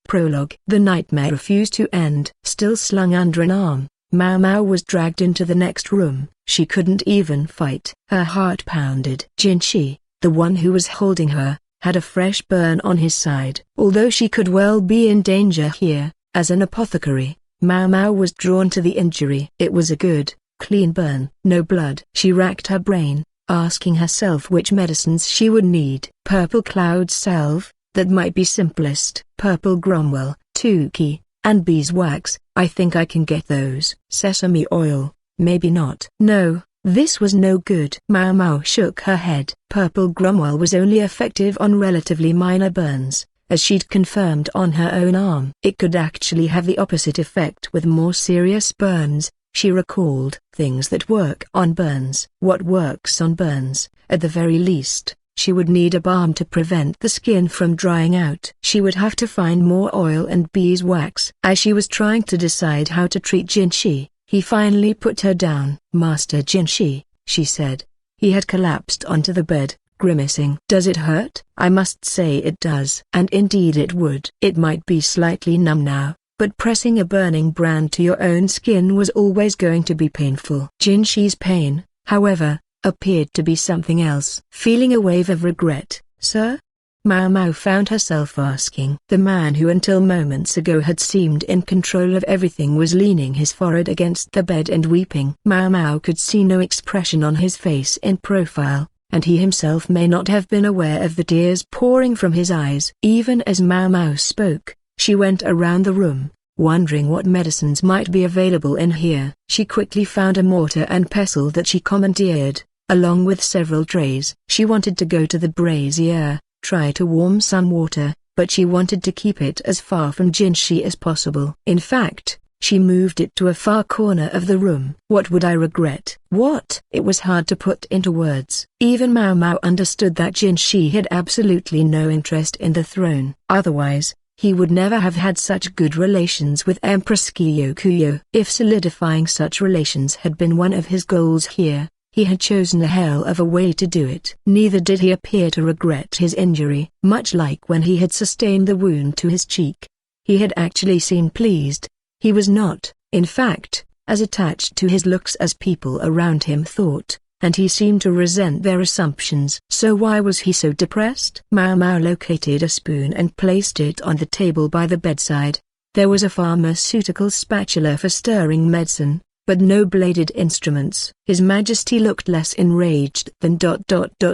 Prologue. The nightmare refused to end. Still slung under an arm, Maomao was dragged into the next room. She couldn't even fight. Her heart pounded. Jinshi, the one who was holding her, had a fresh burn on his side. Although she could well be in danger here, as an apothecary, Maomao was drawn to the injury. It was a good, clean burn. No blood. She racked her brain, asking herself which medicines she would need. Purple cloud salve, that might be simplest. Purple gromwell, 2 key, and beeswax, I think I can get those. Sesame oil, maybe not. No, this was no good. Maomao shook her head. Purple gromwell was only effective on relatively minor burns, as she'd confirmed on her own arm. It could actually have the opposite effect with more serious burns, she recalled. Things that work on burns. What works on burns? At the very least, she would need a balm to prevent the skin from drying out. She would have to find more oil and beeswax. As she was trying to decide how to treat Jinshi, he finally put her down. Master Jinshi, she said. He had collapsed onto the bed, grimacing. Does it hurt? I must say it does. And indeed it would. It might be slightly numb now, but pressing a burning brand to your own skin was always going to be painful. Jinshi's pain, however, appeared to be something else. Feeling a wave of regret, sir? Maomao found herself asking. The man who until moments ago had seemed in control of everything was leaning his forehead against the bed and weeping. Maomao could see no expression on his face in profile, and he himself may not have been aware of the tears pouring from his eyes. Even as Maomao spoke, she went around the room, wondering what medicines might be available in here. She quickly found a mortar and pestle that she commandeered, along with several trays. She wanted to go to the brazier, try to warm some water, but she wanted to keep it as far from Jinshi as possible. In fact, she moved it to a far corner of the room. What would I regret? What? It was hard to put into words. Even Maomao understood that Jinshi had absolutely no interest in the throne. Otherwise, he would never have had such good relations with Empress Kyokuyo. If solidifying such relations had been one of his goals here, he had chosen a hell of a way to do it. Neither did he appear to regret his injury. Much like when he had sustained the wound to his cheek, he had actually seemed pleased. He was not, in fact, as attached to his looks as people around him thought, and he seemed to resent their assumptions. So why was he so depressed? Maomao located a spoon and placed it on the table by the bedside. There was a pharmaceutical spatula for stirring medicine, but no bladed instruments. His Majesty looked less enraged than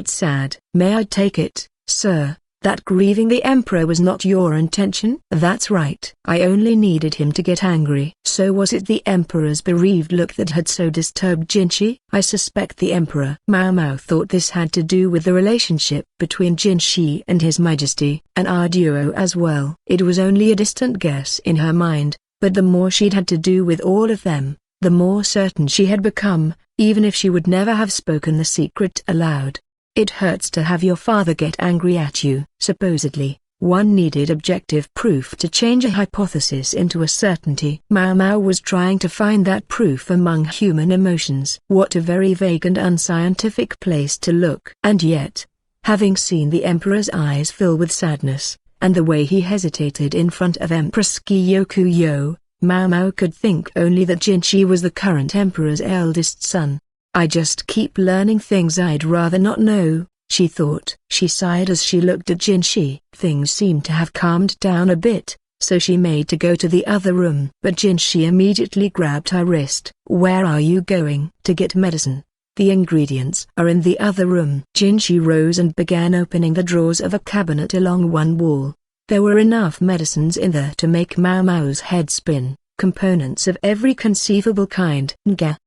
sad. May I take it, sir, that grieving the Emperor was not your intention? That's right. I only needed him to get angry. So was it the Emperor's bereaved look that had so disturbed Jinshi? I suspect the Emperor. Maomao thought this had to do with the relationship between Jinshi and His Majesty, and Arduo as well. It was only a distant guess in her mind, but the more she'd had to do with all of them, the more certain she had become, even if she would never have spoken the secret aloud. It hurts to have your father get angry at you. Supposedly, one needed objective proof to change a hypothesis into a certainty. Maomao was trying to find that proof among human emotions. What a very vague and unscientific place to look. And yet, having seen the Emperor's eyes fill with sadness, and the way he hesitated in front of Empress Kyokuyo, Maomao could think only that Jinshi was the current Emperor's eldest son. I just keep learning things I'd rather not know, she thought. She sighed as she looked at Jinshi. Things seemed to have calmed down a bit, so she made to go to the other room. But Jinshi immediately grabbed her wrist. Where are you going? To get medicine. The ingredients are in the other room. Jinshi rose and began opening the drawers of a cabinet along one wall. There were enough medicines in there to make Maomao's head spin, components of every conceivable kind. Nga.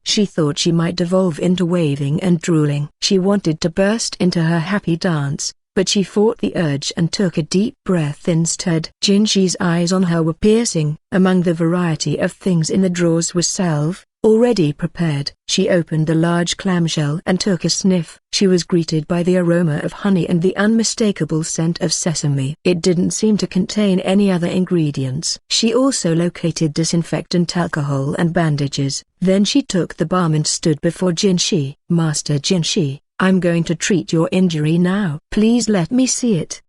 She thought she might devolve into waving and drooling. She wanted to burst into her happy dance, but she fought the urge and took a deep breath instead. Jinshi's eyes on her were piercing. Among the variety of things in the drawers was salve, already prepared. She opened the large clamshell and took a sniff. She was greeted by the aroma of honey and the unmistakable scent of sesame. It didn't seem to contain any other ingredients. She also located disinfectant alcohol and bandages. Then she took the balm and stood before Jinshi. Master Jinshi, I'm going to treat your injury now. Please let me see it.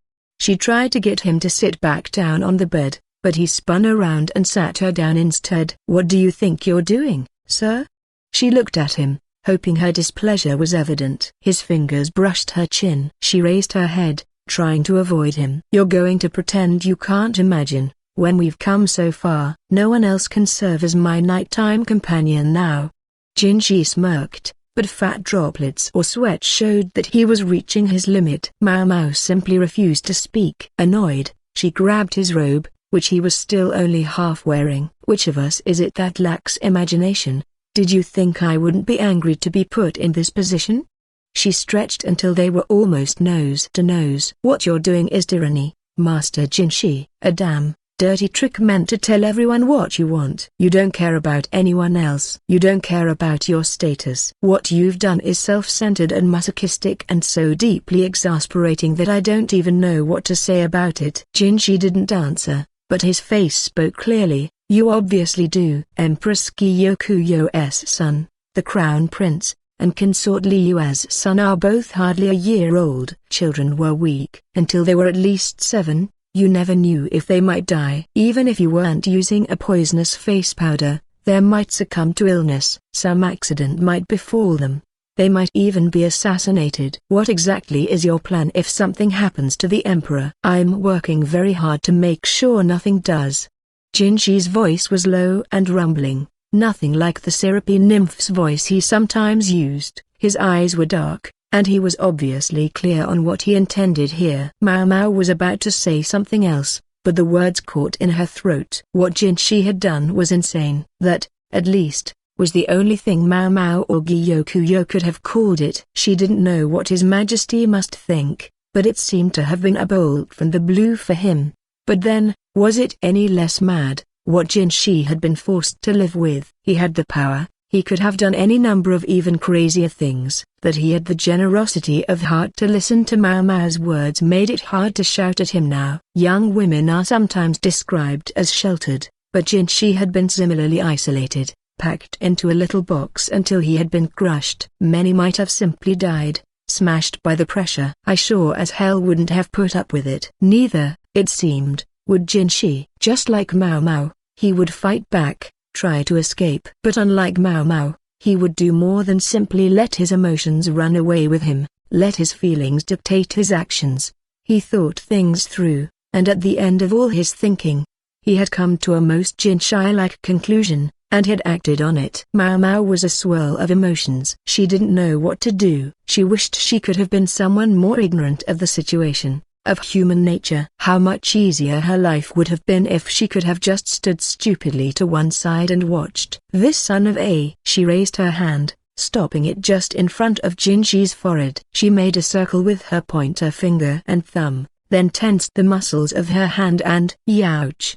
She tried to get him to sit back down on the bed, but he spun around and sat her down instead. "What do you think you're doing, sir?" She looked at him, hoping her displeasure was evident. His fingers brushed her chin. She raised her head, trying to avoid him. "You're going to pretend you can't imagine, when we've come so far. No one else can serve as my nighttime companion now." Jinshi smirked, but fat droplets or sweat showed that he was reaching his limit. Maomao simply refused to speak. Annoyed, she grabbed his robe, which he was still only half wearing. "Which of us is it that lacks imagination? Did you think I wouldn't be angry to be put in this position?" She stretched until they were almost nose to nose. "What you're doing is tyranny, Master Jinshi. A damn dirty trick meant to tell everyone what you want. You don't care about anyone else. You don't care about your status. What you've done is self-centered and masochistic and so deeply exasperating that I don't even know what to say about it." Jinshi didn't answer, but his face spoke clearly. "You obviously do." Empress Gyokyo's son, the crown prince, and consort Liu's son are both hardly a year old. Children were weak. Until they were at least 7, you never knew if they might die. Even if you weren't using a poisonous face powder, they might succumb to illness. Some accident might befall them. They might even be assassinated. "What exactly is your plan if something happens to the emperor?" "I'm working very hard to make sure nothing does." Jinshi's voice was low and rumbling, nothing like the syrupy nymph's voice he sometimes used. His eyes were dark, and he was obviously clear on what he intended here. Maomao was about to say something else, but the words caught in her throat. What Jinshi had done was insane. That, at least, was the only thing Maomao or Gyokyo could have called it. She didn't know what His Majesty must think, but it seemed to have been a bolt from the blue for him. But then, was it any less mad, what Jinshi had been forced to live with? He had the power, he could have done any number of even crazier things. That he had the generosity of heart to listen to Maomao's words made it hard to shout at him now. Young women are sometimes described as sheltered, but Jinshi had been similarly isolated, packed into a little box until he had been crushed. Many might have simply died, smashed by the pressure. I sure as hell wouldn't have put up with it. Neither, it seemed, would Jinshi. Just like Maomao, he would fight back, try to escape. But unlike Maomao, he would do more than simply let his emotions run away with him, let his feelings dictate his actions. He thought things through, and at the end of all his thinking, he had come to a most Jinshi-like conclusion, and had acted on it. Maomao was a swirl of emotions. She didn't know what to do. She wished she could have been someone more ignorant of the situation, of human nature. How much easier her life would have been if she could have just stood stupidly to one side and watched. This son of a... She raised her hand, stopping it just in front of Jinshi's forehead. She made a circle with her pointer finger and thumb, then tensed the muscles of her hand and "Youch!"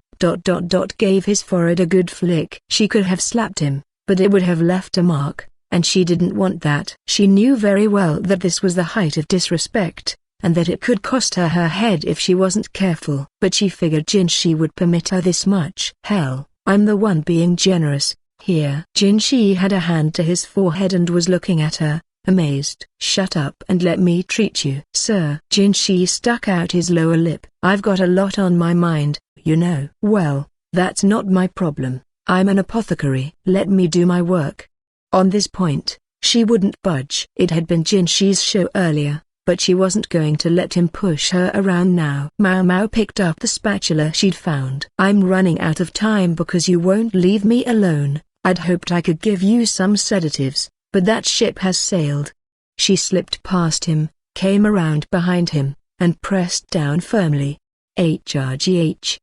Gave his forehead a good flick. She could have slapped him, but it would have left a mark, and she didn't want that. She knew very well that this was the height of disrespect, and that it could cost her her head if she wasn't careful. But she figured Jinshi would permit her this much. "Hell, I'm the one being generous, here." Jinshi had a hand to his forehead and was looking at her, amazed. "Shut up and let me treat you." "Sir." Jinshi stuck out his lower lip. "I've got a lot on my mind, you know." "Well, that's not my problem. I'm an apothecary. Let me do my work." On this point, she wouldn't budge. It had been Jinshi's show earlier, but she wasn't going to let him push her around now. Maomao picked up the spatula she'd found. "I'm running out of time because you won't leave me alone. I'd hoped I could give you some sedatives, but that ship has sailed." She slipped past him, came around behind him, and pressed down firmly. "HRGH,"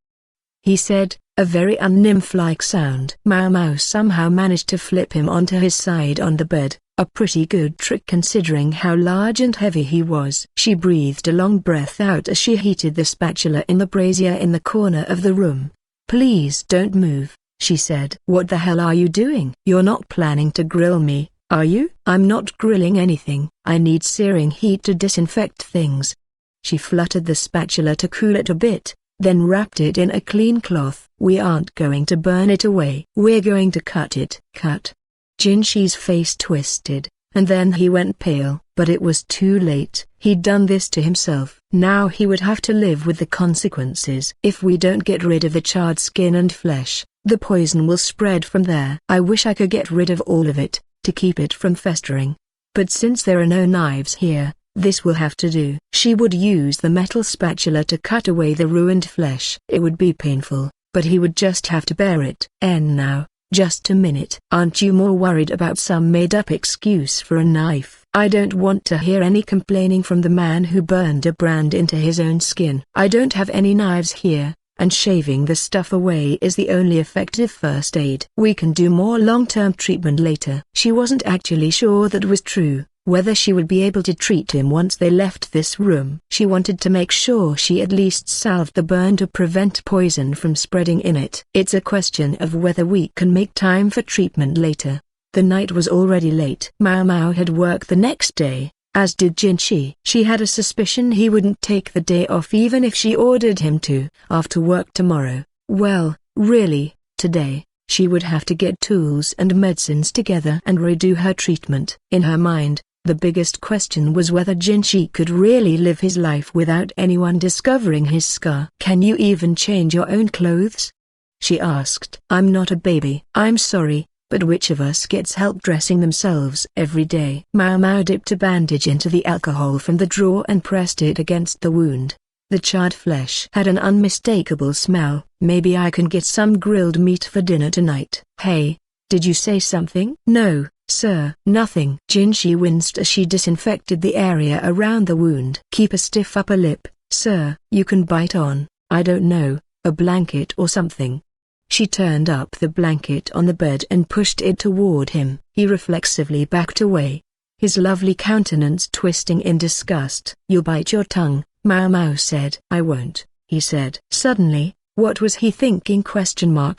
he said, a very un-nymph-like sound. Maomao somehow managed to flip him onto his side on the bed, a pretty good trick considering how large and heavy he was. She breathed a long breath out as she heated the spatula in the brazier in the corner of the room. "Please don't move," she said. "What the hell are you doing? You're not planning to grill me, are you?" "I'm not grilling anything. I need searing heat to disinfect things." She fluttered the spatula to cool it a bit, then wrapped it in a clean cloth. "We aren't going to burn it away. We're going to cut it." "Cut?" Jinshi's face twisted, and then he went pale. But it was too late. He'd done this to himself. Now he would have to live with the consequences. If we don't get rid of the charred skin and flesh, the poison will spread from there. I wish I could get rid of all of it, to keep it from festering. But since there are no knives here, this will have to do. She would use the metal spatula to cut away the ruined flesh. It would be painful, but he would just have to bear it. And now, just a minute. Aren't you more worried about some made-up excuse for a knife? I don't want to hear any complaining from the man who burned a brand into his own skin. I don't have any knives here, and shaving the stuff away is the only effective first aid. We can do more long-term treatment later. She wasn't actually sure that was true, whether she would be able to treat him once they left this room. She wanted to make sure she at least salved the burn to prevent poison from spreading in it. It's a question of whether we can make time for treatment later. The night was already late. Maomao had work the next day, as did Jinshi. She had a suspicion he wouldn't take the day off even if she ordered him to. After work tomorrow, well, really, today, she would have to get tools and medicines together and redo her treatment. In her mind, the biggest question was whether Jinshi could really live his life without anyone discovering his scar. "Can you even change your own clothes?" she asked. "I'm not a baby." "I'm sorry, but which of us gets help dressing themselves every day?" Maomao dipped a bandage into the alcohol from the drawer and pressed it against the wound. The charred flesh had an unmistakable smell. "Maybe I can get some grilled meat for dinner tonight." "Hey, did you say something?" "No, sir." "Nothing." Jinshi winced as she disinfected the area around the wound. "Keep a stiff upper lip, sir." "You can bite on, I don't know, a blanket or something." She turned up the blanket on the bed and pushed it toward him. He reflexively backed away, his lovely countenance twisting in disgust. "You'll bite your tongue," Maomao said. "I won't," he said. Suddenly, what was he thinking?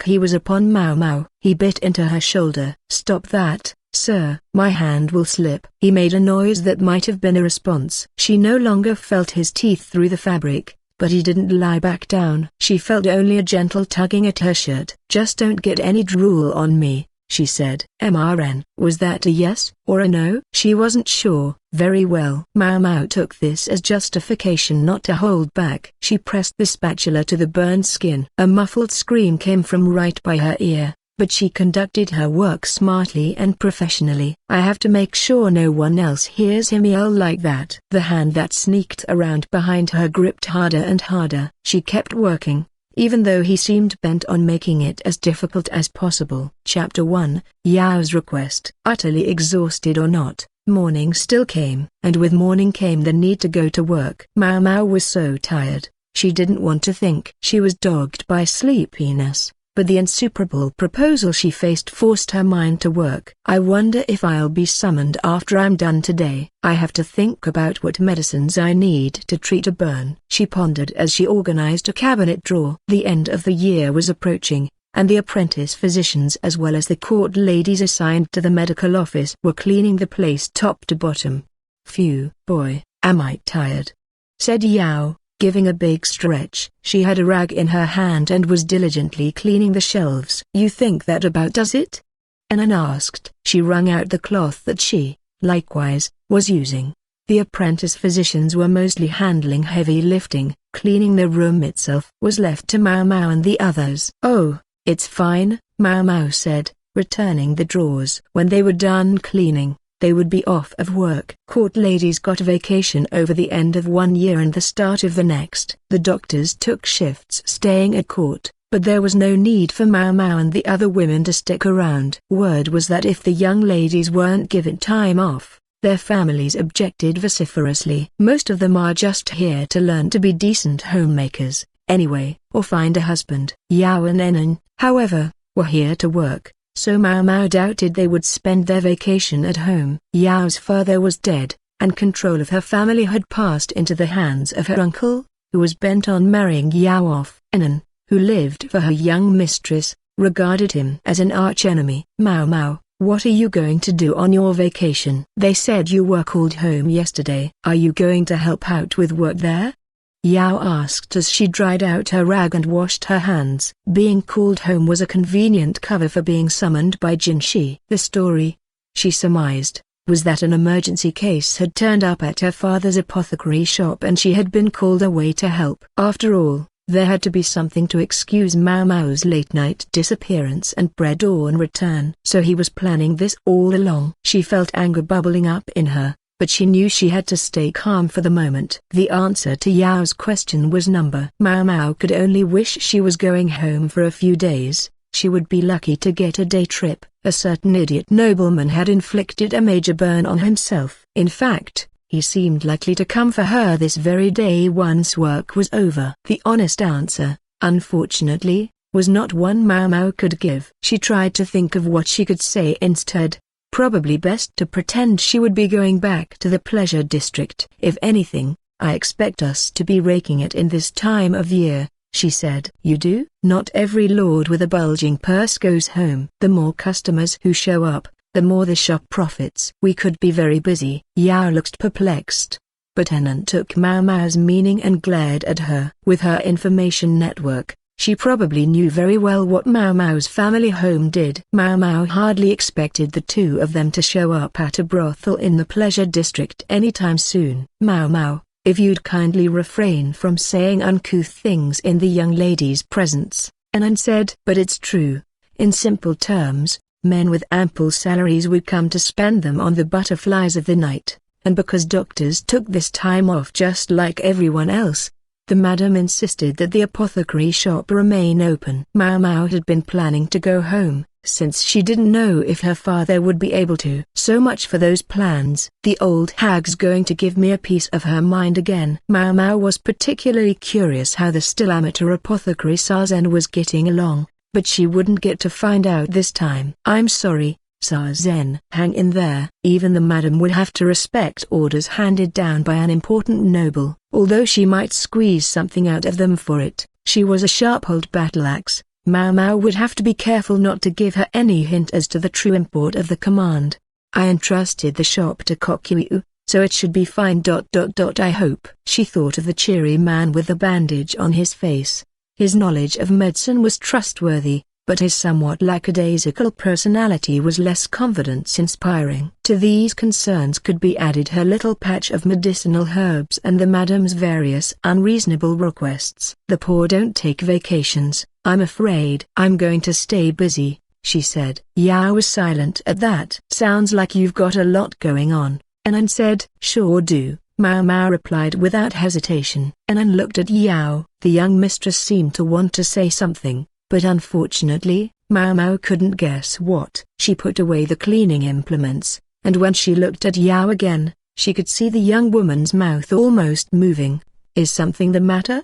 He was upon Maomao. He bit into her shoulder. "Stop that, sir." "My hand will slip." He made a noise that might have been a response. She no longer felt his teeth through the fabric, but he didn't lie back down. She felt only a gentle tugging at her shirt. "Just don't get any drool on me," she said. "MRN." Was that a yes or a no? She wasn't sure. "Very well." Maomao took this as justification not to hold back. She pressed the spatula to the burned skin. A muffled scream came from right by her ear, but she conducted her work smartly and professionally. "I have to make sure no one else hears him yell like that." The hand that sneaked around behind her gripped harder and harder. She kept working, even though he seemed bent on making it as difficult as possible. Chapter 1, Yao's Request. Utterly exhausted or not, morning still came. And with morning came the need to go to work. Maomao was so tired, she didn't want to think. She was dogged by sleepiness, but the insuperable proposal she faced forced her mind to work. "I wonder if I'll be summoned after I'm done today. I have to think about what medicines I need to treat a burn." She pondered as she organized a cabinet drawer. The end of the year was approaching, and the apprentice physicians as well as the court ladies assigned to the medical office were cleaning the place top to bottom. "Phew, boy, am I tired," said Yao, giving a big stretch. She had a rag in her hand and was diligently cleaning the shelves. "You think that about does it?" Anan asked. She wrung out the cloth that she, likewise, was using. The apprentice physicians were mostly handling heavy lifting. Cleaning the room itself was left to Maomao and the others. "Oh, it's fine," Maomao said, returning the drawers. When they were done cleaning, they would be off of work. Court ladies got a vacation over the end of one year and the start of the next. The doctors took shifts staying at court, but there was no need for Maomao and the other women to stick around. Word was that if the young ladies weren't given time off, their families objected vociferously. "Most of them are just here to learn to be decent homemakers, anyway, or find a husband." Yao and Anan, however, were here to work, so Maomao doubted they would spend their vacation at home. Yao's father was dead, and control of her family had passed into the hands of her uncle, who was bent on marrying Yao off. Anan, who lived for her young mistress, regarded him as an archenemy. "Maomao, what are you going to do on your vacation?" "They said you were called home yesterday. Are you going to help out with work there?" Yao asked as she dried out her rag and washed her hands. Being called home was a convenient cover for being summoned by Jinshi. The story, she surmised, was that an emergency case had turned up at her father's apothecary shop and she had been called away to help. After all, there had to be something to excuse Maomao's late-night disappearance and pre-dawn return. So he was planning this all along. She felt anger bubbling up in her, but she knew she had to stay calm for the moment. The answer to Yao's question was number. Maomao could only wish she was going home for a few days. She would be lucky to get a day trip. A certain idiot nobleman had inflicted a major burn on himself. In fact, he seemed likely to come for her this very day once work was over. The honest answer, unfortunately, was not one Maomao could give. She tried to think of what she could say instead. Probably best to pretend she would be going back to the pleasure district. If anything, I expect us to be raking it in this time of year, she said. You do? Not every lord with a bulging purse goes home. The more customers who show up, the more the shop profits. We could be very busy. Yao looked perplexed. But Anan took Maomao's meaning and glared at her. With her information network, she probably knew very well what Maomao's family home did. Maomao hardly expected the two of them to show up at a brothel in the pleasure district anytime soon. Maomao, if you'd kindly refrain from saying uncouth things in the young lady's presence, Anan said. But it's true. In simple terms, men with ample salaries would come to spend them on the butterflies of the night, and because doctors took this time off just like everyone else, the madam insisted that the apothecary shop remain open. Maomao had been planning to go home, since she didn't know if her father would be able to. So much for those plans. The old hag's going to give me a piece of her mind again. Maomao was particularly curious how the still amateur apothecary Sazen was getting along, but she wouldn't get to find out this time. I'm sorry, Sazen. Hang in there. Even the madam would have to respect orders handed down by an important noble. Although she might squeeze something out of them for it, she was a sharp-old battle-axe. Maomao would have to be careful not to give her any hint as to the true import of the command. I entrusted the shop to Kokyu, so it should be fine. I hope. She thought of the cheery man with the bandage on his face. His knowledge of medicine was trustworthy, but his somewhat lackadaisical personality was less confidence-inspiring. To these concerns could be added her little patch of medicinal herbs and the madam's various unreasonable requests. The poor don't take vacations, I'm afraid. I'm going to stay busy, she said. Yao was silent at that. Sounds like you've got a lot going on, Anan said. Sure do, Maomao replied without hesitation. Anan looked at Yao. The young mistress seemed to want to say something, but unfortunately, Maomao couldn't guess what. She put away the cleaning implements, and when she looked at Yao again, she could see the young woman's mouth almost moving. Is something the matter?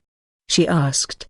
She asked.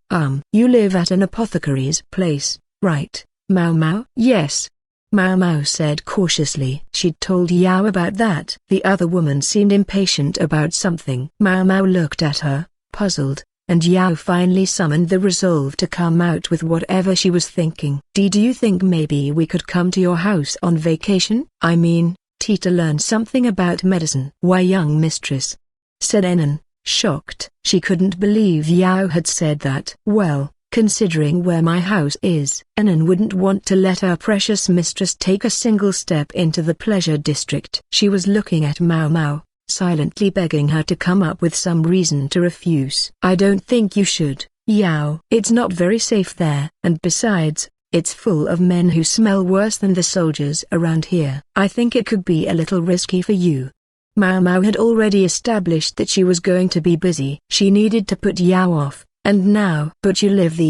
You live at an apothecary's place, right, Maomao? Yes, Maomao said cautiously. She'd told Yao about that. The other woman seemed impatient about something. Maomao looked at her, puzzled, and Yao finally summoned the resolve to come out with whatever she was thinking. Do you think maybe we could come to your house on vacation? I mean, to learn something about medicine. Why, young mistress, said Anan, shocked. She couldn't believe Yao had said that. Well, considering where my house is, Anan wouldn't want to let her precious mistress take a single step into the pleasure district. She was looking at Maomao, silently begging her to come up with some reason to refuse. I don't think you should, Yao. It's not very safe there. And besides, it's full of men who smell worse than the soldiers around here. I think it could be a little risky for you. Maomao had already established that she was going to be busy. She needed to put Yao off, and now. But you live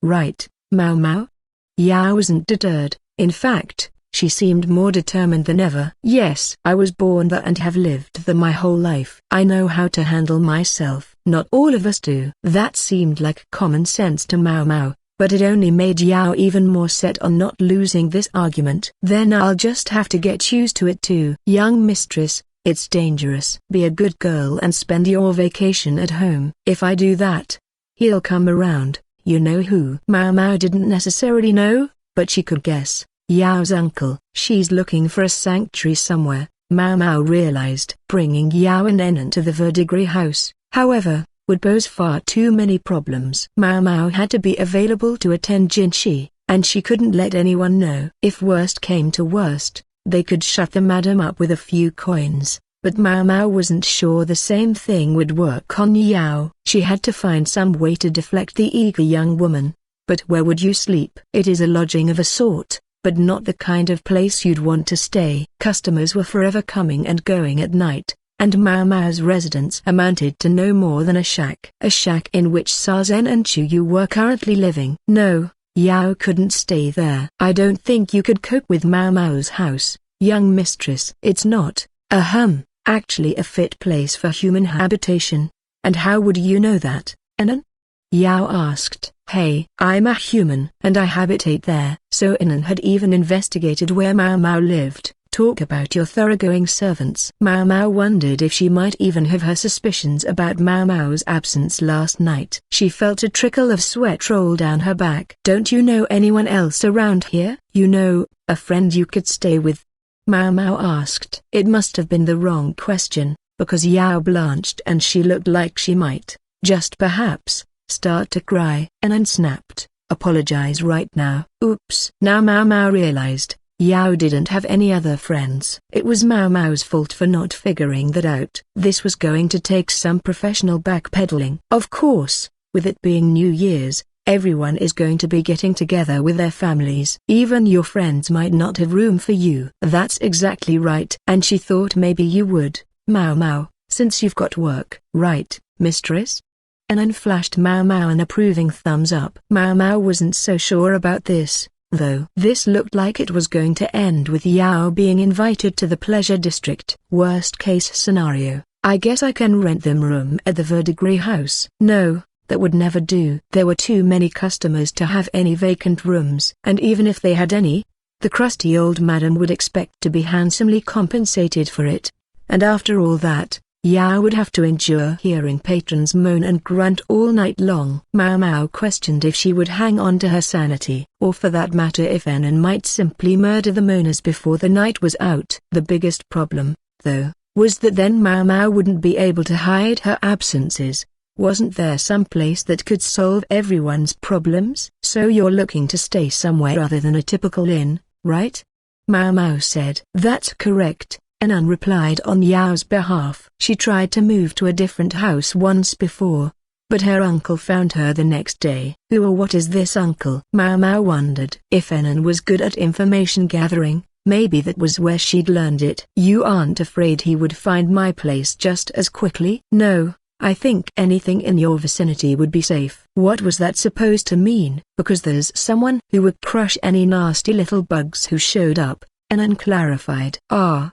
right, Maomao? Yao wasn't deterred. In fact, she seemed more determined than ever. Yes, I was born there and have lived there my whole life. I know how to handle myself. Not all of us do. That seemed like common sense to Maomao, but it only made Yao even more set on not losing this argument. Then I'll just have to get used to it too. Young mistress, it's dangerous. Be a good girl and spend your vacation at home. If I do that, he'll come around. You know who? Maomao didn't necessarily know, but she could guess. Yao's uncle. She's looking for a sanctuary somewhere, Maomao realized. Bringing Yao and Anan to the verdigris house, however, would pose far too many problems. Maomao had to be available to attend Jinshi, and she couldn't let anyone know. If worst came to worst, They could shut the madam up with a few coins, but Maomao wasn't sure the same thing would work on Yao. She had to find some way to deflect the eager young woman. But where would you sleep? It is a lodging of a sort, but not the kind of place you'd want to stay. Customers were forever coming and going at night, and Maomao's residence amounted to no more than a shack. A shack in which Sazen and Chuyu were currently living. No, Yao couldn't stay there. I don't think you could cope with Maomao's house, young mistress. It's not, actually a fit place for human habitation. And how would you know that, Anan? Yao asked. Hey, I'm a human and I habitate there. So Anan had even investigated where Maomao lived. Talk about your thoroughgoing servants. Maomao wondered if she might even have her suspicions about Maomao's absence last night. She felt a trickle of sweat roll down her back. Don't you know anyone else around here? You know, a friend you could stay with? Maomao asked. It must have been the wrong question, because Yao blanched and she looked like she might, just perhaps, start to cry. Anan snapped. Apologize right now. Oops. Now Maomao realized, Yao didn't have any other friends. It was Maomao's fault for not figuring that out. This was going to take some professional backpedaling. Of course, with it being New Year's, everyone is going to be getting together with their families. Even your friends might not have room for you. That's exactly right. And she thought maybe you would, Maomao, since you've got work. Right, mistress? Anan flashed Maomao an approving thumbs up. Maomao wasn't so sure about this, though. This looked like it was going to end with Yao being invited to the pleasure district. Worst case scenario, I guess I can rent them room at the Verdigris house. No, that would never do. There were too many customers to have any vacant rooms. And even if they had any, the crusty old madam would expect to be handsomely compensated for it. And after all that, Yao would have to endure hearing patrons moan and grunt all night long. Maomao questioned if she would hang on to her sanity, or for that matter if Anan might simply murder the moaners before the night was out. The biggest problem, though, was that then Maomao wouldn't be able to hide her absences. Wasn't there some place that could solve everyone's problems? So you're looking to stay somewhere other than a typical inn, right? Maomao said. That's correct, Anan replied on Yao's behalf. She tried to move to a different house once before, but her uncle found her the next day. Who or what is this uncle? Maomao wondered. If Anan was good at information gathering, maybe that was where she'd learned it. You aren't afraid he would find my place just as quickly? No, I think anything in your vicinity would be safe. What was that supposed to mean? Because there's someone who would crush any nasty little bugs who showed up, Anan clarified.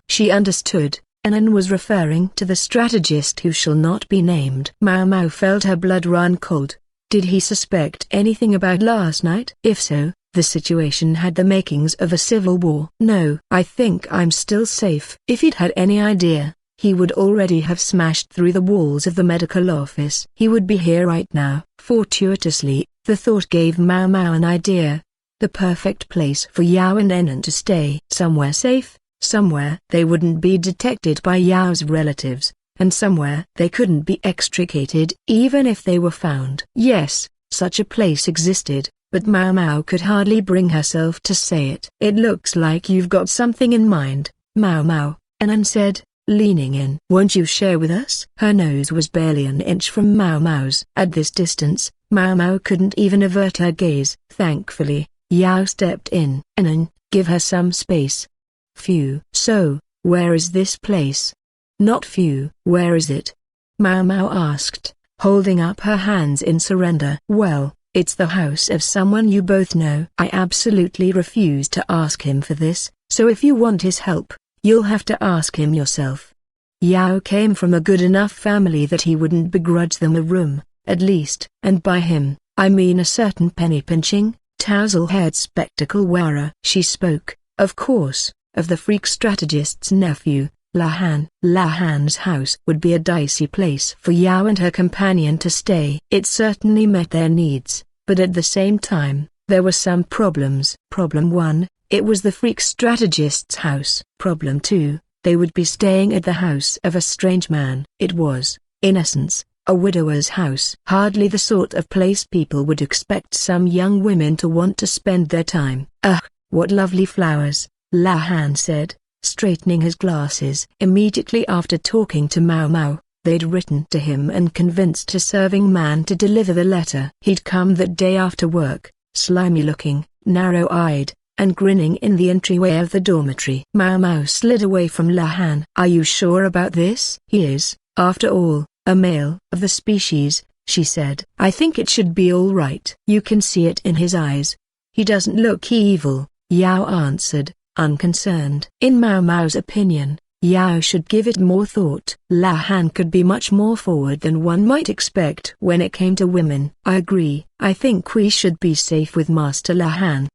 She understood. Anan was referring to the strategist who shall not be named. Maomao felt her blood run cold. Did he suspect anything about last night? If so, the situation had the makings of a civil war. No, I think I'm still safe. If he'd had any idea, he would already have smashed through the walls of the medical office. He would be here right now. Fortuitously, the thought gave Maomao an idea. The perfect place for Yao and Anan to stay. Somewhere safe, somewhere they wouldn't be detected by Yao's relatives, and somewhere they couldn't be extricated even if they were found. Yes, such a place existed, but Maomao could hardly bring herself to say it. It looks like you've got something in mind, Maomao, Anan said, leaning in. Won't you share with us? Her nose was barely an inch from Maomao's. At this distance, Maomao couldn't even avert her gaze. Thankfully, Yao stepped in. Anan, give her some space. Phew. So, where is this place? Not phew. Where is it? Maomao asked, holding up her hands in surrender. Well, it's the house of someone you both know. I absolutely refuse to ask him for this, so if you want his help, you'll have to ask him yourself. Yao came from a good enough family that he wouldn't begrudge them a room, at least. And by him, I mean a certain penny-pinching, tousle-haired spectacle-wearer. She spoke, of course, of the freak strategist's nephew, Lahan. Lahan's house would be a dicey place for Yao and her companion to stay. It certainly met their needs, but at the same time, there were some problems. Problem 1, it was the freak strategist's house. Problem 2, they would be staying at the house of a strange man. It was, in essence, a widower's house. Hardly the sort of place people would expect some young women to want to spend their time. Ugh, what lovely flowers, Lahan said, straightening his glasses. Immediately after talking to Maomao, they'd written to him and convinced a serving man to deliver the letter. He'd come that day after work, slimy-looking, narrow-eyed, and grinning in the entryway of the dormitory. Maomao slid away from Lahan. "Are you sure about this?" "He is, after all, a male of the species," she said. "I think it should be all right." "You can see it in his eyes. He doesn't look evil," Yao answered, unconcerned. In Maomao's opinion, Yao should give it more thought. Lahan could be much more forward than one might expect when it came to women. "I agree. I think we should be safe with Master Lahan."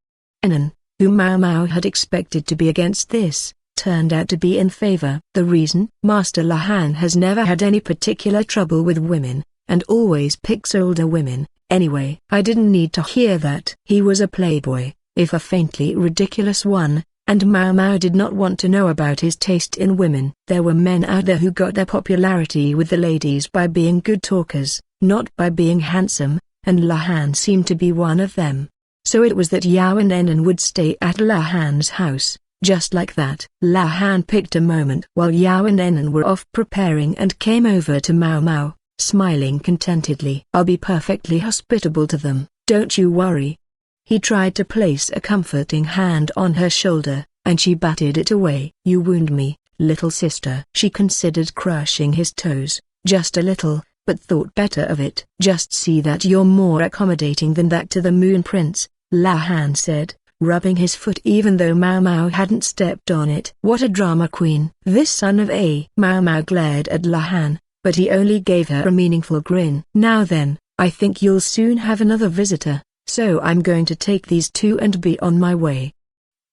Anan, who Maomao had expected to be against this, turned out to be in favor. "The reason? Master Lahan has never had any particular trouble with women, and always picks older women. Anyway, I didn't need to hear that." He was a playboy, if a faintly ridiculous one, and Maomao did not want to know about his taste in women. There were men out there who got their popularity with the ladies by being good talkers, not by being handsome, and Lahan seemed to be one of them. So it was that Yao and Anan would stay at Lahan's house, just like that. Lahan picked a moment while Yao and Anan were off preparing and came over to Maomao, smiling contentedly. "I'll be perfectly hospitable to them, don't you worry." He tried to place a comforting hand on her shoulder, and she batted it away. "You wound me, little sister." She considered crushing his toes, just a little, but thought better of it. "Just see that you're more accommodating than that to the Moon Prince," Lahan said, rubbing his foot even though Maomao hadn't stepped on it. "What a drama queen." "This son of a..." Maomao glared at Lahan, but he only gave her a meaningful grin. "Now then, I think you'll soon have another visitor, so I'm going to take these two and be on my way."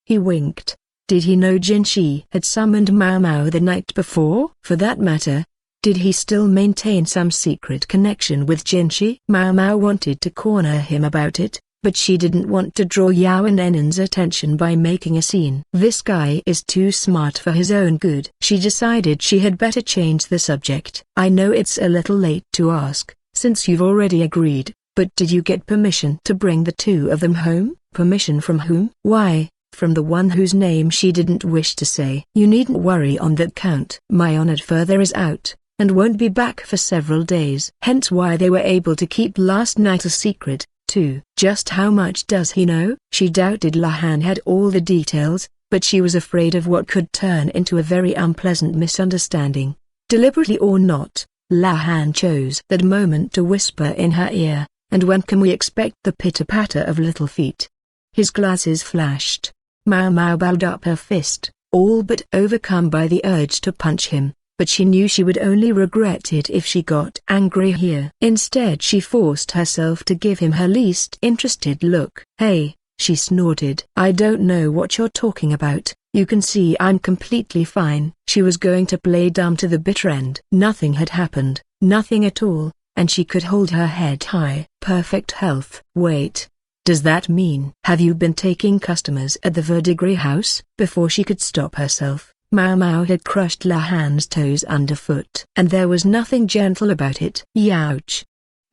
He winked. Did he know Jinshi had summoned Maomao the night before? For that matter, did he still maintain some secret connection with Jinshi? Maomao wanted to corner him about it, but she didn't want to draw Yao and Anan's attention by making a scene. This guy is too smart for his own good. She decided she had better change the subject. "I know it's a little late to ask, since you've already agreed, but did you get permission to bring the two of them home?" "Permission from whom?" "Why, from the one whose name she didn't wish to say." "You needn't worry on that count. My honored father is out, and won't be back for several days. Hence why they were able to keep last night a secret, too." "Just how much does he know?" She doubted Lahan had all the details, but she was afraid of what could turn into a very unpleasant misunderstanding. Deliberately or not, Lahan chose that moment to whisper in her ear, "And when can we expect the pitter-patter of little feet?" His glasses flashed. Maomao balled up her fist, all but overcome by the urge to punch him, but she knew she would only regret it if she got angry here. Instead she forced herself to give him her least interested look. "Hey," she snorted. "I don't know what you're talking about. You can see I'm completely fine." She was going to play dumb to the bitter end. Nothing had happened, nothing at all, and she could hold her head high. Perfect health. "Wait. Does that mean have you been taking customers at the Verdigris house?" Before she could stop herself, Maomao had crushed Lahan's toes underfoot. And there was nothing gentle about it. "Youch!"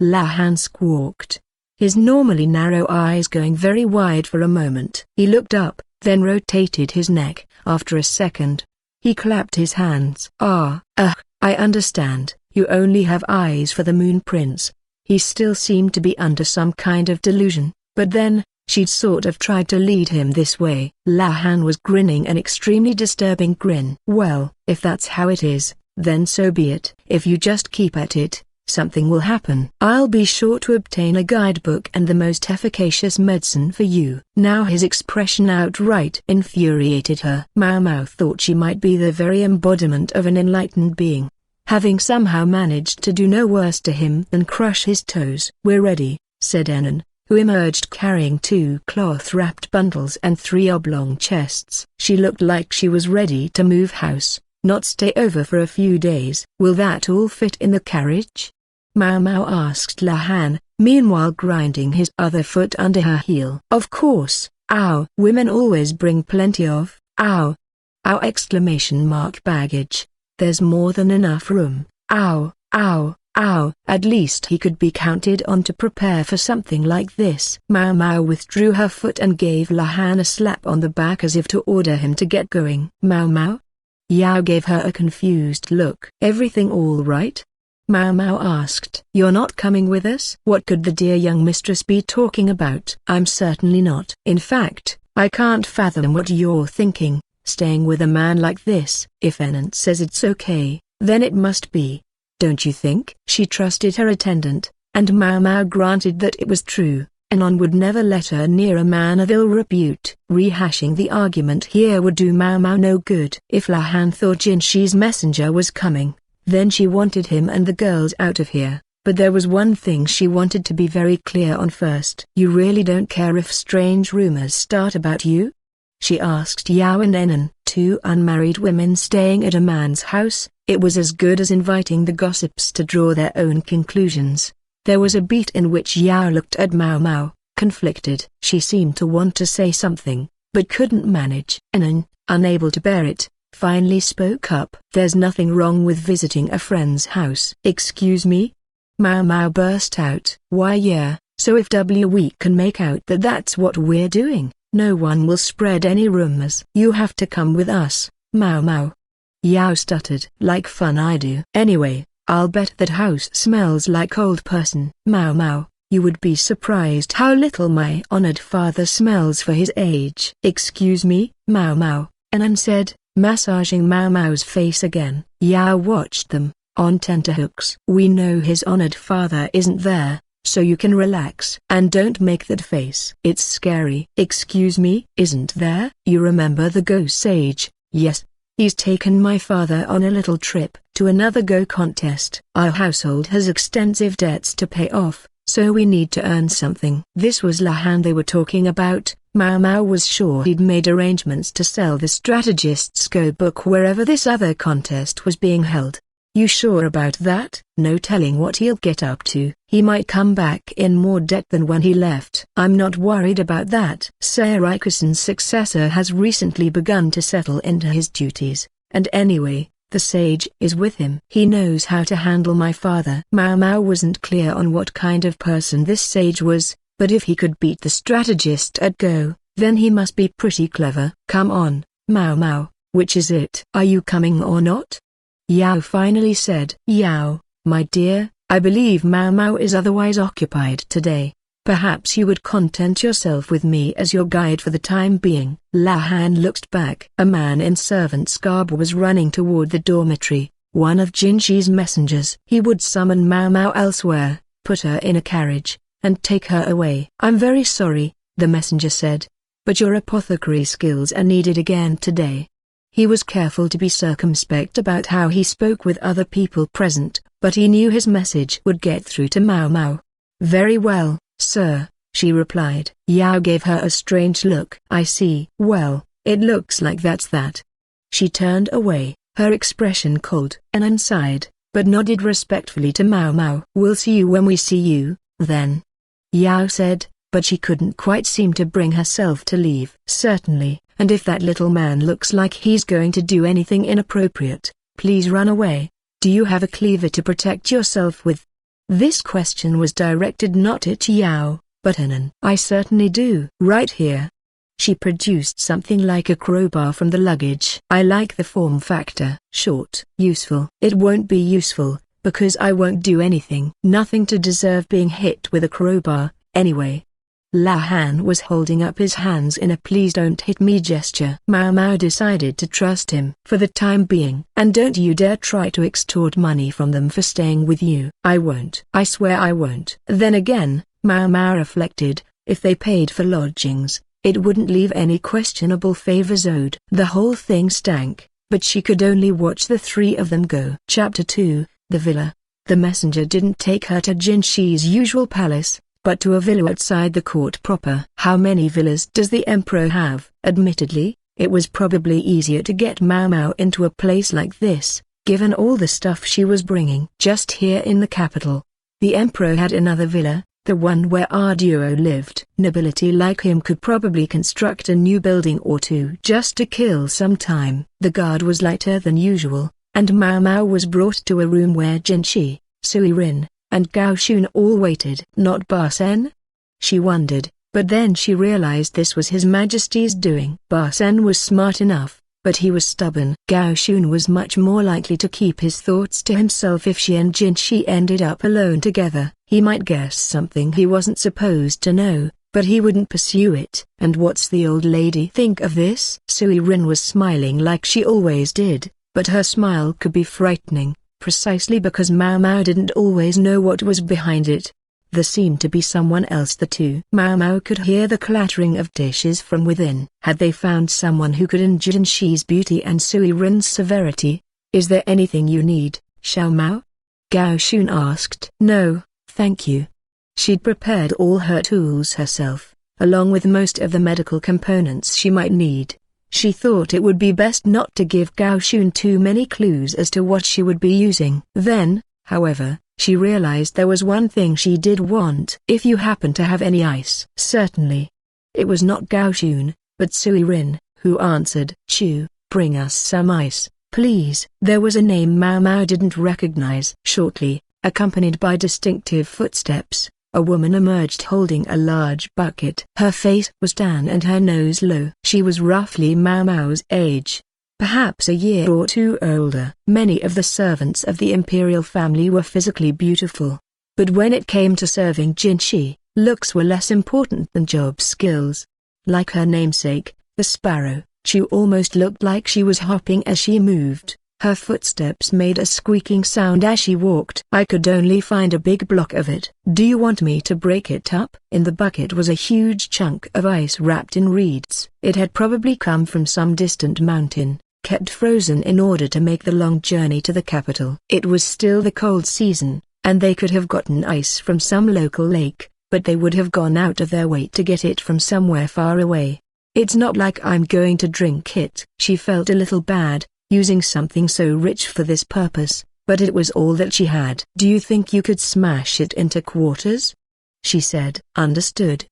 Lahan squawked, his normally narrow eyes going very wide for a moment. He looked up, then rotated his neck. After a second, he clapped his hands. I understand. You only have eyes for the Moon Prince." He still seemed to be under some kind of delusion, but then, she'd sort of tried to lead him this way. Lahan was grinning an extremely disturbing grin. "Well, if that's how it is, then so be it. If you just keep at it, something will happen. I'll be sure to obtain a guidebook and the most efficacious medicine for you." Now his expression outright infuriated her. Maomao thought she might be the very embodiment of an enlightened being, having somehow managed to do no worse to him than crush his toes. "We're ready," said Anan, who emerged carrying 2 cloth-wrapped bundles and 3 oblong chests. She looked like she was ready to move house, not stay over for a few days. "Will that all fit in the carriage?" Maomao asked Lahan, meanwhile grinding his other foot under her heel. "Of course, ow." "Women always bring plenty of, ow, ow!" Baggage. There's more than enough room. Ow, ow, Ow! At least he could be counted on to prepare for something like this. Maomao withdrew her foot and gave Lahan a slap on the back as if to order him to get going. Maomao? Yao gave her a confused look. Everything all right? Maomao asked. You're not coming with us? What could the dear young mistress be talking about? I'm certainly not. In fact, I can't fathom what you're thinking, staying with a man like this. If Anan says it's okay, then it must be. Don't you think? She trusted her attendant, and Maomao granted that it was true. Anan would never let her near a man of ill repute. Rehashing the argument here would do Maomao no good. If Lahan thought Jinshi's messenger was coming, then she wanted him and the girls out of here. But there was one thing she wanted to be very clear on first. You really don't care if strange rumors start about you? She asked Yao and Anan, two unmarried women staying at a man's house. It was as good as inviting the gossips to draw their own conclusions. There was a beat in which Yao looked at Maomao, conflicted. She seemed to want to say something, but couldn't manage. Anan, unable to bear it, finally spoke up. There's nothing wrong with visiting a friend's house. Excuse me? Maomao burst out. Why yeah, so if we can make out that that's what we're doing, no one will spread any rumors. You have to come with us, Maomao. Yao stuttered. Like fun I do. Anyway, I'll bet that house smells like old person. Maomao, you would be surprised how little my honored father smells for his age. Excuse me, Maomao, Anan said, massaging Maomao's face again. Yao watched them, on tenterhooks. We know his honored father isn't there, so you can relax. And don't make that face. It's scary. Excuse me? Isn't there? You remember the ghost sage? Yes. He's taken my father on a little trip to another Go contest. Our household has extensive debts to pay off, so we need to earn something. This was Lahan they were talking about. Maomao was sure he'd made arrangements to sell the strategist's Go book wherever this other contest was being held. You sure about that? No telling what he'll get up to. He might come back in more debt than when he left. I'm not worried about that. Sir Rikusen's successor has recently begun to settle into his duties, and anyway, the sage is with him. He knows how to handle my father. Maomao wasn't clear on what kind of person this sage was, but if he could beat the strategist at Go, then he must be pretty clever. Come on, Maomao, which is it? Are you coming or not? Yao finally said. Yao, my dear, I believe Maomao is otherwise occupied today. Perhaps you would content yourself with me as your guide for the time being. Lahan looked back. A man in servant's garb was running toward the dormitory, one of Jinshi's messengers. He would summon Maomao elsewhere, put her in a carriage, and take her away. I'm very sorry, the messenger said, but your apothecary skills are needed again today. He was careful to be circumspect about how he spoke with other people present, but he knew his message would get through to Maomao. Very well, sir, she replied. Yao gave her a strange look. I see. Well, it looks like that's that. She turned away, her expression cold. Anan sighed, but nodded respectfully to Maomao. We'll see you when we see you, then. Yao said, but she couldn't quite seem to bring herself to leave. Certainly. And if that little man looks like he's going to do anything inappropriate, please run away. Do you have a cleaver to protect yourself with? This question was directed not at Yao, but Anan. I certainly do. Right here. She produced something like a crowbar from the luggage. I like the form factor. Short. Useful. It won't be useful, because I won't do anything. Nothing to deserve being hit with a crowbar, anyway. Lahan was holding up his hands in a please don't hit me gesture. Maomao decided to trust him for the time being. And don't you dare try to extort money from them for staying with you. I won't. I swear I won't. Then again, Maomao reflected, if they paid for lodgings, it wouldn't leave any questionable favors owed. The whole thing stank, but she could only watch the three of them go. Chapter 2, The Villa. The messenger didn't take her to Jinshi's usual palace, but to a villa outside the court proper. How many villas does the emperor have? Admittedly, it was probably easier to get Maomao into a place like this, given all the stuff she was bringing. Just here in the capital, the emperor had another villa, the one where our duo lived. Nobility like him could probably construct a new building or two just to kill some time. The guard was lighter than usual, and Maomao was brought to a room where Jinshi, Sui Rin, and Gao Shun all waited. Not Ba Sen? She wondered, but then she realized this was His Majesty's doing. Ba Sen was smart enough, but he was stubborn. Gao Shun was much more likely to keep his thoughts to himself. If she and Jinshi ended up alone together, he might guess something he wasn't supposed to know, but he wouldn't pursue it. And what's the old lady think of this? Sui Rin was smiling like she always did, but her smile could be frightening, precisely because Maomao didn't always know what was behind it. There seemed to be someone else. The two Maomao could hear the clattering of dishes from within. Had they found someone who could endure Jinshi's beauty and Sui Rin's severity? Is there anything you need, Xiao Mao? Gao Shun asked. No, thank you. She'd prepared all her tools herself, along with most of the medical components she might need. She thought it would be best not to give Gao Shun too many clues as to what she would be using. Then, however, she realized there was one thing she did want. If you happen to have any ice. Certainly. It was not Gao Shun, but Sui Rin, who answered. Chu, bring us some ice, please. There was a name Maomao didn't recognize. Shortly, accompanied by distinctive footsteps, a woman emerged holding a large bucket. Her face was tan and her nose low. She was roughly Maomao's age, perhaps a year or two older. Many of the servants of the imperial family were physically beautiful, but when it came to serving Jinshi, looks were less important than job skills. Like her namesake, the sparrow, Chu almost looked like she was hopping as she moved. Her footsteps made a squeaking sound as she walked. I could only find a big block of it. Do you want me to break it up? In the bucket was a huge chunk of ice wrapped in reeds. It had probably come from some distant mountain, kept frozen in order to make the long journey to the capital. It was still the cold season, and they could have gotten ice from some local lake, but they would have gone out of their way to get it from somewhere far away. It's not like I'm going to drink it. She felt a little bad, using something so rich for this purpose, but it was all that she had. Do you think you could smash it into quarters? She said. Understood.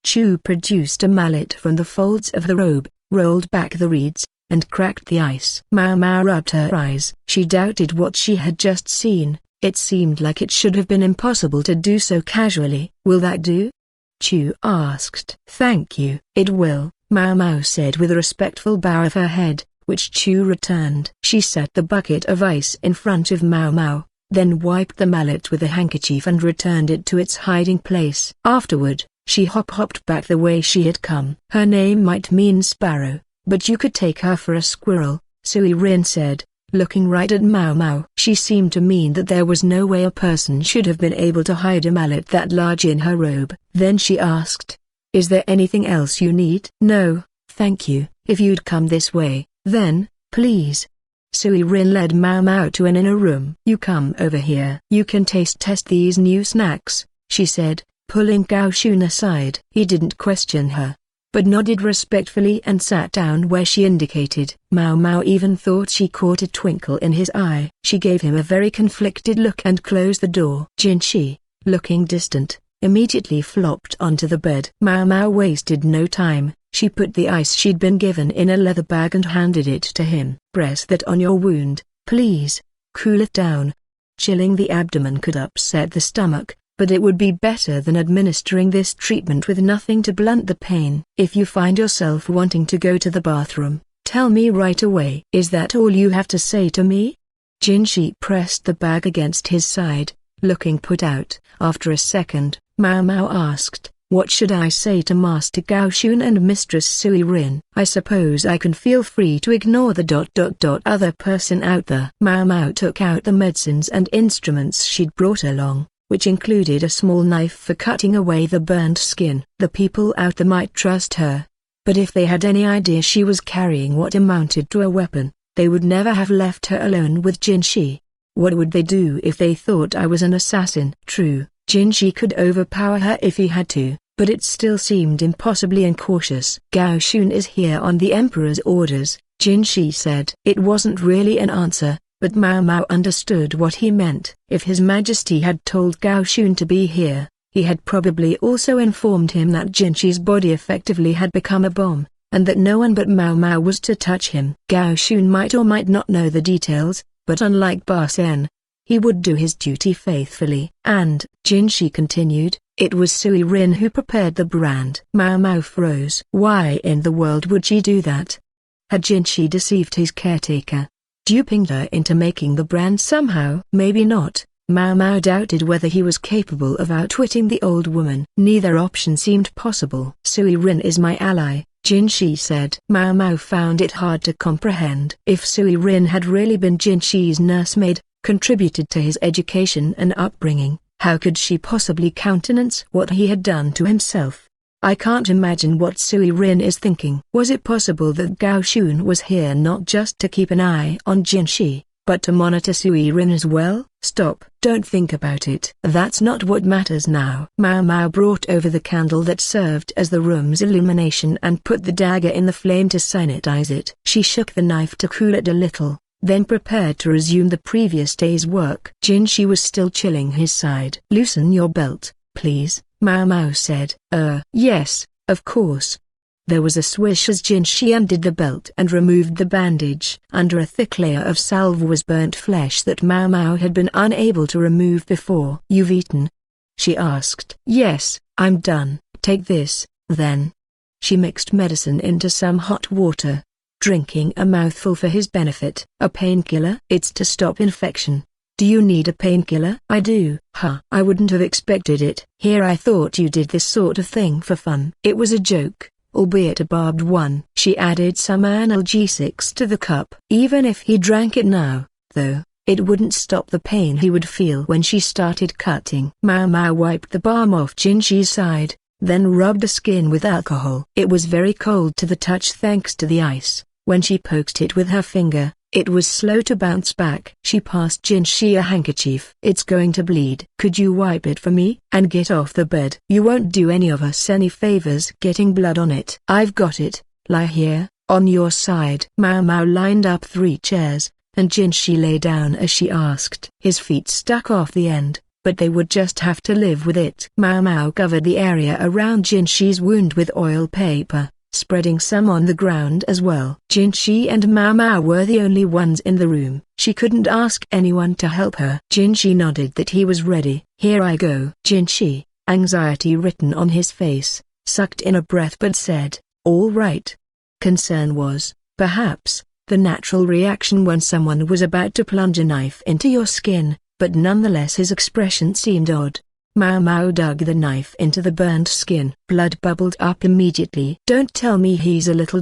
Chu produced a mallet from the folds of the robe, rolled back the reeds, and cracked the ice. Maomao rubbed her eyes. She doubted what she had just seen. It seemed like it should have been impossible to do so casually. Will that do? Chu asked. Thank you. It will, Maomao said with a respectful bow of her head, which Chu returned. She set the bucket of ice in front of Maomao, then wiped the mallet with a handkerchief and returned it to its hiding place. Afterward, she hopped back the way she had come. Her name might mean sparrow, but you could take her for a squirrel, Sui Rin said, looking right at Maomao. She seemed to mean that there was no way a person should have been able to hide a mallet that large in her robe. Then she asked, is there anything else you need? No, thank you. If you'd come this way, then, please. Sui Rin led Maomao to an inner room. You come over here. You can test these new snacks, she said, pulling Gao Shun aside. He didn't question her, but nodded respectfully and sat down where she indicated. Maomao even thought she caught a twinkle in his eye. She gave him a very conflicted look and closed the door. Jinshi, looking distant, immediately flopped onto the bed. Maomao wasted no time. She put the ice she'd been given in a leather bag and handed it to him. Press that on your wound, please. Cool it down. Chilling the abdomen could upset the stomach, but it would be better than administering this treatment with nothing to blunt the pain. If you find yourself wanting to go to the bathroom, tell me right away. Is that all you have to say to me? Jinshi pressed the bag against his side, looking put out. After a second, Maomao asked, what should I say to Master Gao Shun and Mistress Sui Rin? I suppose I can feel free to ignore the other person out there. Maomao took out the medicines and instruments she'd brought along, which included a small knife for cutting away the burned skin. The people out there might trust her, but if they had any idea she was carrying what amounted to a weapon, they would never have left her alone with Jinshi. What would they do if they thought I was an assassin? True, Jinshi could overpower her if he had to, but it still seemed impossibly incautious. Gao Shun is here on the Emperor's orders, Jinshi said. It wasn't really an answer, but Maomao understood what he meant. If His Majesty had told Gao Shun to be here, he had probably also informed him that Jinshi's body effectively had become a bomb, and that no one but Maomao was to touch him. Gao Shun might or might not know the details, but unlike Ba Sen, he would do his duty faithfully. And, Jinshi continued, it was Sui Rin who prepared the brand. Maomao froze. Why in the world would she do that? Had Jinshi deceived his caretaker, duping her into making the brand somehow? Maybe not. Maomao doubted whether he was capable of outwitting the old woman. Neither option seemed possible. Sui Rin is my ally, Jinshi said. Maomao found it hard to comprehend. If Sui Rin had really been Jinshi's nursemaid, contributed to his education and upbringing, how could she possibly countenance what he had done to himself? I can't imagine what Sui Rin is thinking. Was it possible that Gao Shun was here not just to keep an eye on Jinshi, but to monitor Sui Rin as well? Stop. Don't think about it. That's not what matters now. Maomao brought over the candle that served as the room's illumination and put the dagger in the flame to sanitize it. She shook the knife to cool it a little, then prepared to resume the previous day's work. Jinshi was still chilling his side. Loosen your belt, please, Maomao said. Yes, of course. There was a swish as Jinshi undid the belt and removed the bandage. Under a thick layer of salve was burnt flesh that Maomao had been unable to remove before. You've eaten? She asked. Yes, I'm done. Take this, then. She mixed medicine into some hot water, drinking a mouthful for his benefit. A painkiller? It's to stop infection. Do you need a painkiller? I do. I wouldn't have expected it. Here I thought you did this sort of thing for fun. It was a joke, albeit a barbed one. She added some analgesics to the cup. Even if he drank it now, though, it wouldn't stop the pain he would feel when she started cutting. Maomao wiped the balm off Jinshi's side, then rubbed the skin with alcohol. It was very cold to the touch thanks to the ice. When she poked it with her finger, it was slow to bounce back. She passed Jinshi a handkerchief. It's going to bleed. Could you wipe it for me? And get off the bed. You won't do any of us any favors getting blood on it. I've got it. Lie here, on your side. Maomao lined up 3 chairs, and Jinshi lay down as she asked. His feet stuck off the end, but they would just have to live with it. Maomao covered the area around Jinshi's wound with oil paper, spreading some on the ground as well. Jinshi and Maomao were the only ones in the room. She couldn't ask anyone to help her. Jinshi nodded that he was ready. Here I go. Jinshi, anxiety written on his face, sucked in a breath but said, all right. Concern was, perhaps, the natural reaction when someone was about to plunge a knife into your skin, but nonetheless his expression seemed odd. Maomao dug the knife into the burned skin. Blood bubbled up immediately. Don't tell me he's a little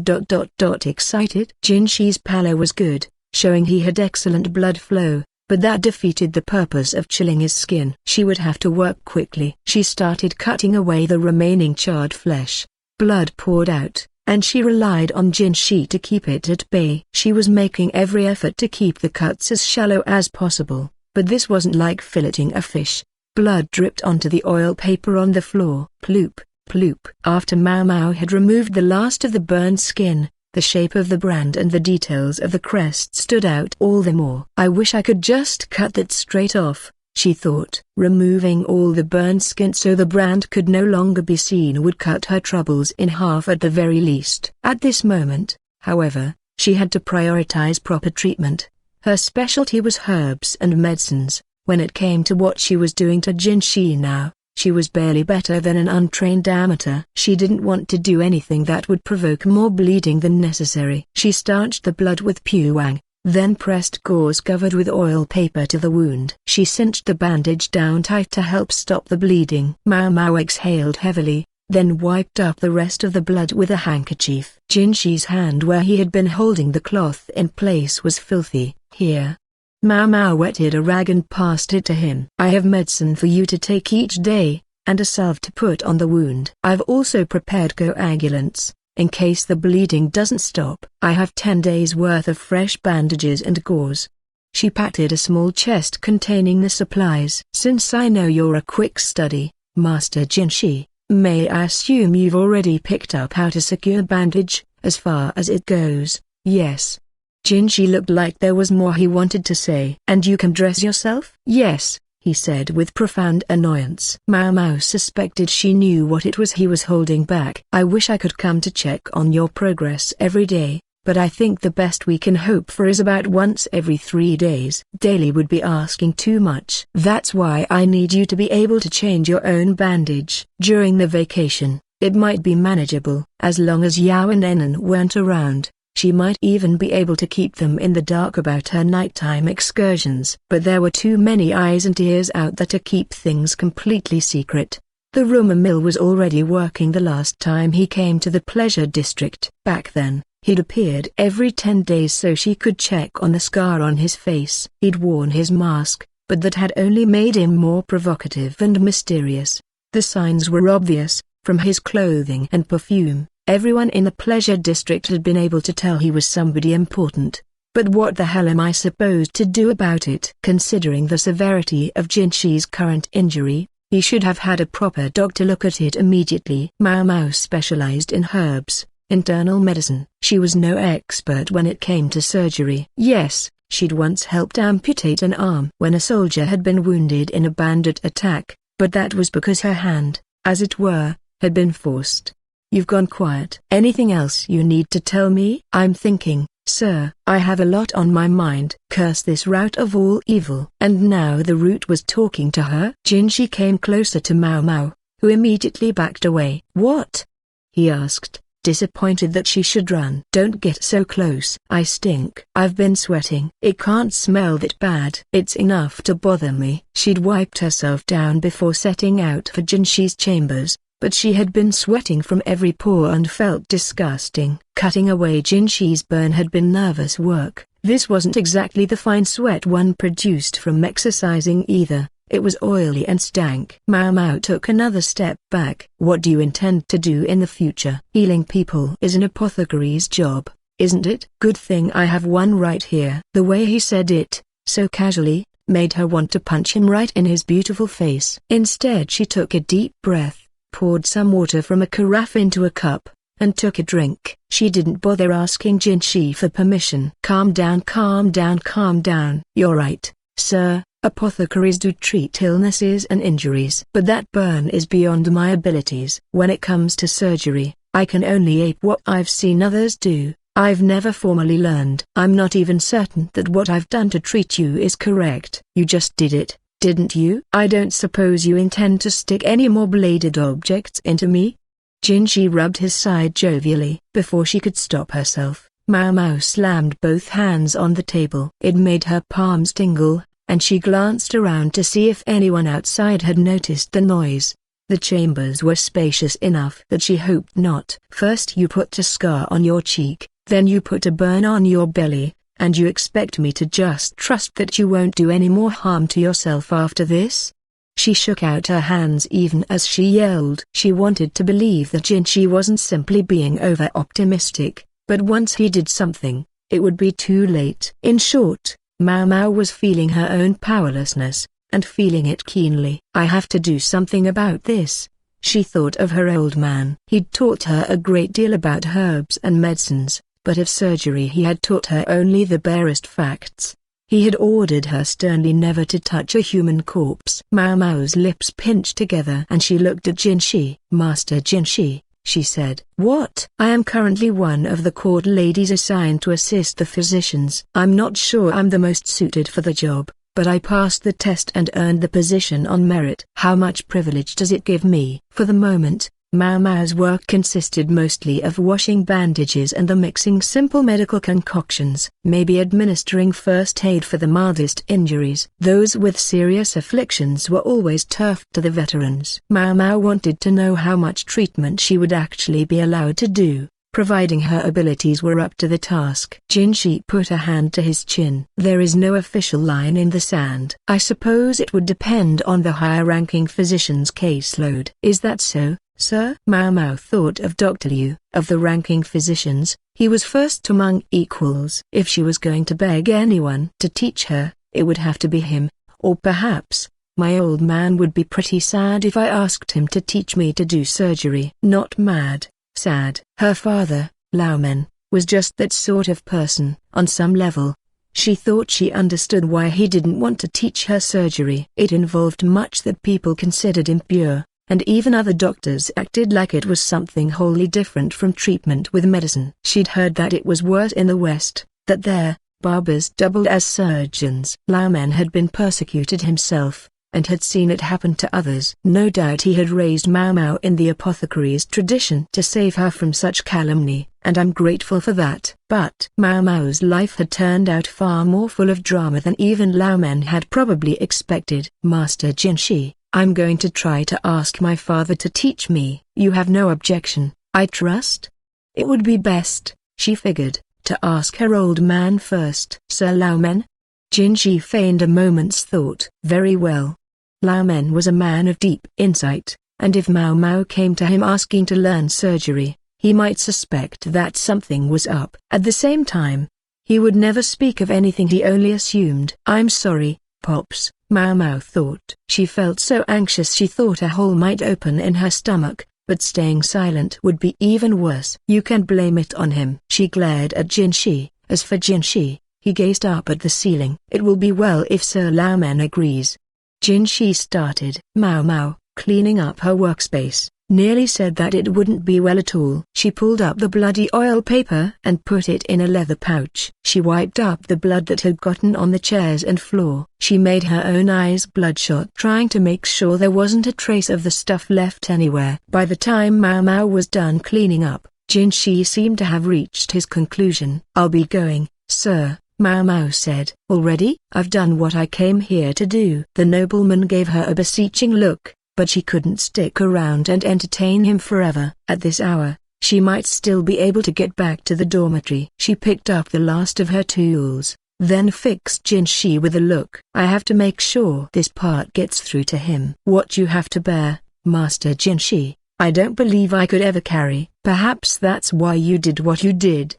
excited. Jinshi's pallor was good, showing he had excellent blood flow, but that defeated the purpose of chilling his skin. She would have to work quickly. She started cutting away the remaining charred flesh. Blood poured out, and she relied on Jinshi to keep it at bay. She was making every effort to keep the cuts as shallow as possible, but this wasn't like filleting a fish. Blood dripped onto the oil paper on the floor. Ploop, ploop. After Maomao had removed the last of the burned skin, the shape of the brand and the details of the crest stood out all the more. I wish I could just cut that straight off, she thought. Removing all the burned skin so the brand could no longer be seen would cut her troubles in half at the very least. At this moment, however, she had to prioritize proper treatment. Her specialty was herbs and medicines. When it came to what she was doing to Jinshi now, she was barely better than an untrained amateur. She didn't want to do anything that would provoke more bleeding than necessary. She stanched the blood with puang, then pressed gauze covered with oil paper to the wound. She cinched the bandage down tight to help stop the bleeding. Maomao exhaled heavily, then wiped up the rest of the blood with a handkerchief. Jinshi's hand where he had been holding the cloth in place was filthy. Here. Maomao wetted a rag and passed it to him. I have medicine for you to take each day, and a salve to put on the wound. I've also prepared coagulants, in case the bleeding doesn't stop. I have 10 days worth of fresh bandages and gauze. She patted a small chest containing the supplies. Since I know you're a quick study, Master Jinshi, may I assume you've already picked up how to secure bandage, as far as it goes? Yes. Jinshi looked like there was more he wanted to say. And you can dress yourself? Yes, he said with profound annoyance. Maomao suspected she knew what it was he was holding back. I wish I could come to check on your progress every day, but I think the best we can hope for is about once every 3 days. Daily would be asking too much. That's why I need you to be able to change your own bandage. During the vacation, it might be manageable. As long as Yao and Anan weren't around, she might even be able to keep them in the dark about her nighttime excursions. But there were too many eyes and ears out there to keep things completely secret. The rumor mill was already working the last time he came to the pleasure district. Back then, he'd appeared every 10 days so she could check on the scar on his face. He'd worn his mask, but that had only made him more provocative and mysterious. The signs were obvious. From his clothing and perfume, everyone in the pleasure district had been able to tell he was somebody important. But what the hell am I supposed to do about it? Considering the severity of Jinshi's current injury, he should have had a proper doctor look at it immediately. Maomao specialized in herbs, internal medicine. She was no expert when it came to surgery. Yes, she'd once helped amputate an arm when a soldier had been wounded in a bandit attack, but that was because her hand, as it were, had been forced. You've gone quiet. Anything else you need to tell me? I'm thinking, sir. I have a lot on my mind. Curse this root of all evil. And now the root was talking to her. Jinshi came closer to Maomao, who immediately backed away. What? He asked, disappointed that she should run. Don't get so close. I stink. I've been sweating. It can't smell that bad. It's enough to bother me. She'd wiped herself down before setting out for Jinshi's chambers, but she had been sweating from every pore and felt disgusting. Cutting away Jinshi's burn had been nervous work. This wasn't exactly the fine sweat one produced from exercising either. It was oily and stank. Maomao took another step back. What do you intend to do in the future? Healing people is an apothecary's job, isn't it? Good thing I have one right here. The way he said it, so casually, made her want to punch him right in his beautiful face. Instead she took a deep breath, poured some water from a carafe into a cup, and took a drink. She didn't bother asking Jinshi for permission. Calm down, calm down, calm down. You're right, sir. Apothecaries do treat illnesses and injuries. But that burn is beyond my abilities. When it comes to surgery, I can only ape what I've seen others do. I've never formally learned. I'm not even certain that what I've done to treat you is correct. You just did it, didn't you? I don't suppose you intend to stick any more bladed objects into me? Jinshi rubbed his side jovially. Before she could stop herself, Maomao slammed both hands on the table. It made her palms tingle, and she glanced around to see if anyone outside had noticed the noise. The chambers were spacious enough that she hoped not. First you put a scar on your cheek, then you put a burn on your belly, and you expect me to just trust that you won't do any more harm to yourself after this? She shook out her hands even as she yelled. She wanted to believe that Jinshi wasn't simply being over-optimistic, but once he did something, it would be too late. In short, Maomao was feeling her own powerlessness, and feeling it keenly. I have to do something about this. She thought of her old man. He'd taught her a great deal about herbs and medicines, but of surgery he had taught her only the barest facts. He had ordered her sternly never to touch a human corpse. Maomao's lips pinched together and she looked at Jinshi. Master Jinshi, she said. What? I am currently one of the court ladies assigned to assist the physicians. I'm not sure I'm the most suited for the job, but I passed the test and earned the position on merit. How much privilege does it give me? For the moment, Maomao's work consisted mostly of washing bandages and the mixing simple medical concoctions, maybe administering first aid for the mildest injuries. Those with serious afflictions were always turfed to the veterans. Maomao wanted to know how much treatment she would actually be allowed to do, providing her abilities were up to the task. Jinshi put a hand to his chin. There is no official line in the sand. I suppose it would depend on the higher-ranking physician's caseload. Is that so, sir? Maomao thought of Dr. Liu. Of the ranking physicians, he was first among equals. If she was going to beg anyone to teach her, it would have to be him, or perhaps, my old man would be pretty sad if I asked him to teach me to do surgery. Not mad. Sad. Her father, Lahan, was just that sort of person, on some level. She thought she understood why he didn't want to teach her surgery. It involved much that people considered impure, and even other doctors acted like it was something wholly different from treatment with medicine. She'd heard that it was worse in the West, that there, barbers doubled as surgeons. Lahan had been persecuted himself, and had seen it happen to others. No doubt he had raised Maomao in the apothecary's tradition to save her from such calumny, and I'm grateful for that. But Maomao's life had turned out far more full of drama than even Lahan had probably expected. Master Jinshi, I'm going to try to ask my father to teach me. You have no objection, I trust? It would be best, she figured, to ask her old man first. Sir Lahan? Jinshi feigned a moment's thought. Very well. Lahan was a man of deep insight, and if Maomao came to him asking to learn surgery, he might suspect that something was up. At the same time, he would never speak of anything he only assumed. I'm sorry, Pops, Maomao thought. She felt so anxious she thought a hole might open in her stomach, but staying silent would be even worse. You can blame it on him. She glared at Jinshi. As for Jinshi, he gazed up at the ceiling. It will be well if Sir Lahan agrees. Jinshi started. Maomao, cleaning up her workspace, nearly said that it wouldn't be well at all. She pulled up the bloody oil paper and put it in a leather pouch. She wiped up the blood that had gotten on the chairs and floor. She made her own eyes bloodshot, trying to make sure there wasn't a trace of the stuff left anywhere. By the time Maomao was done cleaning up, Jinshi seemed to have reached his conclusion. I'll be going, sir, Maomao said. Already? I've done what I came here to do. The nobleman gave her a beseeching look, but she couldn't stick around and entertain him forever. At this hour, she might still be able to get back to the dormitory. She picked up the last of her tools, then fixed Jinshi with a look. I have to make sure this part gets through to him. What you have to bear, Master Jinshi, I don't believe I could ever carry. Perhaps that's why you did what you did.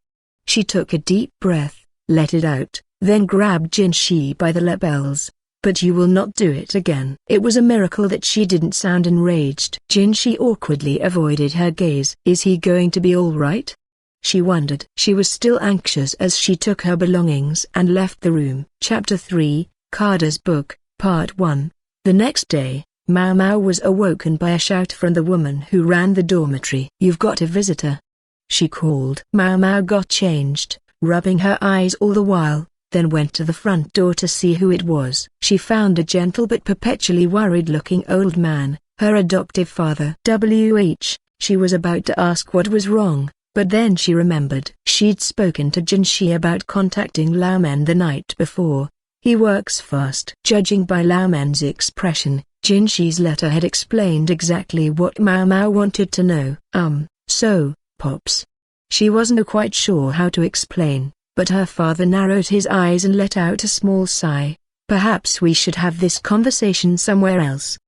She took a deep breath, let it out, then grabbed Jinshi by the lapels. But you will not do it again. It was a miracle that she didn't sound enraged. Jinshi awkwardly avoided her gaze. Is he going to be all right? She wondered. She was still anxious as she took her belongings and left the room. Chapter 3, Carter's Book, Part 1. The next day, Maomao was awoken by a shout from the woman who ran the dormitory. You've got a visitor, she called. Maomao got changed, rubbing her eyes all the while, then went to the front door to see who it was. She found a gentle but perpetually worried-looking old man, her adoptive father. She was about to ask what was wrong, but then she remembered. She'd spoken to Jinshi about contacting Lahan the night before. He works fast. Judging by Lahan's expression, Jinshi's letter had explained exactly what Maomao wanted to know. So, Pops. She wasn't quite sure how to explain, but her father narrowed his eyes and let out a small sigh. Perhaps we should have this conversation somewhere else.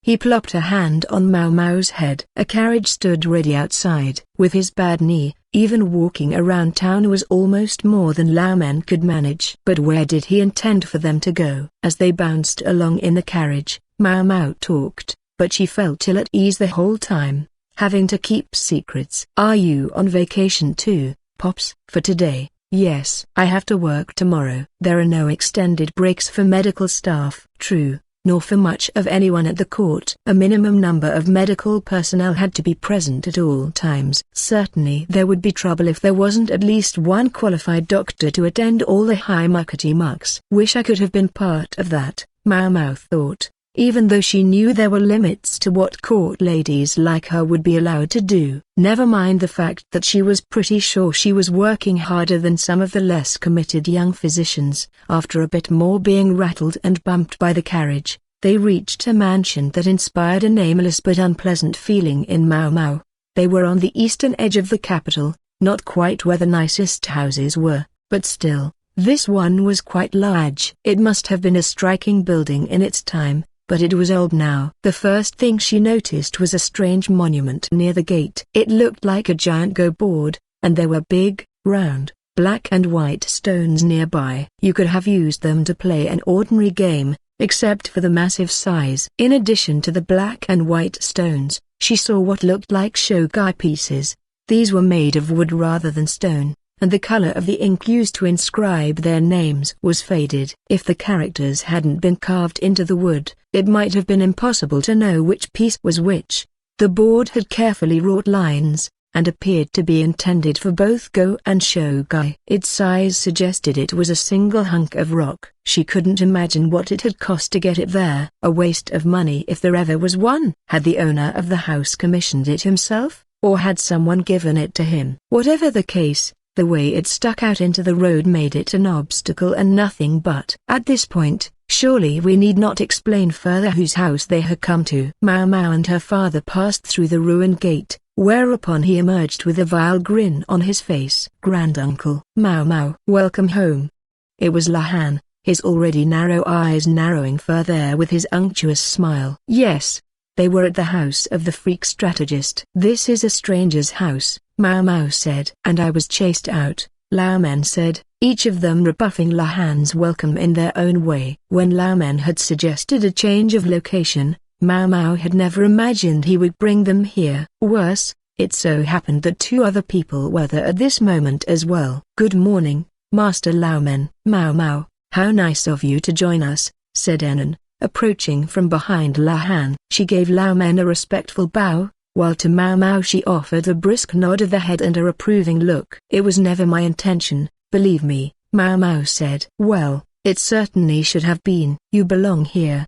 He plopped a hand on Maomao's head. A carriage stood ready outside. With his bad knee, even walking around town was almost more than Lahan could manage. But where did he intend for them to go? As they bounced along in the carriage, Maomao talked, but she felt ill at ease the whole time, having to keep secrets. Are you on vacation too, Pops? For today, yes. I have to work tomorrow. There are no extended breaks for medical staff. True, nor for much of anyone at the court. A minimum number of medical personnel had to be present at all times. Certainly there would be trouble if there wasn't at least one qualified doctor to attend all the high muckety-mucks. Wish I could have been part of that, Maomao thought, even though she knew there were limits to what court ladies like her would be allowed to do. Never mind the fact that she was pretty sure she was working harder than some of the less committed young physicians. After a bit more being rattled and bumped by the carriage, they reached a mansion that inspired a nameless but unpleasant feeling in Maomao. They were on the eastern edge of the capital, not quite where the nicest houses were, but still, this one was quite large. It must have been a striking building in its time, but it was old now. The first thing she noticed was a strange monument near the gate. It looked like a giant go board, and there were big, round, black and white stones nearby. You could have used them to play an ordinary game, except for the massive size. In addition to the black and white stones, she saw what looked like shogai pieces. These were made of wood rather than stone, and the color of the ink used to inscribe their names was faded. If the characters hadn't been carved into the wood, it might have been impossible to know which piece was which. The board had carefully wrought lines, and appeared to be intended for both Go and Shogai. Its size suggested it was a single hunk of rock. She couldn't imagine what it had cost to get it there. A waste of money if there ever was one. Had the owner of the house commissioned it himself, or had someone given it to him? Whatever the case, the way it stuck out into the road made it an obstacle and nothing but. At this point, surely we need not explain further whose house they had come to. Maomao and her father passed through the ruined gate, whereupon he emerged with a vile grin on his face. Granduncle Maomao, welcome home. It was Lahan, his already narrow eyes narrowing further with his unctuous smile. Yes, they were at the house of the freak strategist. This is a stranger's house, Maomao said. And I was chased out, Laomen said, each of them rebuffing Lahan's welcome in their own way. When Laomen had suggested a change of location, Maomao had never imagined he would bring them here. Worse, it so happened that two other people were there at this moment as well. Good morning, Master Laomen. Maomao, how nice of you to join us, said Anan, approaching from behind Lahan. She gave Laomen a respectful bow, while to Maomao she offered a brisk nod of the head and a reproving look. It was never my intention, believe me, Maomao said. Well, it certainly should have been. You belong here.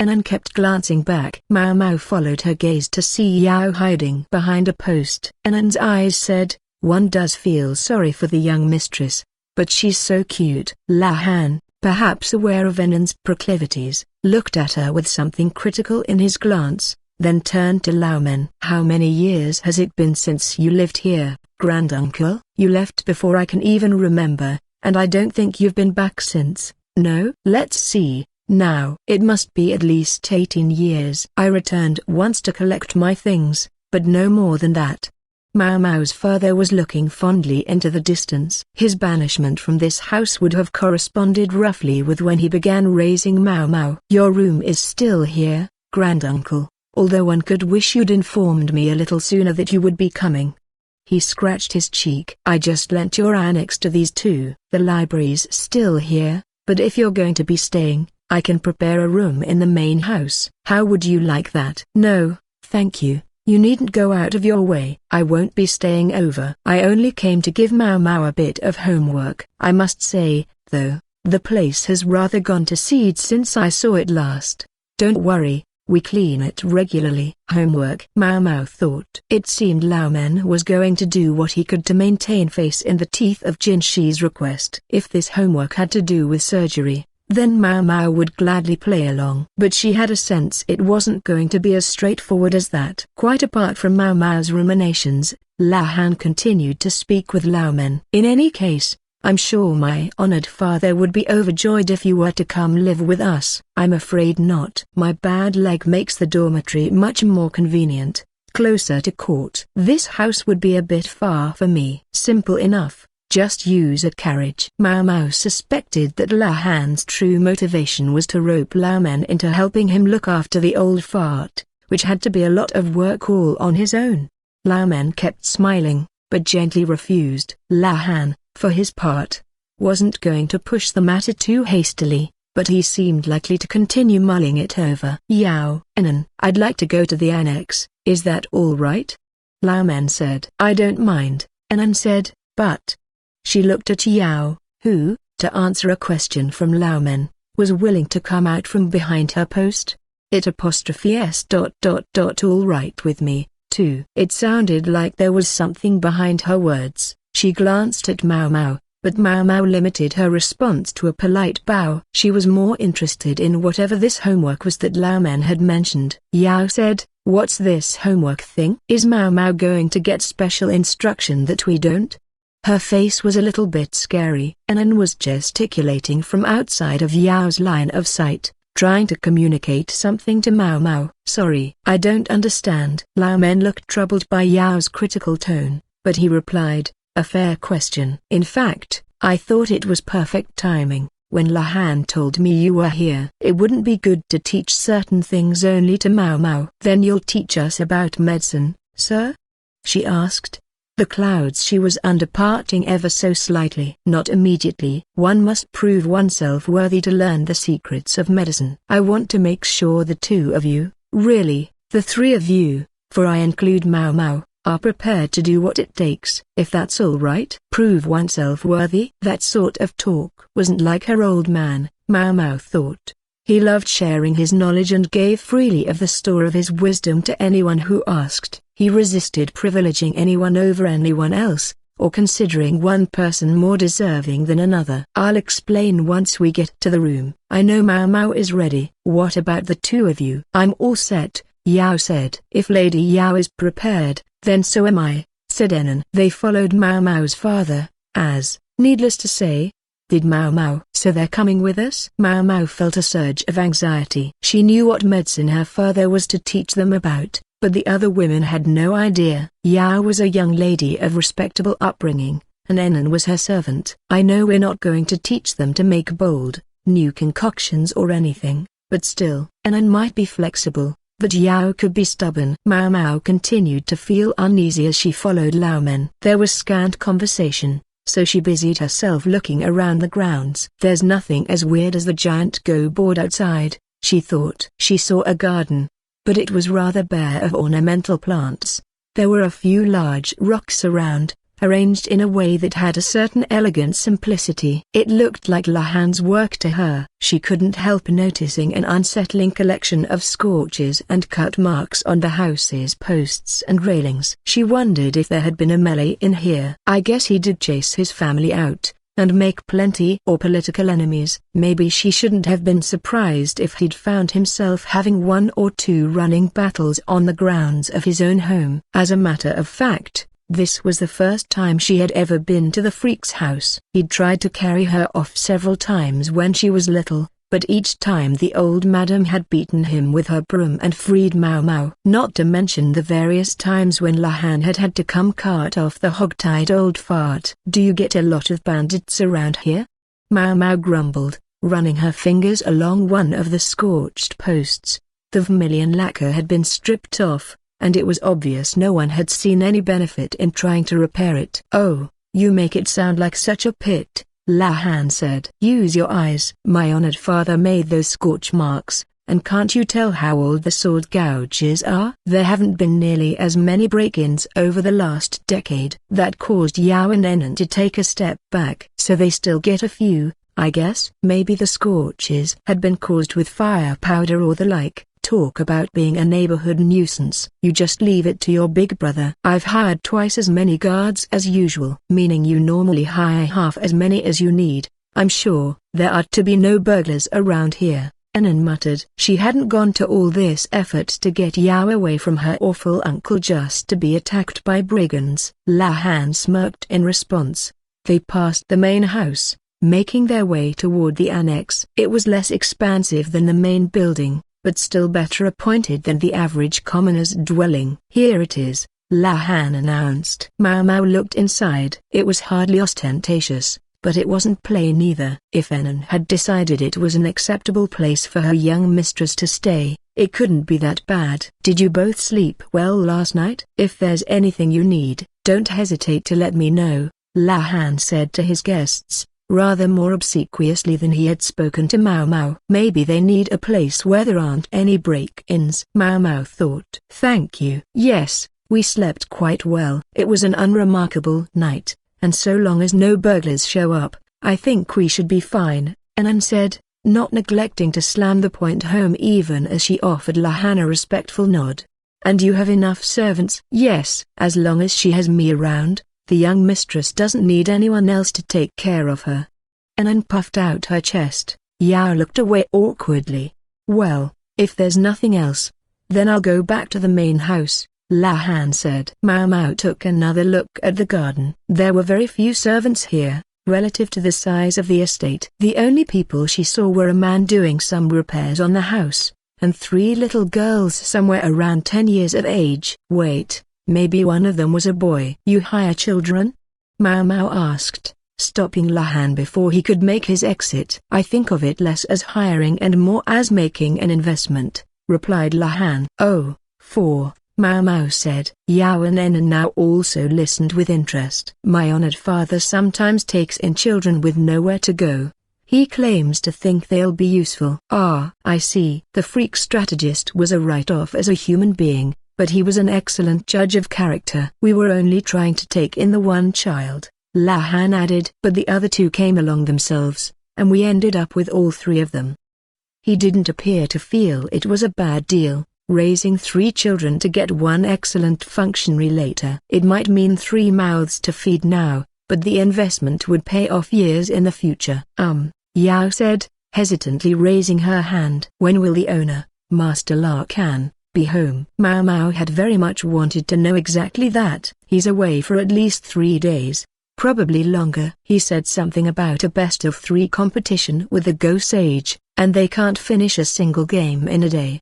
Anan kept glancing back. Maomao followed her gaze to see Yao hiding behind a post. Anan's eyes said, one does feel sorry for the young mistress, but she's so cute. Lahan, perhaps aware of Anan's proclivities, looked at her with something critical in his glance, then turned to Laomen. How many years has it been since you lived here, Granduncle? You left before I can even remember, and I don't think you've been back since. No? Let's see. Now, it must be at least 18 years. I returned once to collect my things, but no more than that. Maomao's father was looking fondly into the distance. His banishment from this house would have corresponded roughly with when he began raising Maomao. Your room is still here, Granduncle, although one could wish you'd informed me a little sooner that you would be coming. He scratched his cheek. I just lent your annex to these two. The library's still here, but if you're going to be staying, I can prepare a room in the main house. How would you like that? No, thank you. You needn't go out of your way. I won't be staying over. I only came to give Maomao a bit of homework. I must say, though, the place has rather gone to seed since I saw it last. Don't worry, we clean it regularly. Homework? Maomao thought. It seemed Laomen was going to do what he could to maintain face in the teeth of Jinshi's request. If this homework had to do with surgery, then Maomao would gladly play along. But she had a sense it wasn't going to be as straightforward as that. Quite apart from Maomao's ruminations, Lahan continued to speak with Laomen. In any case, I'm sure my honored father would be overjoyed if you were to come live with us. I'm afraid not. My bad leg makes the dormitory much more convenient, closer to court. This house would be a bit far for me. Simple enough. Just use a carriage. Maomao suspected that Lahan's true motivation was to rope Laomen into helping him look after the old fart, which had to be a lot of work all on his own. Laomen kept smiling, but gently refused. Lahan, for his part, wasn't going to push the matter too hastily, but he seemed likely to continue mulling it over. Yao, Anan, I'd like to go to the annex, is that all right? Laomen said. I don't mind, Anan said, but... She looked at Yao, who, to answer a question from Laomen, was willing to come out from behind her post. All right with me, too. It sounded like there was something behind her words. She glanced at Maomao, but Maomao limited her response to a polite bow. She was more interested in whatever this homework was that Laomen had mentioned. Yao said, what's this homework thing? Is Maomao going to get special instruction that we don't? Her face was a little bit scary. Anan was gesticulating from outside of Yao's line of sight, trying to communicate something to Maomao. Sorry, I don't understand. Laomen looked troubled by Yao's critical tone, but he replied, a fair question. In fact, I thought it was perfect timing, when Lahan told me you were here. It wouldn't be good to teach certain things only to Maomao. Then you'll teach us about medicine, sir? She asked. The clouds she was under parting ever so slightly. Not immediately. One must prove oneself worthy to learn the secrets of medicine. I want to make sure the two of you, really, the three of you, for I include Maomao, are prepared to do what it takes. If that's all right. Prove oneself worthy? That sort of talk wasn't like her old man, Maomao thought. He loved sharing his knowledge and gave freely of the store of his wisdom to anyone who asked. He resisted privileging anyone over anyone else, or considering one person more deserving than another. I'll explain once we get to the room. I know Maomao is ready. What about the two of you? I'm all set, Yao said. If Lady Yao is prepared, then so am I, said Anan. They followed Maomao's father, as, needless to say, did Maomao. So they're coming with us? Maomao felt a surge of anxiety. She knew what medicine her father was to teach them about, but the other women had no idea. Yao was a young lady of respectable upbringing, and Anan was her servant. I know we're not going to teach them to make bold, new concoctions or anything, but still. Anan might be flexible, but Yao could be stubborn. Maomao continued to feel uneasy as she followed Laomen. There was scant conversation, so she busied herself looking around the grounds. There's nothing as weird as the giant go-board outside, she thought. She saw a garden, but it was rather bare of ornamental plants. There were a few large rocks around, arranged in a way that had a certain elegant simplicity. It looked like Lahan's work to her. She couldn't help noticing an unsettling collection of scorches and cut marks on the house's posts and railings. She wondered if there had been a melee in here. I guess he did chase his family out, and make plenty or political enemies. Maybe she shouldn't have been surprised if he'd found himself having one or two running battles on the grounds of his own home. As a matter of fact, this was the first time she had ever been to the freak's house. He'd tried to carry her off several times when she was little, but each time the old madam had beaten him with her broom and freed Maomao. Not to mention the various times when Lahan had had to come cart off the hog-tied old fart. Do you get a lot of bandits around here? Maomao grumbled, running her fingers along one of the scorched posts. The vermilion lacquer had been stripped off, and it was obvious no one had seen any benefit in trying to repair it. Oh, you make it sound like such a pit, Lahan said. Use your eyes. My honored father made those scorch marks, and can't you tell how old the sword gouges are? There haven't been nearly as many break-ins over the last decade. That caused Yao and Anan to take a step back. So they still get a few, I guess. Maybe the scorches had been caused with fire powder or the like. Talk about being a neighborhood nuisance. You just leave it to your big brother. I've hired twice as many guards as usual. Meaning you normally hire half as many as you need. I'm sure there are to be no burglars around here, Anan muttered. She hadn't gone to all this effort to get Yao away from her awful uncle just to be attacked by brigands. Lahan smirked in response. They passed the main house, making their way toward the annex. It was less expansive than the main building, but still better appointed than the average commoner's dwelling. Here it is, Lahan announced. Maomao looked inside. It was hardly ostentatious, but it wasn't plain either. If Anan had decided it was an acceptable place for her young mistress to stay, it couldn't be that bad. Did you both sleep well last night? If there's anything you need, don't hesitate to let me know, Lahan said to his guests, rather more obsequiously than he had spoken to Maomao. Maybe they need a place where there aren't any break-ins. Maomao thought. Thank you. Yes, we slept quite well. It was an unremarkable night, and so long as no burglars show up, I think we should be fine, Anan said, not neglecting to slam the point home even as she offered Lahan a respectful nod. And you have enough servants? Yes, as long as she has me around. The young mistress doesn't need anyone else to take care of her. Anan puffed out her chest. Yao looked away awkwardly. Well, if there's nothing else, then I'll go back to the main house, Lahan said. Maomao took another look at the garden. There were very few servants here, relative to the size of the estate. The only people she saw were a man doing some repairs on the house, and 3 little girls somewhere around 10 years of age. Wait. Maybe one of them was a boy. You hire children? Maomao asked, stopping Lahan before he could make his exit. I think of it less as hiring and more as making an investment, replied Lahan. Oh, 4, Maomao said. Yao and Anan now also listened with interest. My honored father sometimes takes in children with nowhere to go. He claims to think they'll be useful. Ah, I see. The freak strategist was a write-off as a human being, but he was an excellent judge of character. We were only trying to take in the one child, Lahan added. But the other two came along themselves, and we ended up with all three of them. He didn't appear to feel it was a bad deal, raising 3 children to get one excellent functionary later. It might mean 3 mouths to feed now, but the investment would pay off years in the future. Yao said, hesitantly raising her hand. When will the owner, Master Lahan, be home? Maomao had very much wanted to know exactly that. He's away for at least 3 days, probably longer. He said something about a best of 3 competition with the Go Sage, and they can't finish a single game in a day.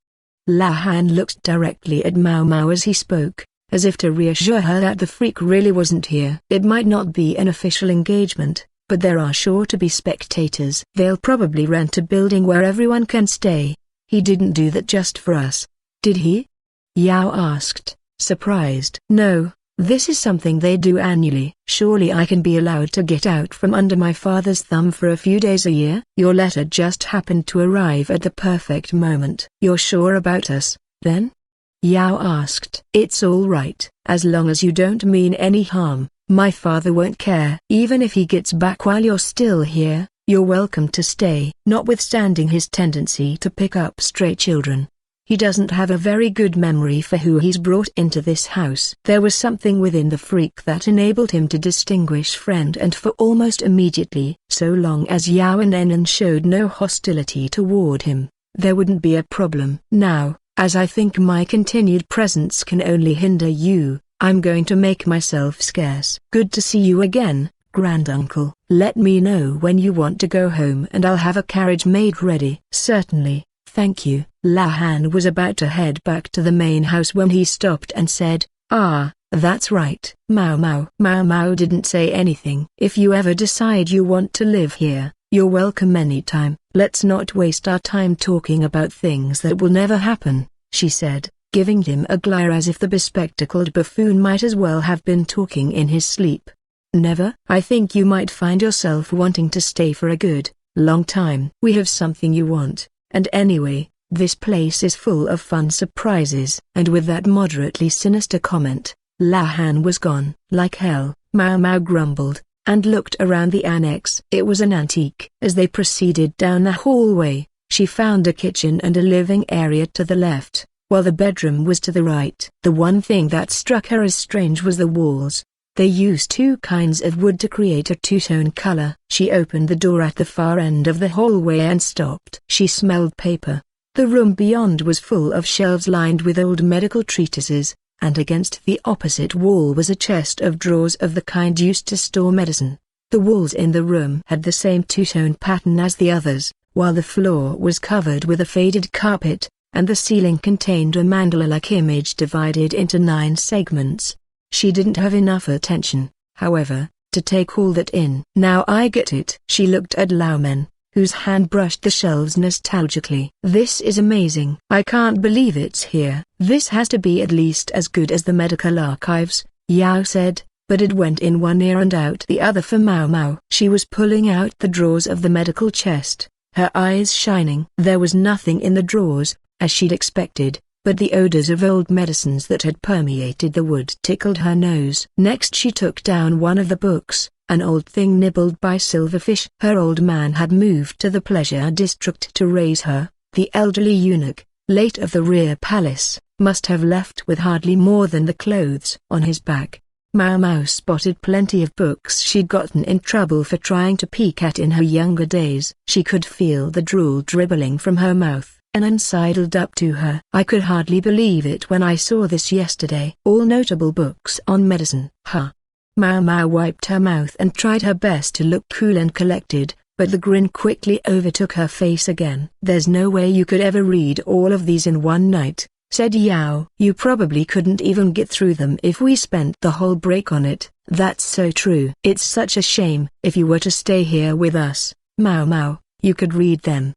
Lahan looked directly at Maomao as he spoke, as if to reassure her that the freak really wasn't here. It might not be an official engagement, but there are sure to be spectators. They'll probably rent a building where everyone can stay. He didn't do that just for us, did he? Yao asked, surprised. No, this is something they do annually. Surely I can be allowed to get out from under my father's thumb for a few days a year? Your letter just happened to arrive at the perfect moment. You're sure about us, then? Yao asked. It's all right. As long as you don't mean any harm, my father won't care. Even if he gets back while you're still here, you're welcome to stay. Notwithstanding his tendency to pick up stray children, he doesn't have a very good memory for who he's brought into this house. There was something within the freak that enabled him to distinguish friend and foe almost immediately. So long as Yao and Anan showed no hostility toward him, there wouldn't be a problem. Now, as I think my continued presence can only hinder you, I'm going to make myself scarce. Good to see you again, granduncle. Let me know when you want to go home and I'll have a carriage made ready. Certainly. Thank you. Lahan was about to head back to the main house when he stopped and said, Ah, that's right. Maomao didn't say anything. If you ever decide you want to live here, you're welcome anytime. Let's not waste our time talking about things that will never happen, she said, giving him a glare as if the bespectacled buffoon might as well have been talking in his sleep. Never? I think you might find yourself wanting to stay for a good, long time. We have something you want. And anyway, this place is full of fun surprises. And with that moderately sinister comment, Lahan was gone. Like hell, Maomao grumbled, and looked around the annex. It was an antique. As they proceeded down the hallway, she found a kitchen and a living area to the left, while the bedroom was to the right. The one thing that struck her as strange was the walls. They used 2 kinds of wood to create a 2-tone color. She opened the door at the far end of the hallway and stopped. She smelled paper. The room beyond was full of shelves lined with old medical treatises, and against the opposite wall was a chest of drawers of the kind used to store medicine. The walls in the room had the same 2-tone pattern as the others, while the floor was covered with a faded carpet, and the ceiling contained a mandala-like image divided into 9 segments. She didn't have enough attention, however, to take all that in. Now I get it. She looked at Laomen, whose hand brushed the shelves nostalgically. This is amazing. I can't believe it's here. This has to be at least as good as the medical archives, Yao said, but it went in one ear and out the other for Maomao. She was pulling out the drawers of the medical chest, her eyes shining. There was nothing in the drawers, as she'd expected, but the odors of old medicines that had permeated the wood tickled her nose. Next she took down one of the books, an old thing nibbled by silverfish. Her old man had moved to the pleasure district to raise her. The elderly eunuch, late of the rear palace, must have left with hardly more than the clothes on his back. Maomao spotted plenty of books she'd gotten in trouble for trying to peek at in her younger days. She could feel the drool dribbling from her mouth. Anan sidled up to her. I could hardly believe it when I saw this yesterday. All notable books on medicine. Huh. Maomao wiped her mouth and tried her best to look cool and collected, but the grin quickly overtook her face again. There's no way you could ever read all of these in one night, said Yao. You probably couldn't even get through them if we spent the whole break on it. That's so true. It's such a shame. If you were to stay here with us, Maomao, you could read them.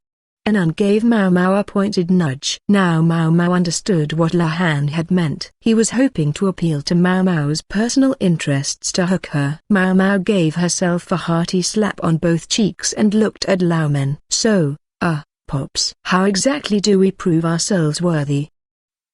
Anan gave Maomao a pointed nudge. Now Maomao understood what Lahan had meant. He was hoping to appeal to Maomao's personal interests to hook her. Maomao gave herself a hearty slap on both cheeks and looked at Laomen. So, Pops, how exactly do we prove ourselves worthy?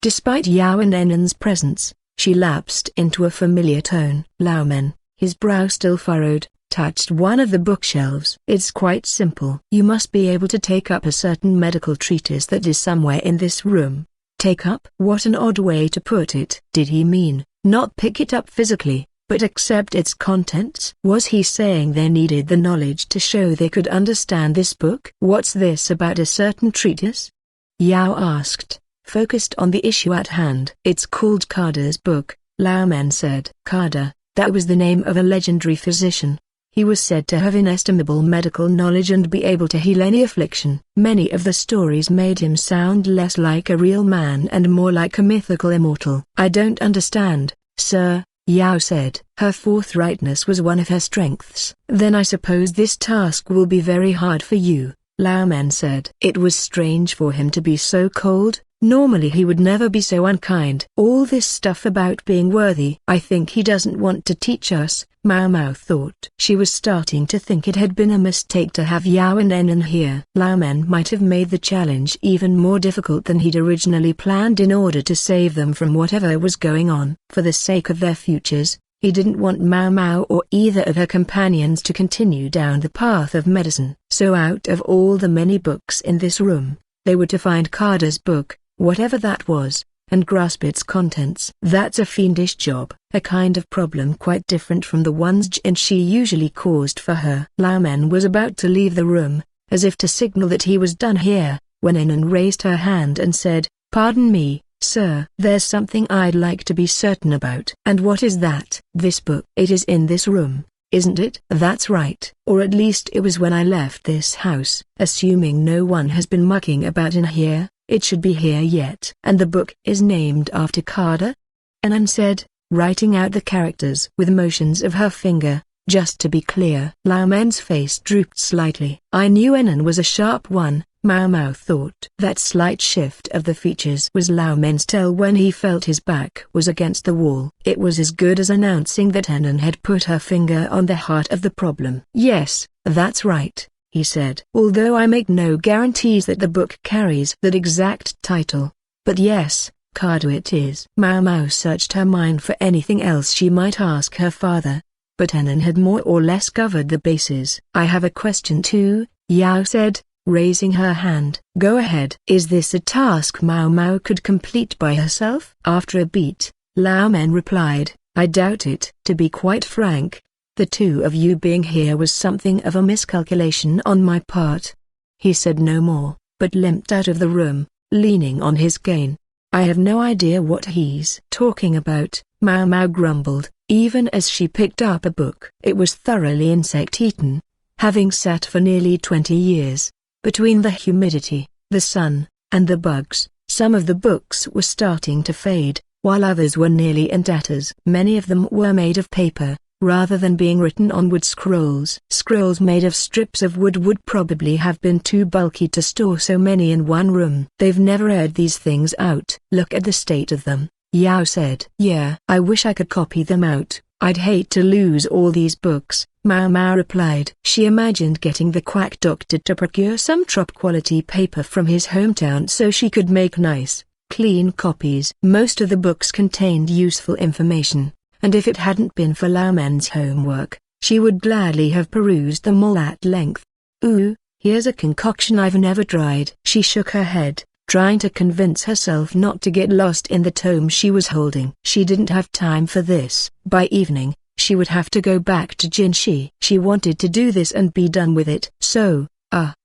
Despite Yao and Anan's presence, she lapsed into a familiar tone. Laomen, his brow still furrowed, touched one of the bookshelves. It's quite simple. You must be able to take up a certain medical treatise that is somewhere in this room. Take up? What an odd way to put it. Did he mean, not pick it up physically, but accept its contents? Was he saying they needed the knowledge to show they could understand this book? What's this about a certain treatise? Yao asked, focused on the issue at hand. It's called Carter's book, Laomen said. Carter, that was the name of a legendary physician. He was said to have inestimable medical knowledge and be able to heal any affliction. Many of the stories made him sound less like a real man and more like a mythical immortal. I don't understand, sir, Yao said. Her forthrightness was one of her strengths. Then I suppose this task will be very hard for you, Laomen said. It was strange for him to be so cold. Normally he would never be so unkind. All this stuff about being worthy. I think he doesn't want to teach us, Maomao thought. She was starting to think it had been a mistake to have Yao and Anan here. Laomen might have made the challenge even more difficult than he'd originally planned in order to save them from whatever was going on. For the sake of their futures, he didn't want Maomao or either of her companions to continue down the path of medicine. So out of all the many books in this room, they were to find Carter's book, whatever that was, and grasp its contents. That's a fiendish job, a kind of problem quite different from the ones Jinshi usually caused for her. Laomen was about to leave the room, as if to signal that he was done here, when Anan raised her hand and said, "Pardon me, sir. There's something I'd like to be certain about." "And what is that?" "This book. It is in this room, isn't it?" "That's right. Or at least it was when I left this house. Assuming no one has been mucking about in here, it should be here yet." "And the book is named after Carter?" Anan said, writing out the characters with motions of her finger. "Just to be clear." Laomen's face drooped slightly. I knew Anan was a sharp one, Maomao thought. That slight shift of the features was Laomen's tell when he felt his back was against the wall. It was as good as announcing that Anan had put her finger on the heart of the problem. "Yes, that's right," he said. "Although I make no guarantees that the book carries that exact title. But yes, Carter it is." Maomao searched her mind for anything else she might ask her father, but Anan had more or less covered the bases. "I have a question too," Yao said, raising her hand. "Go ahead." "Is this a task Maomao could complete by herself?" After a beat, Laomen replied, "I doubt it." To be quite frank, the two of you being here was something of a miscalculation on my part. He said no more, but limped out of the room, leaning on his cane. "I have no idea what he's talking about," Maomao grumbled, even as she picked up a book. It was thoroughly insect-eaten, having sat for nearly 20 years. Between the humidity, the sun, and the bugs, some of the books were starting to fade, while others were nearly in tatters. Many of them were made of paper, rather than being written on wood scrolls. Scrolls made of strips of wood would probably have been too bulky to store so many in one room. "They've never aired these things out." "Look at the state of them," Yao said. "Yeah, I wish I could copy them out. I'd hate to lose all these books," Maomao replied. She imagined getting the quack doctor to procure some top-quality paper from his hometown so she could make nice, clean copies. Most of the books contained useful information, and if it hadn't been for Laomen's homework, she would gladly have perused them all at length. "Ooh, here's a concoction I've never tried." She shook her head, trying to convince herself not to get lost in the tome she was holding. She didn't have time for this. By evening, she would have to go back to Jinshi. She wanted to do this and be done with it. "So,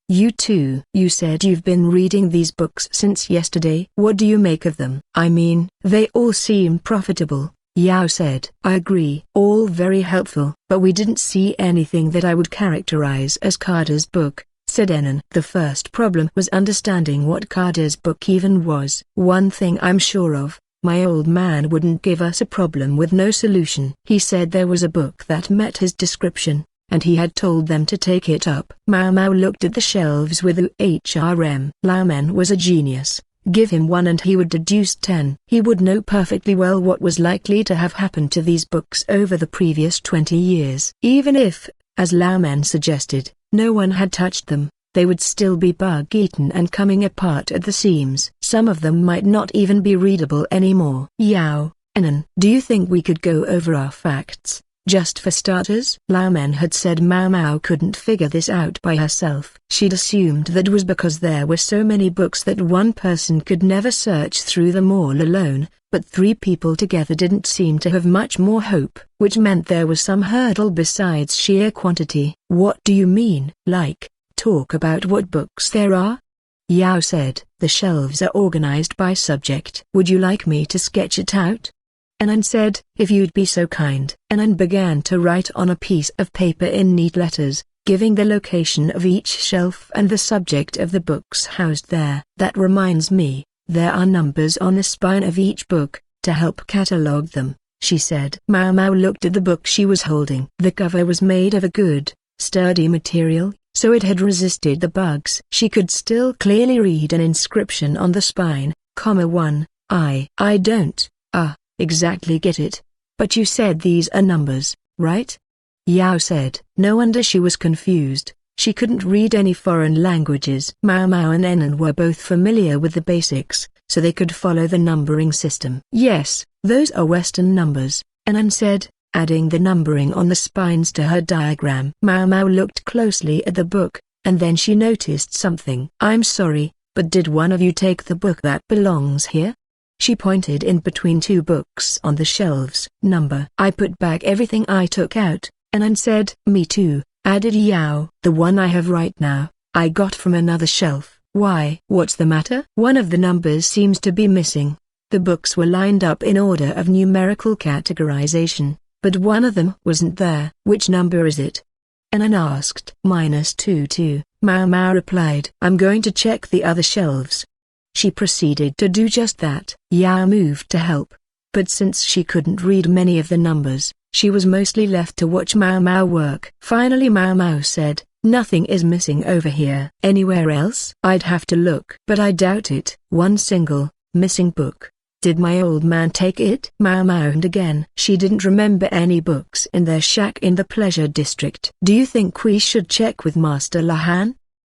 you two. You said you've been reading these books since yesterday. What do you make of them?" "I mean, they all seem profitable," Yao said. "I agree. All very helpful. But we didn't see anything that I would characterize as Carter's book," said Anan. "The first problem was understanding what Carter's book even was. One thing I'm sure of, my old man wouldn't give us a problem with no solution. He said there was a book that met his description, and he had told them to take it up. Maomao looked at the shelves with UHRM. Lahan was a genius. Give him one and he would deduce 10. He would know perfectly well what was likely to have happened to these books over the previous 20 years. Even if, as Lahan suggested, no one had touched them, they would still be bug-eaten and coming apart at the seams. Some of them might not even be readable anymore. Yao, Anan, do you think we could go over our facts, just for starters? Lahan had said Maomao couldn't figure this out by herself. She'd assumed that was because there were so many books that one person could never search through them all alone, but 3 people together didn't seem to have much more hope, which meant there was some hurdle besides sheer quantity. What do you mean? Like, talk about what books there are? Yao said, the shelves are organized by subject. Would you like me to sketch it out? Anan said, if you'd be so kind. Anan began to write on a piece of paper in neat letters, giving the location of each shelf and the subject of the books housed there. That reminds me, there are numbers on the spine of each book, to help catalog them, she said. Maomao looked at the book she was holding. The cover was made of a good, sturdy material, so it had resisted the bugs. She could still clearly read an inscription on the spine, 1. I don't, exactly get it. But you said these are numbers, right? Yao said. No wonder she was confused. She couldn't read any foreign languages. Maomao and Anan were both familiar with the basics, so they could follow the numbering system. Yes, those are Western numbers, Anan said, adding the numbering on the spines to her diagram. Maomao looked closely at the book, and then she noticed something. I'm sorry, but did one of you take the book that belongs here? She pointed in between 2 books on the shelves. Number. I put back everything I took out, Anan said. Me too, added Yao. The one I have right now, I got from another shelf. Why? What's the matter? One of the numbers seems to be missing. The books were lined up in order of numerical categorization, but one of them wasn't there. Which number is it? Anan asked. -22, Maomao replied. I'm going to check the other shelves. She proceeded to do just that. Yao moved to help, but since she couldn't read many of the numbers, she was mostly left to watch Maomao work. Finally Maomao said, nothing is missing over here. Anywhere else? I'd have to look. But I doubt it. One single, missing book. Did my old man take it? Maomao and again. She didn't remember any books in their shack in the pleasure district. Do you think we should check with Master Lahan?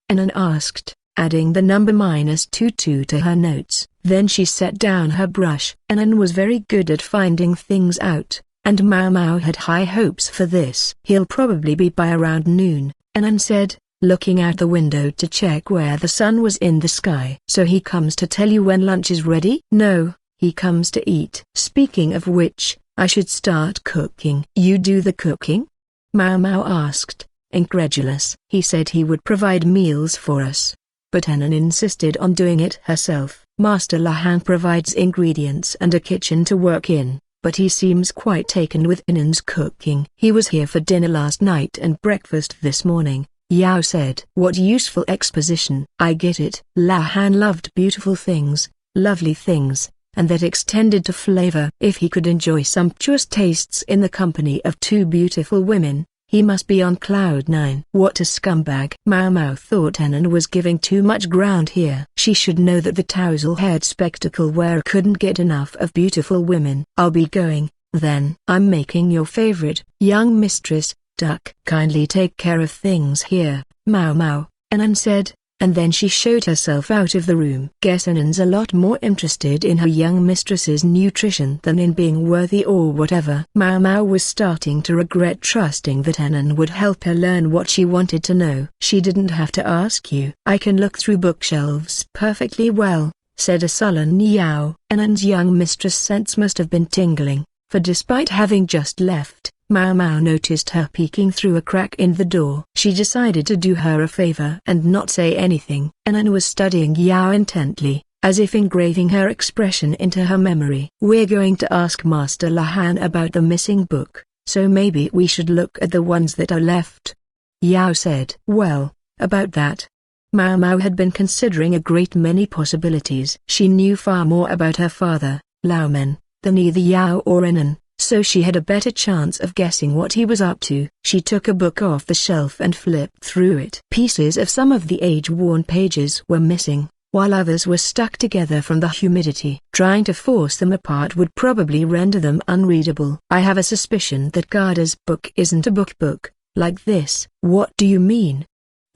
Anan asked, adding the number -22 to her notes. Then she set down her brush. Anan was very good at finding things out, and Maomao had high hopes for this. He'll probably be by around noon, Anan said, looking out the window to check where the sun was in the sky. So he comes to tell you when lunch is ready? No, he comes to eat. Speaking of which, I should start cooking. You do the cooking? Maomao asked, incredulous. He said he would provide meals for us, but Anan insisted on doing it herself. Master Lahan provides ingredients and a kitchen to work in, but he seems quite taken with Anan's cooking. He was here for dinner last night and breakfast this morning, Yao said. What useful exposition. I get it. Lahan loved beautiful things, lovely things, and that extended to flavor. If he could enjoy sumptuous tastes in the company of 2 beautiful women, he must be on cloud 9. What a scumbag. Maomao thought Anan was giving too much ground here. She should know that the tousle-haired spectacle wearer couldn't get enough of beautiful women. I'll be going, then. I'm making your favorite, young mistress, duck. Kindly take care of things here, Maomao, Anan said, and then she showed herself out of the room. Guess Anan's a lot more interested in her young mistress's nutrition than in being worthy or whatever. Maomao was starting to regret trusting that Anan would help her learn what she wanted to know. She didn't have to ask you. I can look through bookshelves perfectly well, said a sullen Yao. Anan's young mistress' sense must have been tingling, for despite having just left, Maomao noticed her peeking through a crack in the door. She decided to do her a favor and not say anything. Anan was studying Yao intently, as if engraving her expression into her memory. We're going to ask Master Lahan about the missing book, so maybe we should look at the ones that are left. Yao said. Well, about that. Maomao had been considering a great many possibilities. She knew far more about her father, Laomen, than either Yao or Anan, so she had a better chance of guessing what he was up to. She took a book off the shelf and flipped through it. Pieces of some of the age-worn pages were missing, while others were stuck together from the humidity. Trying to force them apart would probably render them unreadable. I have a suspicion that Garda's book isn't a book like this. What do you mean?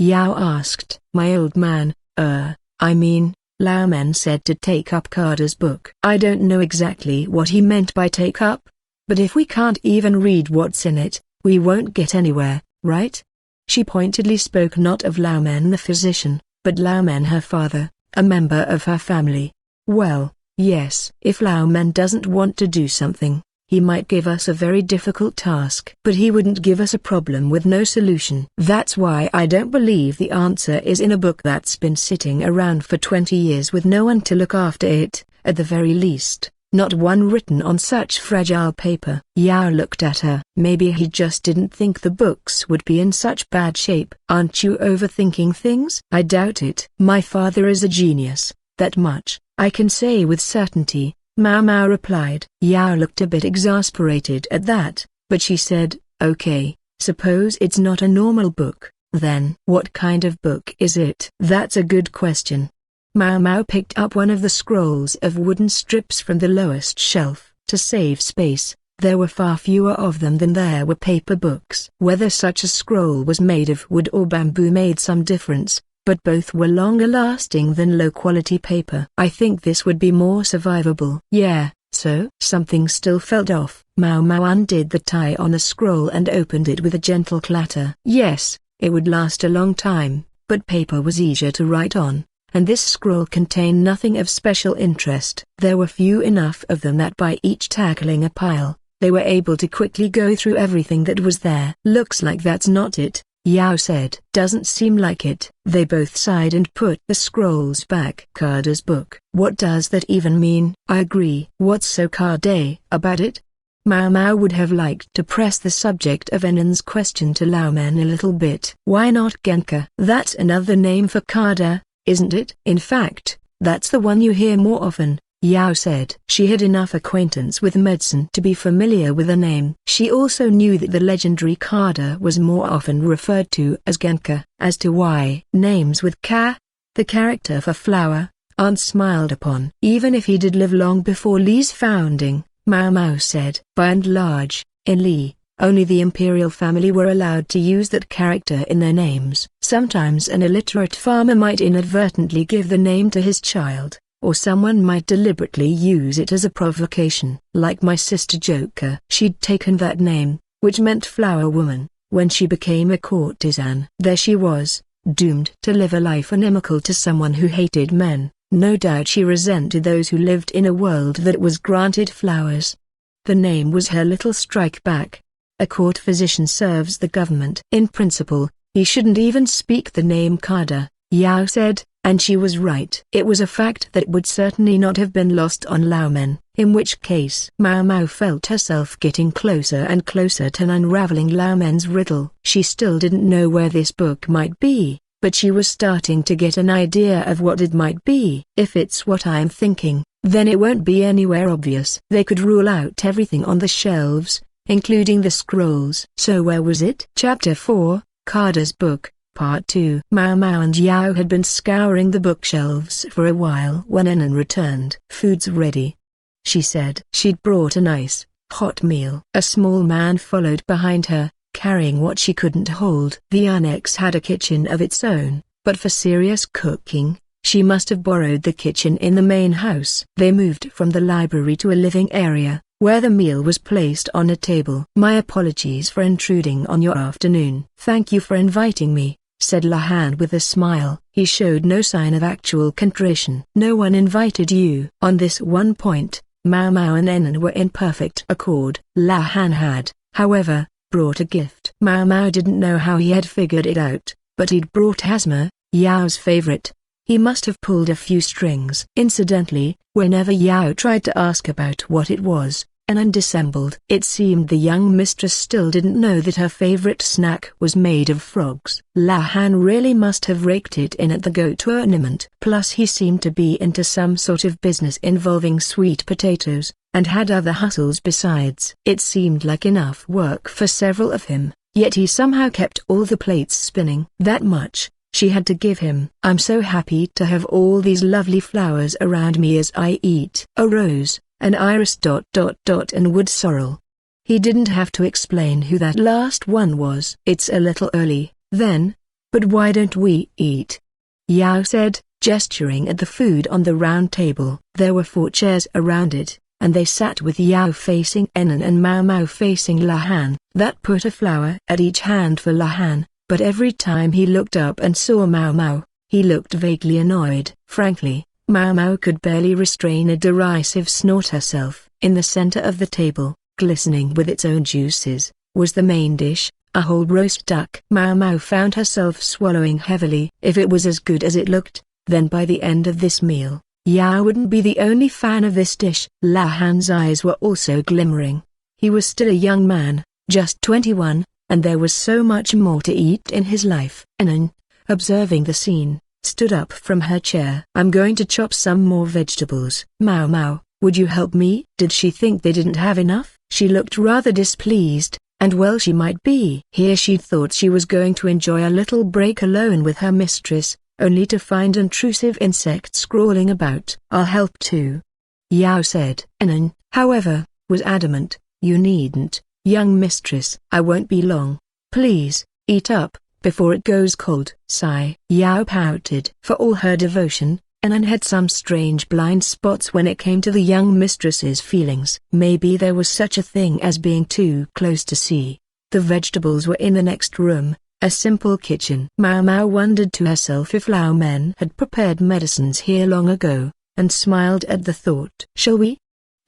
Yao asked. My old man, Laomen said to take up Garda's book. I don't know exactly what he meant by take up, but if we can't even read what's in it, we won't get anywhere, right? She pointedly spoke not of Laomen the physician, but Laomen her father, a member of her family. Well, yes. If Laomen doesn't want to do something, he might give us a very difficult task. But he wouldn't give us a problem with no solution. That's why I don't believe the answer is in a book that's been sitting around for 20 years with no one to look after it, at the very least, not one written on such fragile paper. Yao looked at her. Maybe he just didn't think the books would be in such bad shape. Aren't you overthinking things? I doubt it. My father is a genius, that much I can say with certainty, Maomao replied. Yao looked a bit exasperated at that, but she said, okay, suppose it's not a normal book, then what kind of book is it? That's a good question. Maomao picked up one of the scrolls of wooden strips from the lowest shelf. To save space, there were far fewer of them than there were paper books. Whether such a scroll was made of wood or bamboo made some difference, but both were longer lasting than low-quality paper. I think this would be more survivable. Yeah, so? Something still felt off. Maomao undid the tie on the scroll and opened it with a gentle clatter. Yes, it would last a long time, but paper was easier to write on, and this scroll contained nothing of special interest. There were few enough of them that by each tackling a pile, they were able to quickly go through everything that was there. Looks like that's not it, Yao said. Doesn't seem like it. They both sighed and put the scrolls back. Garda's book. What does that even mean? I agree. What's so Garda about it? Maomao would have liked to press the subject of Anan's question to Laomen a little bit. Why not Genka? That's another name for Garda, isn't it? In fact, that's the one you hear more often, Yao said. She had enough acquaintance with medicine to be familiar with the name. She also knew that the legendary Garda was more often referred to as Genka. As to why names with Ka, the character for flower, aren't smiled upon. Even if he did live long before Li's founding, Maomao said. By and large, in Li, only the imperial family were allowed to use that character in their names. Sometimes an illiterate farmer might inadvertently give the name to his child, or someone might deliberately use it as a provocation. Like my sister Joku. She'd taken that name, which meant flower woman, when she became a courtesan. There she was, doomed to live a life inimical to someone who hated men. No doubt she resented those who lived in a world that was granted flowers. The name was her little strike back. A court physician serves the government. In principle, he shouldn't even speak the name Garda, Yao said, and she was right. It was a fact that would certainly not have been lost on Laomen, in which case Maomao felt herself getting closer and closer to unraveling Laomen's riddle. She still didn't know where this book might be, but she was starting to get an idea of what it might be. If it's what I'm thinking, then it won't be anywhere obvious. They could rule out everything on the shelves, including the scrolls. So where was it? Chapter 4, Garda's Book, Part 2. Maomao and Yao had been scouring the bookshelves for a while when Anan returned. Food's ready, she said. She'd brought a nice, hot meal. A small man followed behind her, carrying what she couldn't hold. The annex had a kitchen of its own, but for serious cooking, she must have borrowed the kitchen in the main house. They moved from the library to a living area, where the meal was placed on a table. My apologies for intruding on your afternoon. Thank you for inviting me, said Lahan with a smile. He showed no sign of actual contrition. No one invited you. On this one point, Maomao and Anan were in perfect accord. Lahan had, however, brought a gift. Maomao didn't know how he had figured it out, but he'd brought Asma, Yao's favorite. He must have pulled a few strings. Incidentally, whenever Yao tried to ask about what it was, Anan dissembled. It seemed the young mistress still didn't know that her favorite snack was made of frogs. Lahan really must have raked it in at the goat tournament. Plus he seemed to be into some sort of business involving sweet potatoes, and had other hustles besides. It seemed like enough work for several of him, yet he somehow kept all the plates spinning. That much she had to give him. I'm so happy to have all these lovely flowers around me as I eat. A rose, an iris ... and wood sorrel. He didn't have to explain who that last one was. It's a little early, then, but why don't we eat? Yao said, gesturing at the food on the round table. There were 4 chairs around it, and they sat with Yao facing Anan and Maomao facing Lahan. That put a flower at each hand for Lahan, but every time he looked up and saw Maomao, he looked vaguely annoyed. Frankly, Maomao could barely restrain a derisive snort herself. In the center of the table, glistening with its own juices, was the main dish, a whole roast duck. Maomao found herself swallowing heavily. If it was as good as it looked, then by the end of this meal, Yao wouldn't be the only fan of this dish. Lahan's eyes were also glimmering. He was still a young man, just 21, and there was so much more to eat in his life. Anan, observing the scene, stood up from her chair. I'm going to chop some more vegetables. Maomao, would you help me? Did she think they didn't have enough? She looked rather displeased, and well she might be. Here she'd thought she was going to enjoy a little break alone with her mistress, only to find intrusive insects crawling about. I'll help too, Yao said. Anan, however, was adamant. You needn't, young mistress. I won't be long. Please, eat up, before it goes cold. Sigh. Yao pouted. For all her devotion, Anan had some strange blind spots when it came to the young mistress's feelings. Maybe there was such a thing as being too close to see. The vegetables were in the next room, a simple kitchen. Maomao wondered to herself if Lao men had prepared medicines here long ago, and smiled at the thought. Shall we?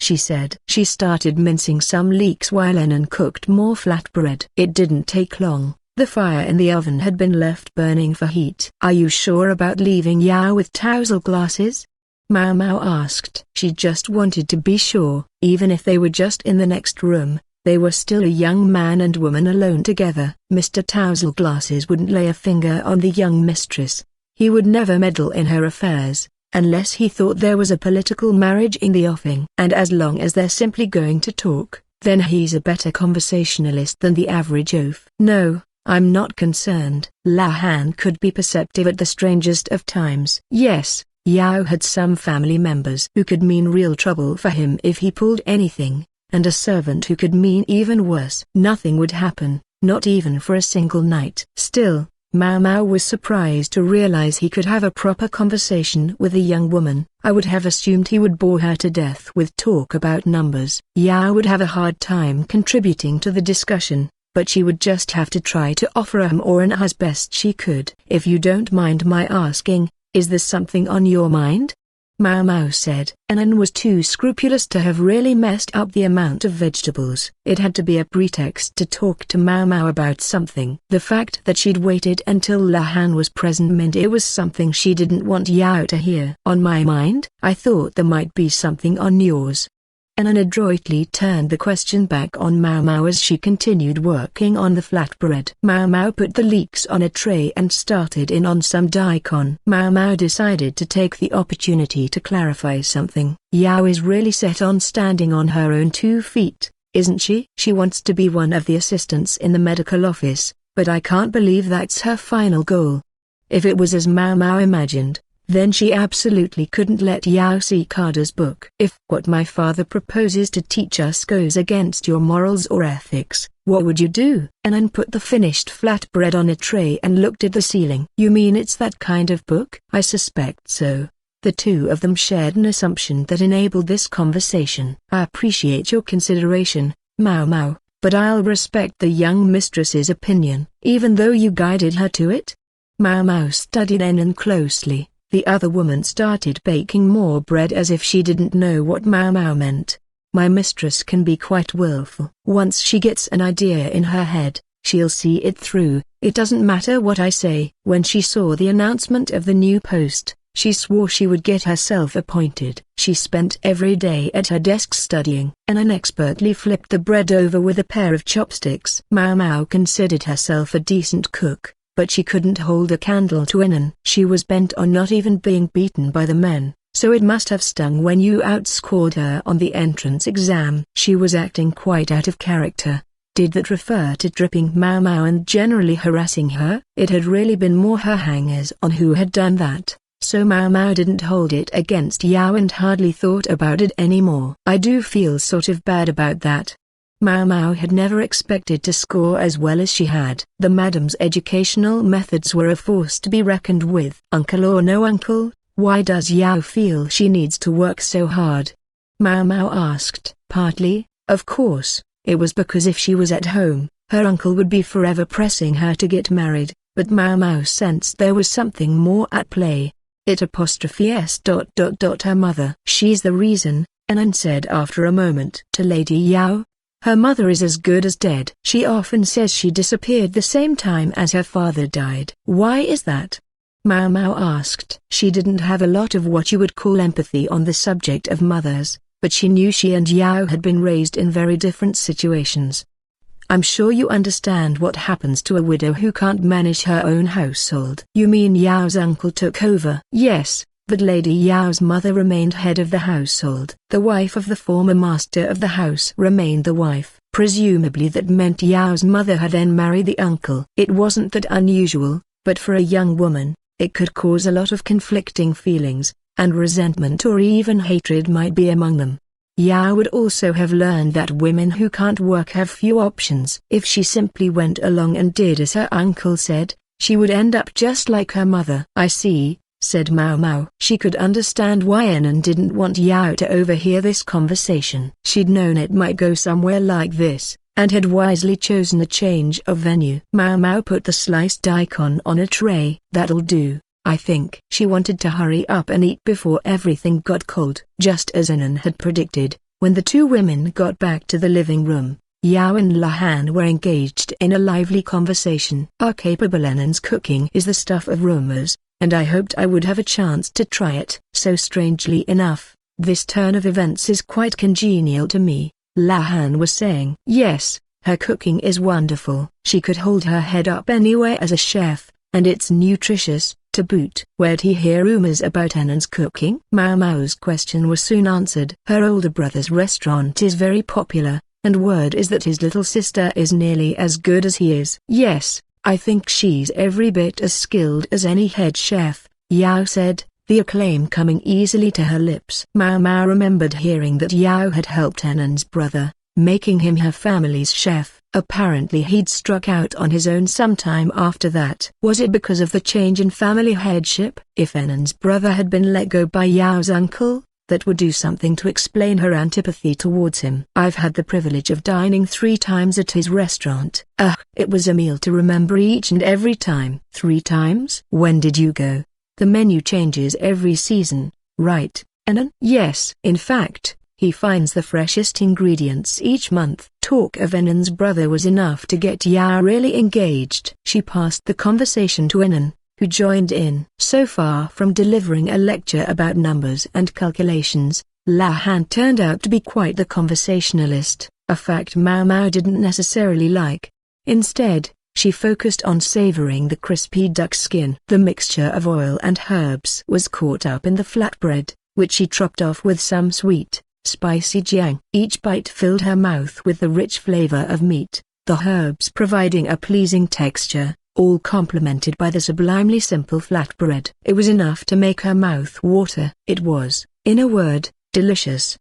She said. She started mincing some leeks while Anan cooked more flatbread. It didn't take long. The fire in the oven had been left burning for heat. Are you sure about leaving Yao with Taozel glasses? Maomao asked. She just wanted to be sure. Even if they were just in the next room, they were still a young man and woman alone together. Mr. Taozel glasses wouldn't lay a finger on the young mistress. He would never meddle in her affairs, unless he thought there was a political marriage in the offing. And as long as they're simply going to talk, then he's a better conversationalist than the average oaf. No, I'm not concerned. Lahan could be perceptive at the strangest of times. Yes, Yao had some family members who could mean real trouble for him if he pulled anything, and a servant who could mean even worse. Nothing would happen, not even for a single night. Still, Maomao was surprised to realize he could have a proper conversation with a young woman. I would have assumed he would bore her to death with talk about numbers. Yao would have a hard time contributing to the discussion, but she would just have to try to offer him or an as best she could. If you don't mind my asking, is there something on your mind? Maomao said. Anan was too scrupulous to have really messed up the amount of vegetables. It had to be a pretext to talk to Maomao about something. The fact that she'd waited until Lahan was present meant it was something she didn't want Yao to hear. On my mind? I thought there might be something on yours. Anan adroitly turned the question back on Maomao as she continued working on the flatbread. Maomao put the leeks on a tray and started in on some daikon. Maomao decided to take the opportunity to clarify something. Yao is really set on standing on her own 2 feet, isn't she? She wants to be one of the assistants in the medical office, but I can't believe that's her final goal. If it was as Maomao imagined, then she absolutely couldn't let Yao see Kada's book. If what my father proposes to teach us goes against your morals or ethics, what would you do? Anan put the finished flatbread on a tray and looked at the ceiling. You mean it's that kind of book? I suspect so. The two of them shared an assumption that enabled this conversation. I appreciate your consideration, Maomao, but I'll respect the young mistress's opinion, even though you guided her to it. Maomao studied Anan closely. The other woman started baking more bread as if she didn't know what Maomao meant. My mistress can be quite willful. Once she gets an idea in her head, she'll see it through. It doesn't matter what I say. When she saw the announcement of the new post, she swore she would get herself appointed. She spent every day at her desk studying. Anan expertly flipped the bread over with a pair of chopsticks. Maomao considered herself a decent cook, but she couldn't hold a candle to Anan. She was bent on not even being beaten by the men, so it must have stung when you outscored her on the entrance exam. She was acting quite out of character. Did that refer to dripping Maomao and generally harassing her? It had really been more her hangers-on who had done that, so Maomao didn't hold it against Yao and hardly thought about it anymore. I do feel sort of bad about that. Maomao had never expected to score as well as she had. The madam's educational methods were a force to be reckoned with. Uncle or no uncle, why does Yao feel she needs to work so hard? Maomao asked. Partly, of course, it was because if she was at home, her uncle would be forever pressing her to get married, but Maomao sensed there was something more at play. Her mother. She's the reason, Anan said after a moment to Lady Yao. Her mother is as good as dead. She often says she disappeared the same time as her father died. Why is that? Maomao asked. She didn't have a lot of what you would call empathy on the subject of mothers, but she knew she and Yao had been raised in very different situations. I'm sure you understand what happens to a widow who can't manage her own household. You mean Yao's uncle took over? Yes, but Lady Yao's mother remained head of the household. The wife of the former master of the house remained the wife. Presumably that meant Yao's mother had then married the uncle. It wasn't that unusual, but for a young woman, it could cause a lot of conflicting feelings, and resentment or even hatred might be among them. Yao would also have learned that women who can't work have few options. If she simply went along and did as her uncle said, she would end up just like her mother. I see, said Maomao. She could understand why Anan didn't want Yao to overhear this conversation. She'd known it might go somewhere like this, and had wisely chosen a change of venue. Maomao put the sliced daikon on a tray. That'll do, I think. She wanted to hurry up and eat before everything got cold. Just as Anan had predicted, when the two women got back to the living room, Yao and Lahan were engaged in a lively conversation. Our capable Anan's cooking is the stuff of rumors, and I hoped I would have a chance to try it. So strangely enough, this turn of events is quite congenial to me, Lahan was saying. Yes, her cooking is wonderful. She could hold her head up anywhere as a chef, and it's nutritious. To boot. Where'd he hear rumors about Anan's cooking? Maomao's question was soon answered. Her older brother's restaurant is very popular, and word is that his little sister is nearly as good as he is. Yes, I think she's every bit as skilled as any head chef, Yao said, the acclaim coming easily to her lips. Maomao remembered hearing that Yao had helped Anan's brother, making him her family's chef. Apparently he'd struck out on his own sometime after that. Was it because of the change in family headship? If Anan's brother had been let go by Yao's uncle, that would do something to explain her antipathy towards him. I've had the privilege of dining 3 times at his restaurant. It was a meal to remember each and every time. 3 times? When did you go? The menu changes every season, right, Anan? Yes. In fact, he finds the freshest ingredients each month. Talk of Anan's brother was enough to get Yao really engaged. She passed the conversation to Anan, who joined in. So far from delivering a lecture about numbers and calculations, Lahan turned out to be quite the conversationalist, a fact Maomao didn't necessarily like. Instead, she focused on savoring the crispy duck skin. The mixture of oil and herbs was caught up in the flatbread, which she topped off with some sweet, spicy jiang. Each bite filled her mouth with the rich flavor of meat, the herbs providing a pleasing texture, all complemented by the sublimely simple flatbread. It was enough to make her mouth water. It was, in a word, delicious.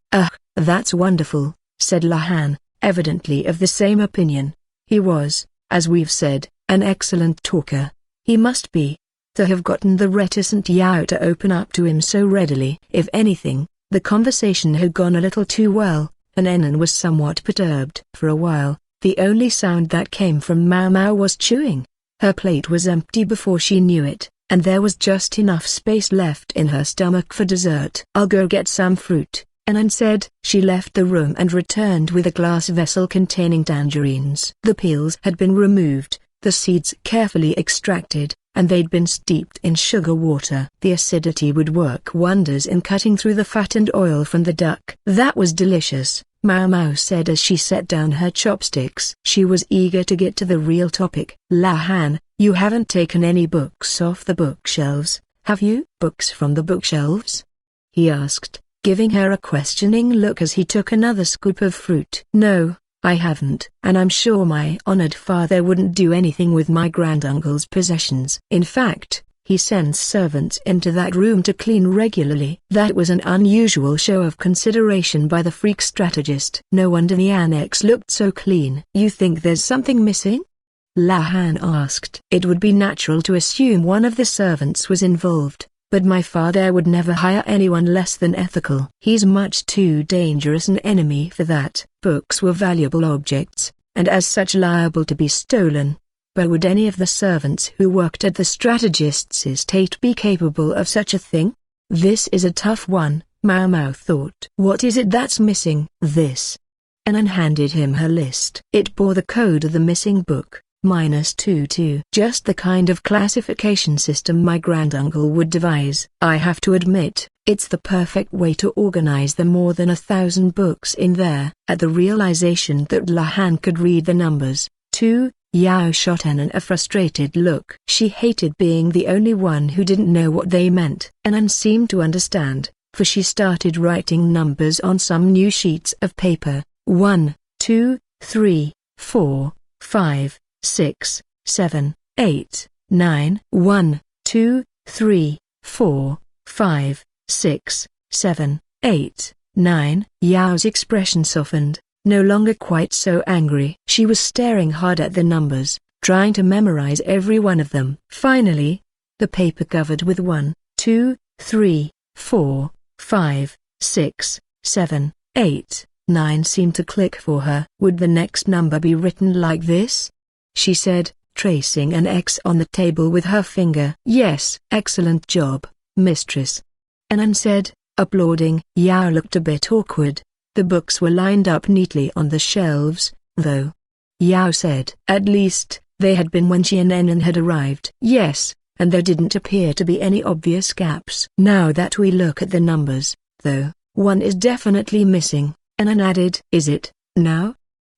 That's wonderful, said Lahan, evidently of the same opinion. He was, as we've said, an excellent talker. He must be, to have gotten the reticent Yao to open up to him so readily. If anything, the conversation had gone a little too well, and Anan was somewhat perturbed. For a while, the only sound that came from Maomao was chewing. Her plate was empty before she knew it, and there was just enough space left in her stomach for dessert. I'll go get some fruit, Anan said. She left the room and returned with a glass vessel containing tangerines. The peels had been removed, the seeds carefully extracted, and they'd been steeped in sugar water. The acidity would work wonders in cutting through the fat and oil from the duck. That was delicious, Maomao said as she set down her chopsticks. She was eager to get to the real topic. Lahan, you haven't taken any books off the bookshelves, have you? Books from the bookshelves? he asked, giving her a questioning look as he took another scoop of fruit. No, I haven't. And I'm sure my honored father wouldn't do anything with my granduncle's possessions. In fact, he sends servants into that room to clean regularly. That was an unusual show of consideration by the freak strategist. No wonder the annex looked so clean. You think there's something missing? Lahan asked. It would be natural to assume one of the servants was involved, but my father would never hire anyone less than ethical. He's much too dangerous an enemy for that. Books were valuable objects, and as such liable to be stolen. But would any of the servants who worked at the strategist's estate be capable of such a thing? This is a tough one, Maomao thought. What is it that's missing? This. Anan handed him her list. It bore the code of the missing book, -22. Just the kind of classification system my granduncle would devise. I have to admit, it's the perfect way to organize the more than 1,000 books in there. At the realization that Lahan could read the numbers, 2, Yao shot Anan a frustrated look. She hated being the only one who didn't know what they meant. Anan seemed to understand, for she started writing numbers on some new sheets of paper. 1, 2, 3, 4, 5, 6, 7, 8, 9. 1, 2, 3, 4, 5, 6, 7, 8, 9. Yao's expression softened, no longer quite so angry. She was staring hard at the numbers, trying to memorize every one of them. Finally, the paper covered with 1, 2, 3, 4, 5, 6, 7, 8, 9 seemed to click for her. Would the next number be written like this? She said, tracing an X on the table with her finger. Yes. Excellent job, mistress. Anan said, applauding. Yao looked a bit awkward. The books were lined up neatly on the shelves, though. Yao said. At least, they had been when she and Anan had arrived. Yes, and there didn't appear to be any obvious gaps. Now that we look at the numbers, though, one is definitely missing, Anan added. Is it, now?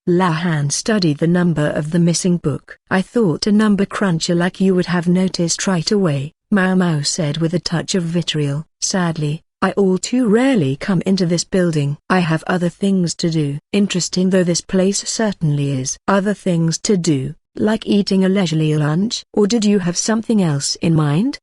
Lahan studied the number of the missing book. I thought a number cruncher like you would have noticed right away, Maomao said with a touch of vitriol. Sadly, I all too rarely come into this building. I have other things to do. Interesting though this place certainly is. Other things to do, like eating a leisurely lunch? Or did you have something else in mind?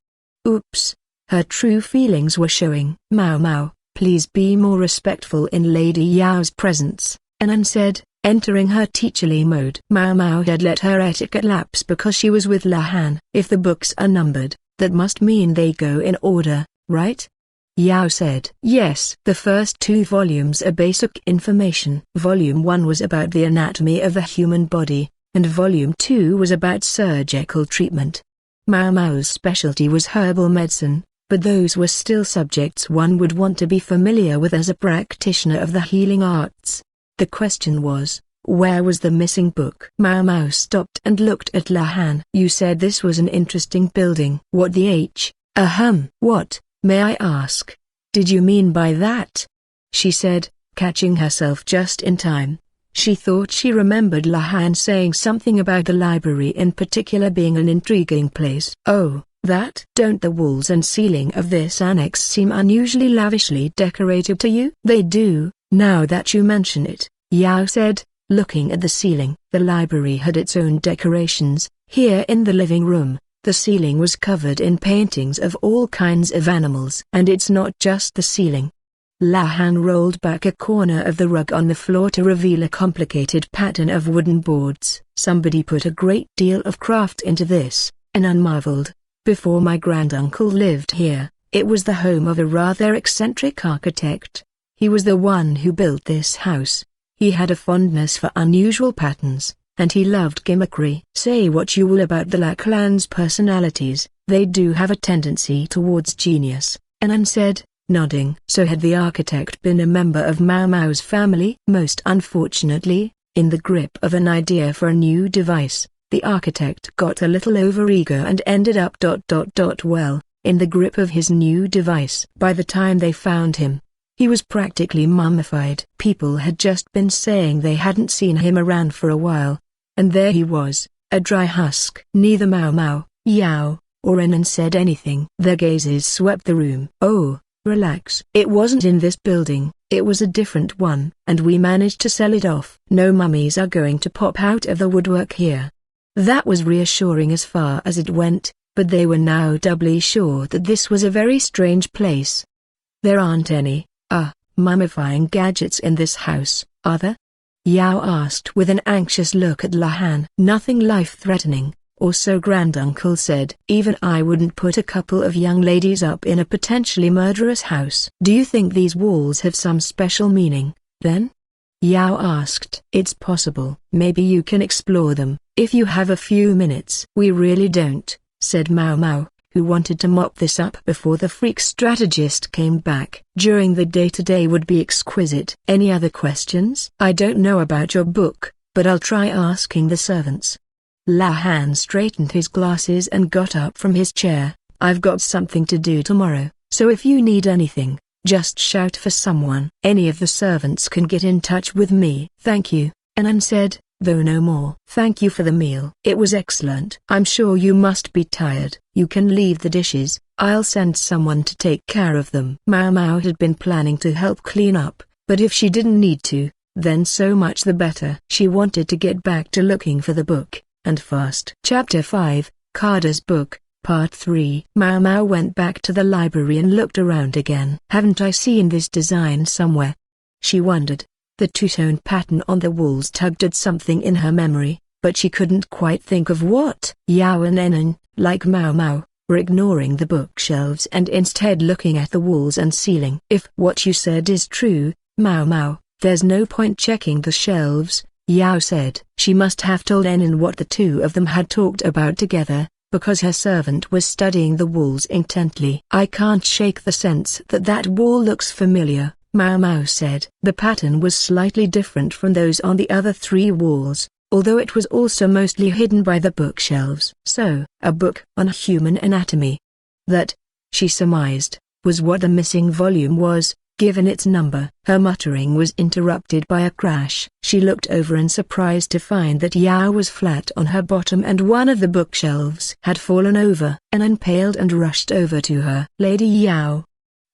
Oops. Her true feelings were showing. Maomao, please be more respectful in Lady Yao's presence, Anan said, entering her teacherly mode. Maomao had let her etiquette lapse because she was with Lahan. If the books are numbered, that must mean they go in order, right? Yao said. Yes. The first 2 volumes are basic information. Volume 1 was about the anatomy of the human body, and Volume 2 was about surgical treatment. Maomao's specialty was herbal medicine, but those were still subjects one would want to be familiar with as a practitioner of the healing arts. The question was, where was the missing book? Maomao stopped and looked at Lahan. You said this was an interesting building. What the H? What, may I ask, did you mean by that? She said, catching herself just in time. She thought she remembered Lahan saying something about the library in particular being an intriguing place. Oh, that? Don't the walls and ceiling of this annex seem unusually lavishly decorated to you? They do, now that you mention it, Yao said, looking at the ceiling. The library had its own decorations. Here in the living room, the ceiling was covered in paintings of all kinds of animals. And it's not just the ceiling. Lahan rolled back a corner of the rug on the floor to reveal a complicated pattern of wooden boards. Somebody put a great deal of craft into this, Anan marveled. Before my granduncle lived here, it was the home of a rather eccentric architect. He was the one who built this house. He had a fondness for unusual patterns, and he loved gimmickry. Say what you will about the La clan's personalities, they do have a tendency towards genius, Anan said, nodding. So had the architect been a member of Maomao's family? Most unfortunately, in the grip of an idea for a new device, the architect got a little overeager and ended up well, in the grip of his new device. By the time they found him, he was practically mummified. People had just been saying they hadn't seen him around for a while. And there he was, a dry husk. Neither Maomao, Yao, or Anan said anything. Their gazes swept the room. Oh, Relax. It wasn't in this building, it was a different one, and we managed to sell it off. No mummies are going to pop out of the woodwork here. That was reassuring as far as it went, but they were now doubly sure that this was a very strange place. There aren't any, mummifying gadgets in this house, are there? Yao asked with an anxious look at Lahan. Nothing life-threatening, or so Granduncle said. Even I wouldn't put a couple of young ladies up in a potentially murderous house. Do you think these walls have some special meaning, then? Yao asked. It's possible. Maybe you can explore them, if you have a few minutes. We really don't, said Maomao, who wanted to mop this up before the freak strategist came back. During the day today would be exquisite. Any other questions? I don't know about your book, but I'll try asking the servants. Lahan straightened his glasses and got up from his chair. I've got something to do tomorrow, so if you need anything, just shout for someone. Any of the servants can get in touch with me. Thank you, Anan said, though no more. Thank you for the meal. It was excellent. I'm sure you must be tired. You can leave the dishes, I'll send someone to take care of them. Maomao had been planning to help clean up, but if she didn't need to, then so much the better. She wanted to get back to looking for the book, and fast. Chapter 5, Carter's Book, Part 3. Maomao went back to the library and looked around again. Haven't I seen this design somewhere? She wondered. The two-tone pattern on the walls tugged at something in her memory, but she couldn't quite think of what. Yao and Anan, like Maomao, were ignoring the bookshelves and instead looking at the walls and ceiling. If what you said is true, Maomao, there's no point checking the shelves, Yao said. She must have told Anan what the two of them had talked about together, because her servant was studying the walls intently. I can't shake the sense that that wall looks familiar, Maomao said. The pattern was slightly different from those on the other three walls, although it was also mostly hidden by the bookshelves. So, a book on human anatomy. That, she surmised, was what the missing volume was, given its number. Her muttering was interrupted by a crash. She looked over in surprise to find that Yao was flat on her bottom and one of the bookshelves had fallen over. Anan paled and rushed over to her. Lady Yao.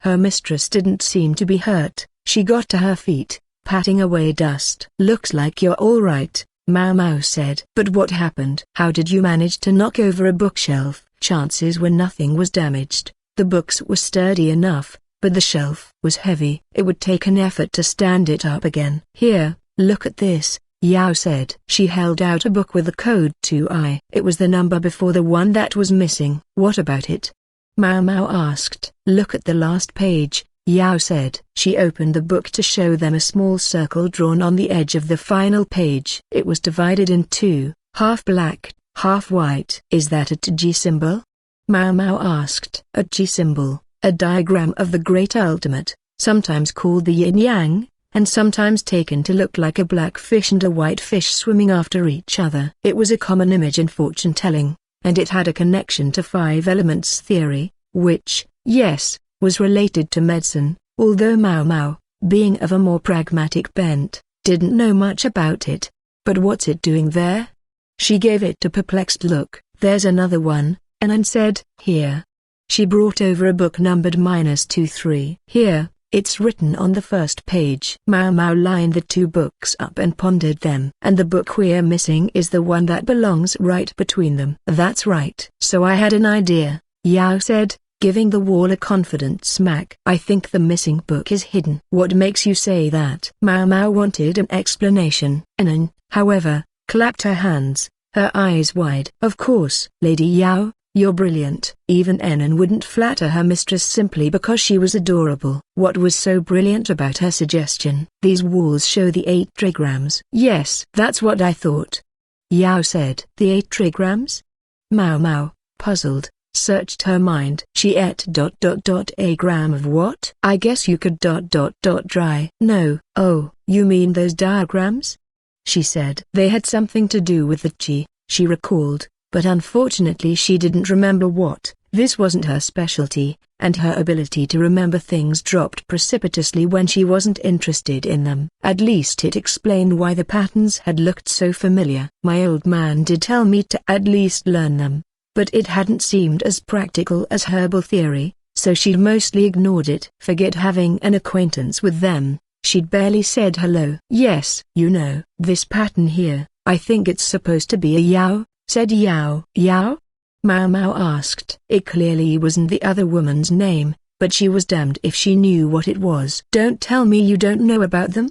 Her mistress didn't seem to be hurt. She got to her feet, patting away dust. Looks like you're all right, Maomao said. But what happened? How did you manage to knock over a bookshelf? Chances were nothing was damaged. The books were sturdy enough, but the shelf was heavy. It would take an effort to stand it up again. Here, look at this, Yao said. She held out a book with the code 2I. It was the number before the one that was missing. What about it? Maomao asked. Look at the last page, Yao said. She opened the book to show them a small circle drawn on the edge of the final page. It was divided in two, half black, half white. Is that a G symbol? Maomao asked. A G symbol, a diagram of the great ultimate, sometimes called the yin-yang, and sometimes taken to look like a black fish and a white fish swimming after each other. It was a common image in fortune-telling, and it had a connection to five elements theory, which, yes, was related to medicine, although Maomao, being of a more pragmatic bent, didn't know much about it. But what's it doing there? She gave it a perplexed look. There's another one, Anan said. Here. She brought over a book numbered -23. Here, it's written on the first page. Maomao lined the two books up and pondered them. And the book we're missing is the one that belongs right between them. That's right. So I had an idea, Yao said, giving the wall a confident smack. I think the missing book is hidden. What makes you say that? Maomao wanted an explanation. Anan, however, clapped her hands, her eyes wide. Of course, Lady Yao, you're brilliant. Even Anan wouldn't flatter her mistress simply because she was adorable. What was so brilliant about her suggestion? These walls show the 8 trigrams. Yes, that's what I thought, Yao said. The 8 trigrams? Maomao, puzzled, searched her mind. She ate a gram of what? I guess you could dry. No. Oh, you mean those diagrams? She said. They had something to do with the chi, she recalled, but unfortunately she didn't remember what. This wasn't her specialty, and her ability to remember things dropped precipitously when she wasn't interested in them. At least it explained why the patterns had looked so familiar. My old man did tell me to at least learn them, but it hadn't seemed as practical as herbal theory, so she'd mostly ignored it. Forget having an acquaintance with them, she'd barely said hello. Yes, you know, this pattern here, I think it's supposed to be a Yao, said Yao. Yao? Maomao asked. It clearly wasn't the other woman's name, but she was damned if she knew what it was. Don't tell me you don't know about them?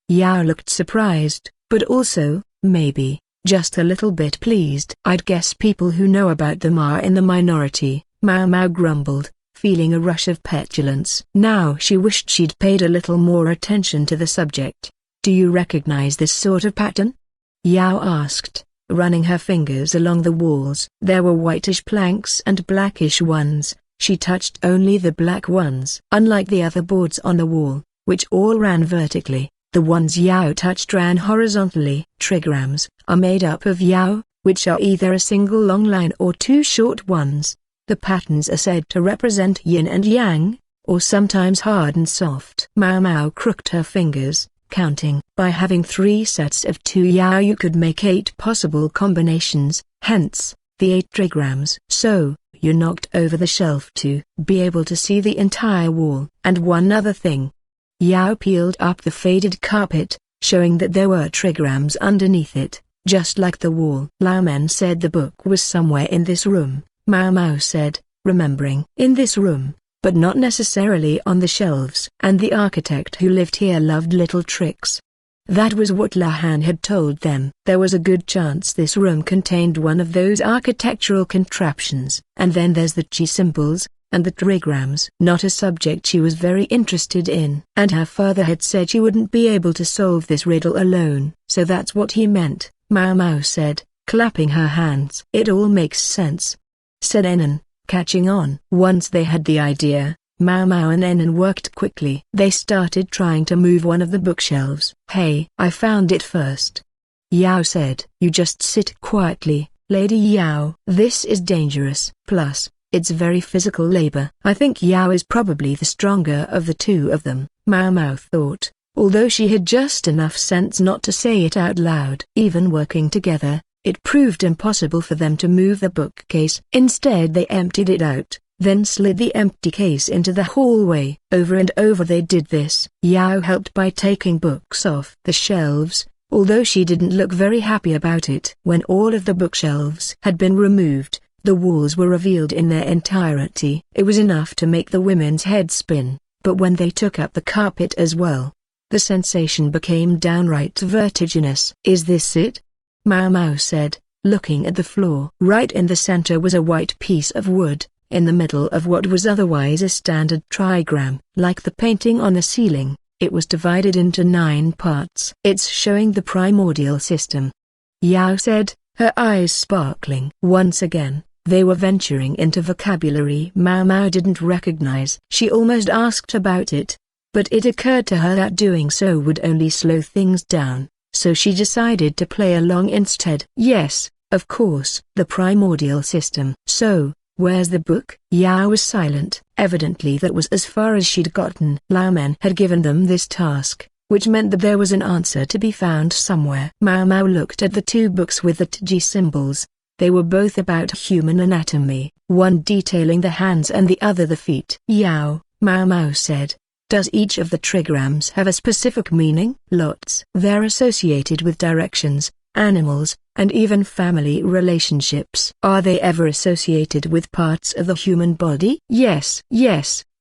Yao looked surprised, but also, maybe, just a little bit pleased. I'd guess people who know about them are in the minority, Maomao grumbled, feeling a rush of petulance. Now she wished she'd paid a little more attention to the subject. Do you recognize this sort of pattern? Yao asked, running her fingers along the walls. There were whitish planks and blackish ones. She touched only the black ones. Unlike the other boards on the wall, which all ran vertically, the ones Yao touched ran horizontally. Trigrams are made up of Yao, which are either a single long line or two short ones. The patterns are said to represent yin and yang, or sometimes hard and soft. Maomao crooked her fingers, counting. By having 3 sets of 2 Yao you could make 8 possible combinations, hence, the 8 trigrams. So, you knocked over the shelf to be able to see the entire wall. And one other thing. Yao peeled up the faded carpet, showing that there were trigrams underneath it, just like the wall. Lahan said the book was somewhere in this room, Maomao said, remembering. In this room, but not necessarily on the shelves. And the architect who lived here loved little tricks. That was what Lahan had told them. There was a good chance this room contained one of those architectural contraptions. And then there's the chi symbols, and the trigrams. Not a subject she was very interested in. And her father had said she wouldn't be able to solve this riddle alone. So that's what he meant, Maomao said, clapping her hands. It all makes sense, said Anan, catching on. Once they had the idea, Maomao and Anan worked quickly. They started trying to move one of the bookshelves. Hey, I found it first, Yao said. You just sit quietly, Lady Yao. This is dangerous. Plus, it's very physical labor. I think Yao is probably the stronger of the two of them, Maomao thought, although she had just enough sense not to say it out loud. Even working together, it proved impossible for them to move the bookcase. Instead they emptied it out, then slid the empty case into the hallway. Over and over they did this. Yao helped by taking books off the shelves, although she didn't look very happy about it. When all of the bookshelves had been removed, the walls were revealed in their entirety. It was enough to make the women's heads spin, but when they took up the carpet as well, the sensation became downright vertiginous. Is this it? Maomao said, looking at the floor. Right in the center was a white piece of wood, in the middle of what was otherwise a standard trigram. Like the painting on the ceiling, it was divided into 9 parts. It's showing the primordial system, Yao said, her eyes sparkling. Once again, they were venturing into vocabulary Maomao didn't recognize. She almost asked about it, but it occurred to her that doing so would only slow things down, so she decided to play along instead. Yes, of course. The primordial system. So, where's the book? Yao was silent. Evidently that was as far as she'd gotten. Lahan had given them this task, which meant that there was an answer to be found somewhere. Maomao looked at the 2 books with the Tji symbols. They were both about human anatomy, one detailing the hands and the other the feet. Yao, Maomao said, does each of the trigrams have a specific meaning? Lots. They're associated with directions, animals, and even family relationships. Are they ever associated with parts of the human body? Yes,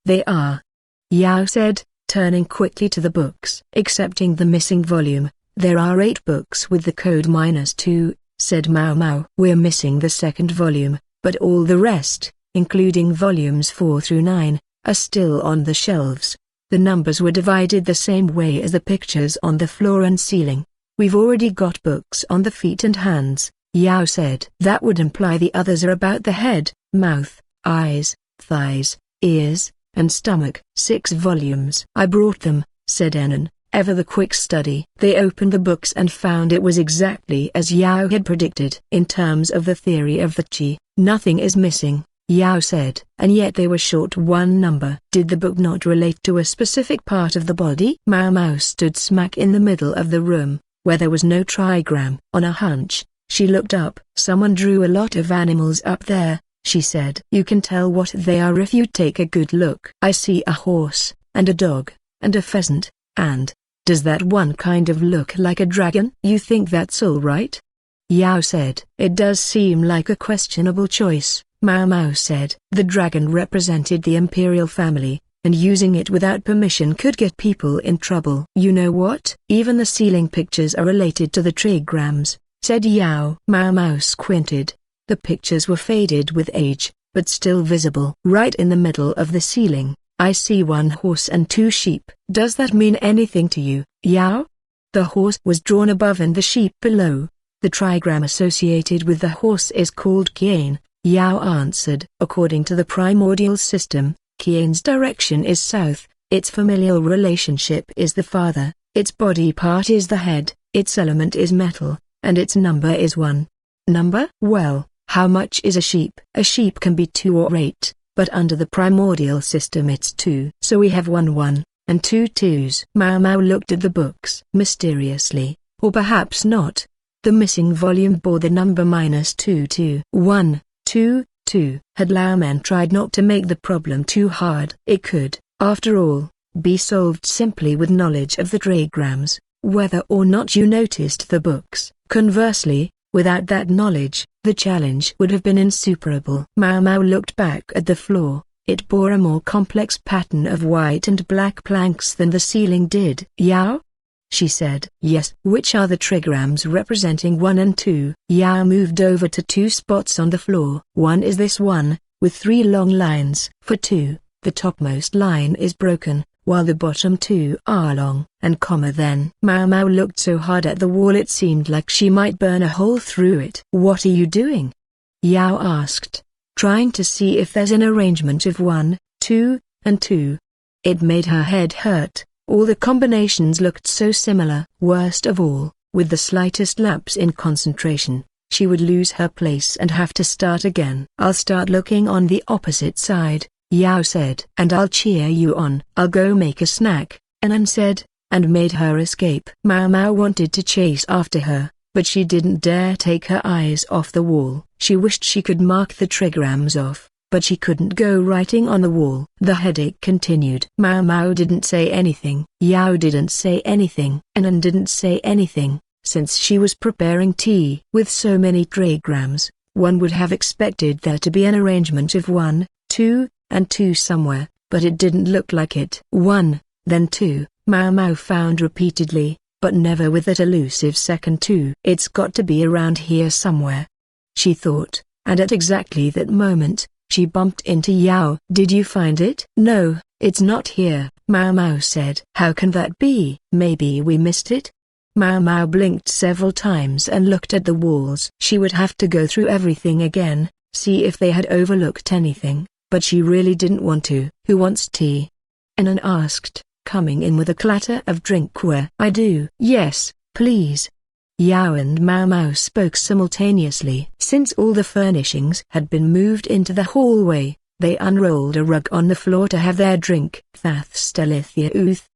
they are, Yao said, turning quickly to the books. Excepting the missing volume, there are 8 books with the code -2, said Maomao. We're missing the 2nd volume, but all the rest, including volumes 4 through 9, are still on the shelves. The numbers were divided the same way as the pictures on the floor and ceiling. We've already got books on the feet and hands, Yao said. That would imply the others are about the head, mouth, eyes, thighs, ears, and stomach. 6 volumes. I brought them, said Anan, ever the quick study. They opened the books and found it was exactly as Yao had predicted. In terms of the theory of the Qi, nothing is missing, Yao said. And yet they were short one number. Did the book not relate to a specific part of the body? Maomao stood smack in the middle of the room, where there was no trigram. On a hunch, she looked up. Someone drew a lot of animals up there, she said. You can tell what they are if you take a good look. I see a horse, and a dog, and a pheasant, and, does that one kind of look like a dragon? You think that's all right? Yao said. It does seem like a questionable choice, Maomao said. The dragon represented the imperial family, and using it without permission could get people in trouble. You know what? Even the ceiling pictures are related to the trigrams, said Yao. Maomao squinted. The pictures were faded with age, but still visible. Right in the middle of the ceiling, I see one horse and two sheep. Does that mean anything to you, Yao? The horse was drawn above and the sheep below. The trigram associated with the horse is called Qian, Yao answered. According to the primordial system, Qian's direction is south, its familial relationship is the father, its body part is the head, its element is metal, and its number is 1. Number? Well, how much is a sheep? A sheep can be 2 or 8, but under the primordial system it's 2. So we have 1 1, and 2 2s. Maomao looked at the books mysteriously, or perhaps not. The missing volume bore the number -2 2 1 2 2. Had Laomen tried not to make the problem too hard? It could, after all, be solved simply with knowledge of the trigrams, whether or not you noticed the books. Conversely, without that knowledge, the challenge would have been insuperable. Maomao looked back at the floor. It bore a more complex pattern of white and black planks than the ceiling did. Yao? She said. Yes. Which are the trigrams representing 1 and 2? Yao moved over to 2 spots on the floor. 1 is this one, with 3 long lines. For 2, the topmost line is broken, while the bottom 2 are long. And comma then. Maomao looked so hard at the wall it seemed like she might burn a hole through it. What are you doing? Yao asked, trying to see if there's an arrangement of 1, 2, and 2. It made her head hurt. All the combinations looked so similar. Worst of all, with the slightest lapse in concentration, she would lose her place and have to start again. I'll start looking on the opposite side, Yao said. And I'll cheer you on. I'll go make a snack, Anan said, and made her escape. Maomao wanted to chase after her, but she didn't dare take her eyes off the wall. She wished she could mark the trigrams off, but she couldn't go writing on the wall. The headache continued. Maomao didn't say anything. Yao didn't say anything. Anan didn't say anything, since she was preparing tea. With so many trigrams, one would have expected there to be an arrangement of 1, 2, and 2 somewhere, but it didn't look like it. 1, then 2, Maomao found repeatedly, but never with that elusive second 2. It's got to be around here somewhere, she thought, and at exactly that moment, she bumped into Yao. Did you find it? No, it's not here, Maomao said. How can that be? Maybe we missed it? Maomao blinked several times and looked at the walls. She would have to go through everything again, see if they had overlooked anything, but she really didn't want to. Who wants tea? Anan asked, coming in with a clatter of drinkware. I do. Yes, please. Yao and Maomao spoke simultaneously. Since all the furnishings had been moved into the hallway, they unrolled a rug on the floor to have their drink. That'stelithia Uth,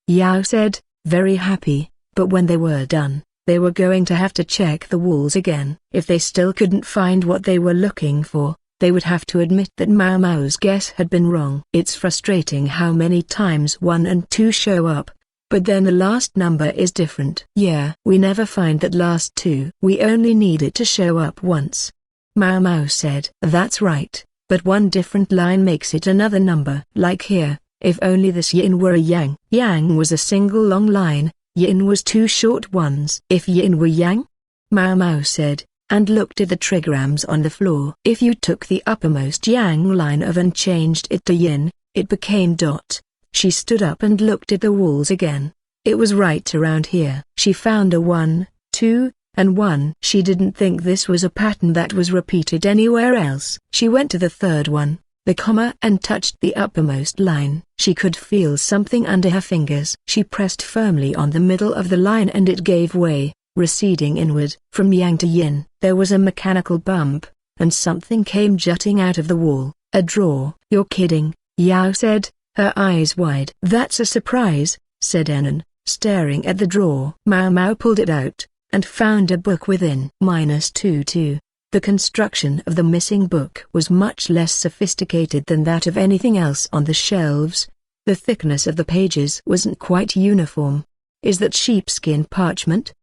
Yao said, very happy, but when they were done, they were going to have to check the walls again. If they still couldn't find what they were looking for, they would have to admit that Maomao's guess had been wrong. It's frustrating how many times 1 and 2 show up, but then the last number is different. Yeah, we never find that last 2. We only need it to show up once. Maomao said. That's right, but one different line makes it another number. Like here, if only this yin were a yang. Yang was a single long line, yin was 2 short ones. If yin were yang? Maomao said, and looked at the trigrams on the floor. If you took the uppermost yang line of and changed it to yin, it became dot. She stood up and looked at the walls again. It was right around here. She found a 1, 2, and 1. She didn't think this was a pattern that was repeated anywhere else. She went to the third one, the comma, and touched the uppermost line. She could feel something under her fingers. She pressed firmly on the middle of the line and it gave way, receding inward. From yang to yin, there was a mechanical bump, and something came jutting out of the wall. A drawer. You're kidding, Yao said, her eyes wide. That's a surprise, said Anan, staring at the drawer. Maomao pulled it out, and found a book within. -2 2. The The construction of the missing book was much less sophisticated than that of anything else on the shelves. The thickness of the pages wasn't quite uniform. "Is that sheepskin parchment?"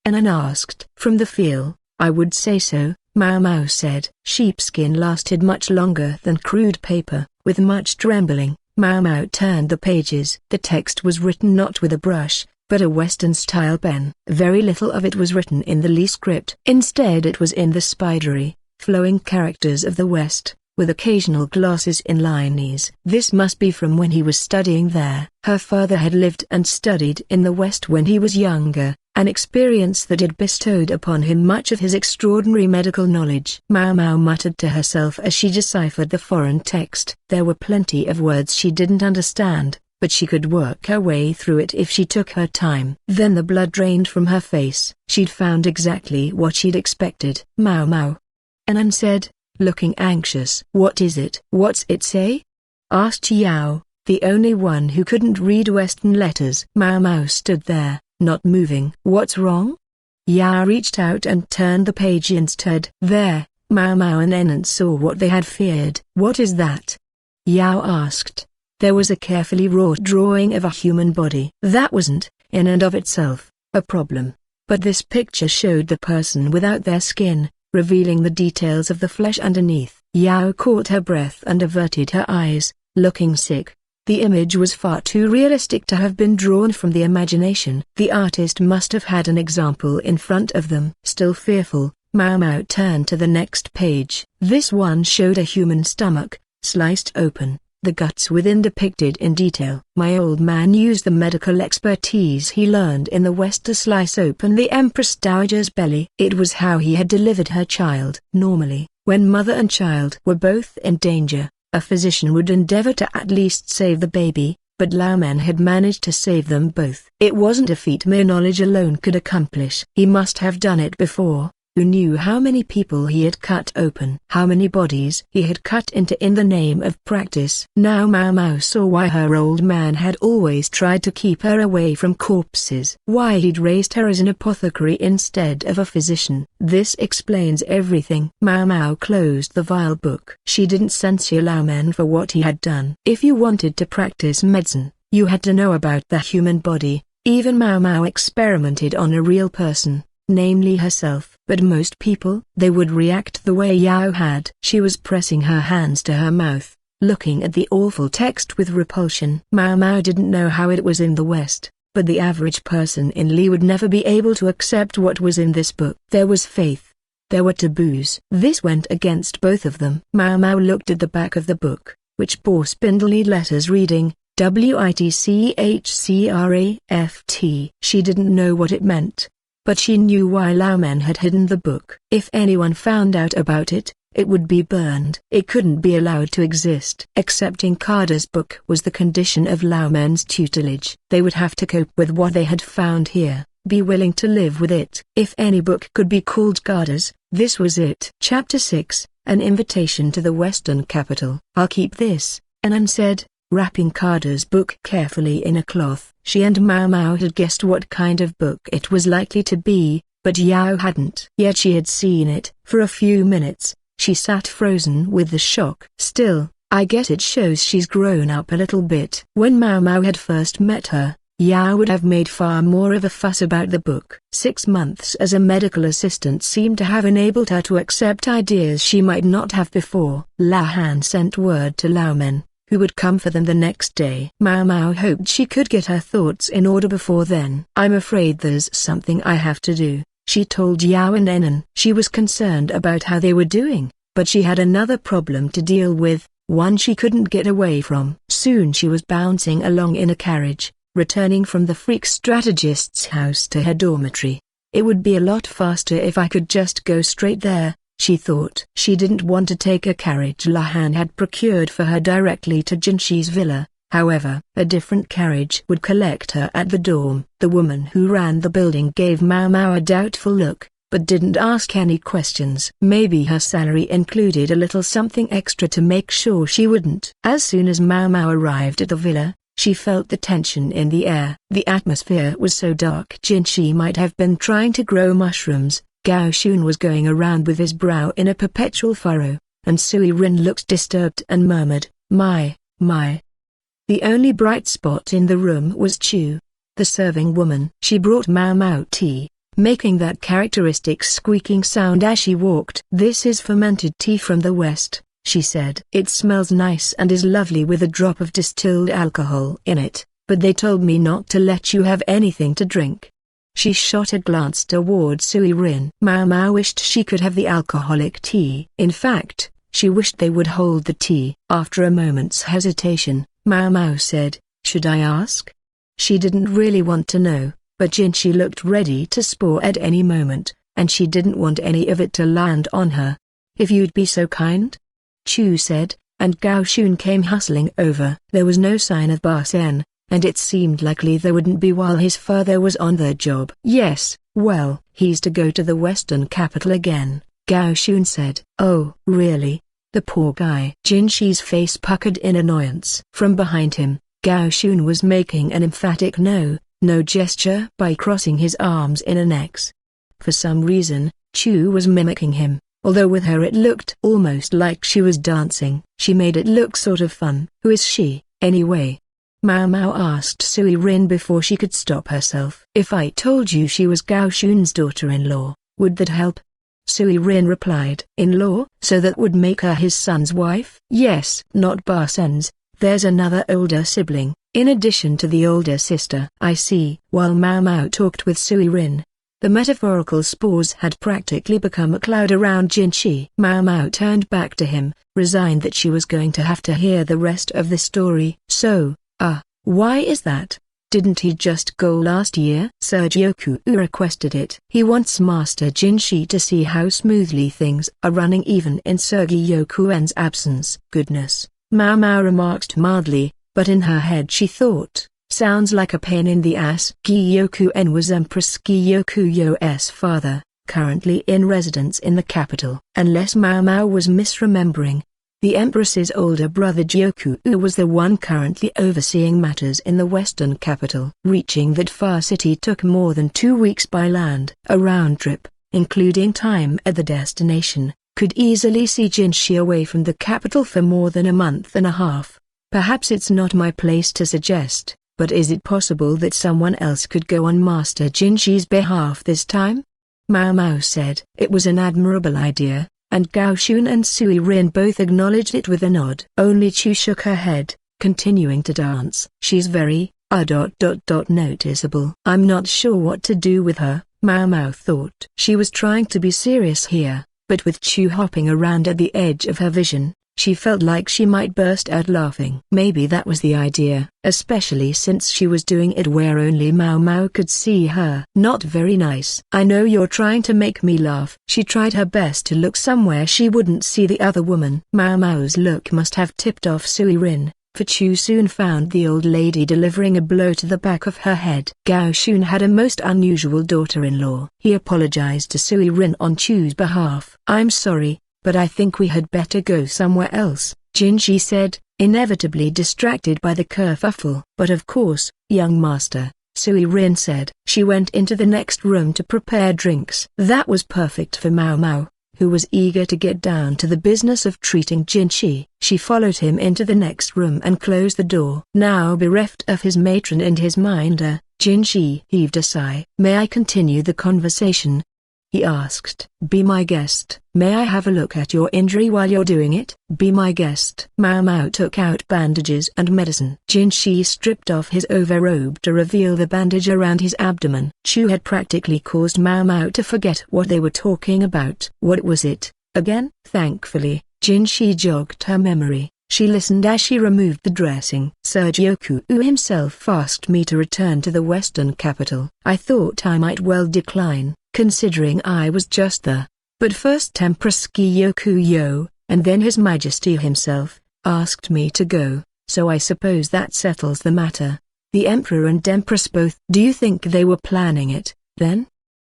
Anan asked. "From the feel, I would say so," Maomao said. Sheepskin lasted much longer than crude paper. With much trembling, Maomao turned the pages. The text was written not with a brush, but a Western-style pen. Very little of it was written in the Li script. Instead it was in the spidery, flowing characters of the West, with occasional glosses in Linese. This must be from when he was studying there. Her father had lived and studied in the West when he was younger, an experience that had bestowed upon him much of his extraordinary medical knowledge. Maomao muttered to herself as she deciphered the foreign text. There were plenty of words she didn't understand, but she could work her way through it if she took her time. Then the blood drained from her face. She'd found exactly what she'd expected. "Maomao," Anan said, looking anxious. "What is it?" "What's it say?" asked Yao, the only one who couldn't read Western letters. Maomao stood there, not moving. "What's wrong?" Yao reached out and turned the page instead. There, Maomao and Anan saw what they had feared. "What is that?" Yao asked. There was a carefully wrought drawing of a human body. That wasn't, in and of itself, a problem. But this picture showed the person without their skin, revealing the details of the flesh underneath. Yao caught her breath and averted her eyes, looking sick. The image was far too realistic to have been drawn from the imagination. The artist must have had an example in front of them. Still fearful, Maomao turned to the next page. This one showed a human stomach, sliced open, the guts within depicted in detail. My old man used the medical expertise he learned in the West to slice open the Empress Dowager's belly. It was how he had delivered her child. Normally, when mother and child were both in danger, a physician would endeavor to at least save the baby, but Lahan had managed to save them both. It wasn't a feat mere knowledge alone could accomplish. He must have done it before. Who knew how many people he had cut open, how many bodies he had cut into in the name of practice. Now Maomao saw why her old man had always tried to keep her away from corpses. Why he'd raised her as an apothecary instead of a physician. This explains everything. Maomao closed the vile book. She didn't censure Lahan for what he had done. If you wanted to practice medicine, you had to know about the human body. Even Maomao experimented on a real person, namely herself. But most people, they would react the way Yao had. She was pressing her hands to her mouth, looking at the awful text with repulsion. Maomao didn't know how it was in the West, but the average person in Li would never be able to accept what was in this book. There was faith. There were taboos. This went against both of them. Maomao looked at the back of the book, which bore spindly letters reading, WITCHCRAFT. She didn't know what it meant, but she knew why Lahan had hidden the book. If anyone found out about it, it would be burned. It couldn't be allowed to exist. Accepting Carter's book was the condition of Lahan's tutelage. They would have to cope with what they had found here, be willing to live with it. If any book could be called Carter's, this was it. Chapter 6, An Invitation to the Western Capital. "I'll keep this," Anan said, wrapping Carter's book carefully in a cloth. She and Maomao had guessed what kind of book it was likely to be, but Yao hadn't. Yet she had seen it. For a few minutes, she sat frozen with the shock. "Still, I guess it shows she's grown up a little bit." When Maomao had first met her, Yao would have made far more of a fuss about the book. 6 months as a medical assistant seemed to have enabled her to accept ideas she might not have before. Lahan sent word to Lahan, who would come for them the next day. Maomao hoped she could get her thoughts in order before then. "I'm afraid there's something I have to do," she told Yao and Anan. She was concerned about how they were doing, but she had another problem to deal with, one she couldn't get away from. Soon she was bouncing along in a carriage, returning from the freak strategist's house to her dormitory. "It would be a lot faster if I could just go straight there," she thought. She didn't want to take a carriage Lahan had procured for her directly to Jinshi's villa. However, a different carriage would collect her at the dorm. The woman who ran the building gave Maomao a doubtful look, but didn't ask any questions. Maybe her salary included a little something extra to make sure she wouldn't. As soon as Maomao arrived at the villa, she felt the tension in the air. The atmosphere was so dark Jinshi might have been trying to grow mushrooms, Gao Shun was going around with his brow in a perpetual furrow, and Sui Rin looked disturbed and murmured, my. The only bright spot in the room was Chu, the serving woman. She brought Maomao tea, making that characteristic squeaking sound as she walked. This is fermented tea from the West, she said. It smells nice and is lovely with a drop of distilled alcohol in it, but they told me not to let you have anything to drink. She shot a glance toward Sui Rin. Maomao wished she could have the alcoholic tea. In fact, she wished they would hold the tea. After a moment's hesitation, Maomao said, should I ask? She didn't really want to know, but Jinshi looked ready to spore at any moment, and she didn't want any of it to land on her. If you'd be so kind? Chu said, and Gao Shun came hustling over. There was no sign of Ba Sen, and it seemed likely there wouldn't be while his father was on the job. Yes, well, he's to go to the Western capital again, Gao Shun said. Oh, really? The poor guy. Jinshi's face puckered in annoyance. From behind him, Gao Shun was making an emphatic no gesture by crossing his arms in an X. For some reason, Chu was mimicking him, although with her it looked almost like she was dancing. She made it look sort of fun. Who is she, anyway? Maomao asked Sui Rin before she could stop herself. If I told you she was Gao Shun's daughter-in-law, would that help? Sui Rin replied. In-law? So that would make her his son's wife? Yes. Not Ba Sen's, there's another older sibling, in addition to the older sister. I see. While Maomao talked with Sui Rin, the metaphorical spores had practically become a cloud around Jinshi. Maomao turned back to him, resigned that she was going to have to hear the rest of the story. So, why is that? Didn't he just go last year? Sir Joku requested it. He wants Master Jinshi to see how smoothly things are running even in Sir Gyokuen's absence. Goodness, Maomao remarked mildly, but in her head she thought, sounds like a pain in the ass. Gyokuen was Empress Gyokuyo's father, currently in residence in the capital. Unless Maomao was misremembering, the Empress's older brother Joku was the one currently overseeing matters in the Western capital. Reaching that far city took more than 2 weeks by land. A round trip, including time at the destination, could easily see Jinshi away from the capital for more than a month and a half. Perhaps it's not my place to suggest, but is it possible that someone else could go on Master Jinshi's behalf this time? Maomao said. It was an admirable idea, and Gao Shun and Sui Rin both acknowledged it with a nod. Only Chu shook her head, continuing to dance. She's very, noticeable. I'm not sure what to do with her, Maomao thought. She was trying to be serious here, but with Chu hopping around at the edge of her vision, she felt like she might burst out laughing. Maybe that was the idea, especially since she was doing it where only Maomao could see her. Not very nice. I know you're trying to make me laugh. She tried her best to look somewhere she wouldn't see the other woman. Maomao's look must have tipped off Sui Rin, for Chu soon found the old lady delivering a blow to the back of her head. Gao Shun had a most unusual daughter-in-law. He apologized to Sui Rin on Chu's behalf. I'm sorry, but I think we had better go somewhere else, Jinshi said, inevitably distracted by the kerfuffle. But of course, young master, Sui Rin said. She went into the next room to prepare drinks. That was perfect for Maomao, who was eager to get down to the business of treating Jinshi. She followed him into the next room and closed the door. Now bereft of his matron and his minder, Jinshi heaved a sigh. May I continue the conversation? He asked. Be my guest. May I have a look at your injury while you're doing it? Be my guest. Maomao took out bandages and medicine. Jinshi stripped off his overrobe to reveal the bandage around his abdomen. Chu had practically caused Maomao to forget what they were talking about. What was it, again? Thankfully, Jinshi jogged her memory. She listened as she removed the dressing. Sir Joku himself asked me to return to the Western capital. I thought I might well decline, considering I was just the but first Empress Gyokuyo, and then His Majesty himself, asked me to go, so I suppose that settles the matter. The Emperor and Empress both. Do you think they were planning it, then?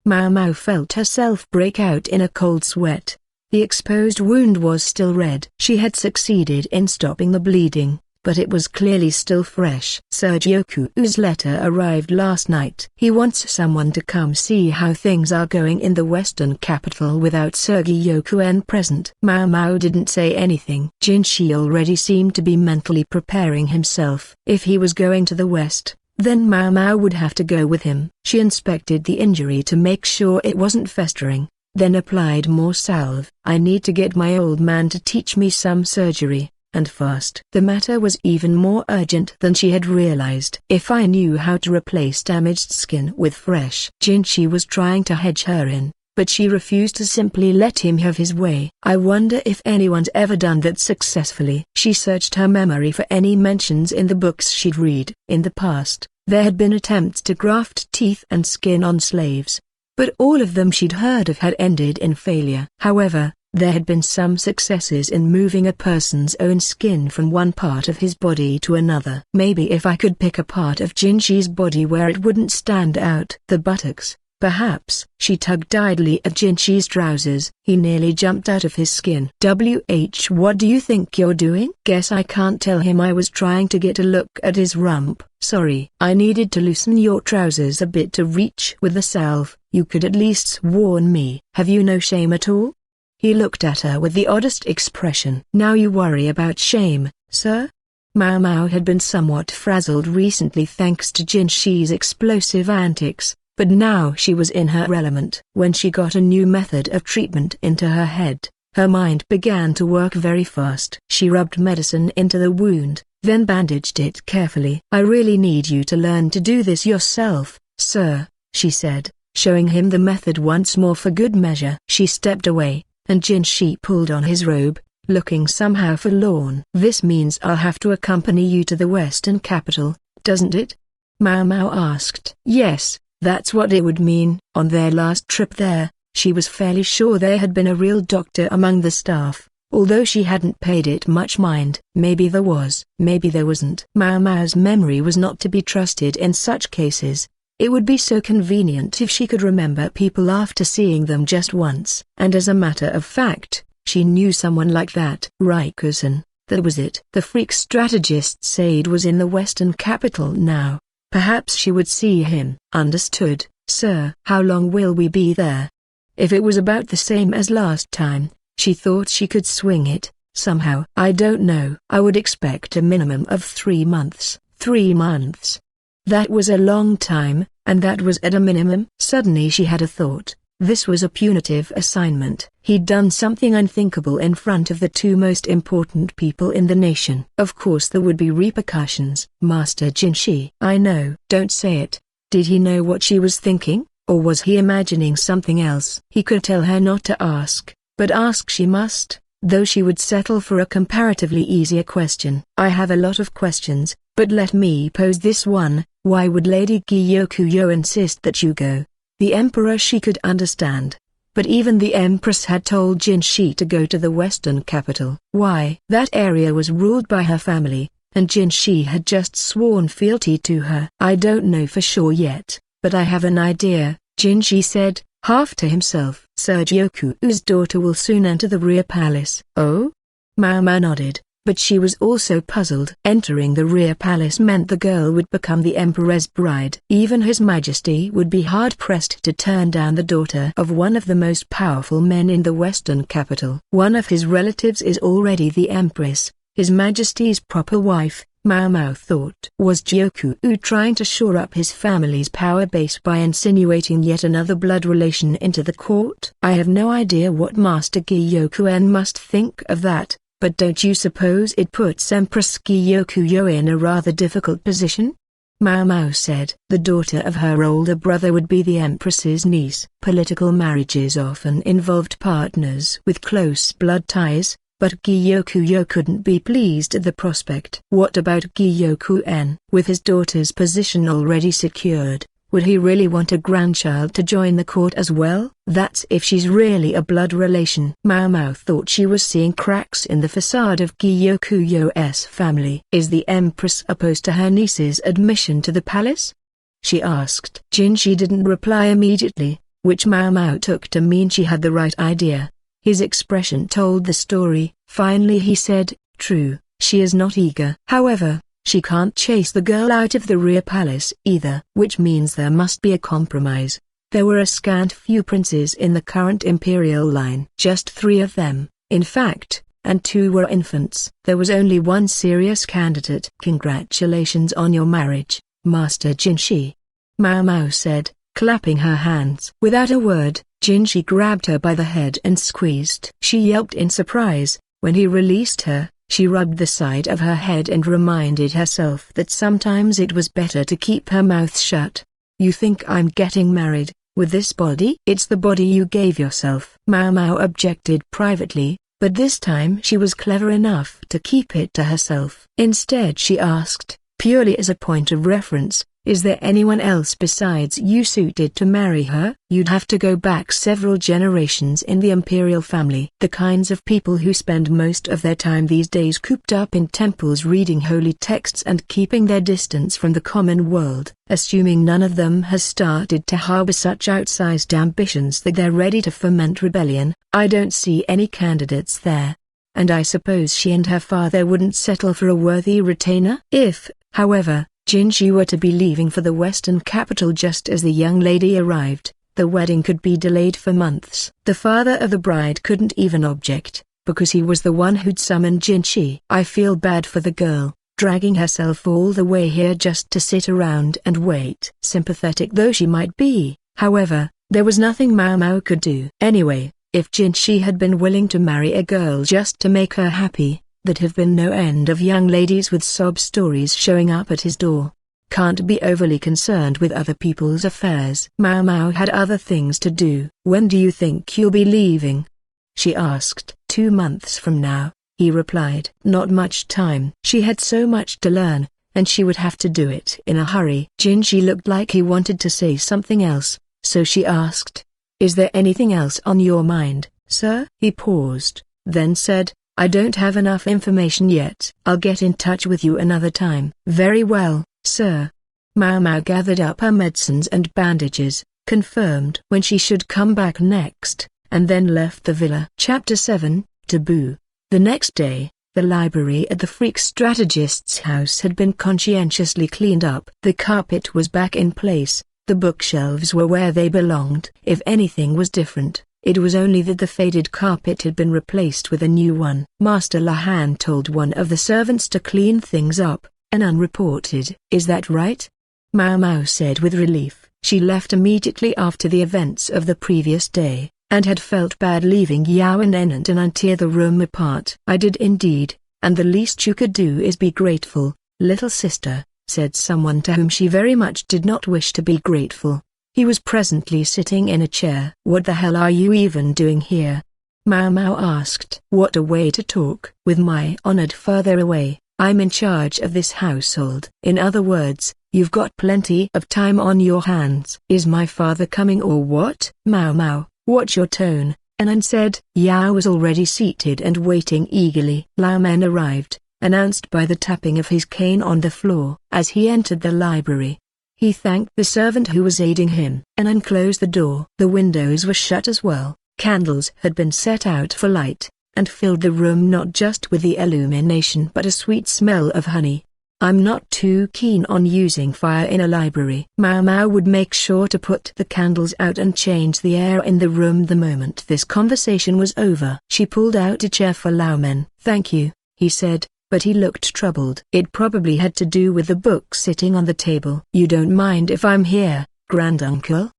Maomao felt herself break out in a cold sweat. The exposed wound was still red. She had succeeded in stopping the bleeding, but it was clearly still fresh. Sir Joku's letter arrived last night. He wants someone to come see how things are going in the western capital without Sir Gyokuen present. Maomao didn't say anything. Jinshi already seemed to be mentally preparing himself. If he was going to the west, then Maomao would have to go with him. She inspected the injury to make sure it wasn't festering, then applied more salve. I need to get my old man to teach me some surgery, and fast. The matter was even more urgent than she had realized. If I knew how to replace damaged skin with fresh. Jinshi was trying to hedge her in, but she refused to simply let him have his way. I wonder if anyone's ever done that successfully. She searched her memory for any mentions in the books she'd read. In the past, there had been attempts to graft teeth and skin on slaves, but all of them she'd heard of had ended in failure. However, there had been some successes in moving a person's own skin from one part of his body to another. Maybe if I could pick a part of Jinshi's body where it wouldn't stand out. The buttocks, perhaps. She tugged idly at Jinshi's trousers. He nearly jumped out of his skin. What do you think you're doing? Guess I can't tell him I was trying to get a look at his rump. Sorry. I needed to loosen your trousers a bit to reach with the salve. You could at least warn me. Have you no shame at all? He looked at her with the oddest expression. Now you worry about shame, sir? Maomao had been somewhat frazzled recently thanks to Jinshi's explosive antics, but now she was in her element. When she got a new method of treatment into her head, her mind began to work very fast. She rubbed medicine into the wound, then bandaged it carefully. I really need you to learn to do this yourself, sir, she said, showing him the method once more for good measure. She stepped away, and Jinshi pulled on his robe, looking somehow forlorn. This means I'll have to accompany you to the western capital, doesn't it? Maomao asked. Yes, that's what it would mean. On their last trip there, she was fairly sure there had been a real doctor among the staff, although she hadn't paid it much mind. Maybe there was, maybe there wasn't. Maomao's memory was not to be trusted in such cases. It would be so convenient if she could remember people after seeing them just once. And as a matter of fact, she knew someone like that. Rikusen, that was it. The freak strategist Sade was in the western capital now. Perhaps she would see him. Understood, sir. How long will we be there? If it was about the same as last time, she thought she could swing it, somehow. I don't know. I would expect a minimum of 3 months. 3 months. That was a long time, and that was at a minimum. Suddenly she had a thought. This was a punitive assignment. He'd done something unthinkable in front of the 2 most important people in the nation. Of course there would be repercussions. Master Jinshi. I know. Don't say it. Did he know what she was thinking, or was he imagining something else? He could tell her not to ask, but ask she must, though she would settle for a comparatively easier question. I have a lot of questions, but let me pose this one. Why would Lady Gyokugyo insist that you go? The Emperor she could understand. But even the Empress had told Jinshi to go to the western capital. Why? That area was ruled by her family, and Jinshi had just sworn fealty to her. I don't know for sure yet, but I have an idea, Jinshi said, half to himself. Sir Joku's daughter will soon enter the rear palace. Oh? Maomao nodded. But she was also puzzled. Entering the rear palace meant the girl would become the emperor's bride. Even His Majesty would be hard-pressed to turn down the daughter of one of the most powerful men in the western capital. One of his relatives is already the empress, His Majesty's proper wife, Maomao thought. Was Joku trying to shore up his family's power base by insinuating yet another blood relation into the court? I have no idea what Master Gyokuen must think of that. But don't you suppose it puts Empress Gyokugyo in a rather difficult position? Maomao said. The daughter of her older brother would be the Empress's niece. Political marriages often involved partners with close blood ties, but Gyokugyo couldn't be pleased at the prospect. What about Gyokuen? With his daughter's position already secured, would he really want a grandchild to join the court as well? That's if she's really a blood relation. Maomao thought she was seeing cracks in the facade of Gyokugyo's family. Is the Empress opposed to her niece's admission to the palace? She asked. Jinshi didn't reply immediately, which Maomao took to mean she had the right idea. His expression told the story. Finally he said, true, She is not eager. However, she can't chase the girl out of the rear palace either, which means there must be a compromise. There were a scant few princes in the current imperial line. Just 3 of them, in fact, and 2 were infants. There was only one serious candidate. Congratulations on your marriage, Master Jinshi, Maomao said, clapping her hands. Without a word, Jinshi grabbed her by the head and squeezed. She yelped in surprise. When he released her, she rubbed the side of her head and reminded herself that sometimes it was better to keep her mouth shut. You think I'm getting married, with this body? It's the body you gave yourself. Maomao objected privately, but this time she was clever enough to keep it to herself. Instead she asked, purely as a point of reference, is there anyone else besides you suited to marry her? You'd have to go back several generations in the imperial family. The kinds of people who spend most of their time these days cooped up in temples reading holy texts and keeping their distance from the common world, assuming none of them has started to harbor such outsized ambitions that they're ready to foment rebellion. I don't see any candidates there. And I suppose she and her father wouldn't settle for a worthy retainer? If, however, Jinshi were to be leaving for the western capital just as the young lady arrived, the wedding could be delayed for months. The father of the bride couldn't even object, because he was the one who'd summoned Jinshi. I feel bad for the girl, dragging herself all the way here just to sit around and wait. Sympathetic though she might be, however, there was nothing Maomao could do. Anyway, if Jinshi had been willing to marry a girl just to make her happy, there'd have been no end of young ladies with sob stories showing up at his door. Can't be overly concerned with other people's affairs. Maomao had other things to do. When do you think you'll be leaving? She asked. 2 months from now, he replied. Not much time. She had so much to learn, and she would have to do it in a hurry. Jinshi looked like he wanted to say something else, so she asked, is there anything else on your mind, sir? He paused, then said, I don't have enough information yet. I'll get in touch with you another time. Very well, sir. Maomao gathered up her medicines and bandages, confirmed when she should come back next, and then left the villa. Chapter 7, Taboo. The next day, the library at the freak strategist's house had been conscientiously cleaned up. The carpet was back in place, the bookshelves were where they belonged. If anything was different, it was only that the faded carpet had been replaced with a new one. Master Lahan told one of the servants to clean things up, Anan reported. Is that right? Maomao said with relief. She left immediately after the events of the previous day, and had felt bad leaving Yao and Anan to tear the room apart. I did indeed, and the least you could do is be grateful, little sister, said someone to whom she very much did not wish to be grateful. He was presently sitting in a chair. What the hell are you even doing here? Maomao asked. What a way to talk. With my honored father away, I'm in charge of this household. In other words, you've got plenty of time on your hands. Is my father coming or what? Maomao, watch your tone, Anan said. Yao was already seated and waiting eagerly. Lahan arrived, announced by the tapping of his cane on the floor. As he entered the library, he thanked the servant who was aiding him, and unclosed the door. The windows were shut as well. Candles had been set out for light, and filled the room not just with the illumination but a sweet smell of honey. I'm not too keen on using fire in a library. Maomao would make sure to put the candles out and change the air in the room the moment this conversation was over. She pulled out a chair for Lahan. Thank you, he said, but he looked troubled. It probably had to do with the book sitting on the table. You don't mind if I'm here, granduncle?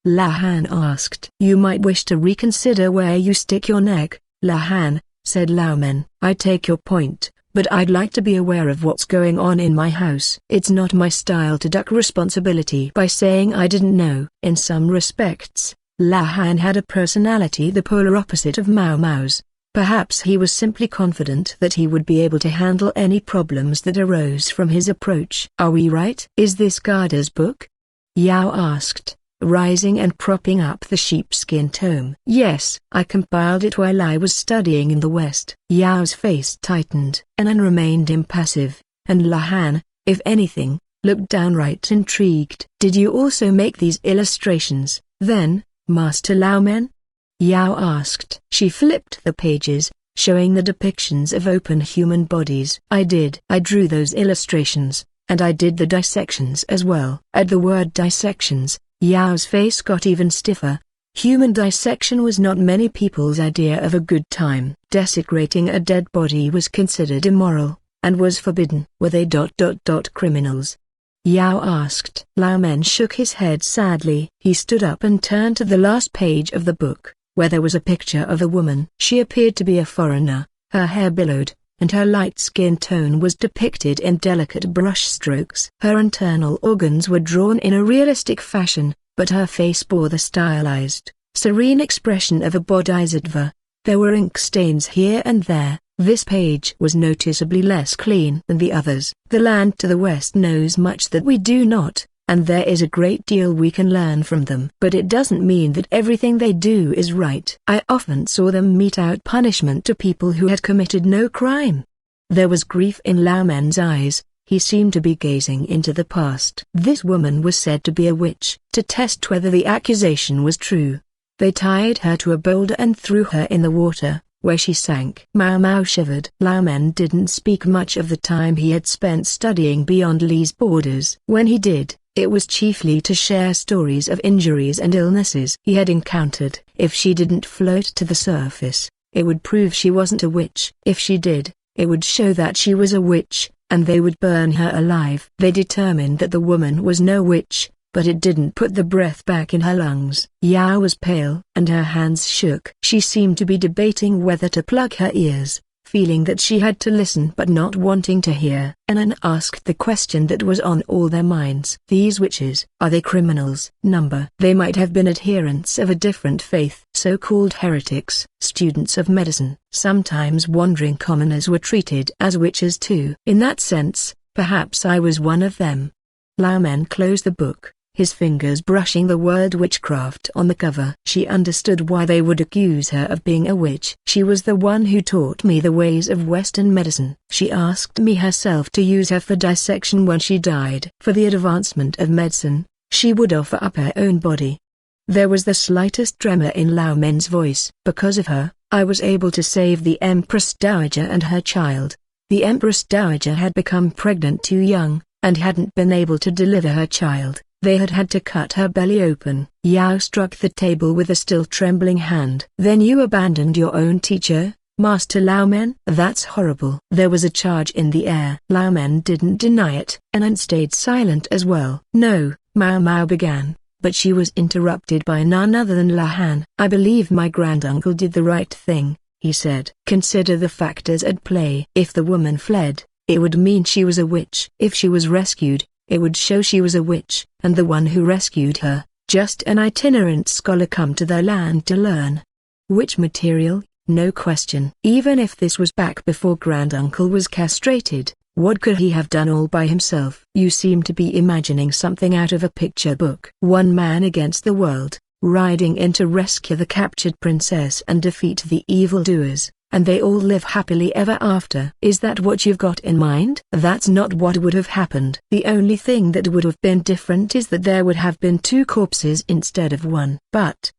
Lahan asked. You might wish to reconsider where you stick your neck, Lahan, said Lahan. I take your point, but I'd like to be aware of what's going on in my house. It's not my style to duck responsibility by saying I didn't know. In some respects, Lahan had a personality the polar opposite of Maomao's. Perhaps he was simply confident that he would be able to handle any problems that arose from his approach. Are we right? Is this Garda's book? Yao asked, rising and propping up the sheepskin tome. Yes, I compiled it while I was studying in the West. Yao's face tightened. Anan remained impassive, and Lahan, if anything, looked downright intrigued. Did you also make these illustrations, then, Master Laomen? Yao asked. She flipped the pages, showing the depictions of open human bodies. I drew those illustrations, and I did the dissections as well. At the word dissections, Yao's face got even stiffer. Human dissection was not many people's idea of a good time. Desecrating a dead body was considered immoral, and was forbidden. Were they criminals? Yao asked. Lao Men shook his head sadly. He stood up and turned to the last page of the book, where there was a picture of a woman. She appeared to be a foreigner, her hair billowed, and her light skin tone was depicted in delicate brush strokes. Her internal organs were drawn in a realistic fashion, but her face bore the stylized, serene expression of a bodhisattva. There were ink stains here and there. This page was noticeably less clean than the others. The land to the west knows much that we do not, and there is a great deal we can learn from them. But it doesn't mean that everything they do is right. I often saw them mete out punishment to people who had committed no crime. There was grief in Lao Men's eyes. He seemed to be gazing into the past. This woman was said to be a witch. To test whether the accusation was true, they tied her to a boulder and threw her in the water, where she sank. Maomao shivered. Lao Men didn't speak much of the time he had spent studying beyond Li's borders. When he did, it was chiefly to share stories of injuries and illnesses he had encountered. If she didn't float to the surface, it would prove she wasn't a witch. If she did, it would show that she was a witch, and they would burn her alive. They determined that the woman was no witch, but it didn't put the breath back in her lungs. Yao was pale, and her hands shook. She seemed to be debating whether to plug her ears, feeling that she had to listen but not wanting to hear. Anan asked the question that was on all their minds. These witches, are they criminals? They might have been adherents of a different faith. So-called heretics, students of medicine. Sometimes wandering commoners were treated as witches too. In that sense, perhaps I was one of them. Lao Men closed the book, his fingers brushing the word witchcraft on the cover. She understood why they would accuse her of being a witch. She was the one who taught me the ways of Western medicine. She asked me herself to use her for dissection when she died. For the advancement of medicine, she would offer up her own body. There was the slightest tremor in Lao Men's voice. Because of her, I was able to save the Empress Dowager and her child. The Empress Dowager had become pregnant too young, and hadn't been able to deliver her child. They had had to cut her belly open. Yao struck the table with a still trembling hand. Then you abandoned your own teacher, Master Lao Men? That's horrible. There was a charge in the air. Lao Men didn't deny it. Anan stayed silent as well. No, Maomao began, but she was interrupted by none other than Lahan. I believe my granduncle did the right thing, he said. Consider the factors at play. If the woman fled, it would mean she was a witch. If she was rescued, it would show she was a witch, and the one who rescued her, just an itinerant scholar come to their land to learn witch material, no question. Even if this was back before granduncle was castrated, what could he have done all by himself? You seem to be imagining something out of a picture book. One man against the world, riding in to rescue the captured princess and defeat the evildoers, and they all live happily ever after. Is that what you've got in mind? That's not what would have happened. The only thing that would have been different is that there would have been 2 corpses instead of 1. But,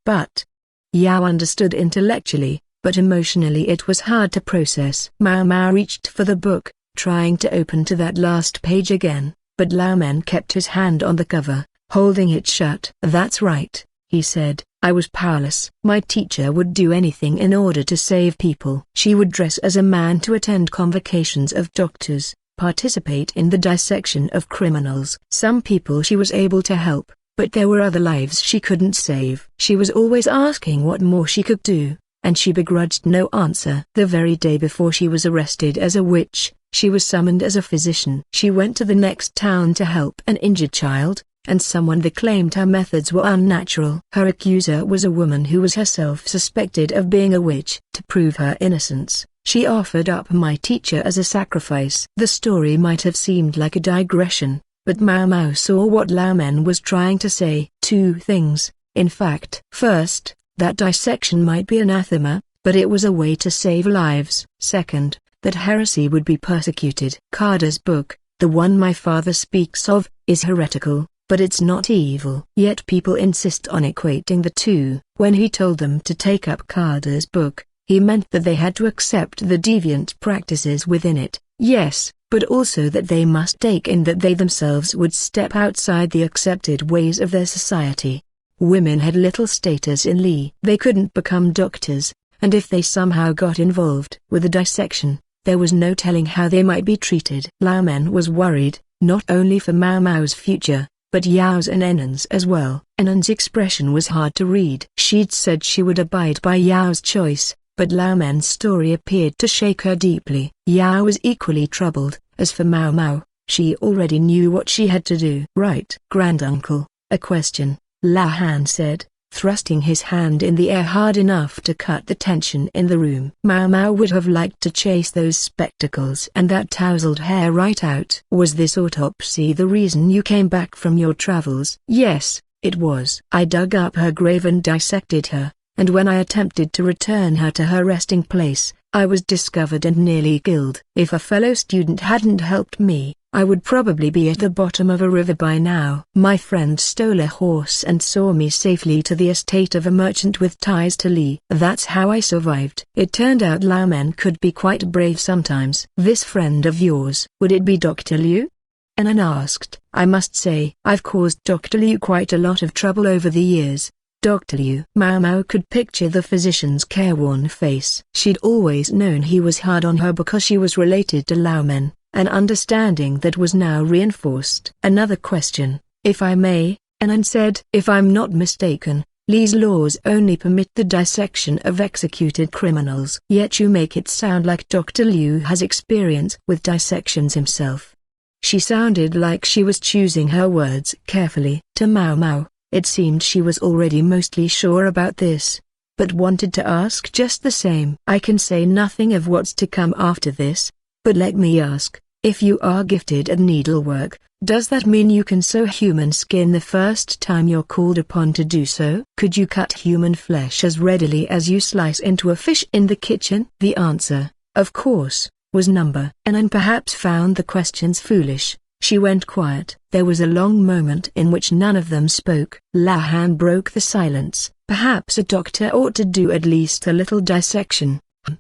Yao understood intellectually, but emotionally it was hard to process. Maomao reached for the book, trying to open to that last page again, but Lao Men kept his hand on the cover, holding it shut. That's right, he said. I was powerless. My teacher would do anything in order to save people. She would dress as a man to attend convocations of doctors, participate in the dissection of criminals. Some people she was able to help, but there were other lives she couldn't save. She was always asking what more she could do, and she begrudged no answer. The very day before she was arrested as a witch, she was summoned as a physician. She went to the next town to help an injured child, and someone that claimed her methods were unnatural. Her accuser was a woman who was herself suspected of being a witch. To prove her innocence, she offered up my teacher as a sacrifice. The story might have seemed like a digression, but Maomao saw what Lao Men was trying to say. 2 things, in fact. First, that dissection might be anathema, but it was a way to save lives. Second, that heresy would be persecuted. Carter's book, the one my father speaks of, is heretical, but it's not evil. Yet people insist on equating the two. When he told them to take up Carter's book, He meant that they had to accept the deviant practices within it, yes, but also that they must take in that they themselves would step outside the accepted ways of their society. Women had little status in Li. They couldn't become doctors, and if they somehow got involved with a dissection, there was no telling how they might be treated. Lahan was worried, not only for Maomao's future, but Yao's and Anan's as well. Anan's expression was hard to read. She'd said she would abide by Yao's choice, but Lahan's story appeared to shake her deeply. Yao was equally troubled. As for Maomao, she already knew what she had to do. Right, granduncle, a question, Lahan said, thrusting his hand in the air hard enough to cut the tension in the room. Maomao would have liked to chase those spectacles and that tousled hair right out. Was this autopsy the reason you came back from your travels? Yes, it was. I dug up her grave and dissected her, and when I attempted to return her to her resting place, I was discovered and nearly killed. If a fellow student hadn't helped me, I would probably be at the bottom of a river by now. My friend stole a horse and saw me safely to the estate of a merchant with ties to Li. That's how I survived. It turned out Lahan could be quite brave sometimes. This friend of yours, would it be Dr. Liu? Anan asked. I must say, I've caused Dr. Liu quite a lot of trouble over the years. Dr. Liu. Maomao could picture the physician's careworn face. She'd always known he was hard on her because she was related to Laomen, an understanding that was now reinforced. Another question, if I may, Anan said. If I'm not mistaken, Li's laws only permit the dissection of executed criminals. Yet you make it sound like Dr. Liu has experience with dissections himself. She sounded like she was choosing her words carefully. To Maomao, it seemed she was already mostly sure about this, but wanted to ask just the same. I can say nothing of what's to come after this, but let me ask, if you are gifted at needlework, does that mean you can sew human skin the first time you're called upon to do so? Could you cut human flesh as readily as you slice into a fish in the kitchen? The answer, of course, was number. Anan perhaps found the questions foolish. She went quiet. There was a long moment in which none of them spoke. Lahan broke the silence. Perhaps a doctor ought to do at least a little dissection.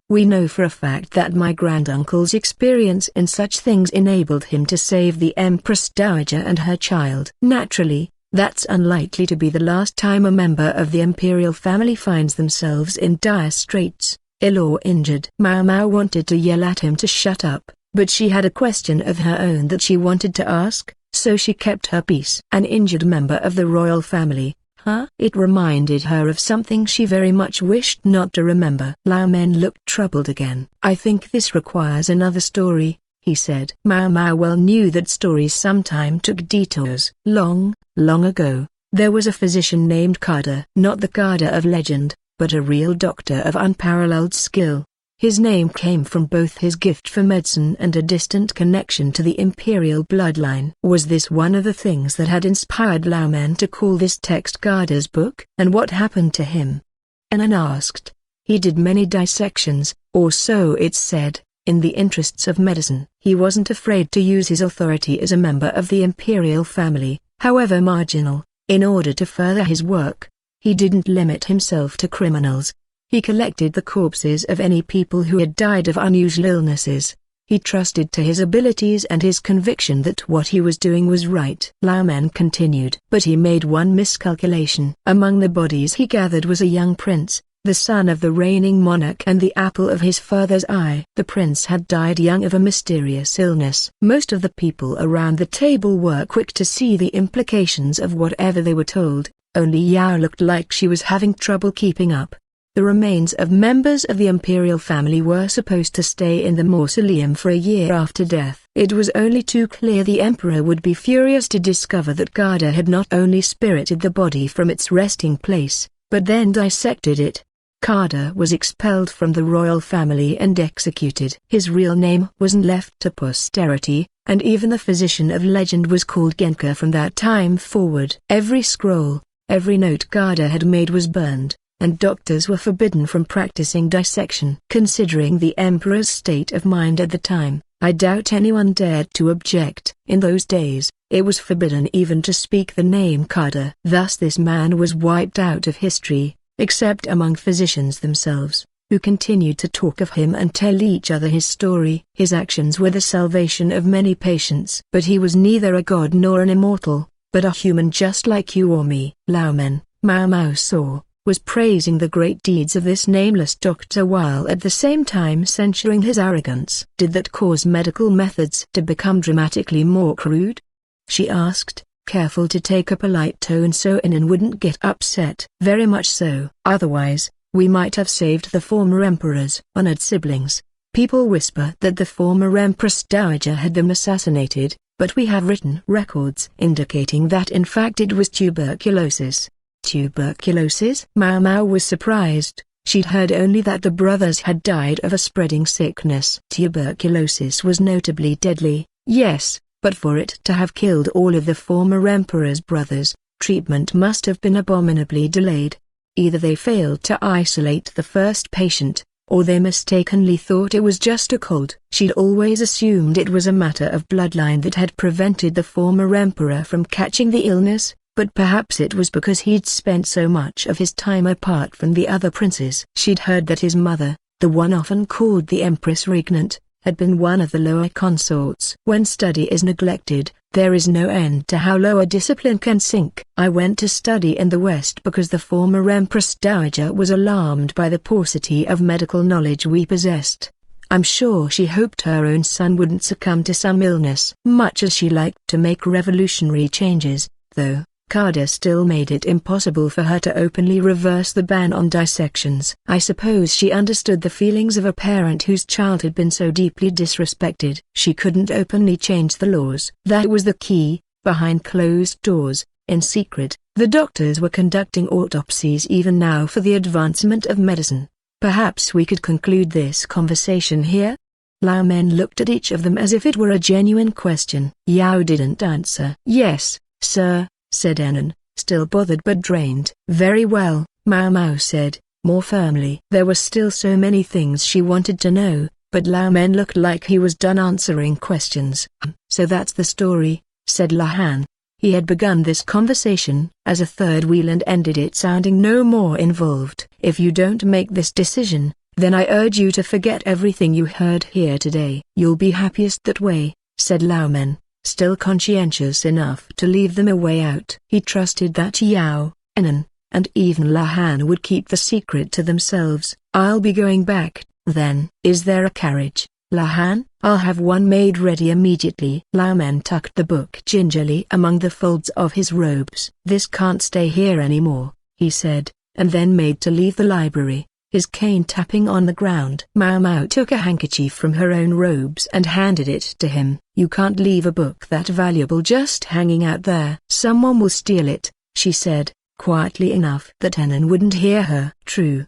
We know for a fact that my granduncle's experience in such things enabled him to save the Empress Dowager and her child. Naturally, that's unlikely to be the last time a member of the imperial family finds themselves in dire straits, ill or injured. Maomao wanted to yell at him to shut up, but she had a question of her own that she wanted to ask, so she kept her peace. An injured member of the royal family, huh? It reminded her of something she very much wished not to remember. Laomen looked troubled again. I think this requires another story, he said. Maomao well knew that stories sometimes took detours. Long ago, there was a physician named Kada. Not the Kada of legend, but a real doctor of unparalleled skill. His name came from both his gift for medicine and a distant connection to the imperial bloodline. Was this one of the things that had inspired Laomen to call this text Gada's book? And what happened to him? Anan asked. He did many dissections, or so it's said, in the interests of medicine. He wasn't afraid to use his authority as a member of the imperial family, however marginal, in order to further his work. He didn't limit himself to criminals. He collected the corpses of any people who had died of unusual illnesses. He trusted to his abilities and his conviction that what he was doing was right. Laomen continued. But he made one miscalculation. Among the bodies he gathered was a young prince, the son of the reigning monarch and the apple of his father's eye. The prince had died young of a mysterious illness. Most of the people around the table were quick to see the implications of whatever they were told. Only Yao looked like she was having trouble keeping up. The remains of members of the imperial family were supposed to stay in the mausoleum for a year after death. It was only too clear the emperor would be furious to discover that Gada had not only spirited the body from its resting place, but then dissected it. Gada was expelled from the royal family and executed. His real name wasn't left to posterity, and even the physician of legend was called Genka from that time forward. Every scroll, every note Gada had made was burned, and doctors were forbidden from practicing dissection. Considering the emperor's state of mind at the time, I doubt anyone dared to object. In those days, it was forbidden even to speak the name Kada. Thus this man was wiped out of history, except among physicians themselves. who continued to talk of him and tell each other his story. His actions were the salvation of many patients. But he was neither a god nor an immortal, but a human just like you or me. Laomen, Maomao saw, was praising the great deeds of this nameless doctor while at the same time censuring his arrogance. Did that cause medical methods to become dramatically more crude? She asked, careful to take a polite tone so Anan wouldn't get upset. Very much so. Otherwise, we might have saved the former emperor's honored siblings. People whisper that the former Empress Dowager had them assassinated, but we have written records indicating that in fact it was tuberculosis. Tuberculosis? Maomao was surprised. She'd heard only that the brothers had died of a spreading sickness. Tuberculosis was notably deadly, yes, but for it to have killed all of the former emperor's brothers, treatment must have been abominably delayed. Either they failed to isolate the first patient, or they mistakenly thought it was just a cold. She'd always assumed it was a matter of bloodline that had prevented the former emperor from catching the illness, but perhaps it was because he'd spent so much of his time apart from the other princes. She'd heard that his mother, the one often called the Empress Regnant, had been one of the lower consorts. When study is neglected, there is no end to how lower discipline can sink. I went to study in the West because the former Empress Dowager was alarmed by the paucity of medical knowledge we possessed. I'm sure she hoped her own son wouldn't succumb to some illness. Much as she liked to make revolutionary changes, though, Kada still made it impossible for her to openly reverse the ban on dissections. I suppose she understood the feelings of a parent whose child had been so deeply disrespected. She couldn't openly change the laws. That was the key. Behind closed doors, in secret, the doctors were conducting autopsies even now for the advancement of medicine. Perhaps we could conclude this conversation here? Laomen looked at each of them as if it were a genuine question. Yao didn't answer. Yes, sir, said Anan, still bothered but drained. Very well, Maomao said, more firmly. There were still so many things she wanted to know, but Laomen looked like he was done answering questions. So that's the story, said Lahan. He had begun this conversation as a third wheel and ended it sounding no more involved. If you don't make this decision, then I urge you to forget everything you heard here today. You'll be happiest that way, said Laomen, still conscientious enough to leave them a way out. He trusted that Yao, Anan, and even Lahan would keep the secret to themselves. I'll be going back, then. Is there a carriage, Lahan? I'll have one made ready immediately. Laomen tucked the book gingerly among the folds of his robes. This can't stay here anymore, he said, and then made to leave the library, his cane tapping on the ground. Maomao took a handkerchief from her own robes and handed it to him. You can't leave a book that valuable just hanging out there. Someone will steal it, she said, quietly enough that Anan wouldn't hear her. True,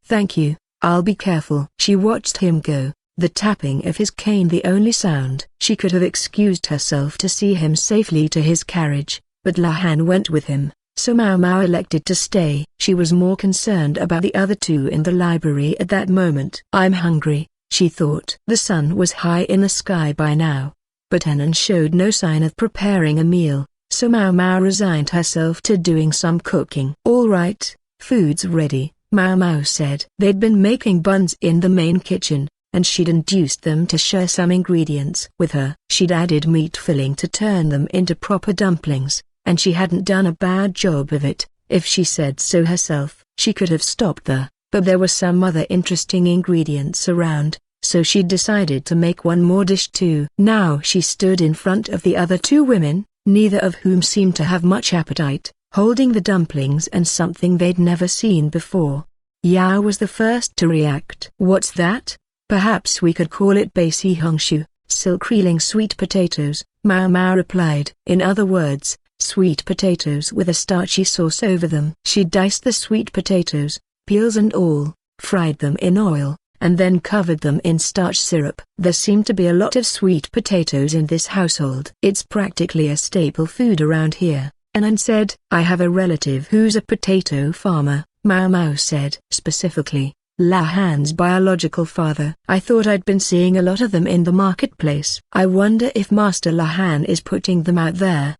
thank you, I'll be careful. She watched him go, the tapping of his cane the only sound. She could have excused herself to see him safely to his carriage, but Lahan went with him. So Maomao elected to stay. She was more concerned about the other two in the library at that moment. I'm hungry, she thought. The sun was high in the sky by now, but Anan showed no sign of preparing a meal, so Maomao resigned herself to doing some cooking. All right, food's ready, Maomao said. They'd been making buns in the main kitchen, and she'd induced them to share some ingredients with her. She'd added meat filling to turn them into proper dumplings, and she hadn't done a bad job of it. If she said so herself, she could have stopped there, but there were some other interesting ingredients around, so she decided to make one more dish too. Now she stood in front of the other two women, neither of whom seemed to have much appetite, holding the dumplings and something they'd never seen before. Yao was the first to react. What's that? Perhaps we could call it Basi Hongshu, silk reeling sweet potatoes, Maomao replied. In other words, sweet potatoes with a starchy sauce over them. She diced the sweet potatoes, peels and all, fried them in oil, and then covered them in starch syrup. There seemed to be a lot of sweet potatoes in this household. It's practically a staple food around here, Anan said. I have a relative who's a potato farmer, Maomao said. Specifically, Lahan's biological father. I thought I'd been seeing a lot of them in the marketplace. I wonder if Master Lahan is putting them out there.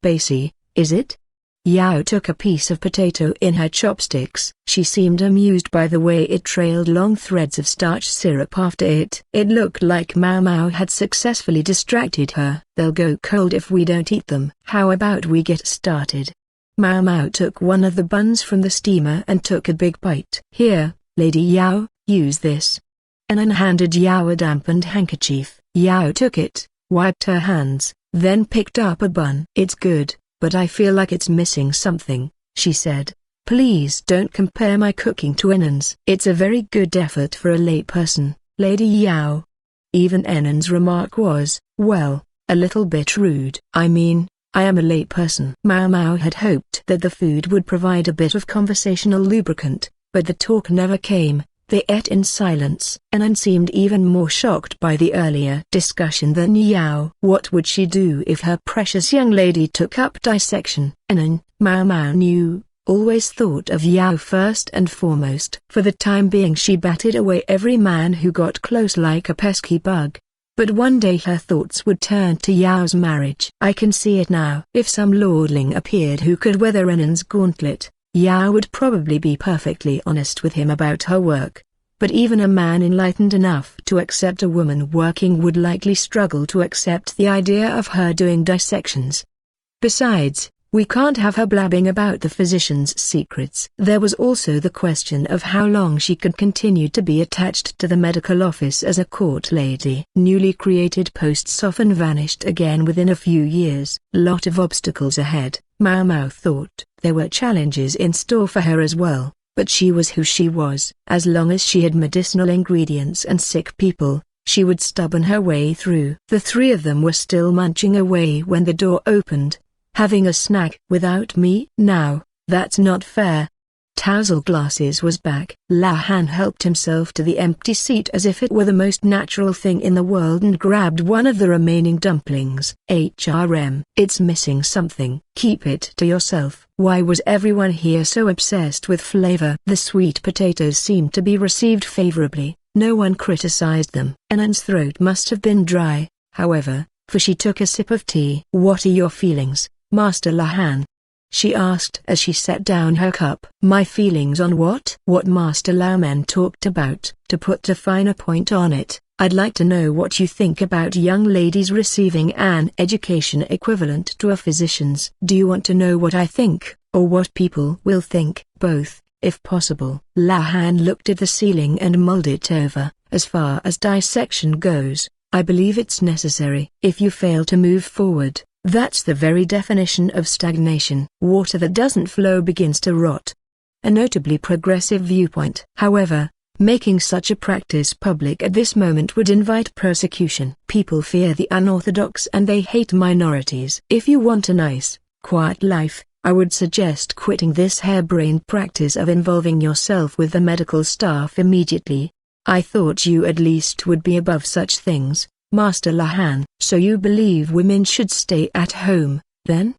Basi, is it? Yao took a piece of potato in her chopsticks. She seemed amused by the way it trailed long threads of starch syrup after it. It looked like Maomao had successfully distracted her. "They'll go cold if we don't eat them. How about we get started?" Maomao took one of the buns from the steamer and took a big bite. "Here, Lady Yao, use this." Anan handed Yao a dampened handkerchief. Yao took it, wiped her hands, then picked up a bun. "It's good, but I feel like it's missing something," she said. "Please don't compare my cooking to Anan's. It's a very good effort for a layperson, Lady Yao." Even Anan's remark was, well, a little bit rude. "I mean, I am a layperson." Maomao had hoped that the food would provide a bit of conversational lubricant, but the talk never came. They ate in silence. Anan seemed even more shocked by the earlier discussion than Yao. What would she do if her precious young lady took up dissection? Anan, Maomao knew, always thought of Yao first and foremost. For the time being she batted away every man who got close like a pesky bug. But one day her thoughts would turn to Yao's marriage. "I can see it now." If some lordling appeared who could weather Anan's gauntlet, Yao would probably be perfectly honest with him about her work. But even a man enlightened enough to accept a woman working would likely struggle to accept the idea of her doing dissections. Besides, we can't have her blabbing about the physician's secrets. There was also the question of how long she could continue to be attached to the medical office as a court lady. Newly created posts often vanished again within a few years. Lot of obstacles ahead, Maomao thought. There were challenges in store for her as well, but she was who she was. As long as she had medicinal ingredients and sick people, she would stubborn her way through. The three of them were still munching away when the door opened. "Having a snack without me?" "Now, that's not fair." Tousle Glasses was back. Lahan helped himself to the empty seat as if it were the most natural thing in the world and grabbed one of the remaining dumplings. "It's missing something." "Keep it to yourself." Why was everyone here so obsessed with flavor? The sweet potatoes seemed to be received favorably. No one criticized them. Anan's throat must have been dry, however, for she took a sip of tea. "What are your feelings, Master Lahan?" she asked as she set down her cup. "My feelings on what?" "What Master Laman talked about. To put a finer point on it, I'd like to know what you think about young ladies receiving an education equivalent to a physician's." "Do you want to know what I think, or what people will think?" "Both, if possible." Lahan looked at the ceiling and mulled it over. "As far as dissection goes, I believe it's necessary. If you fail to move forward, that's the very definition of stagnation. Water that doesn't flow begins to rot." A notably progressive viewpoint. However, making such a practice public at this moment would invite persecution. People fear the unorthodox and they hate minorities. If you want a nice, quiet life, I would suggest quitting this harebrained practice of involving yourself with the medical staff immediately. I thought you at least would be above such things, Master Lahan. "So you believe women should stay at home, then?"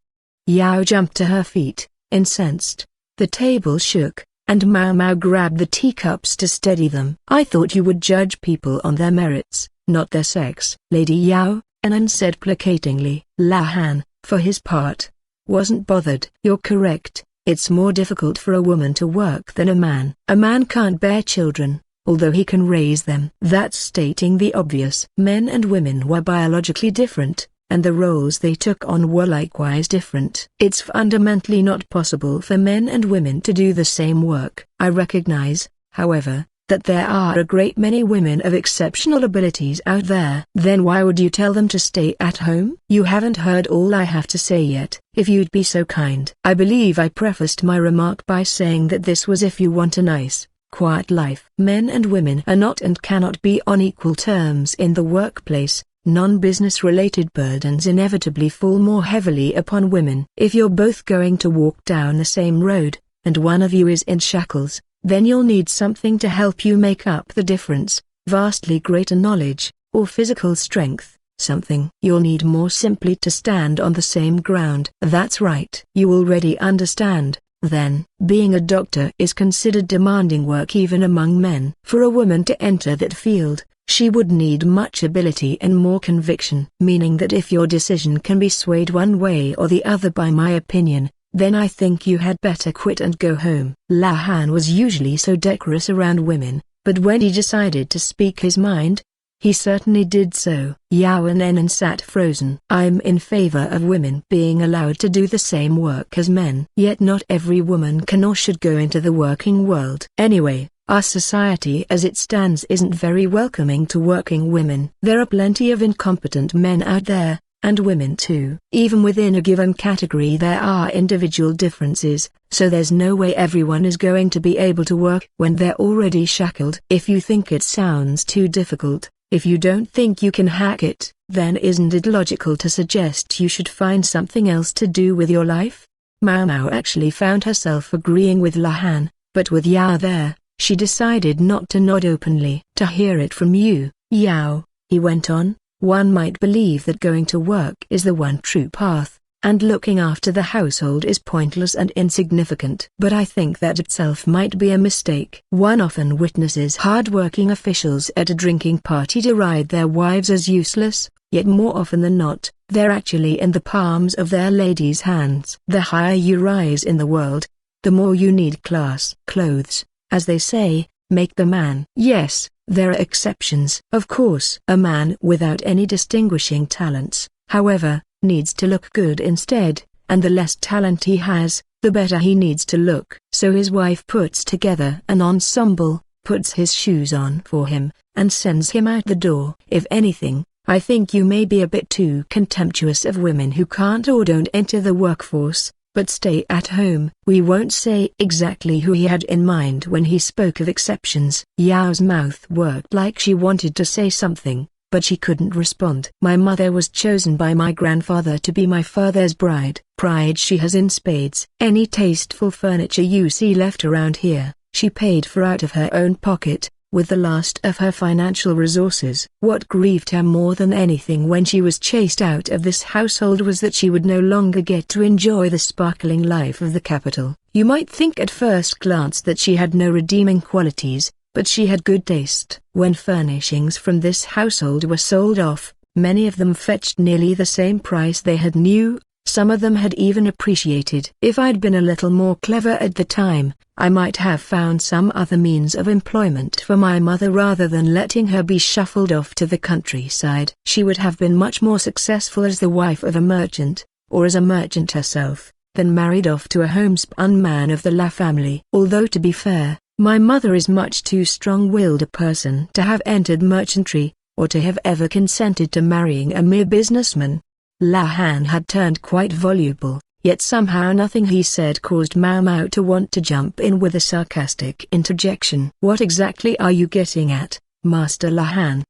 Yao jumped to her feet, incensed. The table shook, and Maomao grabbed the teacups to steady them. "I thought you would judge people on their merits, not their sex." "Lady Yao," Anan said placatingly. Lahan, for his part, wasn't bothered. "You're correct, it's more difficult for a woman to work than a man. A man can't bear children, although he can raise them." That's stating the obvious. Men and women were biologically different, and the roles they took on were likewise different. It's fundamentally not possible for men and women to do the same work. I recognize, however, that there are a great many women of exceptional abilities out there. Then why would you tell them to stay at home? You haven't heard all I have to say yet. If you'd be so kind. I believe I prefaced my remark by saying that this was if you want a nice, quiet life. Men and women are not and cannot be on equal terms in the workplace. Non-business related burdens inevitably fall more heavily upon women. If you're both going to walk down the same road, and one of you is in shackles, then you'll need something to help you make up the difference, vastly greater knowledge, or physical strength, something. You'll need more simply to stand on the same ground. That's right. You already understand, then. Being a doctor is considered demanding work even among men. For a woman to enter that field, she would need much ability and more conviction. Meaning that if your decision can be swayed one way or the other by my opinion, Then I think you had better quit and go home. Lahan was usually so decorous around women, but when he decided to speak his mind, he certainly did so. Yao and Anan sat frozen. I'm in favor of women being allowed to do the same work as men. Yet not every woman can or should go into the working world. Anyway, our society as it stands isn't very welcoming to working women. There are plenty of incompetent men out there, and women too. Even within a given category there are individual differences, so there's no way everyone is going to be able to work when they're already shackled. If you think it sounds too difficult, if you don't think you can hack it, then isn't it logical to suggest you should find something else to do with your life? Maomao actually found herself agreeing with Lahan, but with Yao there, she decided not to nod openly. To hear it from you, Yao, he went on, one might believe that going to work is the one true path, and looking after the household is pointless and insignificant. But I think that itself might be a mistake. One often witnesses hard-working officials at a drinking party deride their wives as useless, yet more often than not, they're actually in the palms of their ladies' hands. The higher you rise in the world, the more you need class. Clothes, as they say, make the man. Yes, there are exceptions. Of course, a man without any distinguishing talents, however, needs to look good instead, and the less talent he has, the better he needs to look. So his wife puts together an ensemble, puts his shoes on for him, and sends him out the door. If anything, I think you may be a bit too contemptuous of women who can't or don't enter the workforce, but stay at home. We won't say exactly who he had in mind when he spoke of exceptions. Yao's mouth worked like she wanted to say something, but she couldn't respond. My mother was chosen by my grandfather to be my father's bride. Pride she has in spades. Any tasteful furniture you see left around here, she paid for out of her own pocket, with the last of her financial resources. What grieved her more than anything when she was chased out of this household was that she would no longer get to enjoy the sparkling life of the capital. You might think at first glance that she had no redeeming qualities, but she had good taste. When furnishings from this household were sold off, many of them fetched nearly the same price they had new. Some of them had even appreciated. If I'd been a little more clever at the time, I might have found some other means of employment for my mother rather than letting her be shuffled off to the countryside. She would have been much more successful as the wife of a merchant, or as a merchant herself, than married off to a homespun man of the La family. Although to be fair, my mother is much too strong-willed a person to have entered merchantry, or to have ever consented to marrying a mere businessman. Lahan had turned quite voluble, yet somehow nothing he said caused Maomao to want to jump in with a sarcastic interjection. What exactly are you getting at, Master Lahan?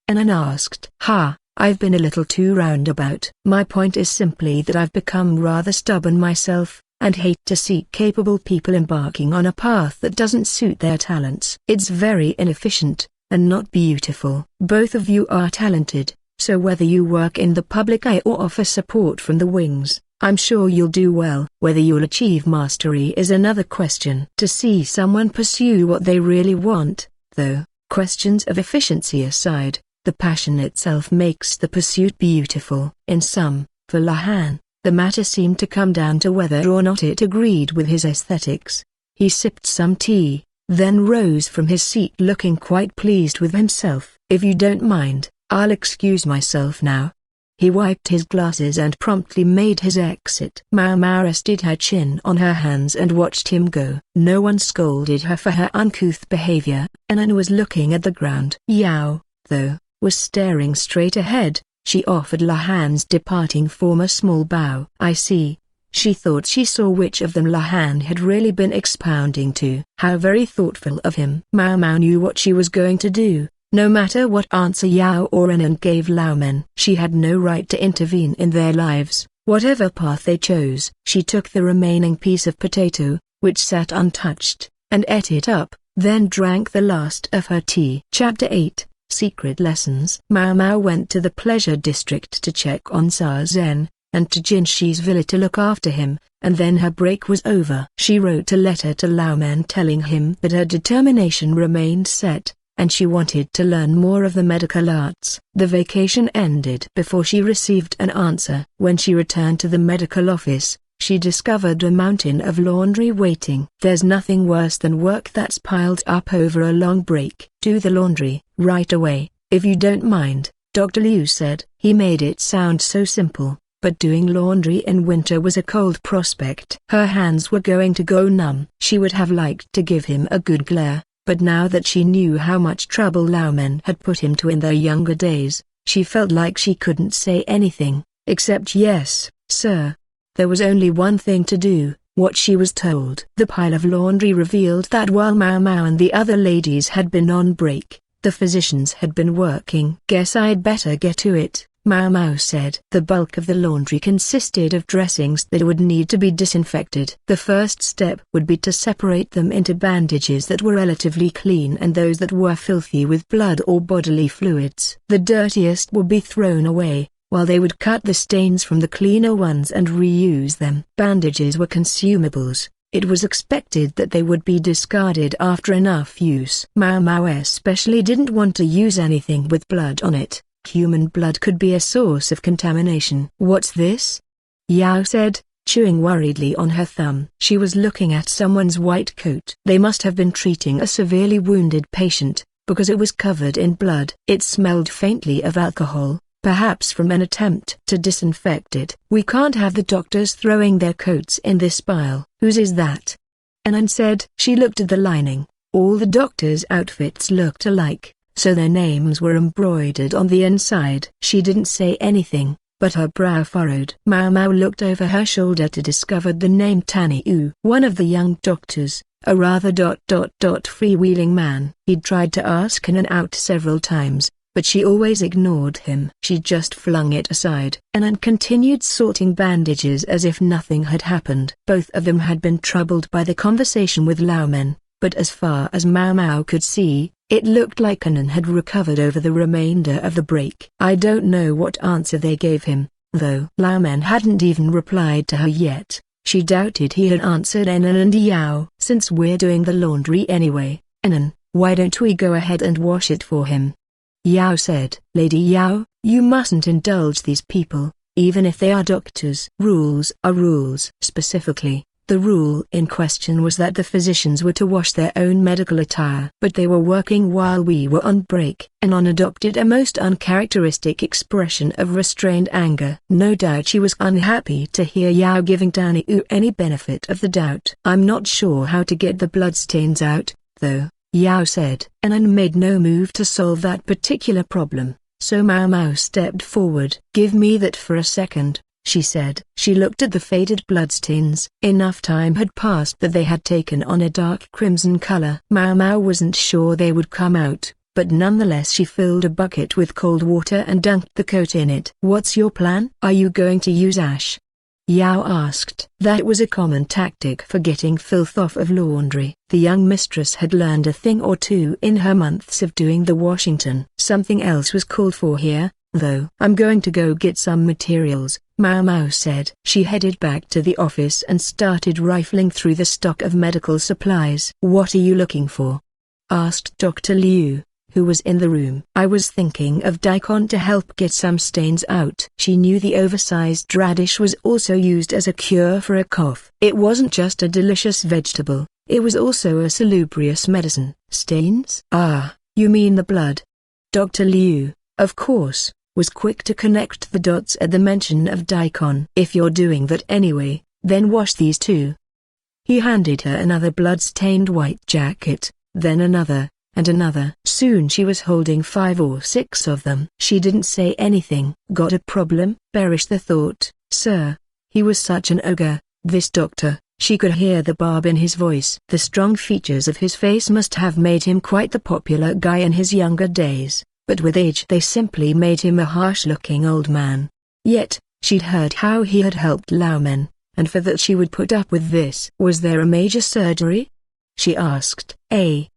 Anan asked. I've been a little too roundabout. My point is simply that I've become rather stubborn myself, and hate to see capable people embarking on a path that doesn't suit their talents. It's very inefficient, and not beautiful. Both of you are talented. So whether you work in the public eye or offer support from the wings, I'm sure you'll do well. Whether you'll achieve mastery is another question. To see someone pursue what they really want, though, questions of efficiency aside, the passion itself makes the pursuit beautiful. In sum, for Lahan, the matter seemed to come down to whether or not it agreed with his aesthetics. He sipped some tea, then rose from his seat looking quite pleased with himself. If you don't mind, I'll excuse myself now. He wiped his glasses and promptly made his exit. Maomao rested her chin on her hands and watched him go. No one scolded her for her uncouth behavior. Anan was looking at the ground. Yao, though, was staring straight ahead. She offered Lahan's departing form a small bow. I see. She thought she saw which of them Lahan had really been expounding to. How very thoughtful of him. Maomao knew what she was going to do. No matter what answer Yao or Anan gave Laumen, she had no right to intervene in their lives, whatever path they chose. She took the remaining piece of potato, which sat untouched, and ate it up, then drank the last of her tea. Chapter 8, Secret Lessons. Maomao went to the pleasure district to check on Zen, and to Jinshi's villa to look after him, and then her break was over. She wrote a letter to Laumen telling him that her determination remained set, and she wanted to learn more of the medical arts. The vacation ended before she received an answer. When she returned to the medical office, she discovered a mountain of laundry waiting. There's nothing worse than work that's piled up over a long break. Do the laundry right away, if you don't mind, Dr. Liu said. He made it sound so simple, but doing laundry in winter was a cold prospect. Her hands were going to go numb. She would have liked to give him a good glare, but now that she knew how much trouble Laomen had put him to in their younger days, she felt like she couldn't say anything, except yes, sir. There was only one thing to do, what she was told. The pile of laundry revealed that while Maomao and the other ladies had been on break, the physicians had been working. Guess I'd better get to it, Maomao said. The bulk of the laundry consisted of dressings that would need to be disinfected. The first step would be to separate them into bandages that were relatively clean and those that were filthy with blood or bodily fluids. The dirtiest would be thrown away, while they would cut the stains from the cleaner ones and reuse them. Bandages were consumables. It was expected that they would be discarded after enough use. Maomao especially didn't want to use anything with blood on it. Human blood could be a source of contamination. What's this? Yao said, chewing worriedly on her thumb. She was looking at someone's white coat. They must have been treating a severely wounded patient, because it was covered in blood. It smelled faintly of alcohol, perhaps from an attempt to disinfect it. We can't have the doctors throwing their coats in this pile. Whose is that? Anan said. She looked at the lining. All the doctors' outfits looked alike, so their names were embroidered on the inside. She didn't say anything, but her brow furrowed. Maomao looked over her shoulder to discover the name Taniu. One of the young doctors, a rather freewheeling man. He'd tried to ask Anan out several times, but she always ignored him. She just flung it aside. Anan continued sorting bandages as if nothing had happened. Both of them had been troubled by the conversation with Laomen, but as far as Maomao could see, it looked like Anan had recovered over the remainder of the break. I don't know what answer they gave him, though. Laomen hadn't even replied to her yet. She doubted he had answered Anan and Yao. Since we're doing the laundry anyway, Anan, why don't we go ahead and wash it for him? Yao said. Lady Yao, you mustn't indulge these people, even if they are doctors. Rules are rules. Specifically, the rule in question was that the physicians were to wash their own medical attire. But they were working while we were on break. Anan adopted a most uncharacteristic expression of restrained anger. No doubt she was unhappy to hear Yao giving Taniu any benefit of the doubt. I'm not sure how to get the bloodstains out, though, Yao said. Anan made no move to solve that particular problem, so Maomao stepped forward. Give me that for a second, she said. She looked at the faded bloodstains. Enough time had passed that they had taken on a dark crimson color. Maomao wasn't sure they would come out, but nonetheless she filled a bucket with cold water and dunked the coat in it. What's your plan? Are you going to use ash? Yao asked. That was a common tactic for getting filth off of laundry. The young mistress had learned a thing or two in her months of doing the Washington. Something else was called for here, though. I'm going to go get some materials, Maomao said. She headed back to the office and started rifling through the stock of medical supplies. What are you looking for? Asked Dr. Liu, who was in the room. I was thinking of daikon to help get some stains out. She knew the oversized radish was also used as a cure for a cough. It wasn't just a delicious vegetable, it was also a salubrious medicine. Stains? Ah, you mean the blood. Dr. Liu, of course, was quick to connect the dots at the mention of daikon. If you're doing that anyway, then wash these too. He handed her another blood-stained white jacket, then another, and another. Soon she was holding 5 or 6 of them. She didn't say anything. Got a problem? Bearish the thought, sir. He was such an ogre, this doctor. She could hear the barb in his voice. The strong features of his face must have made him quite the popular guy in his younger days, but with age they simply made him a harsh-looking old man. Yet, she'd heard how he had helped Laomen, and for that she would put up with this. Was there a major surgery? She asked.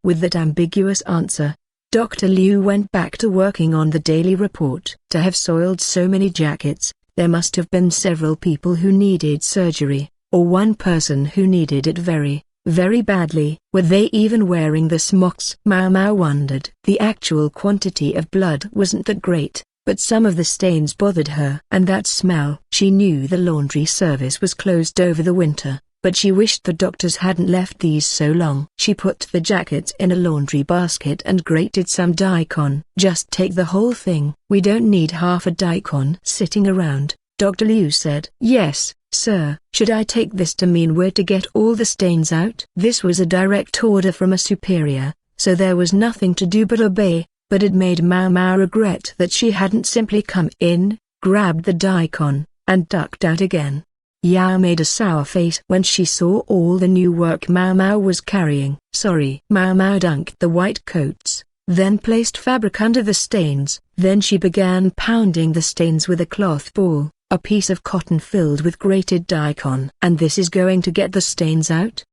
With that ambiguous answer, Dr. Liu went back to working on the daily report. To have soiled so many jackets, there must have been several people who needed surgery, or one person who needed it very, very badly. Were they even wearing the smocks? Maomao wondered. The actual quantity of blood wasn't that great, but some of the stains bothered her. And that smell. She knew the laundry service was closed over the winter, but she wished the doctors hadn't left these so long. She put the jackets in a laundry basket and grated some daikon. Just take the whole thing. We don't need half a daikon sitting around, Dr. Liu said. Yes, sir. Should I take this to mean we're to get all the stains out? This was a direct order from a superior, so there was nothing to do but obey, but it made Maomao regret that she hadn't simply come in, grabbed the daikon, and ducked out again. Yao made a sour face when she saw all the new work Maomao was carrying. Sorry. Maomao dunked the white coats, then placed fabric under the stains. Then she began pounding the stains with a cloth ball, a piece of cotton filled with grated daikon. And this is going to get the stains out?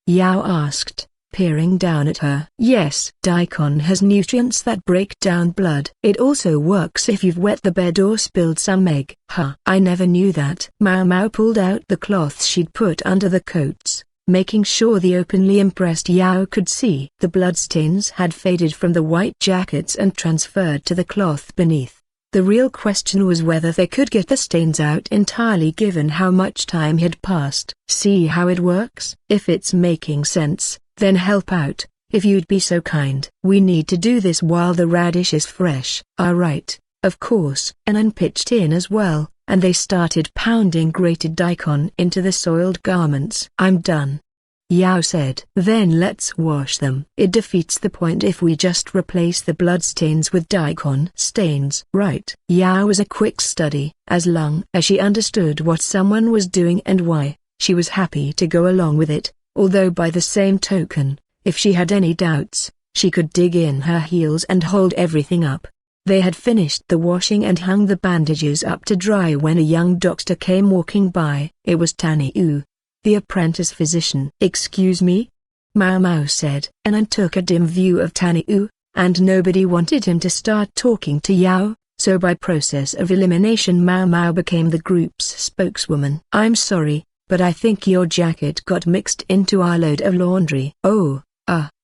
Yao asked, peering down at her. Yes. Daikon has nutrients that break down blood. It also works if you've wet the bed or spilled some egg. Huh. I never knew that. Maomao pulled out the cloth she'd put under the coats, making sure the openly impressed Yao could see. The bloodstains had faded from the white jackets and transferred to the cloth beneath. The real question was whether they could get the stains out entirely given how much time had passed. See how it works? If it's making sense, then help out, if you'd be so kind. We need to do this while the radish is fresh. Right, of course. Anan pitched in as well, and they started pounding grated daikon into the soiled garments. I'm done, Yao said. Then let's wash them. It defeats the point if we just replace the bloodstains with daikon stains. Right. Yao was a quick study. As long as she understood what someone was doing and why, she was happy to go along with it. Although by the same token, if she had any doubts, she could dig in her heels and hold everything up. They had finished the washing and hung the bandages up to dry when a young doctor came walking by. It was Taniu, the apprentice physician. Excuse me? Maomao said. Anan took a dim view of Taniu, and nobody wanted him to start talking to Yao, so by process of elimination Maomao became the group's spokeswoman. I'm sorry, but I think your jacket got mixed into our load of laundry. Oh,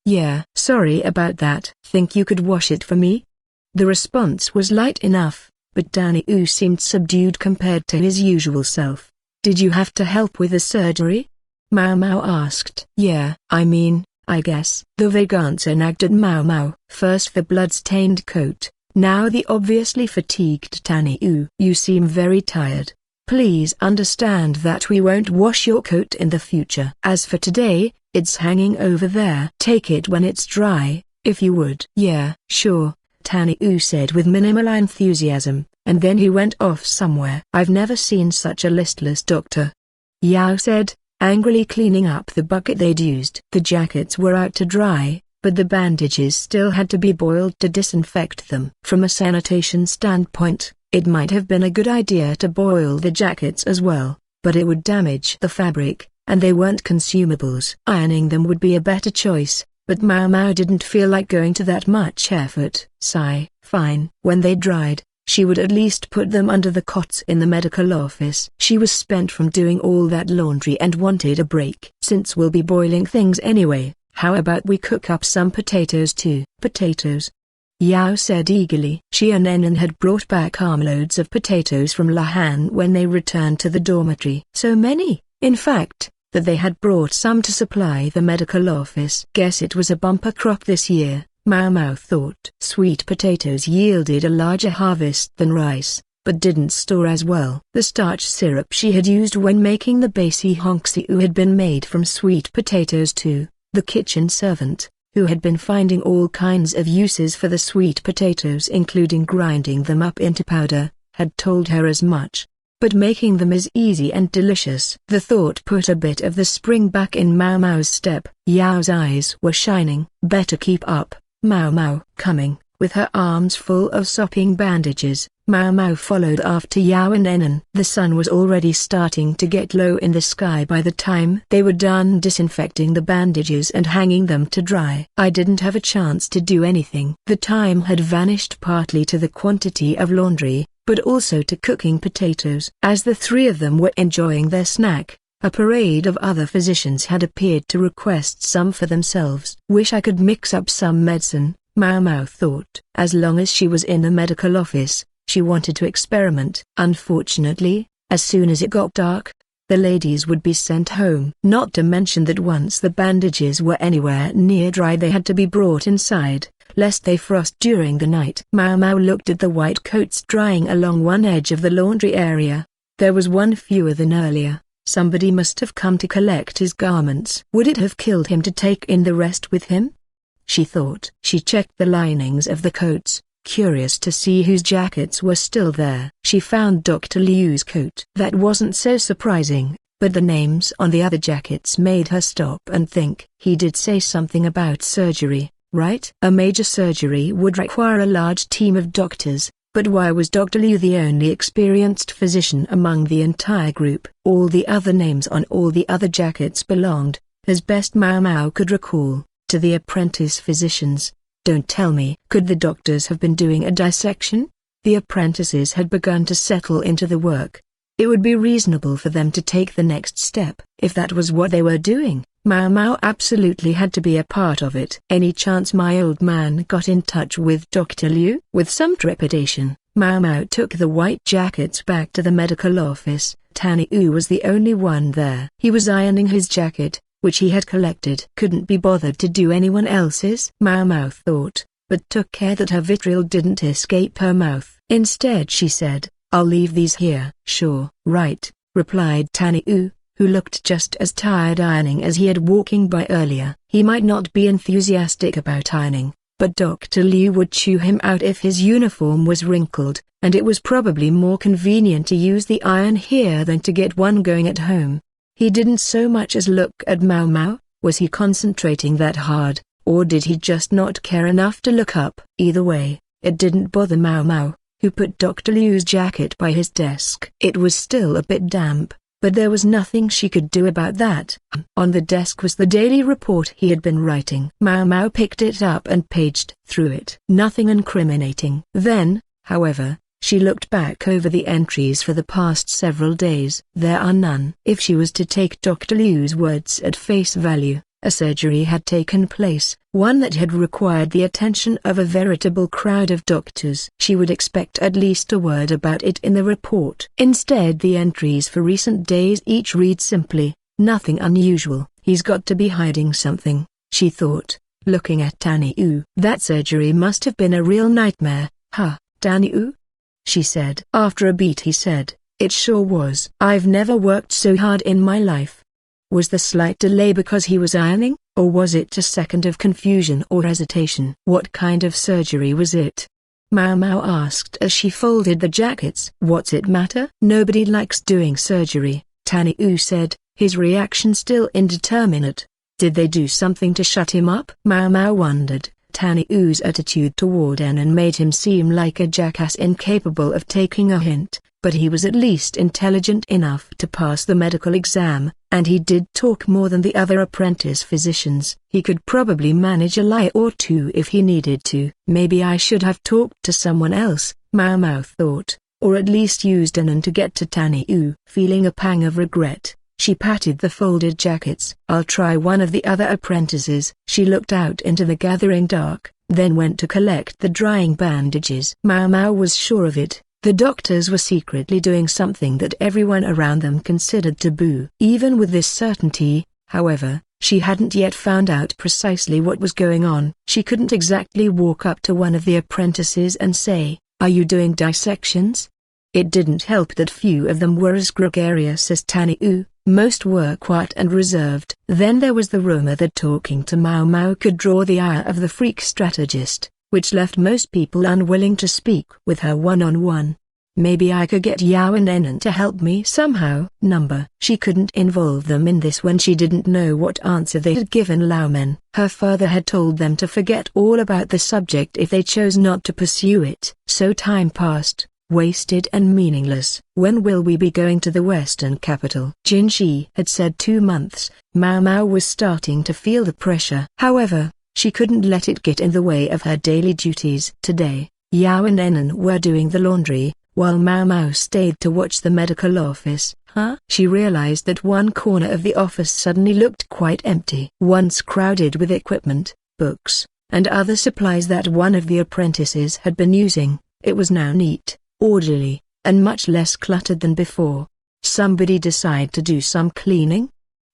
yeah. Sorry about that. Think you could wash it for me? The response was light enough, but Taniu seemed subdued compared to his usual self. Did you have to help with the surgery? Maomao asked. Yeah, I guess. The vague answer nagged at Maomao. First the blood-stained coat, now the obviously fatigued Taniu. You seem very tired. Please understand that we won't wash your coat in the future. As for today, it's hanging over there. Take it when it's dry, if you would. Yeah, sure, Taniu said with minimal enthusiasm, and then he went off somewhere. I've never seen such a listless doctor, Yao said, angrily cleaning up the bucket they'd used. The jackets were out to dry, but the bandages still had to be boiled to disinfect them. From a sanitation standpoint, it might have been a good idea to boil the jackets as well, but it would damage the fabric, and they weren't consumables. Ironing them would be a better choice, but Maomao didn't feel like going to that much effort. Sigh. Fine. When they dried, she would at least put them under the cots in the medical office. She was spent from doing all that laundry and wanted a break. Since we'll be boiling things anyway, how about we cook up some potatoes too? Potatoes? Yao said eagerly. She and Anan had brought back armloads of potatoes from Lahan when they returned to the dormitory. So many, in fact, that they had brought some to supply the medical office. Guess it was a bumper crop this year, Maomao thought. Sweet potatoes yielded a larger harvest than rice, but didn't store as well. The starch syrup she had used when making the basi hongxiu had been made from sweet potatoes too. The kitchen servant, who had been finding all kinds of uses for the sweet potatoes including grinding them up into powder, had told her as much. But making them is easy and delicious. The thought put a bit of the spring back in Maomao's step. Yao's eyes were shining. Better keep up, Maomao. Coming, with her arms full of sopping bandages, Maomao followed after Yao and Anan. The sun was already starting to get low in the sky by the time they were done disinfecting the bandages and hanging them to dry. I didn't have a chance to do anything. The time had vanished partly to the quantity of laundry, but also to cooking potatoes. As the three of them were enjoying their snack, a parade of other physicians had appeared to request some for themselves. Wish I could mix up some medicine, Maomao thought. As long as she was in the medical office, She wanted to experiment. Unfortunately, as soon as it got dark, the ladies would be sent home. Not to mention that once the bandages were anywhere near dry they had to be brought inside, lest they frost during the night. Maomao looked at the white coats drying along one edge of the laundry area. There was one fewer than earlier. Somebody must have come to collect his garments. Would it have killed him to take in the rest with him? She thought. She checked the linings of the coats, curious to see whose jackets were still there. She found Dr. Liu's coat. That wasn't so surprising, but the names on the other jackets made her stop and think. He did say something about surgery, right? A major surgery would require a large team of doctors, but why was Dr. Liu the only experienced physician among the entire group? All the other names on all the other jackets belonged, as best Maomao could recall, to the apprentice physicians. Don't tell me. Could the doctors have been doing a dissection? The apprentices had begun to settle into the work. It would be reasonable for them to take the next step. If that was what they were doing, Maomao absolutely had to be a part of it. Any chance my old man got in touch with Dr. Liu? With some trepidation, Maomao took the white jackets back to the medical office. Taniu was the only one there. He was ironing his jacket, which he had collected. Couldn't be bothered to do anyone else's, Maomao thought, but took care that her vitriol didn't escape her mouth. Instead she said, "I'll leave these here." "Sure." "Right," replied Taniu, who looked just as tired ironing as he had walking by earlier. He might not be enthusiastic about ironing, but Dr. Liu would chew him out if his uniform was wrinkled, and it was probably more convenient to use the iron here than to get one going at home. He didn't so much as look at Maomao. Was he concentrating that hard, or did he just not care enough to look up? Either way, it didn't bother Maomao, who put Dr. Liu's jacket by his desk. It was still a bit damp, but there was nothing she could do about that. On the desk was the daily report he had been writing. Maomao picked it up and paged through it. Nothing incriminating. Then, however, she looked back over the entries for the past several days. There are none. If she was to take Dr. Liu's words at face value, a surgery had taken place, one that had required the attention of a veritable crowd of doctors. She would expect at least a word about it in the report. Instead, the entries for recent days each read simply, "Nothing unusual." He's got to be hiding something, she thought, looking at Taniu. That surgery must have been a real nightmare. "Huh, Taniu?" she said. After a beat he said, "It sure was. I've never worked so hard in my life." Was the slight delay because he was ironing, or was it a second of confusion or hesitation? What kind of surgery was it? Maomao asked as she folded the jackets. "What's it matter? Nobody likes doing surgery," Taniu said, his reaction still indeterminate. Did they do something to shut him up? Maomao wondered. Taniu's attitude toward Anan made him seem like a jackass incapable of taking a hint, but he was at least intelligent enough to pass the medical exam, and he did talk more than the other apprentice physicians. He could probably manage a lie or two if he needed to. Maybe I should have talked to someone else, Maomao thought, or at least used Anan to get to Taniu. Feeling a pang of regret, she patted the folded jackets. "I'll try one of the other apprentices." She looked out into the gathering dark, then went to collect the drying bandages. Maomao was sure of it. The doctors were secretly doing something that everyone around them considered taboo. Even with this certainty, however, she hadn't yet found out precisely what was going on. She couldn't exactly walk up to one of the apprentices and say, "Are you doing dissections?" It didn't help that few of them were as gregarious as Taniu. Most were quiet and reserved. Then there was the rumor that talking to Maomao could draw the ire of the freak strategist, which left most people unwilling to speak with her one-on-one. Maybe I could get Yao and Anan to help me somehow. She couldn't involve them in this when she didn't know what answer they had given Laomen. Her father had told them to forget all about the subject if they chose not to pursue it. So time passed, wasted and meaningless. "When will we be going to the western capital?" Jinshi had said 2 months. Maomao was starting to feel the pressure. However, she couldn't let it get in the way of her daily duties. Today, Yao and Anan were doing the laundry, while Maomao stayed to watch the medical office. She realized that one corner of the office suddenly looked quite empty. Once crowded with equipment, books, and other supplies that one of the apprentices had been using, it was now neat, orderly, and much less cluttered than before. "Somebody decide to do some cleaning?"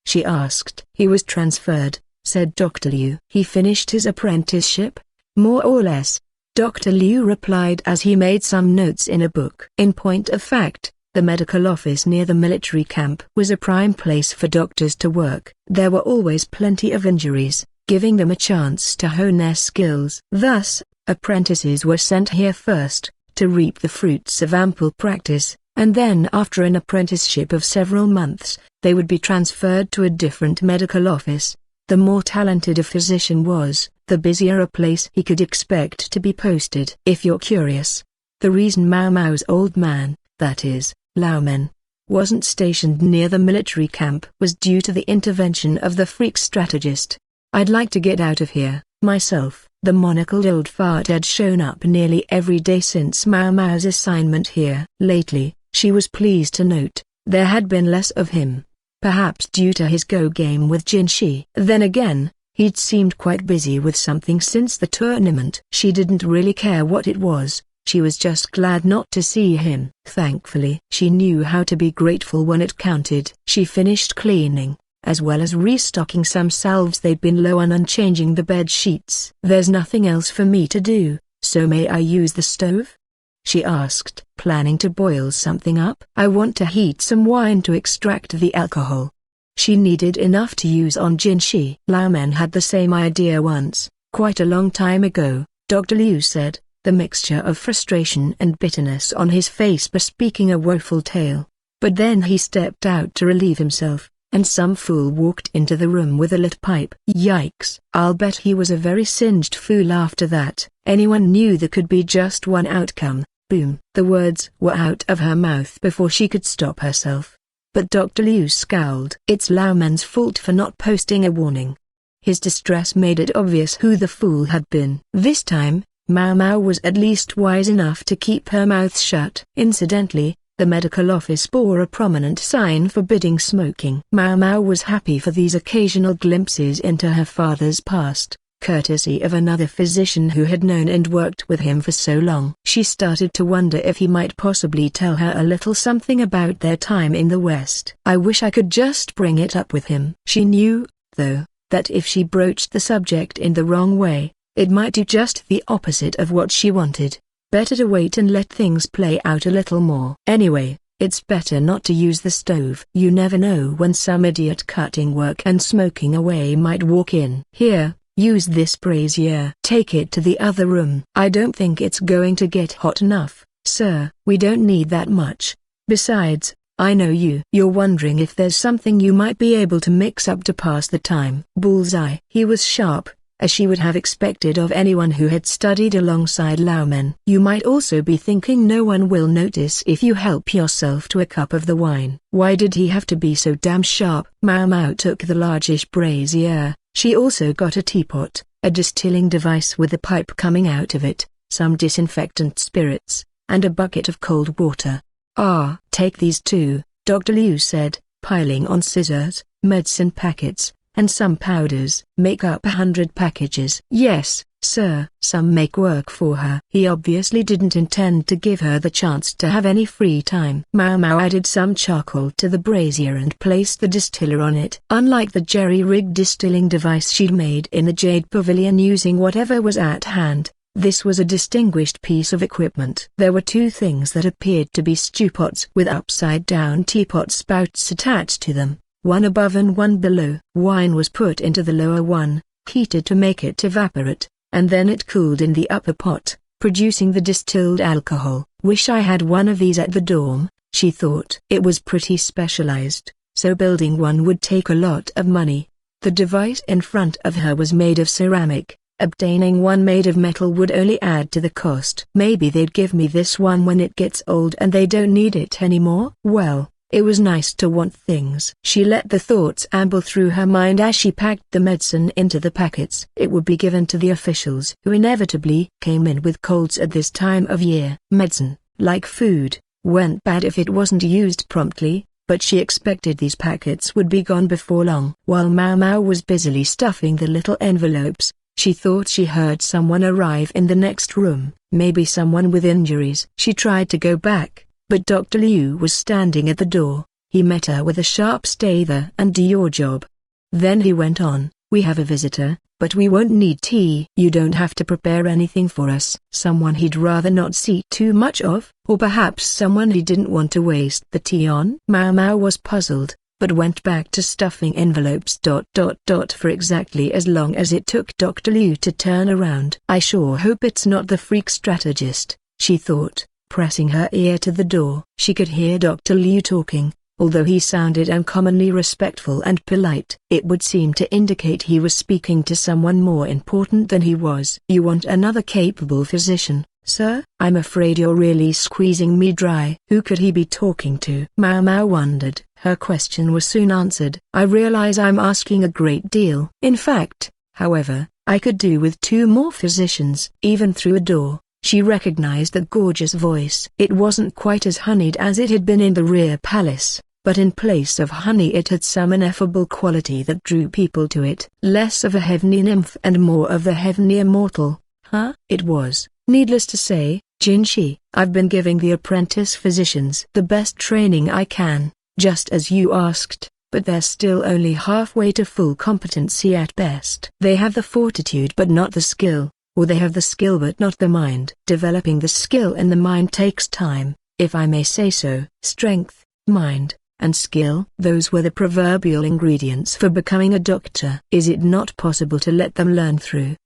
she asked. "He was transferred," said Dr. Liu. "He finished his apprenticeship?" "More or less," Dr. Liu replied as he made some notes in a book. In point of fact, the medical office near the military camp was a prime place for doctors to work. There were always plenty of injuries, giving them a chance to hone their skills. Thus, apprentices were sent here first, to reap the fruits of ample practice, and then after an apprenticeship of several months, they would be transferred to a different medical office. The more talented a physician was, the busier a place he could expect to be posted. If you're curious, the reason Maomao's old man, that is, Laomen, wasn't stationed near the military camp was due to the intervention of the freak strategist. "I'd like to get out of here, myself." The monocled old fart had shown up nearly every day since Maomao's assignment here. Lately, she was pleased to note, there had been less of him, perhaps due to his go-game with Jinshi. Then again, he'd seemed quite busy with something since the tournament. She didn't really care what it was, she was just glad not to see him. Thankfully, she knew how to be grateful when it counted. She finished cleaning, as well as restocking some salves they'd been low on and changing the bed sheets. "There's nothing else for me to do, so may I use the stove?" she asked. "Planning to boil something up?" "I want to heat some wine to extract the alcohol." She needed enough to use on Jinshi. Laomen had the same idea once, quite a long time ago, Dr. Liu said, the mixture of frustration and bitterness on his face bespeaking a woeful tale. But then he stepped out to relieve himself, and some fool walked into the room with a lit pipe. Yikes! I'll bet he was a very singed fool after that. Anyone knew there could be just one outcome. Boom! The words were out of her mouth before she could stop herself. But Dr. Liu scowled. It's Laomen's fault for not posting a warning. His distress made it obvious who the fool had been. This time, Maomao was at least wise enough to keep her mouth shut. Incidentally, the medical office bore a prominent sign forbidding smoking. Maomao was happy for these occasional glimpses into her father's past, courtesy of another physician who had known and worked with him for so long. She started to wonder if he might possibly tell her a little something about their time in the West. I wish I could just bring it up with him. She knew, though, that if she broached the subject in the wrong way, it might do just the opposite of what she wanted. Better to wait and let things play out a little more. Anyway, it's better not to use the stove. You never know when some idiot cutting work and smoking away might walk in. Here, use this brazier. Take it to the other room. I don't think it's going to get hot enough, sir. We don't need that much. Besides, I know you. You're wondering if there's something you might be able to mix up to pass the time. Bullseye. He was sharp, as she would have expected of anyone who had studied alongside Laomen. You might also be thinking no one will notice if you help yourself to a cup of the wine. Why did he have to be so damn sharp? Maomao took the largish brazier. She also got a teapot, a distilling device with a pipe coming out of it, some disinfectant spirits, and a bucket of cold water. "Ah, take these too," Dr. Liu said, piling on scissors, medicine packets, and some powders. "Make up 100 packages." "Yes, sir." Some make work for her. He obviously didn't intend to give her the chance to have any free time. Maomao added some charcoal to the brazier and placed the distiller on it. Unlike the jerry-rigged distilling device she'd made in the Jade Pavilion using whatever was at hand, this was a distinguished piece of equipment. There were two things that appeared to be stewpots with upside-down teapot spouts attached to them, one above and one below. Wine was put into the lower one, heated to make it evaporate, and then it cooled in the upper pot, producing the distilled alcohol. Wish I had one of these at the dorm, she thought. It was pretty specialized, so building one would take a lot of money. The device in front of her was made of ceramic. Obtaining one made of metal would only add to the cost. Maybe they'd give me this one when it gets old and they don't need it anymore. Well, it was nice to want things. She let the thoughts amble through her mind as she packed the medicine into the packets. It would be given to the officials who inevitably came in with colds at this time of year. Medicine, like food, went bad if it wasn't used promptly, but she expected these packets would be gone before long. While Maomao was busily stuffing the little envelopes, She thought she heard someone arrive in the next room, maybe someone with injuries. She tried to go back, but Dr. Liu was standing at the door. He met her with a sharp "Stay there and do your job." Then he went on, "We have a visitor, but we won't need tea. You don't have to prepare anything for us." Someone he'd rather not see too much of, or perhaps someone he didn't want to waste the tea on. Maomao was puzzled, but went back to stuffing envelopes. For exactly as long as it took Dr. Liu to turn around. "I sure hope it's not the freak strategist," she thought, pressing her ear to the door. She could hear Dr. Liu talking, although he sounded uncommonly respectful and polite. It would seem to indicate he was speaking to someone more important than he was. "You want another capable physician, sir? I'm afraid you're really squeezing me dry." Who could he be talking to? Maomao wondered. Her question was soon answered. "I realize I'm asking a great deal. In fact, however, I could do with 2 more physicians." Even through a door, she recognized the gorgeous voice. It wasn't quite as honeyed as it had been in the rear palace, but in place of honey it had some ineffable quality that drew people to it. Less of a heavenly nymph and more of the heavenly immortal. Huh? It was, needless to say, Jinshi. "I've been giving the apprentice physicians the best training I can, just as you asked, but they're still only halfway to full competency at best. They have the fortitude but not the skill, or they have the skill but not the mind. Developing the skill and the mind takes time, if I may say so." Strength, mind, and skill. Those were the proverbial ingredients for becoming a doctor. Is it not possible to let them learn through,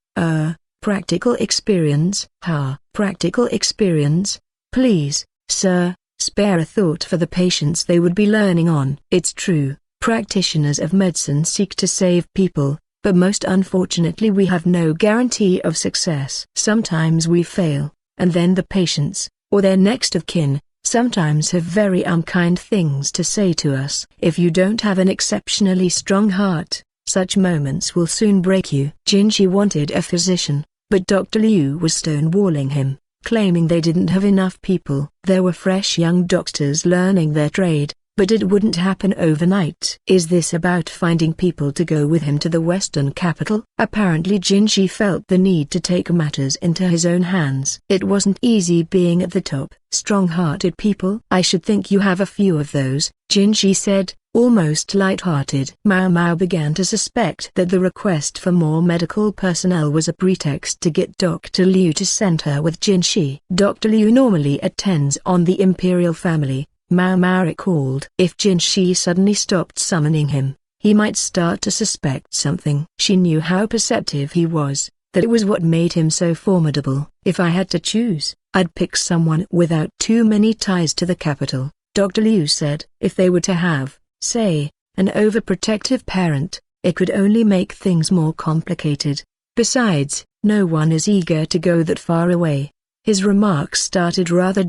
practical experience? Practical experience? Please, sir, spare a thought for the patients they would be learning on. It's true, practitioners of medicine seek to save people, but most unfortunately we have no guarantee of success. Sometimes we fail, and then the patients, or their next of kin, sometimes have very unkind things to say to us. If you don't have an exceptionally strong heart, such moments will soon break you. Jinshi wanted a physician, but Dr. Liu was stonewalling him, claiming they didn't have enough people. There were fresh young doctors learning their trade, but it wouldn't happen overnight. Is this about finding people to go with him to the western capital? Apparently Jinshi felt the need to take matters into his own hands. It wasn't easy being at the top. "Strong-hearted people? I should think you have a few of those," Jinshi said, almost light-hearted. Maomao began to suspect that the request for more medical personnel was a pretext to get Dr. Liu to send her with Jinshi. Dr. Liu normally attends on the imperial family, Maomao recalled. If Jinshi suddenly stopped summoning him, he might start to suspect something. She knew how perceptive he was, that it was what made him so formidable. "If I had to choose, I'd pick someone without too many ties to the capital," Dr. Liu said. "If they were to have, say, an overprotective parent, it could only make things more complicated. Besides, no one is eager to go that far away." His remarks started rather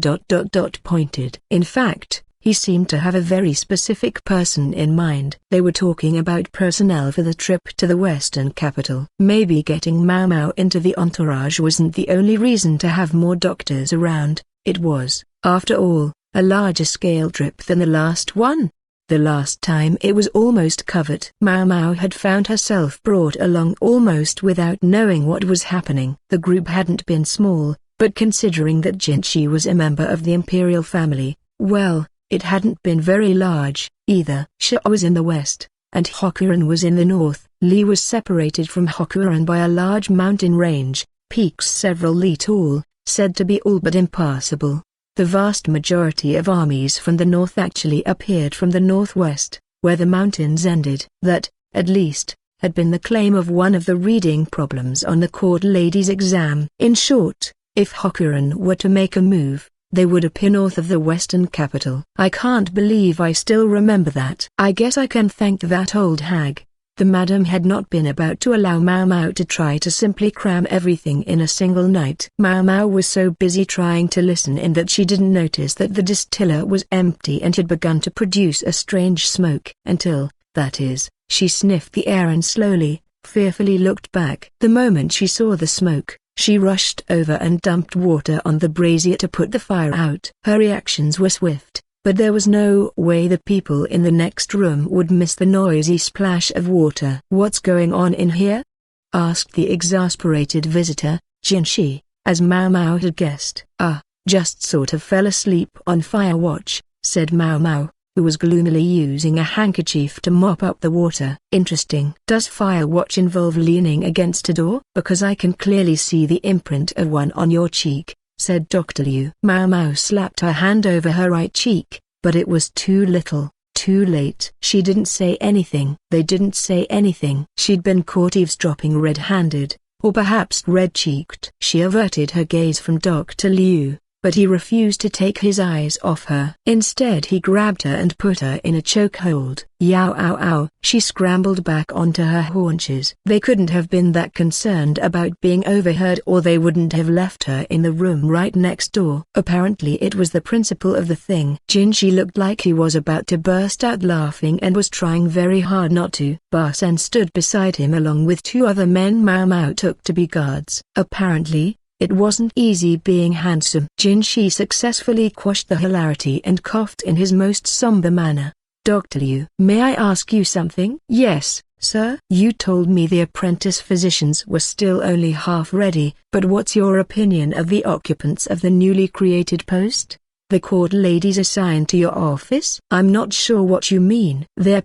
pointed. In fact, he seemed to have a very specific person in mind. They were talking about personnel for the trip to the western capital. Maybe getting Maomao into the entourage wasn't the only reason to have more doctors around. It was, after all, a larger scale trip than the last one. The last time it was almost covered. Maomao had found herself brought along almost without knowing what was happening. The group hadn't been small, but considering that Jinshi was a member of the imperial family, well, it hadn't been very large, either. Sha was in the west, and Hokuran was in the north. Li was separated from Hokuran by a large mountain range, peaks several li tall, said to be all but impassable. The vast majority of armies from the north actually appeared from the northwest, where the mountains ended. That, at least, had been the claim of one of the reading problems on the court ladies' exam. In short, if Hokuran were to make a move, they would appear north of the western capital. "I can't believe I still remember that. I guess I can thank that old hag." The madam had not been about to allow Maomao to try to simply cram everything in a single night. Maomao was so busy trying to listen in that she didn't notice that the distiller was empty and had begun to produce a strange smoke. Until, that is, she sniffed the air and slowly, fearfully looked back. The moment she saw the smoke, she rushed over and dumped water on the brazier to put the fire out. Her reactions were swift, but there was no way the people in the next room would miss the noisy splash of water. "What's going on in here?" asked the exasperated visitor, Jinshi, as Maomao had guessed. Just sort of fell asleep on fire watch, said Maomao, who was gloomily using a handkerchief to mop up the water. Interesting. Does fire watch involve leaning against a door? Because I can clearly see the imprint of one on your cheek, said Dr. Liu. Maomao slapped her hand over her right cheek, but it was too little, too late. She didn't say anything. They didn't say anything. She'd been caught eavesdropping red-handed, or perhaps red-cheeked. She averted her gaze from Dr. Liu, but he refused to take his eyes off her. Instead he grabbed her and put her in a chokehold. Yow ow ow. She scrambled back onto her haunches. They couldn't have been that concerned about being overheard, or they wouldn't have left her in the room right next door. Apparently it was the principle of the thing. Jinshi looked like he was about to burst out laughing and was trying very hard not to. Barsen stood beside him along with two other men Maomao took to be guards. Apparently, it wasn't easy being handsome. Jinshi successfully quashed the hilarity and coughed in his most somber manner. Dr. Liu, may I ask you something? Yes, sir. You told me the apprentice physicians were still only half ready, but what's your opinion of the occupants of the newly created post? The court ladies assigned to your office? I'm not sure what you mean. Well,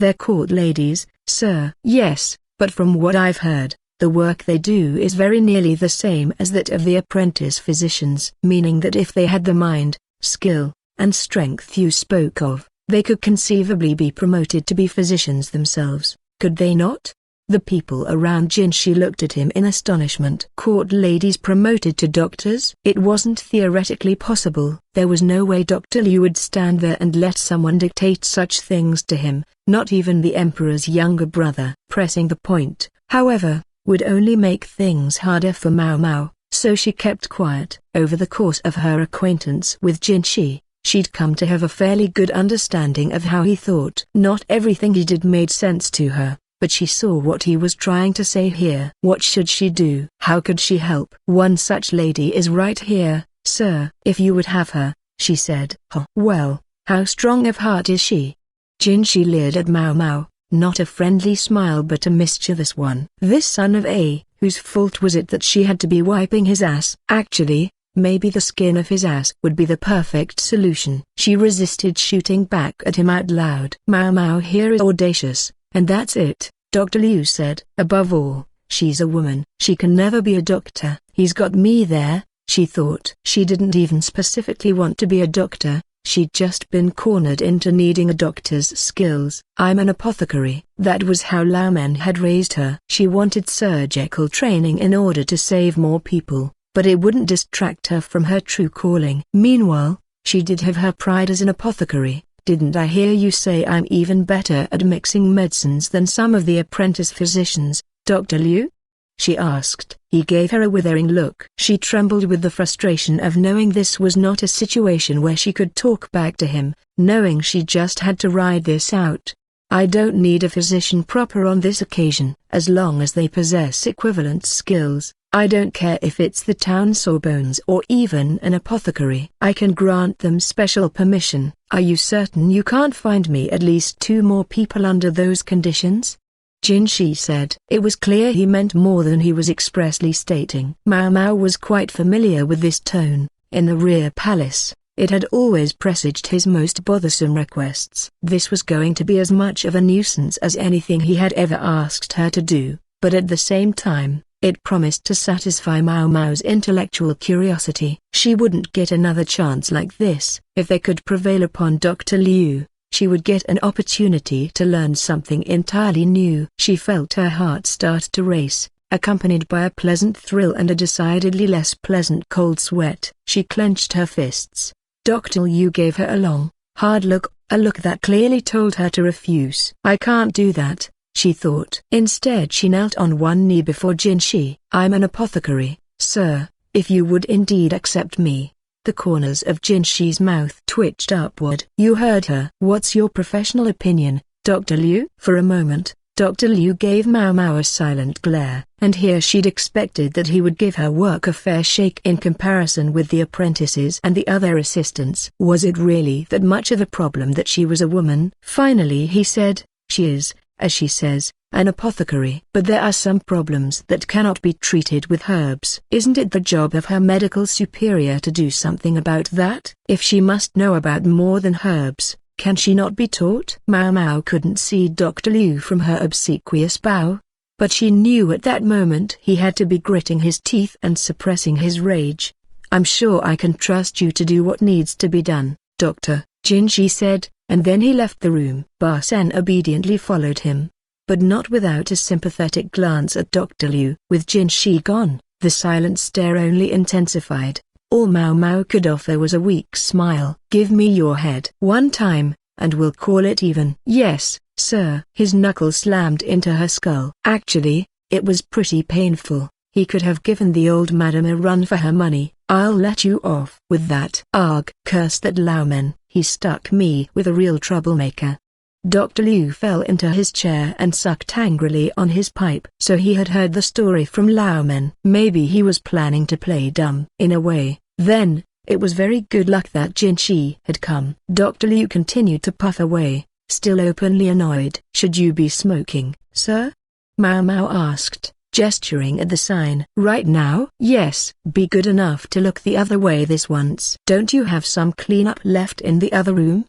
they're court ladies, sir. Yes, but from what I've heard, the work they do is very nearly the same as that of the apprentice physicians. Meaning that if they had the mind, skill, and strength you spoke of, they could conceivably be promoted to be physicians themselves, could they not? The people around Jinshi looked at him in astonishment. Court ladies promoted to doctors? It wasn't theoretically possible. There was no way Dr. Liu would stand there and let someone dictate such things to him, not even the emperor's younger brother. Pressing the point, however, would only make things harder for Maomao, so she kept quiet. Over the course of her acquaintance with Jinshi, she'd come to have a fairly good understanding of how he thought. Not everything he did made sense to her, but she saw what he was trying to say here. What should she do? How could she help? One such lady is right here, sir. If you would have her, she said. Well, how strong of heart is she? Jinshi leered at Maomao. Not a friendly smile but a mischievous one. This son of A, whose fault was it that she had to be wiping his ass? Actually, maybe the skin of his ass would be the perfect solution. She resisted shooting back at him out loud. Maomao here is audacious, and that's it, Dr. Liu said. Above all, she's a woman. She can never be a doctor. He's got me there, she thought. She didn't even specifically want to be a doctor. She'd just been cornered into needing a doctor's skills. I'm an apothecary. That was how Lahan had raised her. She wanted surgical training in order to save more people, but it wouldn't distract her from her true calling. Meanwhile, she did have her pride as an apothecary. Didn't I hear you say I'm even better at mixing medicines than some of the apprentice physicians, Dr. Liu? She asked. He gave her a withering look. She trembled with the frustration of knowing this was not a situation where she could talk back to him, knowing she just had to ride this out. I don't need a physician proper on this occasion, as long as they possess equivalent skills. I don't care if it's the town sawbones or even an apothecary. I can grant them special permission. Are you certain you can't find me at least 2 more people under those conditions? Jinshi said. It was clear he meant more than he was expressly stating. Maomao was quite familiar with this tone. In the rear palace, it had always presaged his most bothersome requests. This was going to be as much of a nuisance as anything he had ever asked her to do, but at the same time, it promised to satisfy Maomao's intellectual curiosity. She wouldn't get another chance like this. If they could prevail upon Dr. Liu, she would get an opportunity to learn something entirely new. She felt her heart start to race, accompanied by a pleasant thrill and a decidedly less pleasant cold sweat. She clenched her fists. Dr. Liu gave her a long, hard look, a look that clearly told her to refuse. I can't do that, she thought. Instead she knelt on one knee before Jinshi. I'm an apothecary, sir, if you would indeed accept me. The corners of Jinshi's mouth twitched upward. You heard her. What's your professional opinion, Dr. Liu? For a moment, Dr. Liu gave Maomao a silent glare, and here she'd expected that he would give her work a fair shake in comparison with the apprentices and the other assistants. Was it really that much of a problem that she was a woman? Finally he said, she is, as she says, an apothecary. But there are some problems that cannot be treated with herbs. Isn't it the job of her medical superior to do something about that? If she must know about more than herbs, can she not be taught? Maomao couldn't see Dr. Liu from her obsequious bow, but she knew at that moment he had to be gritting his teeth and suppressing his rage. I'm sure I can trust you to do what needs to be done, Doctor, Jinshi said, and then he left the room. Basen obediently followed him, but not without a sympathetic glance at Dr. Liu. With Jinshi gone, the silent stare only intensified. All Maomao could offer was a weak smile. Give me your head one time, and we'll call it even. Yes, sir. His knuckles slammed into her skull. Actually, it was pretty painful. He could have given the old madam a run for her money. I'll let you off with that. Arg! Curse that Laomen, he stuck me with a real troublemaker. Dr. Liu fell into his chair and sucked angrily on his pipe. So he had heard the story from Laomen. Maybe he was planning to play dumb. In a way, then, it was very good luck that Jinshi had come. Dr. Liu continued to puff away, still openly annoyed. Should you be smoking, sir? Maomao asked, gesturing at the sign. Right now? Yes. Be good enough to look the other way this once. Don't you have some cleanup left in the other room?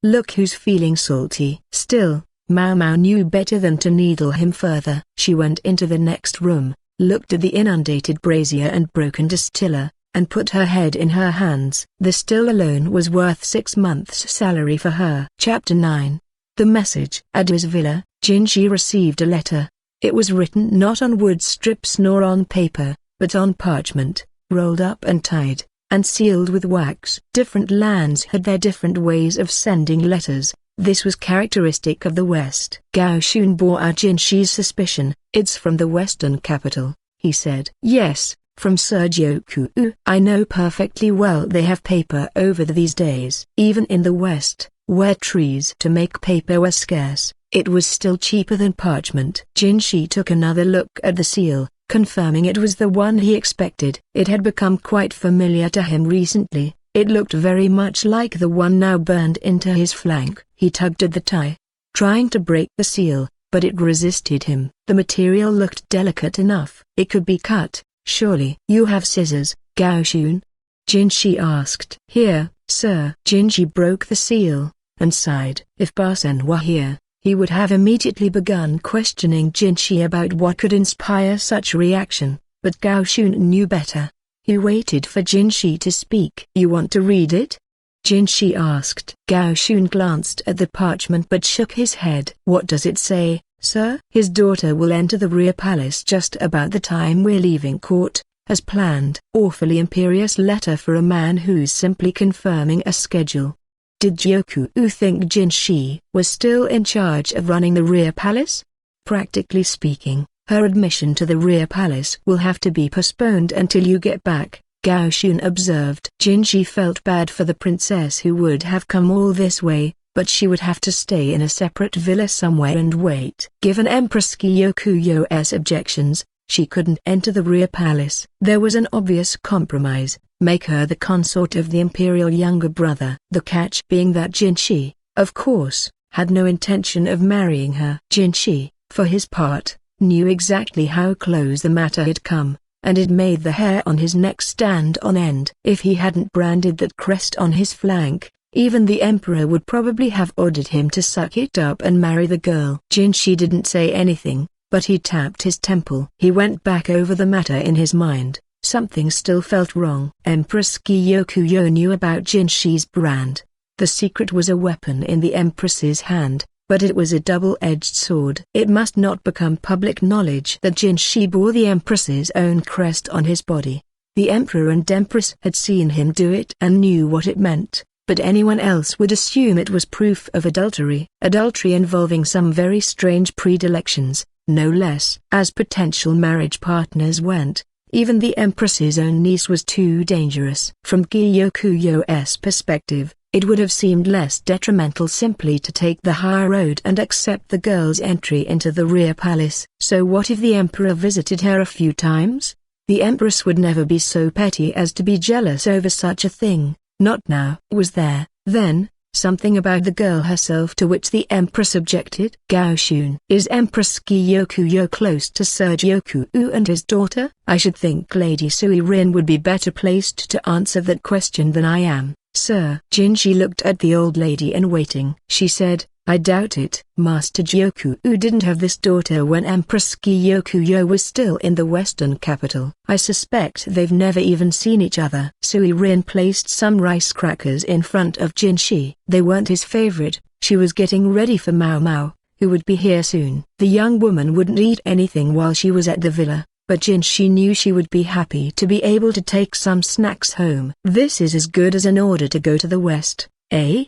Look who's feeling salty. Still, Maomao knew better than to needle him further. She went into the next room, looked at the inundated brazier and broken distiller, and put her head in her hands. The still alone was worth 6 months' salary for her. Chapter 9. The Message. At his villa, Jinshi received a letter. It was written not on wood strips nor on paper, but on parchment, rolled up and tied, and sealed with wax. Different lands had their different ways of sending letters. This was characteristic of the West. Gao Shun bore out Jinshi's suspicion. It's from the western capital, he said. Yes, from Sir Joku. I know perfectly well they have paper over these days. Even in the West, where trees to make paper were scarce, it was still cheaper than parchment. Jinshi took another look at the seal, confirming it was the one he expected. It had become quite familiar to him recently. It looked very much like the one now burned into his flank. He tugged at the tie, trying to break the seal, but it resisted him. The material looked delicate enough. It could be cut, surely. You have scissors, Gao Shun? Jinshi asked. Here, sir. Jinshi broke the seal, and sighed. If Basen were here, he would have immediately begun questioning Jinshi about what could inspire such reaction, but Gao Shun knew better. He waited for Jinshi to speak. You want to read it? Jinshi asked. Gao Shun glanced at the parchment but shook his head. What does it say, sir? His daughter will enter the rear palace just about the time we're leaving court, as planned. Awfully imperious letter for a man who's simply confirming a schedule. Did Joku think Jinshi was still in charge of running the rear palace? Practically speaking, her admission to the rear palace will have to be postponed until you get back, Gao Shun observed. Jinshi felt bad for the princess who would have come all this way, but she would have to stay in a separate villa somewhere and wait. Given Empress Kyokuyo's objections, she couldn't enter the rear palace. There was an obvious compromise. Make her the consort of the imperial younger brother. The catch being that Jinshi, of course, had no intention of marrying her. Jinshi, for his part, knew exactly how close the matter had come, and it made the hair on his neck stand on end. If he hadn't branded that crest on his flank, even the emperor would probably have ordered him to suck it up and marry the girl. Jinshi didn't say anything, but he tapped his temple. He went back over the matter in his mind. Something still felt wrong. Empress Kyokuyo knew about Jinshi's brand. The secret was a weapon in the Empress's hand, but it was a double-edged sword. It must not become public knowledge that Jinshi bore the Empress's own crest on his body. The Emperor and Empress had seen him do it and knew what it meant, but anyone else would assume it was proof of adultery. Adultery involving some very strange predilections, no less. As potential marriage partners went, even the Empress's own niece was too dangerous. From Kyokuyo's perspective, it would have seemed less detrimental simply to take the high road and accept the girl's entry into the rear palace. So what if the Emperor visited her a few times? The Empress would never be so petty as to be jealous over such a thing. Not now. Was there, then, Something about the girl herself to which the Empress objected. Gao Shun. Is Empress Gyokuro close to Sir Joku and his daughter? I should think Lady Sui Rin would be better placed to answer that question than I am, sir. Jinshi looked at the old lady in waiting. She said, I doubt it. Master Joku didn't have this daughter when Empress Gyokuro was still in the western capital. I suspect they've never even seen each other. Sui Rin placed some rice crackers in front of Jinshi. They weren't his favorite. She was getting ready for Maomao, who would be here soon. The young woman wouldn't eat anything while she was at the villa, but Jinshi knew she would be happy to be able to take some snacks home. This is as good as an order to go to the west, eh?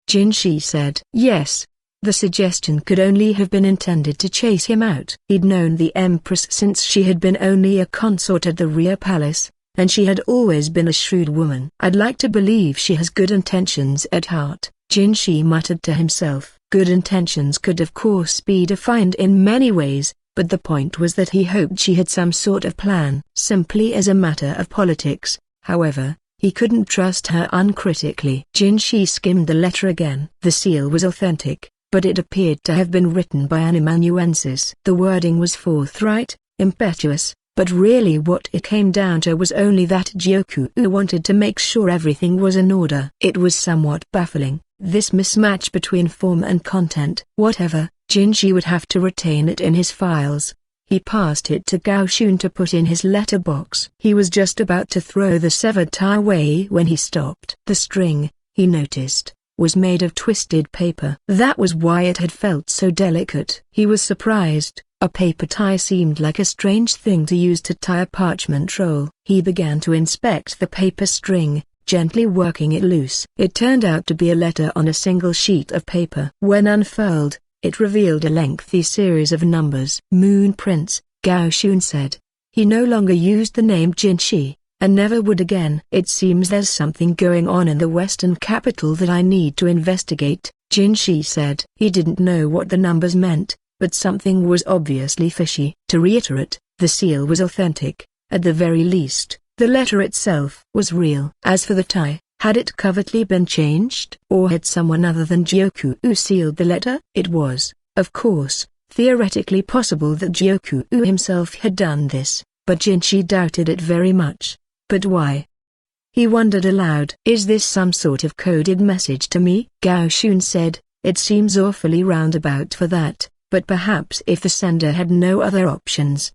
Jinshi said. Yes. The suggestion could only have been intended to chase him out. He'd known the Empress since she had been only a consort at the rear palace, and she had always been a shrewd woman. I'd like to believe she has good intentions at heart, Jinshi muttered to himself. Good intentions could of course be defined in many ways, but the point was that he hoped she had some sort of plan. Simply as a matter of politics, however, he couldn't trust her uncritically. Jinshi skimmed the letter again. The seal was authentic, but it appeared to have been written by an amanuensis. The wording was forthright, impetuous, but really what it came down to was only that Joku wanted to make sure everything was in order. It was somewhat baffling, this mismatch between form and content. Whatever, Jinshi would have to retain it in his files. He passed it to Gao Shun to put in his letterbox. He was just about to throw the severed tie away when he stopped. The string, he noticed, was made of twisted paper. That was why it had felt so delicate. He was surprised. A paper tie seemed like a strange thing to use to tie a parchment roll. He began to inspect the paper string, gently working it loose. It turned out to be a letter on a single sheet of paper. When unfurled, it revealed a lengthy series of numbers. Moon Prince, Gao Shun said. He no longer used the name Jinshi, and never would again. It seems there's something going on in the western capital that I need to investigate, Jinshi said. He didn't know what the numbers meant, but something was obviously fishy. To reiterate, the seal was authentic. At the very least, the letter itself was real. As for the tie, had it covertly been changed? Or had someone other than Joku sealed the letter? It was, of course, theoretically possible that Joku himself had done this, but Jinshi doubted it very much. But why? He wondered aloud. Is this some sort of coded message to me? Gao Shun said, it seems awfully roundabout for that, but perhaps if the sender had no other options.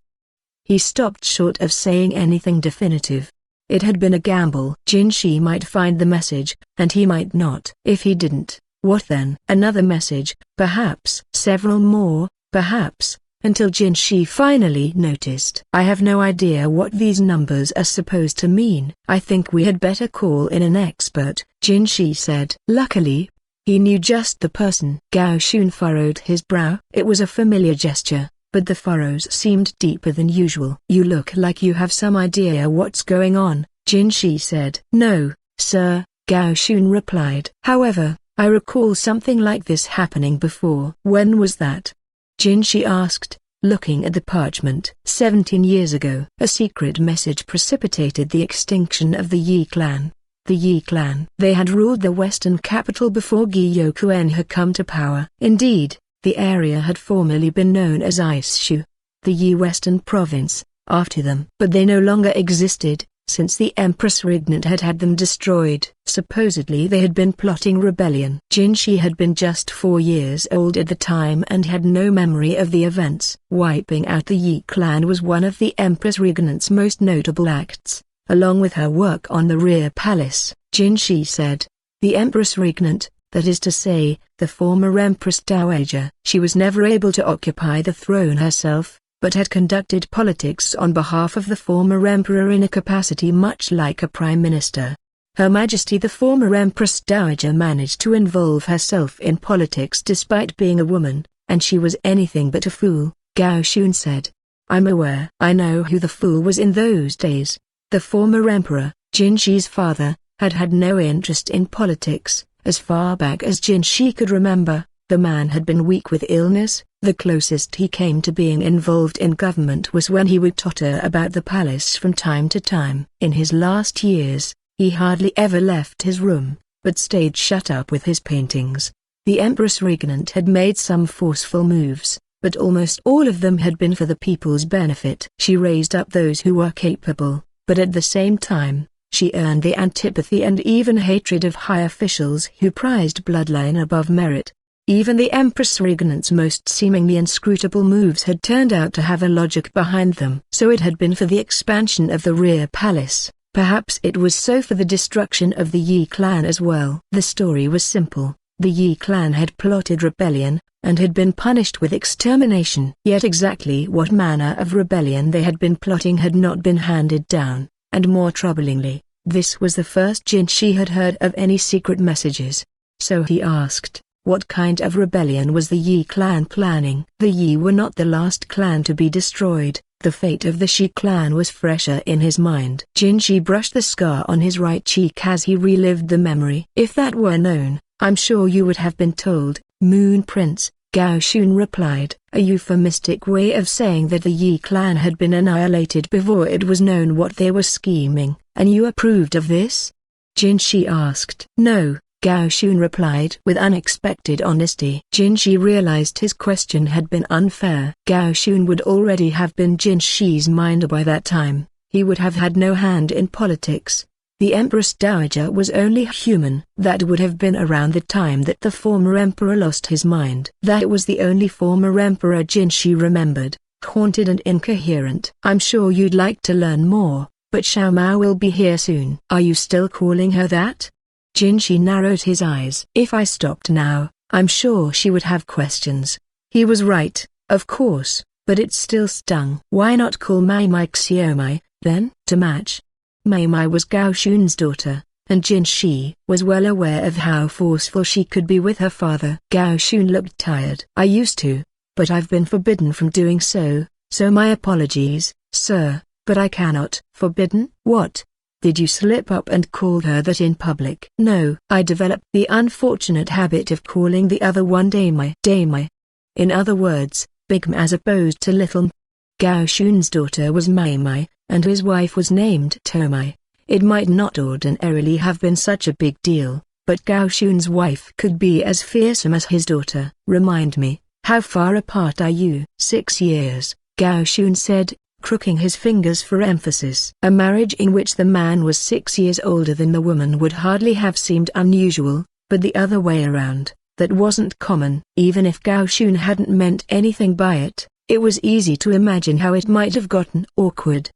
He stopped short of saying anything definitive. It had been a gamble. Jinshi might find the message, and he might not. If he didn't, what then? Another message, perhaps. Several more, perhaps, until Jinshi finally noticed. I have no idea what these numbers are supposed to mean. I think we had better call in an expert, Jinshi said. Luckily, he knew just the person. Gao Shun furrowed his brow. It was a familiar gesture, but the furrows seemed deeper than usual. You look like you have some idea what's going on, Jinshi said. No, sir, Gao Shun replied. However, I recall something like this happening before. When was that? Jinshi asked, looking at the parchment. 17 years ago. A secret message precipitated the extinction of the Yi clan. The Yi clan. They had ruled the western capital before Gyokuen had come to power. Indeed, the area had formerly been known as Iceshu, the Yi western province, after them. But they no longer existed, since the Empress Regnant had had them destroyed. Supposedly they had been plotting rebellion. Jinshi had been just 4 years old at the time and had no memory of the events. Wiping out the Yi clan was one of the Empress Regnant's most notable acts, along with her work on the rear palace. Jinshi said, the Empress Regnant, that is to say, the former Empress Dowager. She was never able to occupy the throne herself, but had conducted politics on behalf of the former emperor in a capacity much like a prime minister. Her Majesty the former Empress Dowager managed to involve herself in politics despite being a woman, and she was anything but a fool, Gao Shun said. I'm aware. I know who the fool was in those days. The former emperor, Jinshi's father, had had no interest in politics. As far back as Jinshi could remember, the man had been weak with illness. The closest he came to being involved in government was when he would totter about the palace from time to time. In his last years, he hardly ever left his room, but stayed shut up with his paintings. The Empress Regnant had made some forceful moves, but almost all of them had been for the people's benefit. She raised up those who were capable, but at the same time, she earned the antipathy and even hatred of high officials who prized bloodline above merit. Even the Empress Regnant's most seemingly inscrutable moves had turned out to have a logic behind them. So it had been for the expansion of the rear palace. Perhaps it was so for the destruction of the Yi clan as well. The story was simple. The Yi clan had plotted rebellion, and had been punished with extermination. Yet exactly what manner of rebellion they had been plotting had not been handed down, and more troublingly, this was the first Jinshi had heard of any secret messages. So he asked, what kind of rebellion was the Yi clan planning? The Yi were not the last clan to be destroyed. The fate of the Shi clan was fresher in his mind. Jinshi brushed the scar on his right cheek as he relived the memory. If that were known, I'm sure you would have been told, Moon Prince, Gao Shun replied. A euphemistic way of saying that the Yi clan had been annihilated before it was known what they were scheming. And you approved of this? Jinshi asked. No, Gao Shun replied with unexpected honesty. Jinshi realized his question had been unfair. Gao Shun would already have been Jinshi's minder by that time. He would have had no hand in politics. The Empress Dowager was only human. That would have been around the time that the former emperor lost his mind. That was the only former emperor Jinshi remembered, haunted and incoherent. I'm sure you'd like to learn more, but Maomao will be here soon. Are you still calling her that? Jinshi narrowed his eyes. If I stopped now, I'm sure she would have questions. He was right, of course, but it still stung. Why not call Maomao Xiaomai, then? To match. Maomao was Gao Shun's daughter, and Jinshi was well aware of how forceful she could be with her father. Gao Shun looked tired. I used to, but I've been forbidden from doing so my apologies, sir, but I cannot. Forbidden? What? Did you slip up and call her that in public? No, I developed the unfortunate habit of calling the other one Damai. Damai. In other words, Big M as opposed to Little M. Gao Shun's daughter was Maomao, and his wife was named Tomai. It might not ordinarily have been such a big deal, but Gao Shun's wife could be as fearsome as his daughter. Remind me, how far apart are you? 6 years, Gao Shun said, crooking his fingers for emphasis. A marriage in which the man was 6 years older than the woman would hardly have seemed unusual, but the other way around, that wasn't common. Even if Gao Shun hadn't meant anything by it, it was easy to imagine how it might have gotten awkward.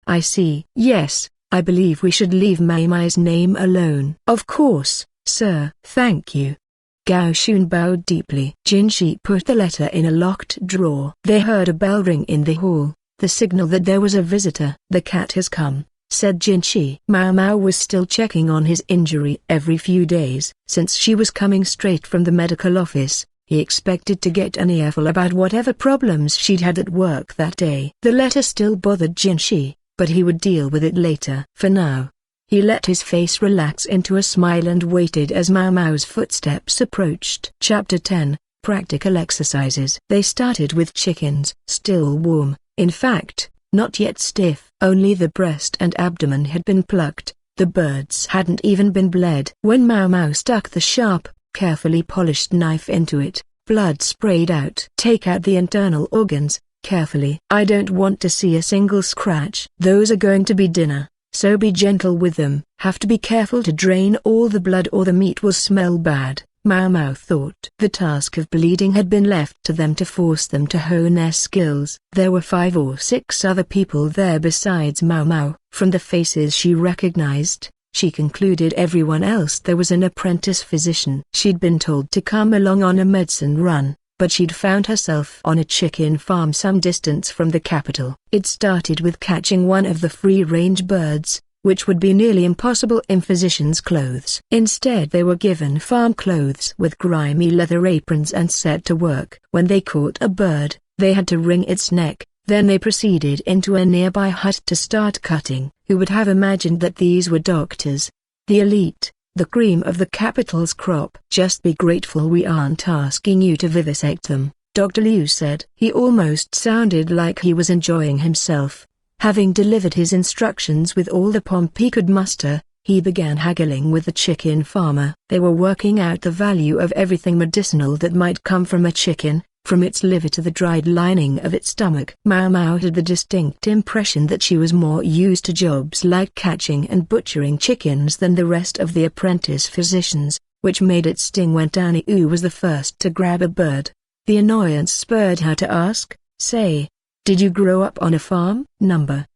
I see. Yes, I believe we should leave Maomao's name alone. Of course, sir. Thank you. Gao Shun bowed deeply. Jinshi put the letter in a locked drawer. They heard a bell ring in the hall, the signal that there was a visitor. The cat has come, said Jinshi. Maomao was still checking on his injury every few days. Since she was coming straight from the medical office, he expected to get an earful about whatever problems she'd had at work that day. The letter still bothered Jinshi, but he would deal with it later. For now, he let his face relax into a smile and waited as Maomao's footsteps approached. Chapter 10, Practical Exercises. They started with chickens, still warm, in fact, not yet stiff. Only the breast and abdomen had been plucked, the birds hadn't even been bled. When Maomao stuck the sharp, carefully polished knife into it, blood sprayed out. Take out the internal organs, carefully. I don't want to see a single scratch. Those are going to be dinner, so be gentle with them. Have to be careful to drain all the blood or the meat will smell bad, Maomao thought. The task of bleeding had been left to them to force them to hone their skills. There were 5 or 6 other people there besides Maomao. From the faces she recognized, she concluded everyone else there was an apprentice physician. She'd been told to come along on a medicine run, but she'd found herself on a chicken farm some distance from the capital. It started with catching one of the free-range birds, which would be nearly impossible in physicians' clothes. Instead they were given farm clothes with grimy leather aprons and set to work. When they caught a bird, they had to wring its neck. Then they proceeded into a nearby hut to start cutting. Who would have imagined that these were doctors? The elite, the cream of the capital's crop. Just be grateful we aren't asking you to vivisect them, Dr. Liu said. He almost sounded like he was enjoying himself. Having delivered his instructions with all the pomp he could muster, He began haggling with the chicken farmer. They were working out the value of everything medicinal that might come from a chicken, from its liver to the dried lining of its stomach. Maomao had the distinct impression that she was more used to jobs like catching and butchering chickens than the rest of the apprentice physicians, which made it sting when Taniu was the first to grab a bird. The annoyance spurred her to ask, "Say, did you grow up on a farm?"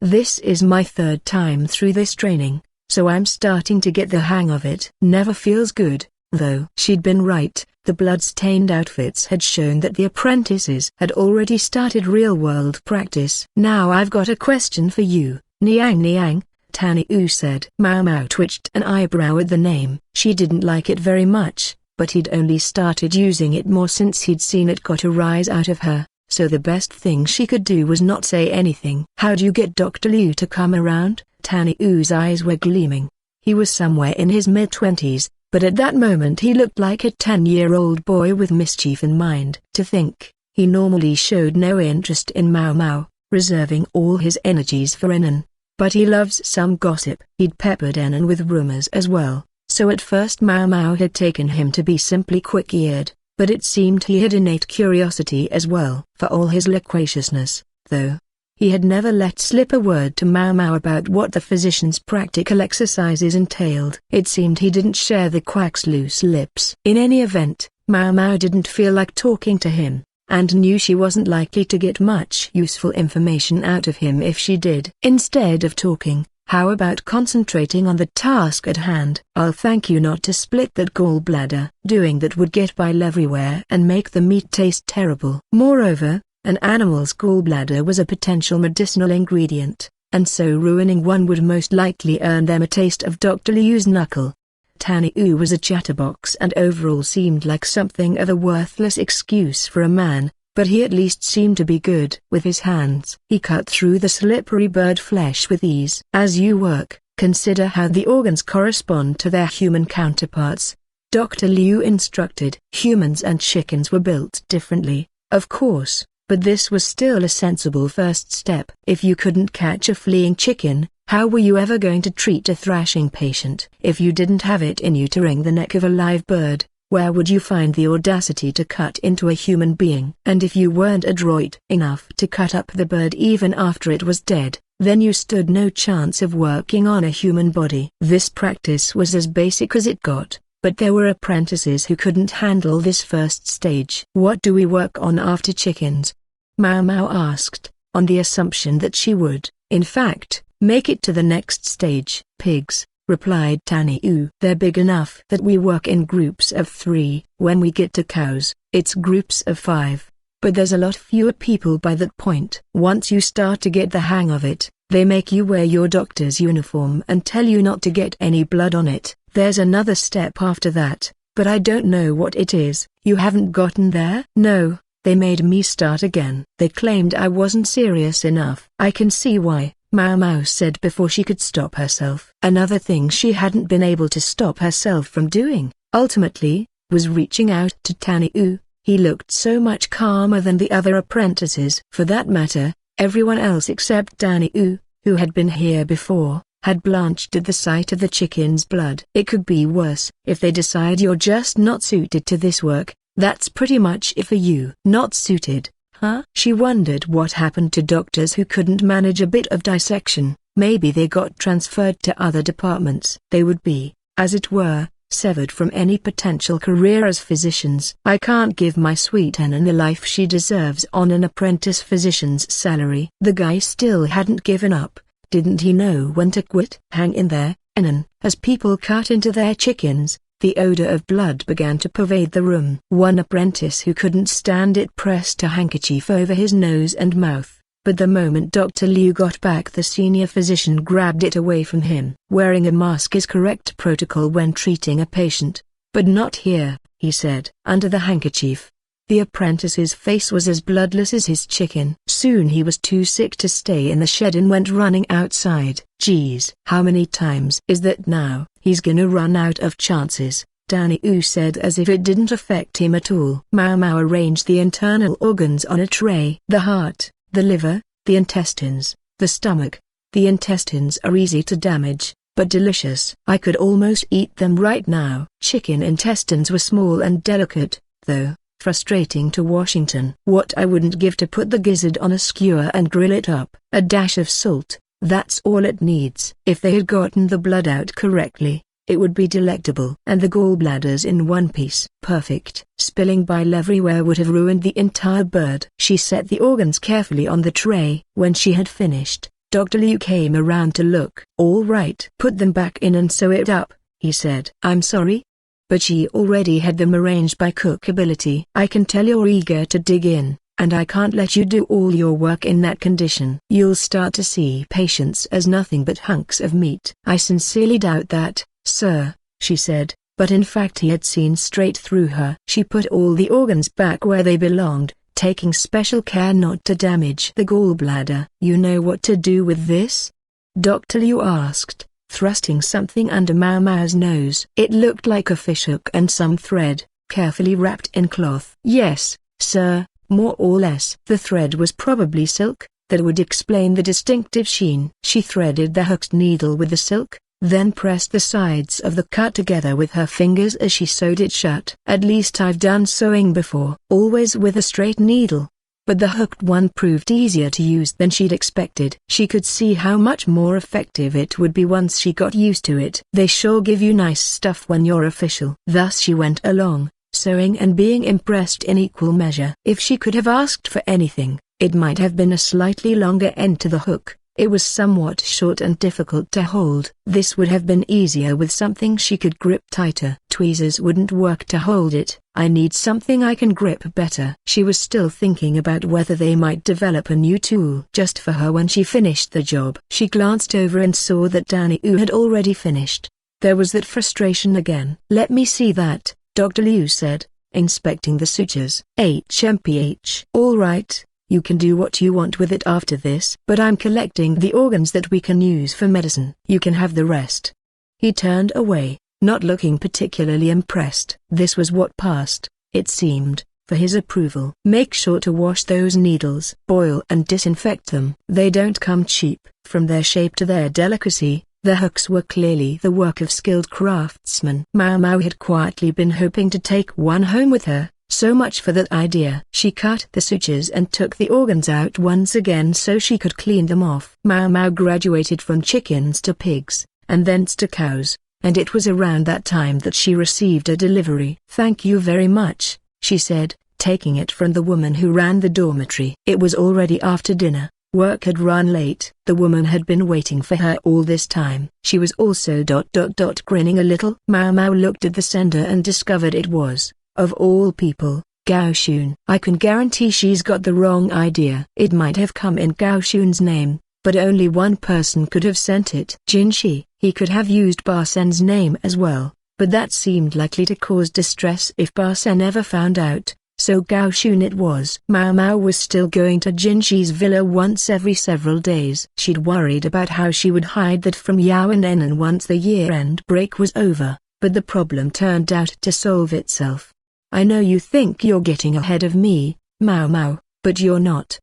This is my third time through this training, so I'm starting to get the hang of it. Never feels good, though. She'd been right. The blood-stained outfits had shown that the apprentices had already started real-world practice. "Now I've got a question for you, Niang," Taniu said. Maomao twitched an eyebrow at the name. She didn't like it very much, but he'd only started using it more since he'd seen it got a rise out of her, so the best thing she could do was not say anything. "How'd you get Dr. Liu to come around?" Taniu's eyes were gleaming. He was somewhere in his mid-20s, but at that moment he looked like a 10-year-old boy with mischief in mind. To think, he normally showed no interest in Maomao, reserving all his energies for Anan. But he loves some gossip. He'd peppered Anan with rumors as well, so at first Maomao had taken him to be simply quick-eared, but it seemed he had innate curiosity as well. For all his loquaciousness, though, he had never let slip a word to Maomao about what the physician's practical exercises entailed. It seemed he didn't share the quack's loose lips. In any event, Maomao didn't feel like talking to him, and knew she wasn't likely to get much useful information out of him if she did. Instead of talking, how about concentrating on the task at hand? "I'll thank you not to split that gallbladder. Doing that would get bile everywhere and make the meat taste terrible. Moreover, an animal's gallbladder was a potential medicinal ingredient, and so ruining one would most likely earn them a taste of Dr. Liu's knuckle." Taniu was a chatterbox and overall seemed like something of a worthless excuse for a man, but he at least seemed to be good with his hands. He cut through the slippery bird flesh with ease. "As you work, consider how the organs correspond to their human counterparts," Dr. Liu instructed. Humans and chickens were built differently, of course, but this was still a sensible first step. If you couldn't catch a fleeing chicken, how were you ever going to treat a thrashing patient? If you didn't have it in you to wring the neck of a live bird, where would you find the audacity to cut into a human being? And if you weren't adroit enough to cut up the bird even after it was dead, then you stood no chance of working on a human body. This practice was as basic as it got, but there were apprentices who couldn't handle this first stage. "What do we work on after chickens?" Maomao asked, on the assumption that she would, in fact, make it to the next stage. "Pigs," replied Taniu. "They're big enough that we work in groups of 3. When we get to cows, it's groups of 5. But there's a lot fewer people by that point. Once you start to get the hang of it, they make you wear your doctor's uniform and tell you not to get any blood on it. There's another step after that, but I don't know what it is." "You haven't gotten there?" "No, they made me start again. They claimed I wasn't serious enough." "I can see why," Maomao said before she could stop herself. Another thing she hadn't been able to stop herself from doing, ultimately, was reaching out to Taniu. He looked so much calmer than the other apprentices. For that matter, everyone else except Taniu, who had been here before, had blanched at the sight of the chicken's blood. "It could be worse. If they decide you're just not suited to this work, that's pretty much it for you." "Not suited, huh?" She wondered what happened to doctors who couldn't manage a bit of dissection. Maybe they got transferred to other departments. They would be, as it were, severed from any potential career as physicians. "I can't give my sweet Anan the life she deserves on an apprentice physician's salary." The guy still hadn't given up. Didn't he know when to quit? "Hang in there, Anan." As people cut into their chickens, the odor of blood began to pervade the room. One apprentice who couldn't stand it pressed a handkerchief over his nose and mouth, but the moment Dr. Liu got back, the senior physician grabbed it away from him. "Wearing a mask is correct protocol when treating a patient, but not here," he said. Under the handkerchief, the apprentice's face was as bloodless as his chicken. Soon he was too sick to stay in the shed and went running outside. "Geez, how many times is that now? He's gonna run out of chances," Taniu said as if it didn't affect him at all. Maomao arranged the internal organs on a tray. "The heart, the liver, the intestines, the stomach." "The intestines are easy to damage," but delicious. I could almost eat them right now. Chicken intestines were small and delicate, though, frustrating to Washington. What I wouldn't give to put the gizzard on a skewer and grill it up. A dash of salt, that's all it needs. If they had gotten the blood out correctly, it would be delectable. And the gallbladders in one piece. Perfect. Spilling bile everywhere would have ruined the entire bird. She set the organs carefully on the tray. When she had finished, Dr. Liu came around to look. All right. Put them back in and sew it up, he said. I'm sorry? But she already had them arranged by cookability. I can tell you're eager to dig in, and I can't let you do all your work in that condition. You'll start to see patients as nothing but hunks of meat. I sincerely doubt that, sir, she said, but in fact he had seen straight through her. She put all the organs back where they belonged, taking special care not to damage the gallbladder. You know what to do with this? Dr. Liu asked, thrusting something under Maomao's nose. It looked like a fishhook and some thread, carefully wrapped in cloth. Yes, sir, more or less. The thread was probably silk, that would explain the distinctive sheen. She threaded the hooked needle with the silk, then pressed the sides of the cut together with her fingers as she sewed it shut. At least I've done sewing before, always with a straight needle. But the hooked one proved easier to use than she'd expected. She could see how much more effective it would be once she got used to it. They sure give you nice stuff when you're official. Thus she went along, sewing and being impressed in equal measure. If she could have asked for anything, it might have been a slightly longer end to the hook. It was somewhat short and difficult to hold. This would have been easier with something she could grip tighter. Tweezers wouldn't work to hold it. I need something I can grip better. She was still thinking about whether they might develop a new tool just for her when she finished the job. She glanced over and saw that Danny Yu had already finished. There was that frustration again. Let me see that, Dr. Liu said, inspecting the sutures. HMPH. All right. You can do what you want with it after this. But I'm collecting the organs that we can use for medicine. You can have the rest. He turned away, not looking particularly impressed. This was what passed, it seemed, for his approval. Make sure to wash those needles. Boil and disinfect them. They don't come cheap. From their shape to their delicacy, the hooks were clearly the work of skilled craftsmen. Maomao had quietly been hoping to take one home with her. So much for that idea. She cut the sutures and took the organs out once again so she could clean them off. Maomao graduated from chickens to pigs, and thence to cows, and it was around that time that she received a delivery. Thank you very much, she said, taking it from the woman who ran the dormitory. It was already after dinner. Work had run late. The woman had been waiting for her all this time. She was also grinning a little. Maomao looked at the sender and discovered it was, of all people, Gao Xun. I can guarantee she's got the wrong idea. It might have come in Gao Xun's name, but only one person could have sent it. Jinshi. He could have used Barsen's name as well, but that seemed likely to cause distress if Barsen ever found out, so Gao Xun it was. Maomao was still going to Jinshi's villa once every several days. She'd worried about how she would hide that from Yao and Anan once the year-end break was over, but the problem turned out to solve itself. I know you think you're getting ahead of me, Maomao, but you're not,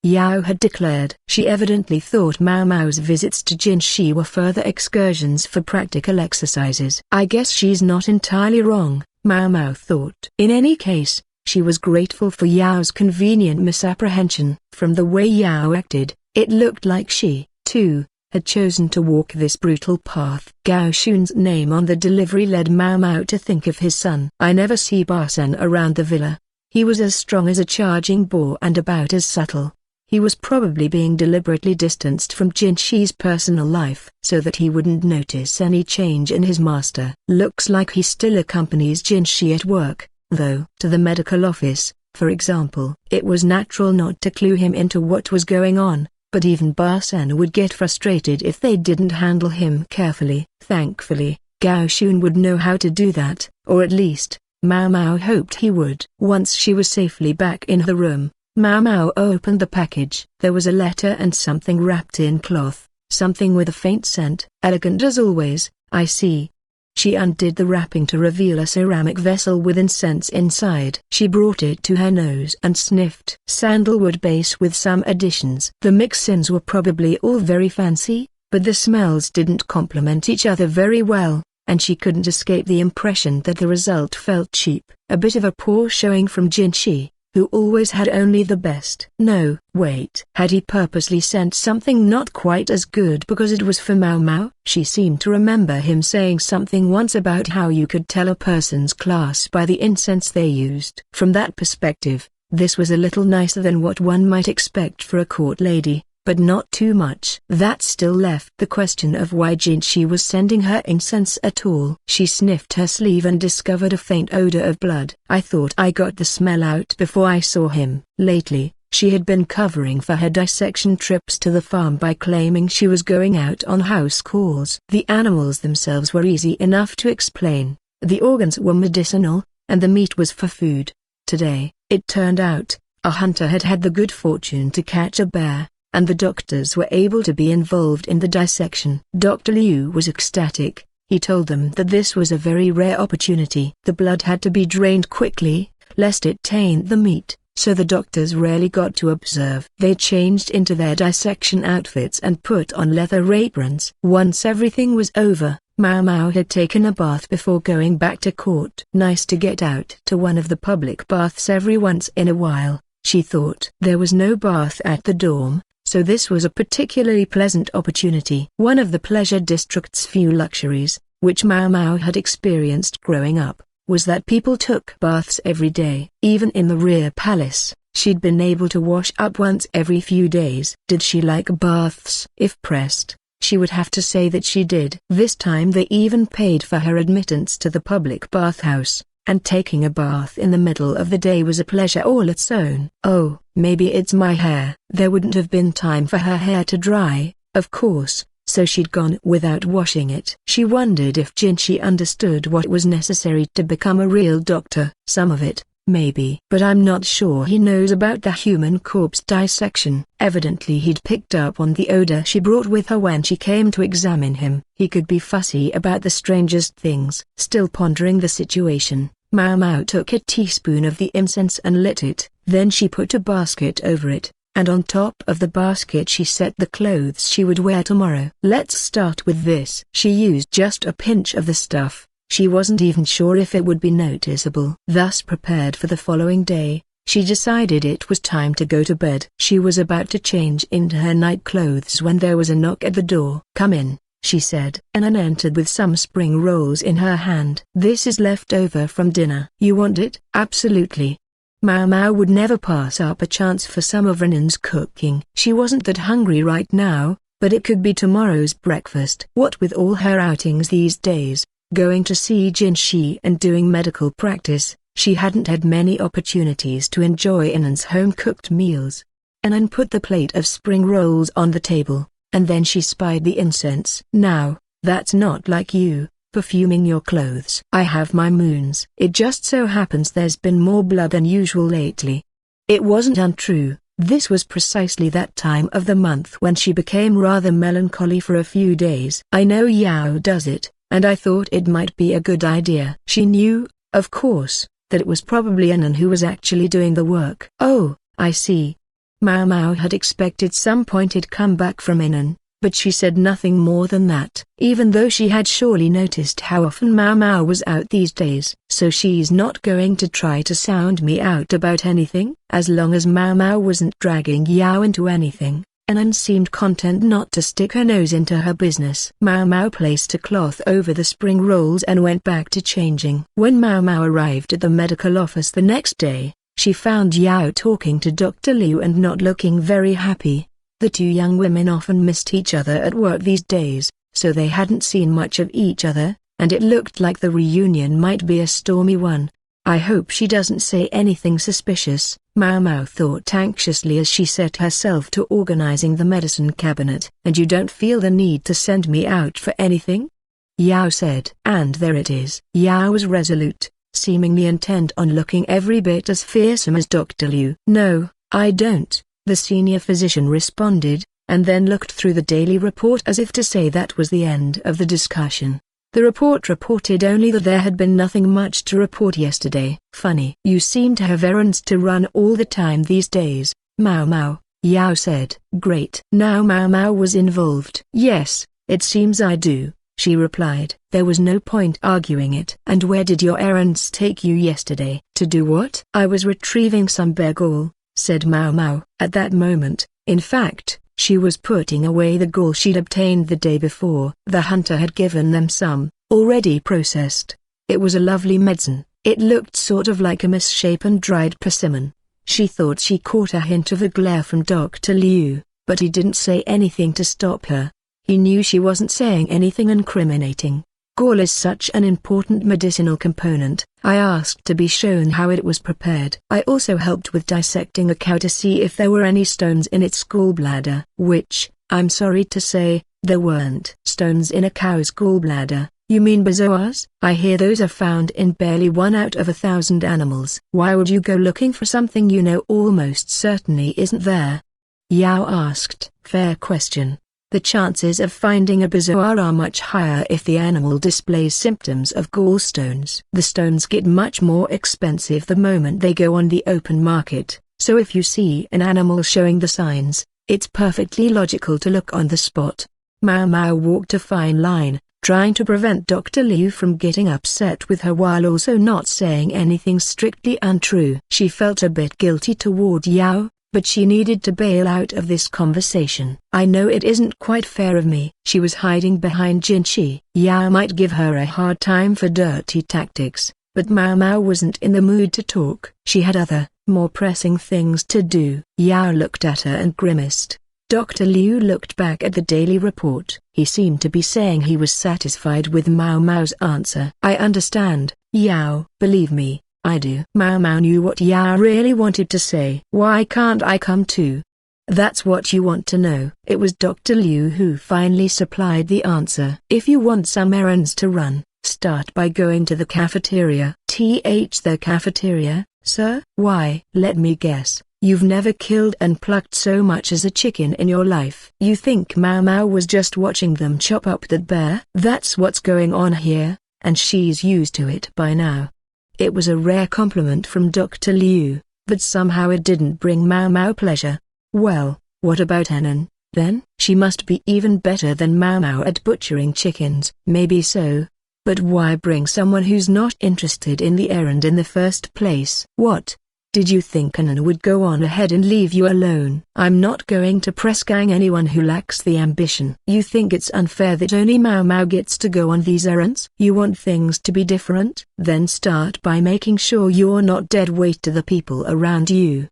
Yao had declared. She evidently thought Maomao's visits to Jinshi were further excursions for practical exercises. I guess she's not entirely wrong, Maomao thought. In any case, she was grateful for Yao's convenient misapprehension. From the way Yao acted, it looked like she, too, had chosen to walk this brutal path. Gao Xun's name on the delivery led Maomao to think of his son. I never see Barsen around the villa. He was as strong as a charging boar and about as subtle. He was probably being deliberately distanced from Jinshi's personal life so that he wouldn't notice any change in his master. Looks like he still accompanies Jinshi at work, though. To the medical office, for example. It was natural not to clue him into what was going on. But even Barsen would get frustrated if they didn't handle him carefully. Thankfully, Gao Xun would know how to do that, or at least, Maomao hoped he would. Once she was safely back in the room, Maomao opened the package. There was a letter and something wrapped in cloth, something with a faint scent. Elegant as always, I see. She undid the wrapping to reveal a ceramic vessel with incense inside. She brought it to her nose and sniffed. Sandalwood base with some additions. The mix-ins were probably all very fancy, but the smells didn't complement each other very well, and she couldn't escape the impression that the result felt cheap. A bit of a poor showing from Jinshi, who always had only the best. No, wait. Had he purposely sent something not quite as good because it was for Maomao? She seemed to remember him saying something once about how you could tell a person's class by the incense they used. From that perspective, this was a little nicer than what one might expect for a court lady, but not too much. That still left the question of why Jinshi was sending her incense at all. She sniffed her sleeve and discovered a faint odor of blood. I thought I got the smell out before I saw him. Lately, she had been covering for her dissection trips to the farm by claiming she was going out on house calls. The animals themselves were easy enough to explain. The organs were medicinal, and the meat was for food. Today, it turned out, a hunter had had the good fortune to catch a bear, and the doctors were able to be involved in the dissection. Dr. Liu was ecstatic. He told them that this was a very rare opportunity. The blood had to be drained quickly, lest it taint the meat, so the doctors rarely got to observe. They changed into their dissection outfits and put on leather aprons. Once everything was over, Maomao had taken a bath before going back to court. Nice to get out to one of the public baths every once in a while, she thought. There was no bath at the dorm, so this was a particularly pleasant opportunity. One of the pleasure district's few luxuries, which Maomao had experienced growing up, was that people took baths every day. Even in the rear palace, she'd been able to wash up once every few days. Did she like baths? If pressed, she would have to say that she did. This time they even paid for her admittance to the public bathhouse, and taking a bath in the middle of the day was a pleasure all its own. Oh, maybe it's my hair. There wouldn't have been time for her hair to dry, of course, so she'd gone without washing it. She wondered if Jinshi understood what was necessary to become a real doctor. Some of it, maybe. But I'm not sure he knows about the human corpse dissection. Evidently he'd picked up on the odor she brought with her when she came to examine him. He could be fussy about the strangest things. Still pondering the situation, Maomao took a teaspoon of the incense and lit it. Then she put a basket over it, and on top of the basket she set the clothes she would wear tomorrow. Let's start with this. She used just a pinch of the stuff. She wasn't even sure if it would be noticeable. Thus prepared for the following day, she decided it was time to go to bed. She was about to change into her night clothes when there was a knock at the door. "Come in," she said. Anan entered with some spring rolls in her hand. "This is left over from dinner. You want it?" "Absolutely." Maomao would never pass up a chance for some of Anan's cooking. She wasn't that hungry right now, but it could be tomorrow's breakfast. What with all her outings these days, going to see Jinshi and doing medical practice, she hadn't had many opportunities to enjoy Anan's home-cooked meals. Anan put the plate of spring rolls on the table, and then she spied the incense. "Now, that's not like you, perfuming your clothes." "I have my moons. It just so happens there's been more blood than usual lately." It wasn't untrue. This was precisely that time of the month when she became rather melancholy for a few days. "I know Yao does it, and I thought it might be a good idea." She knew, of course, that it was probably Anan who was actually doing the work. "Oh, I see." Maomao had expected some pointed comeback from Anan, but she said nothing more than that. Even though she had surely noticed how often Maomao was out these days. "So she's not going to try to sound me out about anything?" As long as Maomao wasn't dragging Yao into anything, Anan seemed content not to stick her nose into her business. Maomao placed a cloth over the spring rolls and went back to changing. When Maomao arrived at the medical office the next day, she found Yao talking to Dr. Liu and not looking very happy. The two young women often missed each other at work these days, so they hadn't seen much of each other, and it looked like the reunion might be a stormy one. "I hope she doesn't say anything suspicious," Maomao thought anxiously as she set herself to organizing the medicine cabinet. "And you don't feel the need to send me out for anything?" Yao said. "And there it is." Yao was resolute, seemingly intent on looking every bit as fearsome as Dr. Liu. "No, I don't," the senior physician responded, and then looked through the daily report as if to say that was the end of the discussion. The report reported only that there had been nothing much to report yesterday. "Funny. You seem to have errands to run all the time these days, Maomao," Yao said. Great. Now Maomao was involved. Yes, it seems I do, she replied. There was no point arguing it. And where did your errands take you yesterday? To do what? I was retrieving some bear gall, said Maomao. At that moment, in fact, she was putting away the gall she'd obtained the day before. The hunter had given them some, already processed. It was a lovely medicine. It looked sort of like a misshapen dried persimmon. She thought she caught a hint of a glare from Dr. Liu, but he didn't say anything to stop her. He knew she wasn't saying anything incriminating. Gall is such an important medicinal component. I asked to be shown how it was prepared. I also helped with dissecting a cow to see if there were any stones in its gallbladder, which, I'm sorry to say, there weren't. Stones in a cow's gallbladder? You mean bezoars? I hear those are found in barely 1 out of 1,000 animals. Why would you go looking for something you know almost certainly isn't there? Yao asked. Fair question. The chances of finding a bezoar are much higher if the animal displays symptoms of gallstones. The stones get much more expensive the moment they go on the open market, so if you see an animal showing the signs, it's perfectly logical to look on the spot. Maomao walked a fine line, trying to prevent Dr. Liu from getting upset with her while also not saying anything strictly untrue. She felt a bit guilty toward Yao, but she needed to bail out of this conversation. I know it isn't quite fair of me. She was hiding behind Jinshi. Yao might give her a hard time for dirty tactics, but Maomao wasn't in the mood to talk. She had other, more pressing things to do. Yao looked at her and grimaced. Dr. Liu looked back at the daily report. He seemed to be saying he was satisfied with Maomao's answer. I understand, Yao. Believe me, I do. Maomao knew what Yao really wanted to say. Why can't I come too? That's what you want to know. It was Dr. Liu who finally supplied the answer. If you want some errands to run, start by going to the cafeteria. The cafeteria, sir? Why? Let me guess. You've never killed and plucked so much as a chicken in your life. You think Maomao was just watching them chop up that bear? That's what's going on here, and she's used to it by now. It was a rare compliment from Dr. Liu, but somehow it didn't bring Maomao pleasure. Well, what about Anan, then? She must be even better than Maomao at butchering chickens. Maybe so. But why bring someone who's not interested in the errand in the first place? What? Did you think Anan would go on ahead and leave you alone? I'm not going to press gang anyone who lacks the ambition. You think it's unfair that only Maomao gets to go on these errands? You want things to be different? Then start by making sure you're not dead weight to the people around you.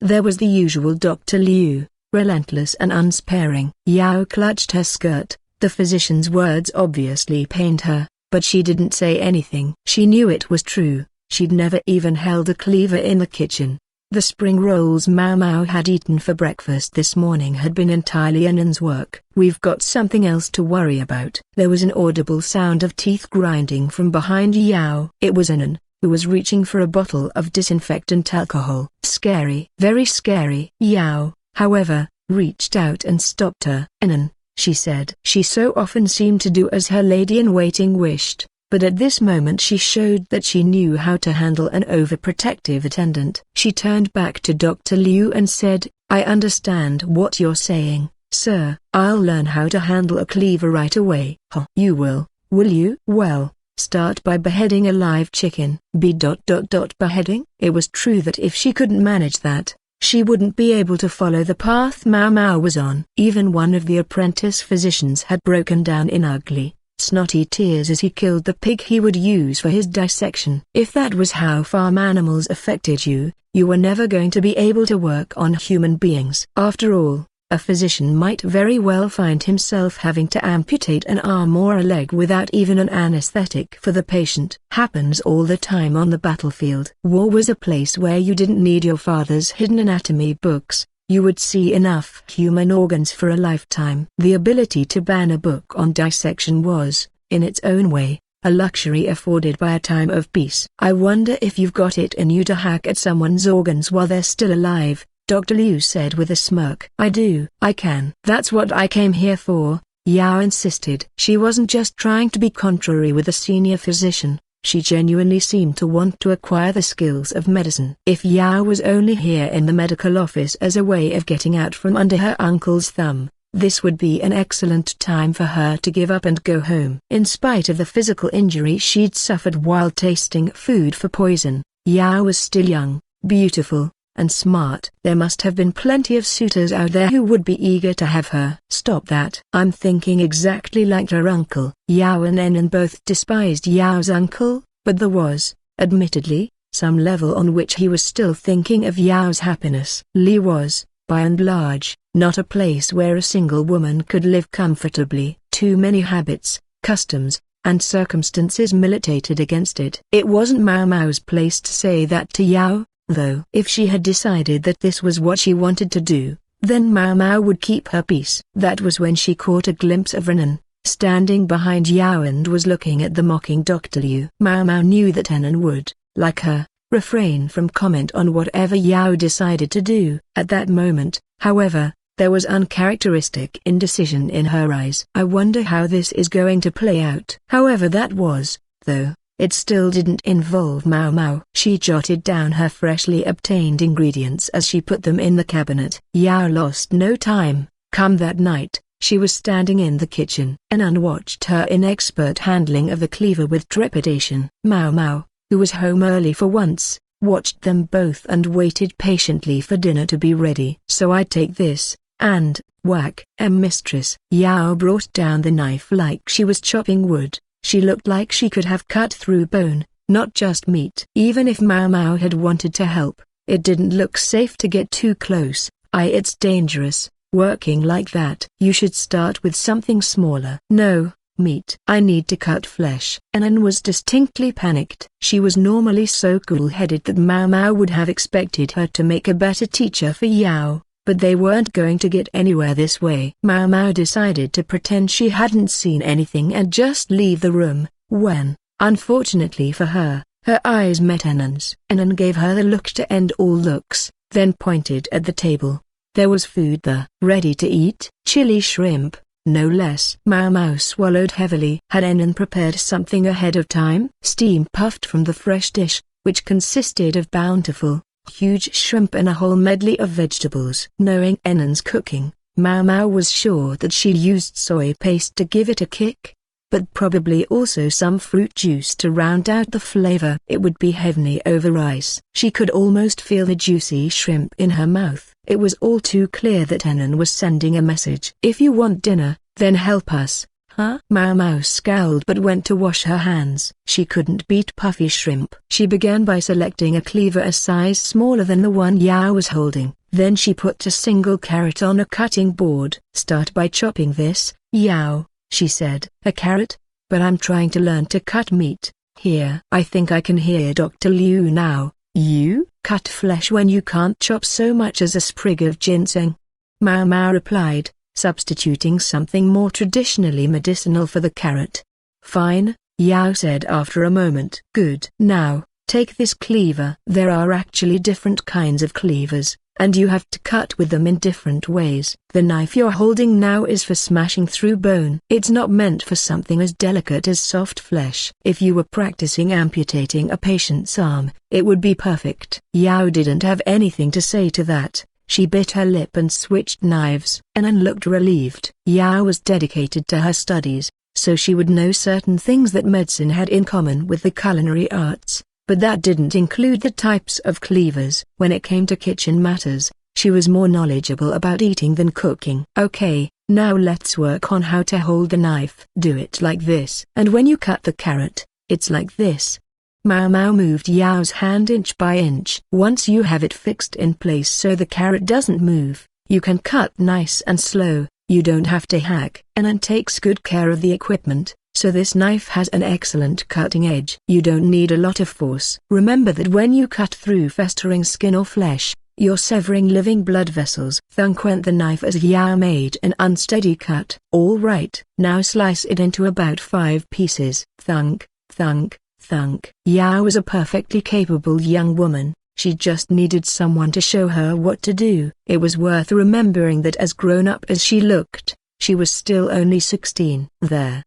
There was the usual Dr. Liu, relentless and unsparing. Yao clutched her skirt. The physician's words obviously pained her, but she didn't say anything. She knew it was true. She'd never even held a cleaver in the kitchen. The spring rolls Maomao had eaten for breakfast this morning had been entirely Anan's work. We've got something else to worry about. There was an audible sound of teeth grinding from behind Yao. It was Anan, who was reaching for a bottle of disinfectant alcohol. Scary. Very scary. Yao, however, reached out and stopped her. Anan, she said. She so often seemed to do as her lady-in-waiting wished. But at this moment she showed that she knew how to handle an overprotective attendant. She turned back to Dr. Liu and said, I understand what you're saying, sir. I'll learn how to handle a cleaver right away. You will you? Well, start by beheading a live chicken. Beheading? It was true that if she couldn't manage that, she wouldn't be able to follow the path Maomao was on. Even one of the apprentice physicians had broken down in ugly, snotty tears as he killed the pig he would use for his dissection. If that was how farm animals affected you, you were never going to be able to work on human beings. After all, a physician might very well find himself having to amputate an arm or a leg without even an anesthetic for the patient. Happens all the time on the battlefield. War was a place where you didn't need your father's hidden anatomy books. You would see enough human organs for a lifetime. The ability to ban a book on dissection was, in its own way, a luxury afforded by a time of peace. I wonder if you've got it in you to hack at someone's organs while they're still alive, Dr. Liu said with a smirk. I do. I can. That's what I came here for, Yao insisted. She wasn't just trying to be contrary with a senior physician. She genuinely seemed to want to acquire the skills of medicine. If Yao was only here in the medical office as a way of getting out from under her uncle's thumb, this would be an excellent time for her to give up and go home. In spite of the physical injury she'd suffered while tasting food for poison, Yao was still young, beautiful, and smart. There must have been plenty of suitors out there who would be eager to have her. Stop that. I'm thinking exactly like her uncle. Yao and Anan both despised Yao's uncle, but there was, admittedly, some level on which he was still thinking of Yao's happiness. Li was, by and large, not a place where a single woman could live comfortably. Too many habits, customs, and circumstances militated against it. It wasn't Maomao's place to say that to Yao, though. If she had decided that this was what she wanted to do, then Maomao would keep her peace. That was when she caught a glimpse of Anan, standing behind Yao and was looking at the mocking Dr. Liu. Maomao knew that Anan would, like her, refrain from comment on whatever Yao decided to do. At that moment, however, there was uncharacteristic indecision in her eyes. I wonder how this is going to play out. However that was, though, it still didn't involve Maomao. She jotted down her freshly obtained ingredients as she put them in the cabinet. Yao lost no time. Come that night, she was standing in the kitchen. Anan watched her inexpert handling of the cleaver with trepidation. Maomao, who was home early for once, watched them both and waited patiently for dinner to be ready. So I take this, and, whack. Mistress. Yao brought down the knife like she was chopping wood. She looked like she could have cut through bone, not just meat. Even if Maomao had wanted to help, it didn't look safe to get too close. It's dangerous, working like that. You should start with something smaller. No, meat. I need to cut flesh. Anan was distinctly panicked. She was normally so cool-headed that Maomao would have expected her to make a better teacher for Yao, but they weren't going to get anywhere this way. Maomao decided to pretend she hadn't seen anything and just leave the room, when, unfortunately for her, her eyes met Anan's. Anan gave her the look to end all looks, then pointed at the table. There was food there. Ready to eat? Chili shrimp, no less. Maomao swallowed heavily. Had Anan prepared something ahead of time? Steam puffed from the fresh dish, which consisted of bountiful, huge shrimp and a whole medley of vegetables. Knowing Anan's cooking, Maomao was sure that she'd used soy paste to give it a kick, but probably also some fruit juice to round out the flavor. It would be heavenly over rice. She could almost feel the juicy shrimp in her mouth. It was all too clear that Anan was sending a message. If you want dinner, then help us. Huh? Maomao scowled but went to wash her hands. She couldn't beat puffy shrimp. She began by selecting a cleaver a size smaller than the one Yao was holding. Then she put a single carrot on a cutting board. Start by chopping this, Yao, she said. A carrot? But I'm trying to learn to cut meat. Here. I think I can hear Dr. Liu now. You cut flesh when you can't chop so much as a sprig of ginseng? Maomao replied, substituting something more traditionally medicinal for the carrot. Fine, Yao said after a moment. Good. Now, take this cleaver. There are actually different kinds of cleavers, and you have to cut with them in different ways. The knife you're holding now is for smashing through bone. It's not meant for something as delicate as soft flesh. If you were practicing amputating a patient's arm, it would be perfect. Yao didn't have anything to say to that. She bit her lip and switched knives. Anan looked relieved. Yao was dedicated to her studies, so she would know certain things that medicine had in common with the culinary arts, but that didn't include the types of cleavers. When it came to kitchen matters, she was more knowledgeable about eating than cooking. Okay, now let's work on how to hold the knife. Do it like this. And when you cut the carrot, it's like this. Maomao moved Yao's hand inch by inch. Once you have it fixed in place so the carrot doesn't move, you can cut nice and slow. You don't have to hack. Anan takes good care of the equipment, so this knife has an excellent cutting edge. You don't need a lot of force. Remember that when you cut through festering skin or flesh, you're severing living blood vessels. Thunk went the knife as Yao made an unsteady cut. All right. Now slice it into about 5 pieces. Thunk, thunk, thunk. Yao was a perfectly capable young woman. She just needed someone to show her what to do. It was worth remembering that as grown-up as she looked, she was still only 16. There.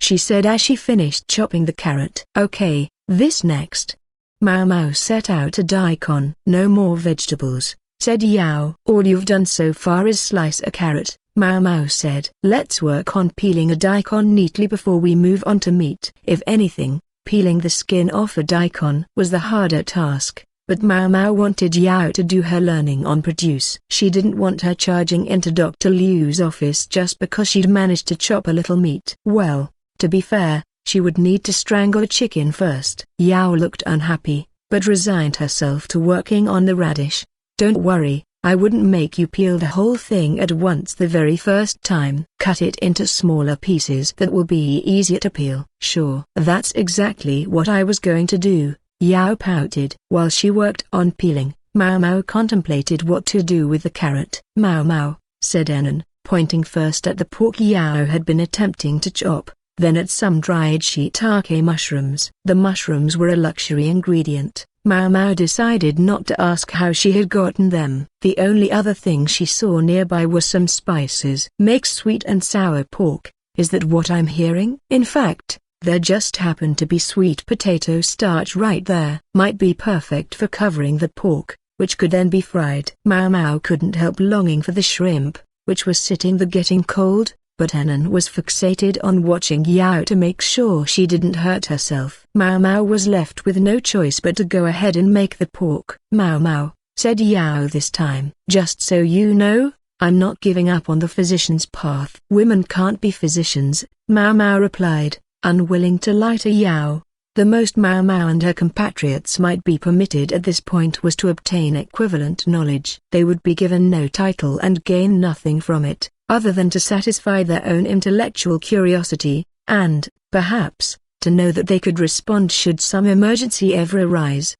she said as she finished chopping the carrot. Okay, this next. Maomao set out a daikon. No more vegetables, said Yao. All you've done so far is slice a carrot, Maomao said. Let's work on peeling a daikon neatly before we move on to meat. If anything, peeling the skin off a daikon was the harder task, but Maomao wanted Yao to do her learning on produce. She didn't want her charging into Dr. Liu's office just because she'd managed to chop a little meat. Well, to be fair, she would need to strangle a chicken first. Yao looked unhappy, but resigned herself to working on the radish. Don't worry, I wouldn't make you peel the whole thing at once the very first time. Cut it into smaller pieces that will be easier to peel. Sure. That's exactly what I was going to do, Yao pouted. While she worked on peeling, Maomao contemplated what to do with the carrot. Maomao, said Anan, pointing first at the pork Yao had been attempting to chop, then at some dried shiitake mushrooms. The mushrooms were a luxury ingredient. Maomao decided not to ask how she had gotten them. The only other thing she saw nearby were some spices. Makes sweet and sour pork, is that what I'm hearing? In fact, there just happened to be sweet potato starch right there. Might be perfect for covering the pork, which could then be fried. Maomao couldn't help longing for the shrimp, which was sitting there getting cold, but Anan was fixated on watching Yao to make sure she didn't hurt herself. Maomao was left with no choice but to go ahead and make the pork. Maomao, said Yao this time. Just so you know, I'm not giving up on the physician's path. Women can't be physicians, Maomao replied, unwilling to lie to Yao. The most Maomao and her compatriots might be permitted at this point was to obtain equivalent knowledge. They would be given no title and gain nothing from it, other than to satisfy their own intellectual curiosity, and, perhaps, to know that they could respond should some emergency ever arise.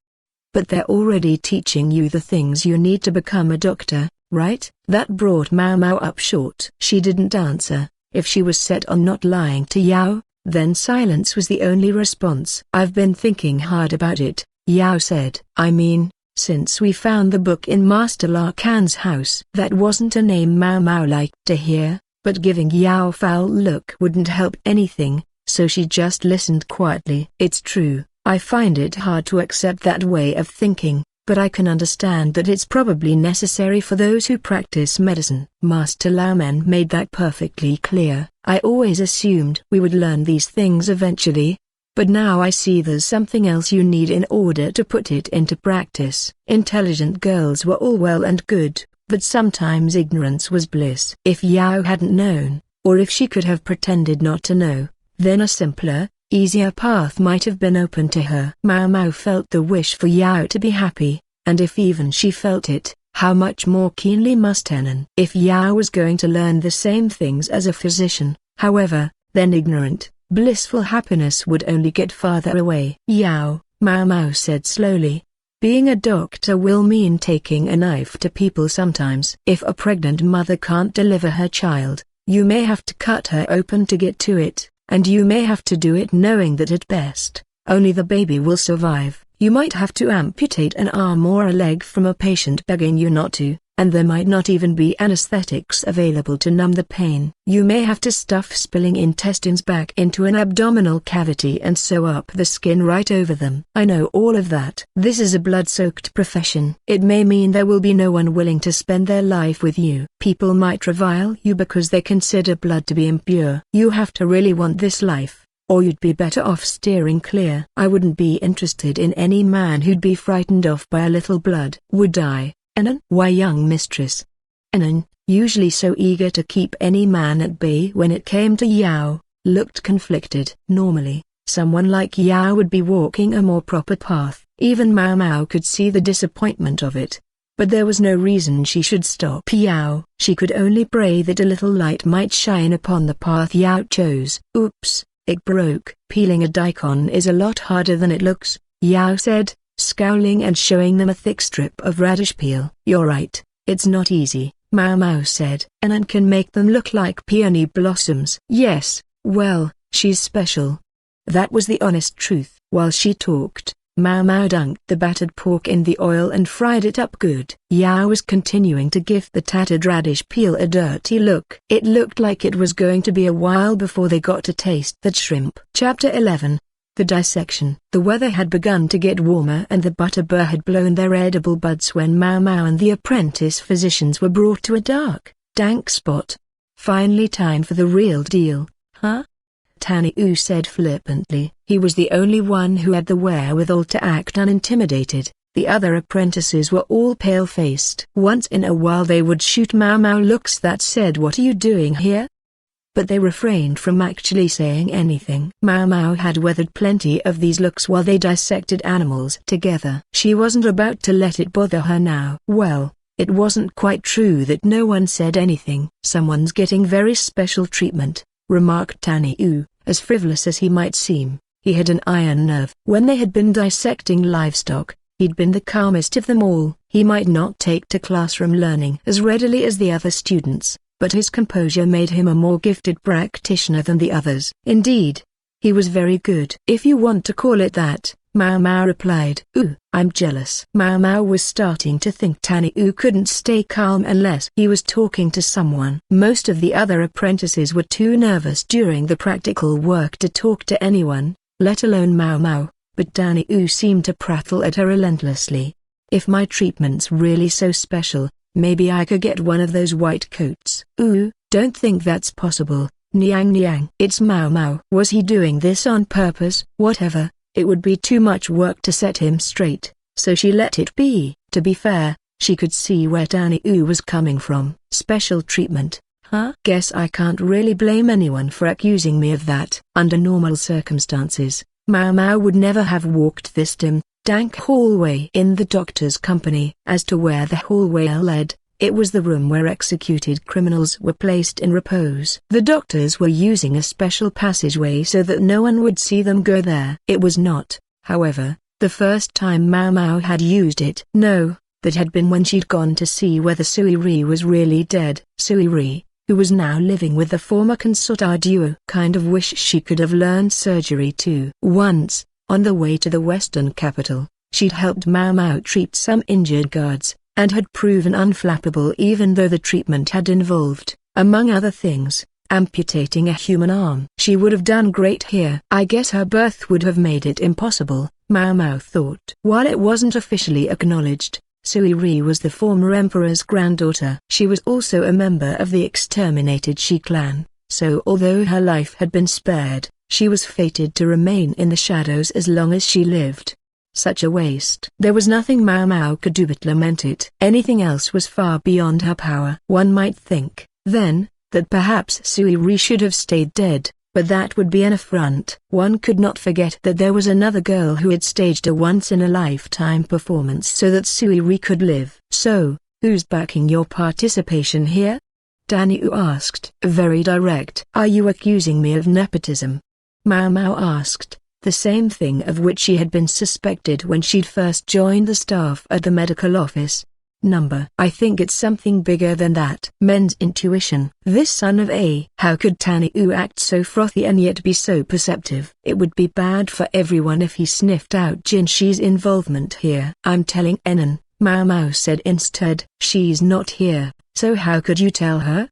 But they're already teaching you the things you need to become a doctor, right? That brought Maomao up short. She didn't answer. If she was set on not lying to Yao, then silence was the only response. I've been thinking hard about it, Yao said. I mean, since we found the book in Master Lahan's house. That wasn't a name Maomao liked to hear, but giving Yao a foul look wouldn't help anything, so she just listened quietly. It's true, I find it hard to accept that way of thinking, but I can understand that it's probably necessary for those who practice medicine. Master Lahan made that perfectly clear. I always assumed we would learn these things eventually, but now I see there's something else you need in order to put it into practice. Intelligent girls were all well and good, but sometimes ignorance was bliss. If Yao hadn't known, or if she could have pretended not to know, then a simpler, easier path might have been open to her. Maomao felt the wish for Yao to be happy, and if even she felt it, how much more keenly must Anan. If Yao was going to learn the same things as a physician, however, then ignorant, blissful happiness would only get farther away. Yao, Maomao said slowly, being a doctor will mean taking a knife to people sometimes. If a pregnant mother can't deliver her child, you may have to cut her open to get to it, and you may have to do it knowing that at best, only the baby will survive. You might have to amputate an arm or a leg from a patient begging you not to, and there might not even be anesthetics available to numb the pain. You may have to stuff spilling intestines back into an abdominal cavity and sew up the skin right over them. I know all of that. This is a blood-soaked profession. It may mean there will be no one willing to spend their life with you. People might revile you because they consider blood to be impure. You have to really want this life, or you'd be better off steering clear. I wouldn't be interested in any man who'd be frightened off by a little blood. Would I, Anan? Why, young mistress? Anan, usually so eager to keep any man at bay when it came to Yao, looked conflicted. Normally, someone like Yao would be walking a more proper path. Even Maomao could see the disappointment of it. But there was no reason she should stop Yao. She could only pray that a little light might shine upon the path Yao chose. Oops. It broke. Peeling a daikon is a lot harder than it looks, Yao said, scowling and showing them a thick strip of radish peel. You're right, it's not easy, Maomao said. Anan can make them look like peony blossoms. Yes, well, she's special. That was the honest truth. While she talked, Maomao dunked the battered pork in the oil and fried it up good. Yao was continuing to give the tattered radish peel a dirty look. It looked like it was going to be a while before they got to taste that shrimp. Chapter 11. The Dissection. The weather had begun to get warmer and the butterbur had blown their edible buds when Maomao and the apprentice physicians were brought to a dark, dank spot. Finally time for the real deal, huh? Taniu said flippantly. He was the only one who had the wherewithal to act unintimidated. The other apprentices were all pale-faced. Once in a while they would shoot Maomao looks that said, "What are you doing here?" But they refrained from actually saying anything. Maomao had weathered plenty of these looks while they dissected animals together. She wasn't about to let it bother her now. Well, it wasn't quite true that no one said anything. "Someone's getting very special treatment," remarked Taniu, as frivolous as he might seem. He had an iron nerve. When they had been dissecting livestock, he'd been the calmest of them all. He might not take to classroom learning as readily as the other students, but his composure made him a more gifted practitioner than the others. Indeed, he was very good. "If you want to call it that," Maomao replied. "Ooh, I'm jealous." Maomao was starting to think Taniu couldn't stay calm unless he was talking to someone. Most of the other apprentices were too nervous during the practical work to talk to anyone, let alone Maomao, but Taniu seemed to prattle at her relentlessly. "If my treatment's really so special, maybe I could get one of those white coats." "Ooh, don't think that's possible, Niang Niang." "It's Maomao." Was he doing this on purpose? Whatever. It would be too much work to set him straight, so she let it be. To be fair, she could see where Taniu was coming from. "Special treatment, huh? Guess I can't really blame anyone for accusing me of that." Under normal circumstances, Maomao would never have walked this dim, dank hallway in the doctor's company. As to where the hallway led, it was the room where executed criminals were placed in repose. The doctors were using a special passageway so that no one would see them go there. It was not, however, the first time Maomao had used it. No, that had been when she'd gone to see whether Suiri was really dead. Suiri, who was now living with the former consorta duo. Kind of wish she could have learned surgery too. Once, on the way to the western capital, she'd helped Maomao treat some injured guards, and had proven unflappable even though the treatment had involved, among other things, amputating a human arm. She would have done great here. I guess her birth would have made it impossible, Maomao thought. While it wasn't officially acknowledged, Suiri was the former emperor's granddaughter. She was also a member of the exterminated Shi clan, so although her life had been spared, she was fated to remain in the shadows as long as she lived. Such a waste. There was nothing Maomao could do but lament it. Anything else was far beyond her power. One might think, then, that perhaps Suiri should have stayed dead, but that would be an affront. One could not forget that there was another girl who had staged a once-in-a-lifetime performance so that Suiri could live. "So, who's backing your participation here?" Taniu asked. "Very direct." "Are you accusing me of nepotism?" Maomao asked. The same thing of which she had been suspected when she'd first joined the staff at the medical office. I think it's something bigger than that." Men's intuition. This son of a. How could Taniu act so frothy and yet be so perceptive? It would be bad for everyone if he sniffed out Jinshi's involvement here. "I'm telling Anan," Maomao said instead. "She's not here, so how could you tell her?"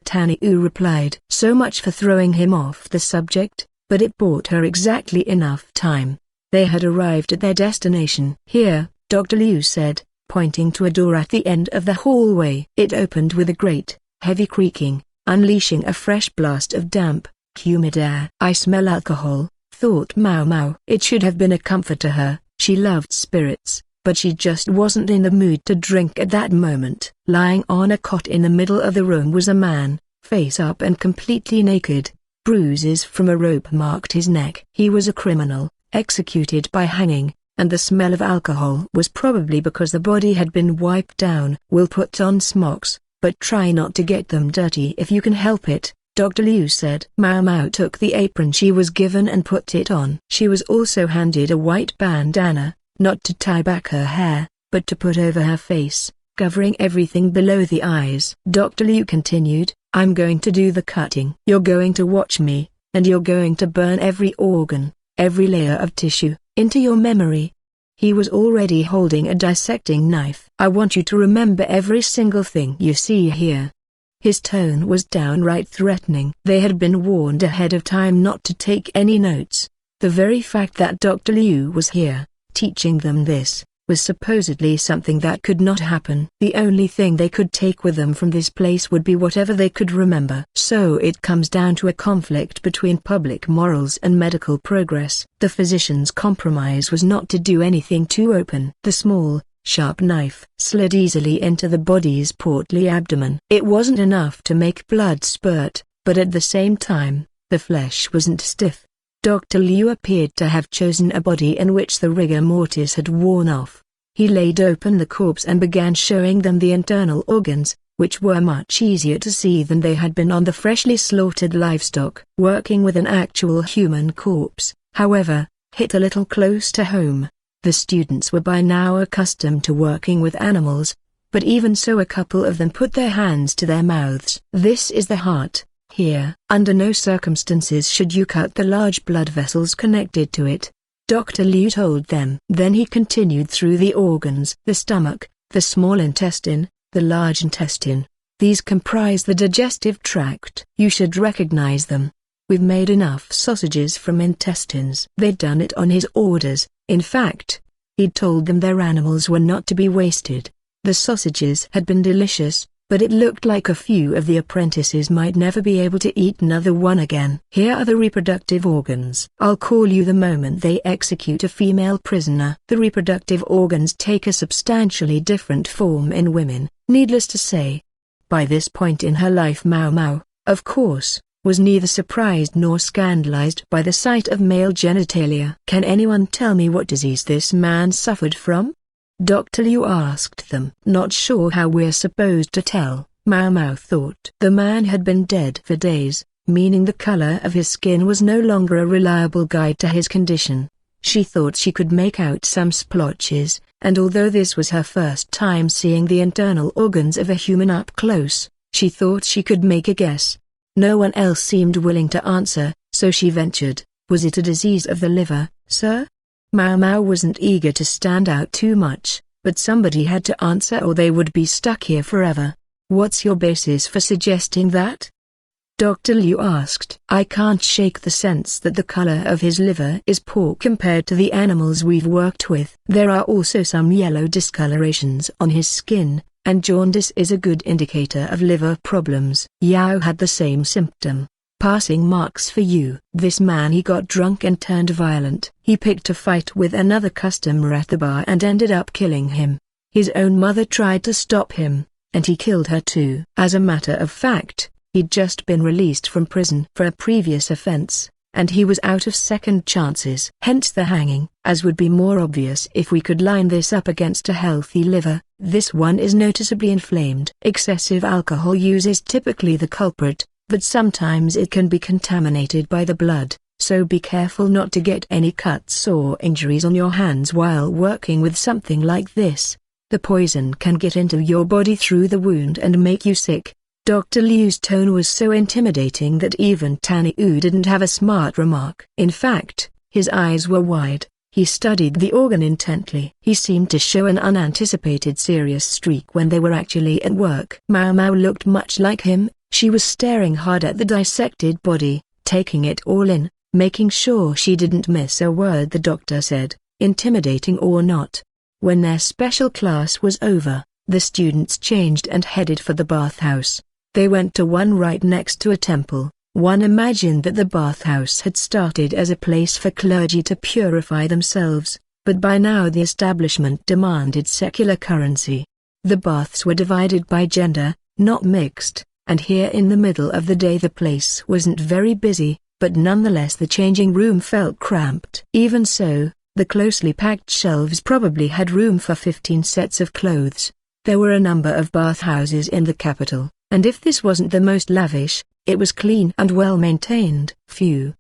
Taniu replied. So much for throwing him off the subject. But it bought her exactly enough time. They had arrived at their destination. "Here," Dr. Liu said, pointing to a door at the end of the hallway. It opened with a great, heavy creaking, unleashing a fresh blast of damp, humid air. "I smell alcohol," thought Maomao. It should have been a comfort to her. She loved spirits, but she just wasn't in the mood to drink at that moment. Lying on a cot in the middle of the room was a man, face up and completely naked. Bruises from a rope marked his neck. He was a criminal, executed by hanging, and the smell of alcohol was probably because the body had been wiped down. "We'll put on smocks, but try not to get them dirty if you can help it," Dr. Liu said. Maomao took the apron she was given and put it on. She was also handed a white bandana, not to tie back her hair, but to put over her face, covering everything below the eyes. Dr. Liu continued, "I'm going to do the cutting. You're going to watch me, and you're going to burn every organ, every layer of tissue, into your memory. He was already holding a dissecting knife. "I want you to remember every single thing you see here." His tone was downright threatening. They had been warned ahead of time not to take any notes. The very fact that Dr. Liu was here, teaching them this, was supposedly something that could not happen. The only thing they could take with them from this place would be whatever they could remember. So it comes down to a conflict between public morals and medical progress. The physician's compromise was not to do anything too open. The small, sharp knife slid easily into the body's portly abdomen. It wasn't enough to make blood spurt, but at the same time, the flesh wasn't stiff. Dr. Liu appeared to have chosen a body in which the rigor mortis had worn off. He laid open the corpse and began showing them the internal organs, which were much easier to see than they had been on the freshly slaughtered livestock. Working with an actual human corpse, however, hit a little close to home. The students were by now accustomed to working with animals, but even so a couple of them put their hands to their mouths. "This is the heart. Here, under no circumstances should you cut the large blood vessels connected to it," Dr. Liu told them. Then he continued through the organs. "The stomach, the small intestine, the large intestine. These comprise the digestive tract. You should recognize them. We've made enough sausages from intestines." They'd done it on his orders. In fact, he'd told them their animals were not to be wasted. The sausages had been delicious, but it looked like a few of the apprentices might never be able to eat another one again. "Here are the reproductive organs. I'll call you the moment they execute a female prisoner." The reproductive organs take a substantially different form in women, needless to say. By this point in her life Maomao, of course, was neither surprised nor scandalized by the sight of male genitalia. "Can anyone tell me what disease this man suffered from?" Dr. Liu asked them. "Not sure how we're supposed to tell," Maomao thought. The man had been dead for days, meaning the color of his skin was no longer a reliable guide to his condition. She thought she could make out some splotches, and although this was her first time seeing the internal organs of a human up close, she thought she could make a guess. No one else seemed willing to answer, so she ventured, "Was it a disease of the liver, sir?" Maomao wasn't eager to stand out too much, but somebody had to answer or they would be stuck here forever. "What's your basis for suggesting that?" Dr. Liu asked. "I can't shake the sense that the color of his liver is poor compared to the animals we've worked with. There are also some yellow discolorations on his skin, and jaundice is a good indicator of liver problems. Yao had the same symptom. Passing marks for you." This man he got drunk and turned violent. He picked a fight with another customer at the bar and ended up killing him. His own mother tried to stop him, and he killed her too. As a matter of fact, he'd just been released from prison for a previous offense, and he was out of second chances. Hence the hanging. As would be more obvious if we could line this up against a healthy liver, this one is noticeably inflamed. Excessive alcohol use is typically the culprit, but sometimes it can be contaminated by the blood, so be careful not to get any cuts or injuries on your hands while working with something like this. The poison can get into your body through the wound and make you sick. Dr. Liu's tone was so intimidating that even Taniu didn't have a smart remark. In fact, his eyes were wide. He studied the organ intently. He seemed to show an unanticipated serious streak when they were actually at work. Maomao looked much like him. She was staring hard at the dissected body, taking it all in, making sure she didn't miss a word the doctor said, intimidating or not. When their special class was over, the students changed and headed for the bathhouse. They went to one right next to a temple. One imagined that the bathhouse had started as a place for clergy to purify themselves, but by now the establishment demanded secular currency. The baths were divided by gender, not mixed, and here in the middle of the day the place wasn't very busy, but nonetheless the changing room felt cramped. Even so, the closely packed shelves probably had room for 15 sets of clothes. There were a number of bathhouses in the capital, and if this wasn't the most lavish, it was clean and well maintained. The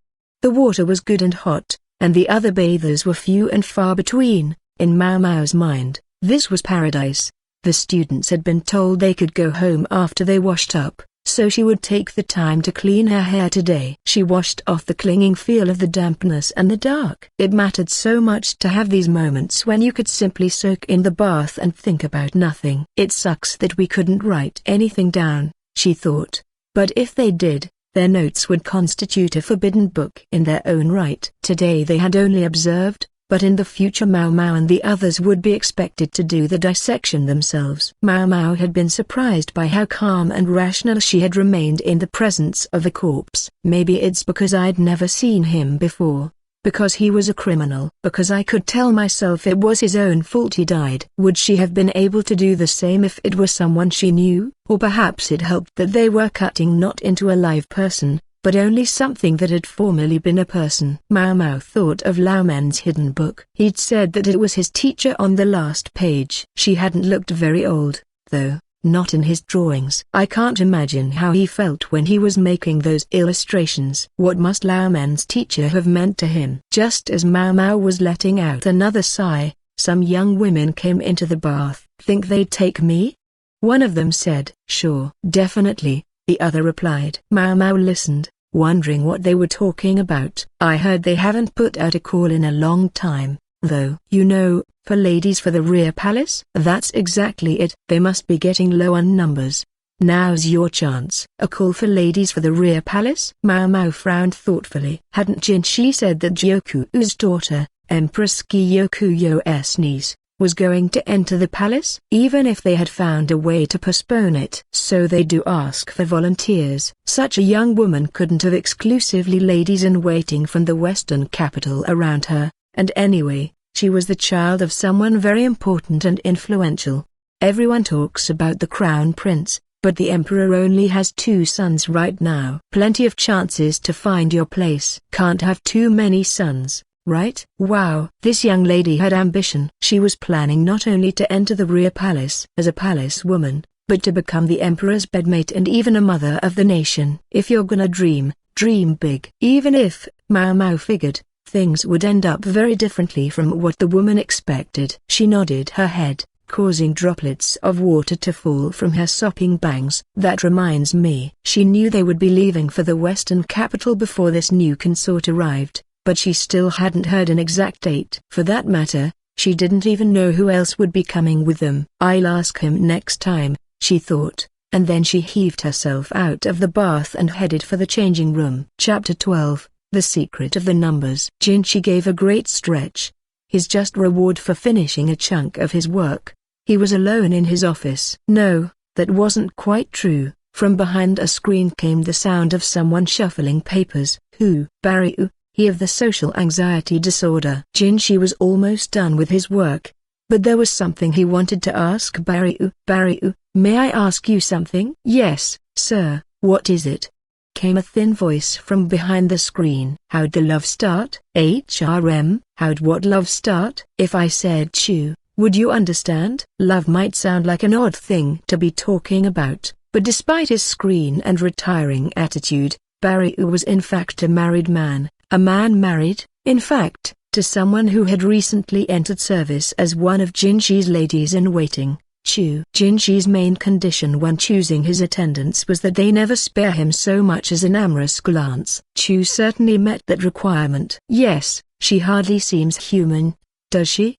water was good and hot, and the other bathers were few and far between. In Maomao's mind, this was paradise. The students had been told they could go home after they washed up, so she would take the time to clean her hair today. She washed off the clinging feel of the dampness and the dark. It mattered so much to have these moments when you could simply soak in the bath and think about nothing. It sucks that we couldn't write anything down, she thought. But if they did, their notes would constitute a forbidden book in their own right. Today they had only observed, but in the future Maomao and the others would be expected to do the dissection themselves. Maomao had been surprised by how calm and rational she had remained in the presence of a corpse. Maybe it's because I'd never seen him before. Because he was a criminal. Because I could tell myself it was his own fault he died. Would she have been able to do the same if it was someone she knew? Or perhaps it helped that they were cutting not into a live person, but only something that had formerly been a person. Maomao thought of Laomen's hidden book. He'd said that it was his teacher on the last page. She hadn't looked very old, though. Not in his drawings. I can't imagine how he felt when he was making those illustrations. What must Laomen's teacher have meant to him? Just as Maomao was letting out another sigh, some young women came into the bath. Think they'd take me? One of them said. Sure. Definitely, the other replied. Maomao listened, wondering what they were talking about. I heard they haven't put out a call in a long time, though. You know, for ladies for the rear palace? That's exactly it. They must be getting low on numbers. Now's your chance. A call for ladies for the rear palace? Maomao frowned thoughtfully. Hadn't Jinshi said that Joku's daughter, Empress Kyokuyo's niece, was going to enter the palace? Even if they had found a way to postpone it. So they do ask for volunteers. Such a young woman couldn't have exclusively ladies-in-waiting from the western capital around her, and anyway, she was the child of someone very important and influential. Everyone talks about the crown prince, but the emperor only has 2 sons right now. Plenty of chances to find your place. Can't have too many sons, right? Wow. This young lady had ambition. She was planning not only to enter the rear palace as a palace woman, but to become the emperor's bedmate and even a mother of the nation. If you're gonna dream, dream big. Even if, Maomao figured, things would end up very differently from what the woman expected. She nodded her head, causing droplets of water to fall from her sopping bangs. That reminds me. She knew they would be leaving for the western capital before this new consort arrived, but she still hadn't heard an exact date. For that matter, she didn't even know who else would be coming with them. I'll ask him next time, she thought, and then she heaved herself out of the bath and headed for the changing room. Chapter 12. The Secret of the Numbers. Jinshi gave a great stretch. His just reward for finishing a chunk of his work. He was alone in his office. No, that wasn't quite true. From behind a screen came the sound of someone shuffling papers. Who? Barryu, he of the social anxiety disorder. Jinshi was almost done with his work, but there was something he wanted to ask Barryu. Barryu, may I ask you something? Yes, sir. What is it? Came a thin voice from behind the screen. How'd the love start? How'd what love start? If I said chew, would you understand? Love might sound like an odd thing to be talking about, but despite his screen and retiring attitude, Barryu was in fact a married man. A man married, in fact, to someone who had recently entered service as one of Jinshi's ladies-in-waiting. Jinshi's main condition when choosing his attendants was that they never spare him so much as an amorous glance. Chu certainly met that requirement. Yes, she hardly seems human, does she?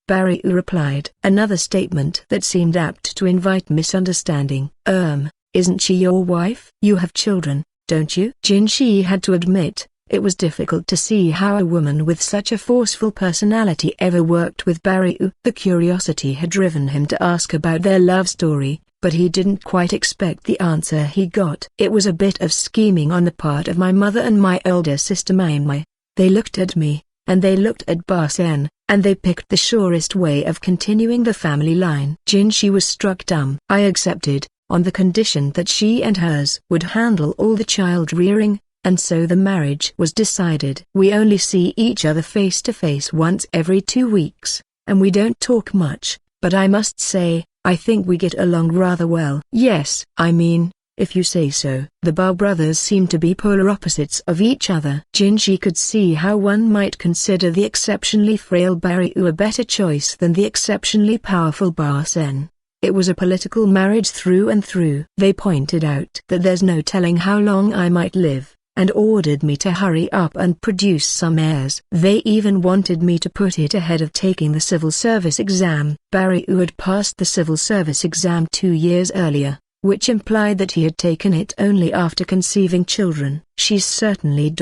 Barryu replied. Another statement that seemed apt to invite misunderstanding. Isn't she your wife? You have children, don't you? Jinshi had to admit, it was difficult to see how a woman with such a forceful personality ever worked with Barryu. The curiosity had driven him to ask about their love story, but he didn't quite expect the answer he got. It was a bit of scheming on the part of my mother and my elder sister Maomao. They looked at me, and they looked at Barsen, and they picked the surest way of continuing the family line. Jinshi was struck dumb. I accepted, on the condition that she and hers would handle all the child rearing, and so the marriage was decided. We only see each other face to face once every 2 weeks, and we don't talk much, but I must say, I think we get along rather well. Yes, I mean, if you say so. The Bao brothers seem to be polar opposites of each other. Jinshi could see how one might consider the exceptionally frail Barryu a better choice than the exceptionally powerful Barsen. It was a political marriage through and through. They pointed out that there's no telling how long I might live, and ordered me to hurry up and produce some heirs. They even wanted me to put it ahead of taking the civil service exam. Barry had passed the civil service exam 2 years earlier, which implied that he had taken it only after conceiving children. She's certainly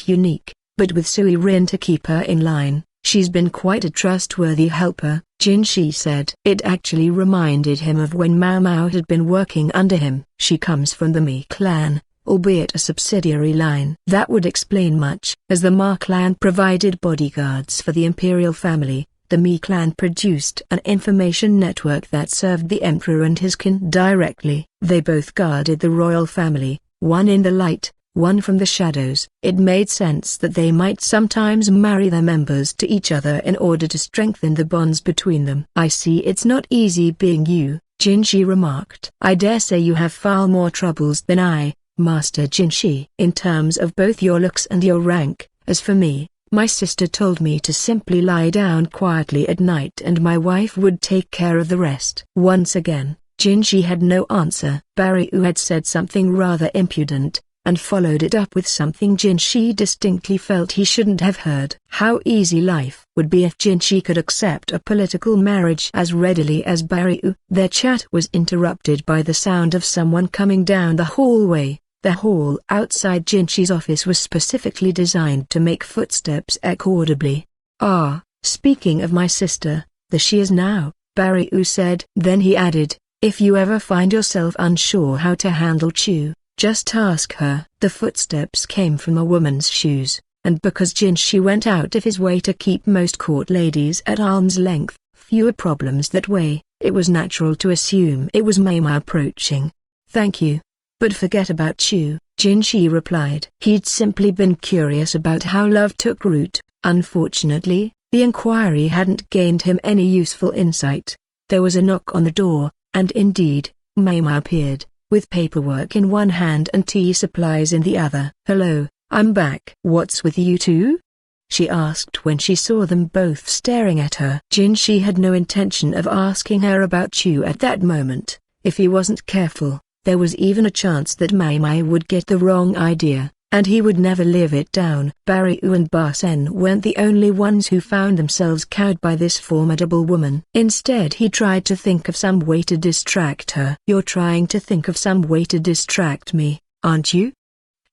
unique, but with Sui Rin to keep her in line, she's been quite a trustworthy helper, Jinshi said. It actually reminded him of when Maomao had been working under him. She comes from the Mi clan, albeit a subsidiary line. That would explain much. As the Ma clan provided bodyguards for the imperial family, the Mi clan produced an information network that served the emperor and his kin directly. They both guarded the royal family, one in the light, one from the shadows. It made sense that they might sometimes marry their members to each other in order to strengthen the bonds between them. I see it's not easy being you, Jinshi remarked. I dare say you have far more troubles than I, Master Jinshi. In terms of both your looks and your rank, as for me, my sister told me to simply lie down quietly at night and my wife would take care of the rest. Once again, Jinshi had no answer. Barry had said something rather impudent, and followed it up with something Jinshi distinctly felt he shouldn't have heard. How easy life would be if Jinshi could accept a political marriage as readily as Barry. Their chat was interrupted by the sound of someone coming down the hallway. The hall outside Jinshi's office was specifically designed to make footsteps echo audibly. Ah, speaking of my sister, there she is now, Barry said. Then he added, if you ever find yourself unsure how to handle Chu, just ask her. The footsteps came from a woman's shoes, and because Jinshi went out of his way to keep most court ladies at arm's length, fewer problems that way, it was natural to assume it was Maomao approaching. Thank you. But forget about Chu, Jinshi replied. He'd simply been curious about how love took root. Unfortunately, the inquiry hadn't gained him any useful insight. There was a knock on the door, and indeed, Maomao appeared, with paperwork in one hand and tea supplies in the other. Hello, I'm back. What's with you two? She asked when she saw them both staring at her. Jinshi had no intention of asking her about Chu at that moment. If he wasn't careful, there was even a chance that Maomao would get the wrong idea, and he would never live it down. Barry and Barsen weren't the only ones who found themselves cowed by this formidable woman. Instead he tried to think of some way to distract her. You're trying to think of some way to distract me, aren't you?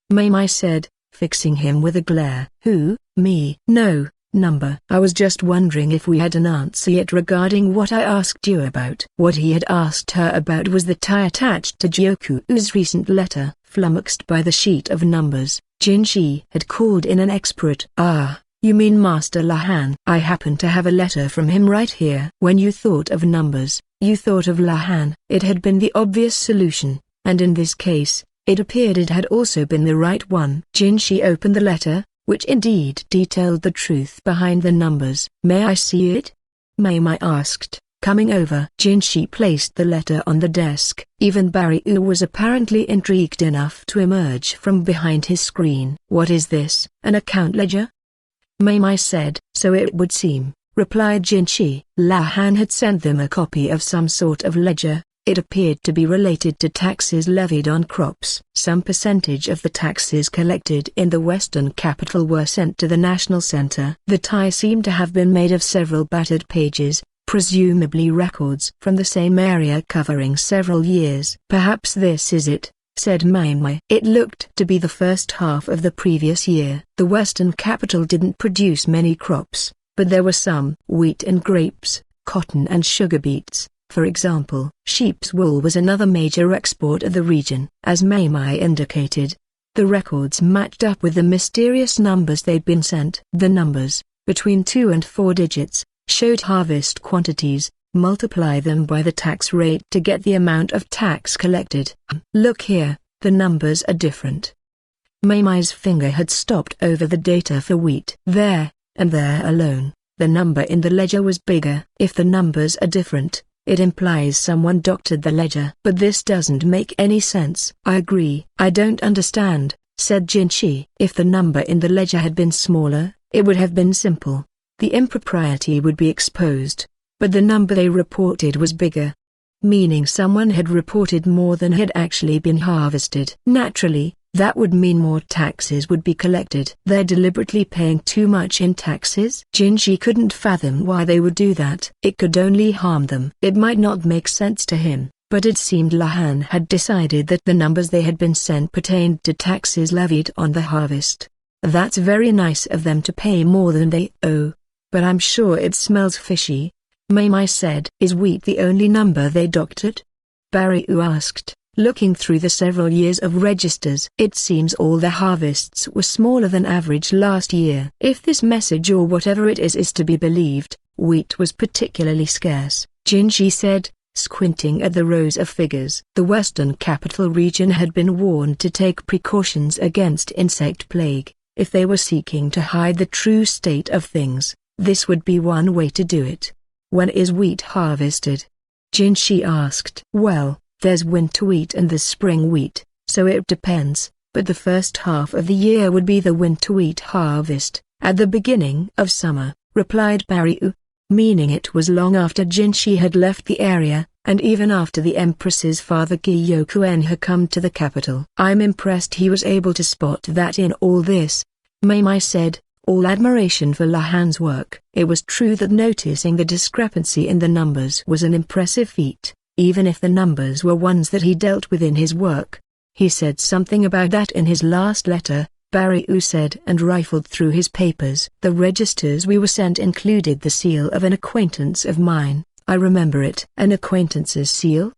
Maomao said, fixing him with a glare. Who, me? No, number. I was just wondering if we had an answer yet regarding what I asked you about. What he had asked her about was the tie attached to Joku's recent letter. Flummoxed by the sheet of numbers, Jinshi had called in an expert. Ah, you mean Master Lahan? I happen to have a letter from him right here. When you thought of numbers, you thought of Lahan. It had been the obvious solution, and in this case, it appeared it had also been the right one. Jinshi opened the letter, which indeed detailed the truth behind the numbers. May I see it? Maomao asked, coming over. Jinshi placed the letter on the desk. Even Barry was apparently intrigued enough to emerge from behind his screen. What is this? An account ledger? Maomao said. So it would seem, replied Jinshi. Lahan had sent them a copy of some sort of ledger. It appeared to be related to taxes levied on crops. Some percentage of the taxes collected in the western capital were sent to the national center. The tie seemed to have been made of several battered pages, presumably records from the same area covering several years. Perhaps this is it, said Maomao. It looked to be the first half of the previous year. The western capital didn't produce many crops, but there were some: wheat and grapes, cotton and sugar beets. For example, sheep's wool was another major export of the region. As Maomao indicated, the records matched up with the mysterious numbers they'd been sent. The numbers, between 2 and 4 digits, showed harvest quantities. Multiply them by the tax rate to get the amount of tax collected. Look here, the numbers are different. Maomao's finger had stopped over the data for wheat. There, and there alone, the number in the ledger was bigger. If the numbers are different, it implies someone doctored the ledger. But this doesn't make any sense. I agree. I don't understand, said Jinshi. If the number in the ledger had been smaller, it would have been simple. The impropriety would be exposed. But the number they reported was bigger. meaning someone had reported more than had actually been harvested. Naturally, that would mean more taxes would be collected. They're deliberately paying too much in taxes? Jinshi couldn't fathom why they would do that. It could only harm them. It might not make sense to him, but it seemed Lahan had decided that the numbers they had been sent pertained to taxes levied on the harvest. That's very nice of them to pay more than they owe, but I'm sure it smells fishy, Maomao said. Is wheat the only number they doctored? Barryu asked, looking through the several years of registers. It seems all the harvests were smaller than average last year. If this message or whatever it is to be believed, wheat was particularly scarce, Jinshi said, squinting at the rows of figures. The Western Capital region had been warned to take precautions against insect plague. If they were seeking to hide the true state of things, this would be one way to do it. When is wheat harvested? Jinshi asked. Well, there's winter wheat and the spring wheat, so it depends, but the first half of the year would be the winter wheat harvest, at the beginning of summer, replied Barryu, meaning it was long after Jinshi had left the area, and even after the Empress's father Joku had come to the capital. I'm impressed he was able to spot that in all this, Maomao said, all admiration for Lahan's work. It was true that noticing the discrepancy in the numbers was an impressive feat, even if the numbers were ones that he dealt with in his work. He said something about that in his last letter, Barryu said, and rifled through his papers. The registers we were sent included the seal of an acquaintance of mine. I remember it. An acquaintance's seal?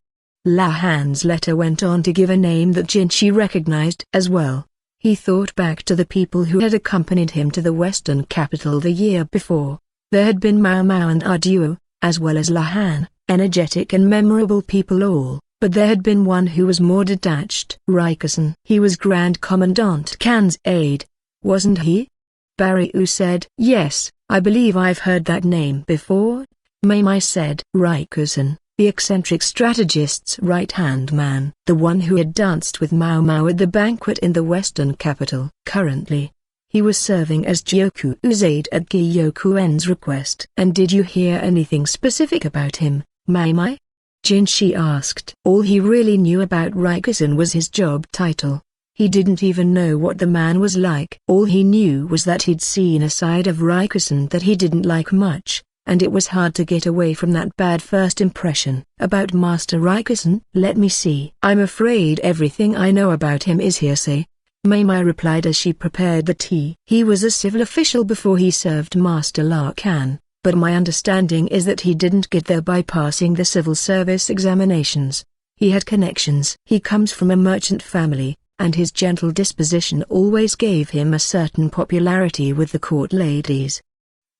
Lahan's letter went on to give a name that Jinshi recognized as well. He thought back to the people who had accompanied him to the Western Capital the year before. There had been Maomao and Audiobook, as well as Lahan, energetic and memorable people all, but there had been one who was more detached. Rikusen. He was Grand Commandant Kan's aide, wasn't he? Barryu said. Yes, I believe I've heard that name before, Maomao said. Rikusen, the eccentric strategist's right-hand man. The one who had danced with Maomao at the banquet in the Western Capital. Currently, he was serving as Joku's aide at Gyokuen's request. And did you hear anything specific about him, Maomao? Jinshi asked. All he really knew about Rikusen was his job title. He didn't even know what the man was like. All he knew was that he'd seen a side of Rikusen that he didn't like much, and it was hard to get away from that bad first impression. About Master Rikusen? Let me see. I'm afraid everything I know about him is hearsay, Maomao replied as she prepared the tea. He was a civil official before he served Master Lahan, but my understanding is that he didn't get there by passing the civil service examinations. He had connections. He comes from a merchant family, and his gentle disposition always gave him a certain popularity with the court ladies.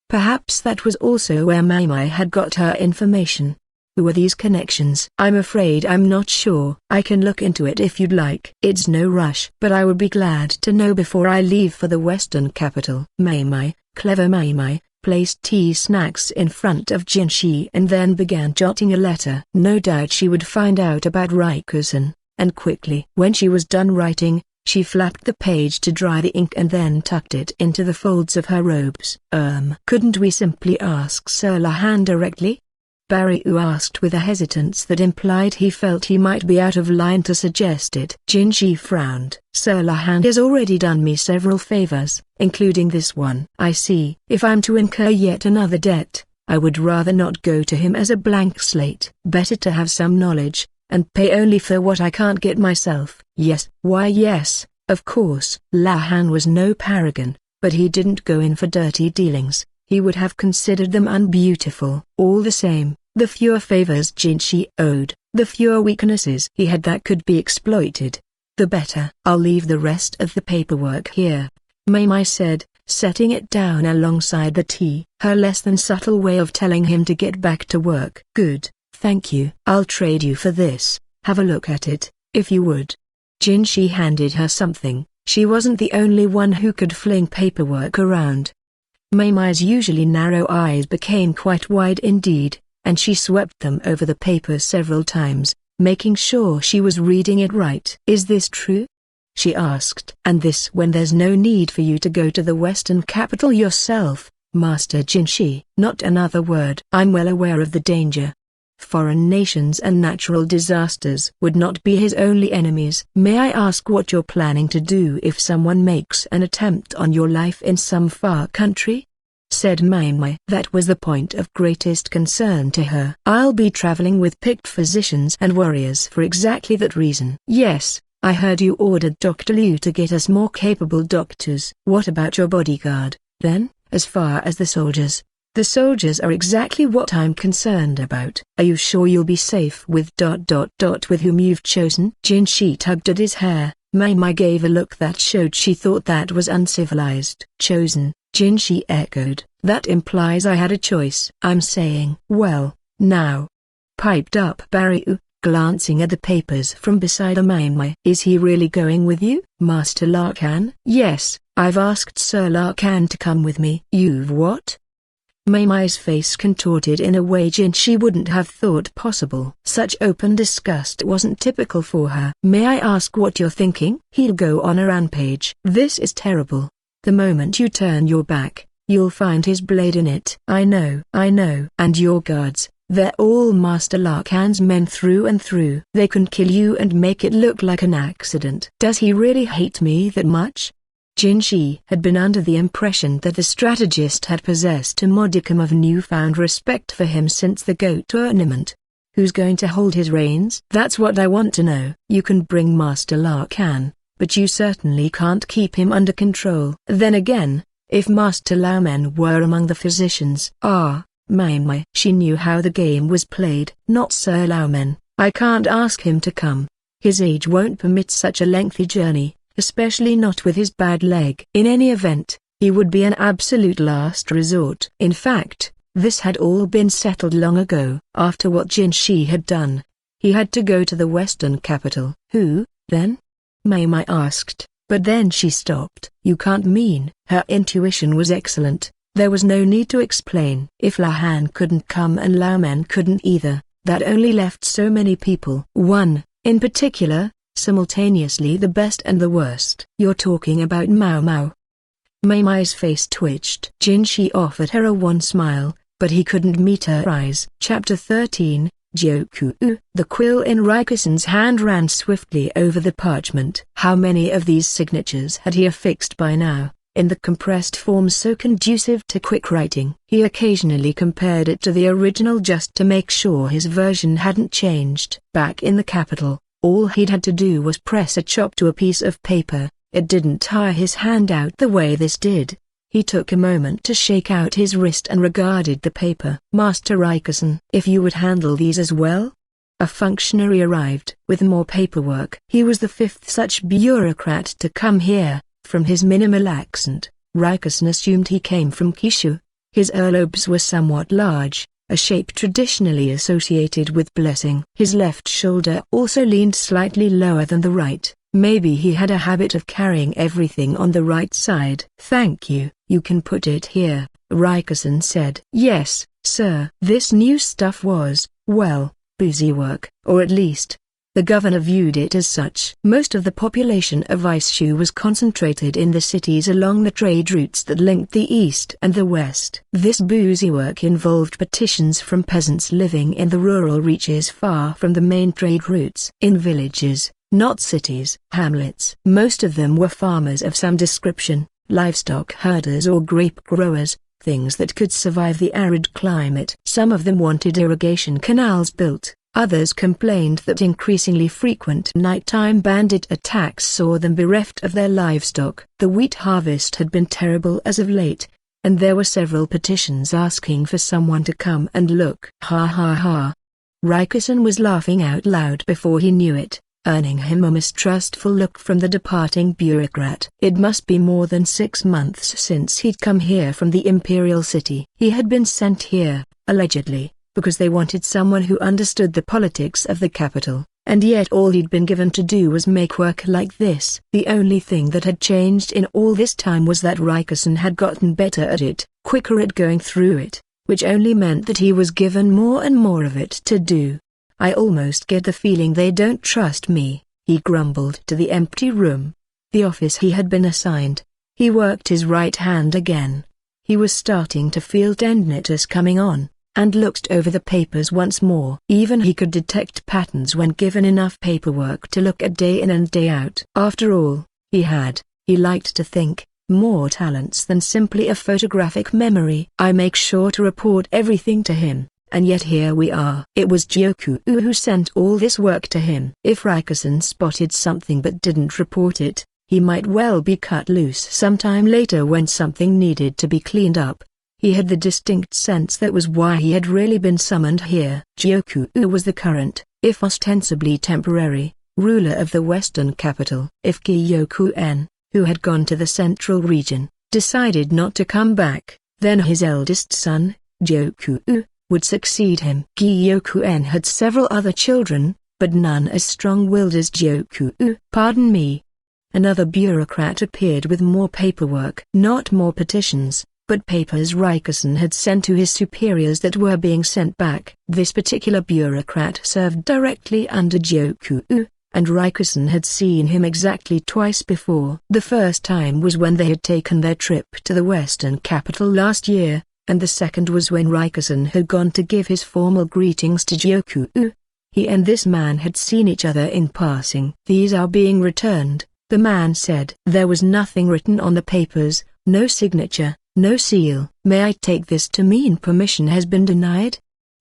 Perhaps that was also where Maomao had got her information. Who were these connections? I'm afraid I'm not sure. I can look into it if you'd like. It's no rush, but I would be glad to know before I leave for the Western Capital. Maomao, clever Maomao, placed tea snacks in front of Jinshi and then began jotting a letter. No doubt she would find out about Rikusen, and quickly. When she was done writing, she flapped the page to dry the ink and then tucked it into the folds of her robes. Couldn't we simply ask Sir Lahan directly? Barryu asked with a hesitance that implied he felt he might be out of line to suggest it. Jinshi frowned. Sir Lahan has already done me several favors, including this one. I see. If I'm to incur yet another debt, I would rather not go to him as a blank slate. Better to have some knowledge, and pay only for what I can't get myself. Yes. Why yes, of course. Lahan was no paragon, but he didn't go in for dirty dealings. He would have considered them unbeautiful. All the same, the fewer favors Jinshi owed, the fewer weaknesses he had that could be exploited, the better. I'll leave the rest of the paperwork here, Maomao said, setting it down alongside the tea. Her less than subtle way of telling him to get back to work. Good, thank you. I'll trade you for this. Have a look at it, if you would. Jinshi handed her something. She wasn't the only one who could fling paperwork around. Maomao's usually narrow eyes became quite wide indeed, and she swept them over the paper several times, making sure she was reading it right. Is this true? She asked. And this when there's no need for you to go to the Western Capital yourself, Master Jinshi. Not another word. I'm well aware of the danger. Foreign nations and natural disasters would not be his only enemies. May I ask what you're planning to do if someone makes an attempt on your life in some far country? Said Maomao. That was the point of greatest concern to her. I'll be traveling with picked physicians and warriors for exactly that reason. Yes, I heard you ordered Dr. Liu to get us more capable doctors. What about your bodyguard, then? As far as the soldiers? The soldiers are exactly what I'm concerned about. Are you sure you'll be safe with ... with whom you've chosen? Jinshi tugged at his hair. Maomao gave a look that showed she thought that was uncivilized. Chosen, Jinshi echoed. That implies I had a choice. I'm saying. Well, now, piped up Barryu, glancing at the papers from beside Maomao. Is he really going with you? Master Lahan? Yes, I've asked Sir Lahan to come with me. You've what? Maomao's face contorted in a way Jinshi wouldn't have thought possible. Such open disgust wasn't typical for her. May I ask what you're thinking? He'll go on a rampage. This is terrible. The moment you turn your back, you'll find his blade in it. I know. And your guards, they're all Master Lahan's men through and through. They can kill you and make it look like an accident. Does he really hate me that much? Jinshi had been under the impression that the strategist had possessed a modicum of newfound respect for him since the goat tournament. Who's going to hold his reins? That's what I want to know. You can bring Master Lahan, but you certainly can't keep him under control. Then again, if Master Laomen were among the physicians. Maomao. She knew how the game was played. Not Sir Laomen. I can't ask him to come. His age won't permit such a lengthy journey, especially not with his bad leg. In any event, he would be an absolute last resort. In fact, this had all been settled long ago. After what Jinshi had done, he had to go to the western capital. Who, then? Maomao asked, but then she stopped. You can't mean. Her intuition was excellent. There was no need to explain. If Lahan couldn't come and Laomen couldn't either, that only left so many people. One, in particular, simultaneously the best and the worst. You're talking about Maomao. Maomao's face twitched. Jinshi offered her a wan smile, but he couldn't meet her eyes. Chapter 13, Joku. The quill in Rikusen's hand ran swiftly over the parchment. How many of these signatures had he affixed by now, in the compressed form so conducive to quick writing? He occasionally compared it to the original just to make sure his version hadn't changed. Back in the capital, all he'd had to do was press a chop to a piece of paper. It didn't tire his hand out the way this did. He took a moment to shake out his wrist and regarded the paper. Master Rikusen, if you would handle these as well? A functionary arrived with more paperwork. He was the fifth such bureaucrat to come here. From his minimal accent, Rikusen assumed he came from Kishu. His earlobes were somewhat large, a shape traditionally associated with blessing. His left shoulder also leaned slightly lower than the right. Maybe he had a habit of carrying everything on the right side. Thank you. You can put it here, Rikusen said. Yes, sir. This new stuff was, well, busy work, or at least, the governor viewed it as such. Most of the population of Ishu was concentrated in the cities along the trade routes that linked the east and the west. This busy work involved petitions from peasants living in the rural reaches far from the main trade routes. In villages, not cities, hamlets. Most of them were farmers of some description, livestock herders or grape growers, things that could survive the arid climate. Some of them wanted irrigation canals built. Others complained that increasingly frequent nighttime bandit attacks saw them bereft of their livestock. The wheat harvest had been terrible as of late, and there were several petitions asking for someone to come and look. Ha ha ha. Rikusen was laughing out loud before he knew it, earning him a mistrustful look from the departing bureaucrat. It must be more than 6 months since he'd come here from the imperial city. He had been sent here, allegedly, because they wanted someone who understood the politics of the capital, and yet all he'd been given to do was make work like this. The only thing that had changed in all this time was that Rikusen had gotten better at it, quicker at going through it, which only meant that he was given more and more of it to do. I almost get the feeling they don't trust me, he grumbled to the empty room, the office he had been assigned. He worked his right hand again. He was starting to feel tendinitis coming on. and looked over the papers once more. Even he could detect patterns when given enough paperwork to look at day in and day out. After all, he liked to think, more talents than simply a photographic memory. I make sure to report everything to him, and yet here we are. It was Joku who sent all this work to him. If Rikusen spotted something but didn't report it, he might well be cut loose sometime later when something needed to be cleaned up. He had the distinct sense that was why he had really been summoned here. Joku was the current, if ostensibly temporary, ruler of the western capital. If Gyoku-en, who had gone to the central region, decided not to come back, then his eldest son, Joku, would succeed him. Gyoku-en had several other children, but none as strong-willed as Joku. Pardon me. Another bureaucrat appeared with more paperwork. Not more petitions, but papers Rikusen had sent to his superiors that were being sent back. This particular bureaucrat served directly under Joku, and Rikusen had seen him exactly twice before. The first time was when they had taken their trip to the western capital last year, and the second was when Rikusen had gone to give his formal greetings to Joku. He and this man had seen each other in passing. "These are being returned," the man said. There was nothing written on the papers, no signature, no seal. "May I take this to mean permission has been denied?"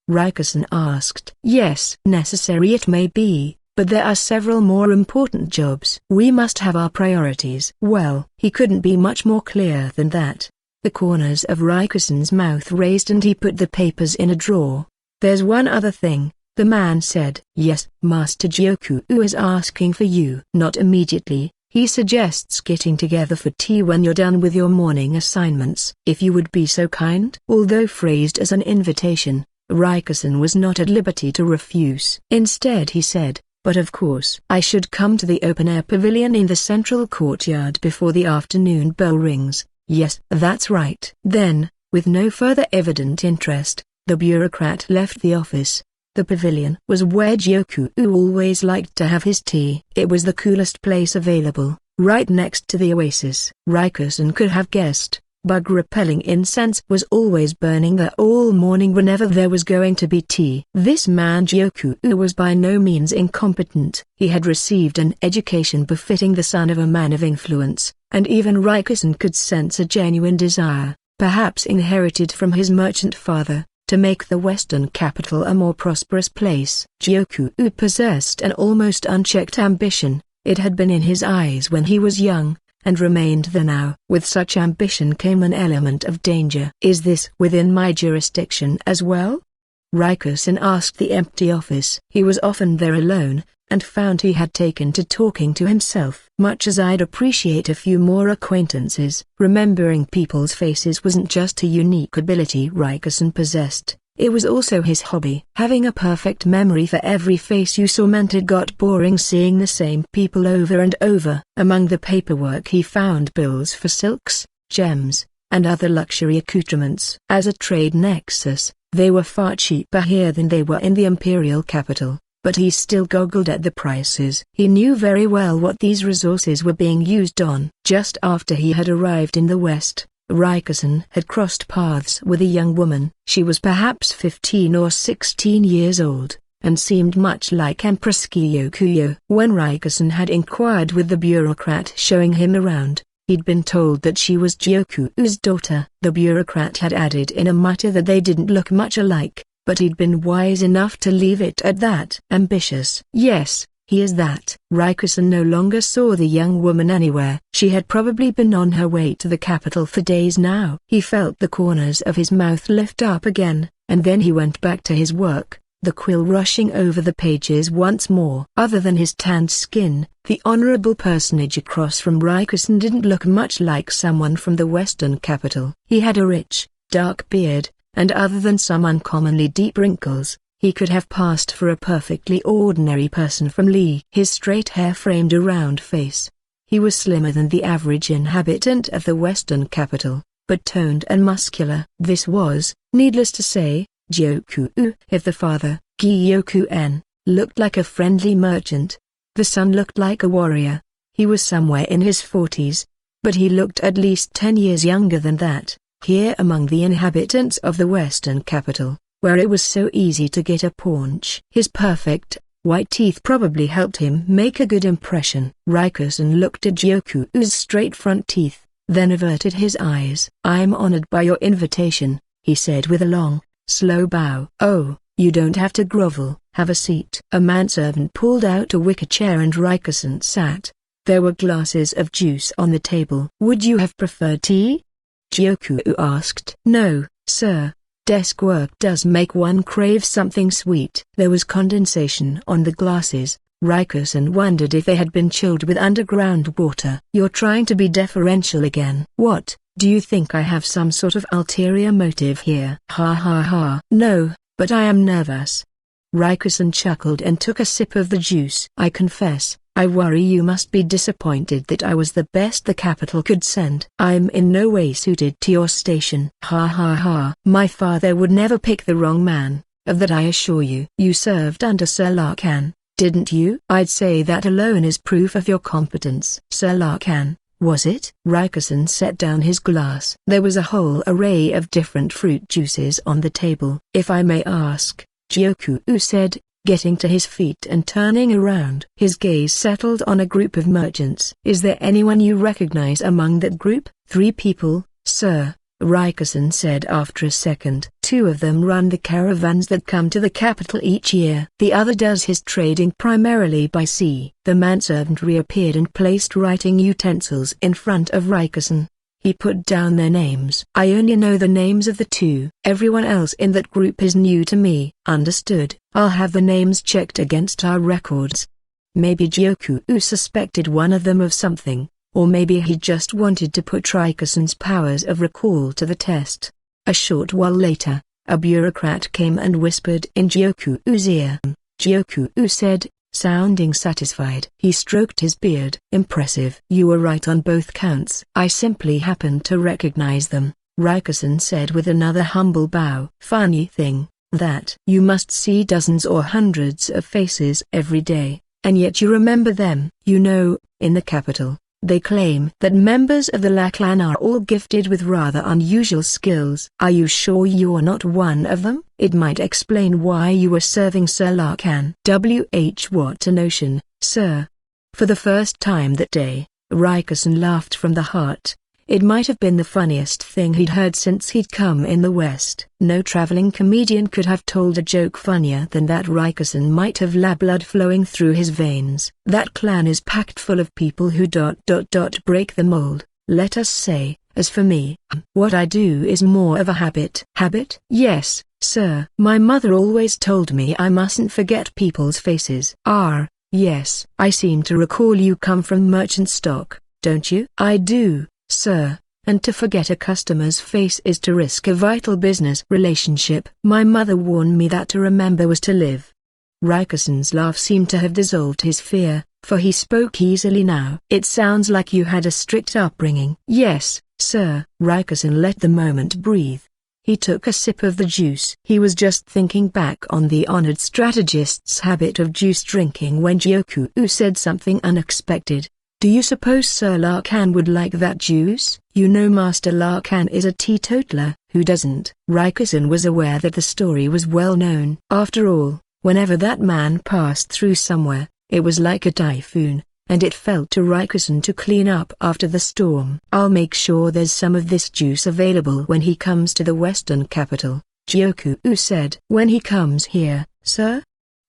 Rikusen asked. "Yes, necessary it may be, but there are several more important jobs. We must have our priorities." Well, he couldn't be much more clear than that. The corners of Rikusen's mouth raised and he put the papers in a drawer. "There's one other thing," the man said. "Yes, Master Joku is asking for you." "Not immediately. He suggests getting together for tea when you're done with your morning assignments. If you would be so kind." Although phrased as an invitation, Rikusen was not at liberty to refuse. Instead he said, "But of course I should come to the open-air pavilion in the central courtyard before the afternoon bell rings." "Yes, that's right." Then, with no further evident interest, the bureaucrat left the office. The pavilion was where Joku always liked to have his tea. It was the coolest place available, right next to the oasis. Rikusen could have guessed. Bug-repelling incense was always burning there all morning whenever there was going to be tea. This man Joku was by no means incompetent. He had received an education befitting the son of a man of influence, and even Rikusen could sense a genuine desire, perhaps inherited from his merchant father, to make the western capital a more prosperous place. Joku possessed an almost unchecked ambition. It had been in his eyes when he was young, and remained there now. With such ambition came an element of danger. "Is this within my jurisdiction as well?" Rikusen asked the empty office. He was often there alone, and found he had taken to talking to himself. "Much as I'd appreciate a few more acquaintances." Remembering people's faces wasn't just a unique ability Rikusen possessed, it was also his hobby. Having a perfect memory for every face you saw meant it got boring seeing the same people over and over. Among the paperwork he found bills for silks, gems, and other luxury accoutrements. As a trade nexus, they were far cheaper here than they were in the imperial capital, but he still goggled at the prices. He knew very well what these resources were being used on. Just after he had arrived in the West, Rikusen had crossed paths with a young woman. She was perhaps 15 or 16 years old, and seemed much like Empress Kyokuyo. When Rikusen had inquired with the bureaucrat showing him around, he'd been told that she was Joku's daughter. The bureaucrat had added in a mutter that they didn't look much alike, but he'd been wise enough to leave it at that. Ambitious. Yes, he is that. Rikusen no longer saw the young woman anywhere. She had probably been on her way to the capital for days now. He felt the corners of his mouth lift up again, and then he went back to his work, the quill rushing over the pages once more. Other than his tanned skin, the honorable personage across from Rikusen didn't look much like someone from the western capital. He had a rich, dark beard, and other than some uncommonly deep wrinkles, he could have passed for a perfectly ordinary person from Lee. His straight hair framed a round face. He was slimmer than the average inhabitant of the western capital, but toned and muscular. This was, needless to say, Joku. If the father, Gyoku-en, looked like a friendly merchant, the son looked like a warrior. He was somewhere in his 40s, but he looked at least 10 years younger than that. Here among the inhabitants of the western capital, where it was so easy to get a paunch. His perfect, white teeth probably helped him make a good impression. Raikusen looked at Joku's straight front teeth, then averted his eyes. "I'm honored by your invitation," he said with a long, slow bow. "Oh, you don't have to grovel. Have a seat." A manservant pulled out a wicker chair and Raikusen sat. There were glasses of juice on the table. "Would you have preferred tea?" Joku asked. "No, sir. Desk work does make one crave something sweet." There was condensation on the glasses. Raikusen wondered if they had been chilled with underground water. "You're trying to be deferential again." "What, do you think I have some sort of ulterior motive here?" "Ha ha ha." "No, but I am nervous." Raikusen chuckled and took a sip of the juice. "I confess, I worry you must be disappointed that I was the best the capital could send. I'm in no way suited to your station." "Ha ha ha." "My father would never pick the wrong man, of that I assure you." "You served under Sir Lahan, didn't you?" "I'd say that alone is proof of your competence." "Sir Lahan, was it?" Raikusen set down his glass. There was a whole array of different fruit juices on the table. "If I may ask," Joku said, getting to his feet and turning around. His gaze settled on a group of merchants. "Is there anyone you recognize among that group?" "3 people, sir," Raikusen said after a second. "2 of them run the caravans that come to the capital each year. The other does his trading primarily by sea." The manservant reappeared and placed writing utensils in front of Raikusen. He put down their names. "I only know the names of the 2. Everyone else in that group is new to me." "Understood. I'll have the names checked against our records." Maybe Joku suspected one of them of something, or maybe he just wanted to put Raikusen's powers of recall to the test. A short while later, a bureaucrat came and whispered in Joku's ear. Joku said, sounding satisfied. He stroked his beard. "Impressive. You were right on both counts." "I simply happened to recognize them," Raikusen said with another humble bow. "Funny thing, that you must see dozens or hundreds of faces every day, and yet you remember them." "You know, in the capital, they claim that members of the Lahan are all gifted with rather unusual skills." "Are you sure you're not one of them?" "It might explain why you were serving Sir Lahan." What a notion, sir." For the first time that day, Raikusen laughed from the heart. It might have been the funniest thing he'd heard since he'd come in the West. No traveling comedian could have told a joke funnier than that. Raikusen might have blood flowing through his veins. That clan is packed full of people who break the mold, let us say. As for me, what I do is more of a habit." "Habit?" "Yes, sir. My mother always told me I mustn't forget people's faces." Yes. I seem to recall you come from merchant stock, don't you?" "I do, sir, and to forget a customer's face is to risk a vital business relationship. My mother warned me that to remember was to live." Raikusen's laugh seemed to have dissolved his fear, for he spoke easily now. "It sounds like you had a strict upbringing." "Yes, sir." Raikusen let the moment breathe. He took a sip of the juice. He was just thinking back on the honored strategist's habit of juice drinking when Joku said something unexpected. "Do you suppose Sir Lahan would like that juice?" "You know Master Lahan is a teetotaler." "Who doesn't?" Raikusen was aware that the story was well known. After all, whenever that man passed through somewhere, it was like a typhoon, and it fell to Raikusen to clean up after the storm. "I'll make sure there's some of this juice available when he comes to the western capital," Joku said. "When he comes here, sir?"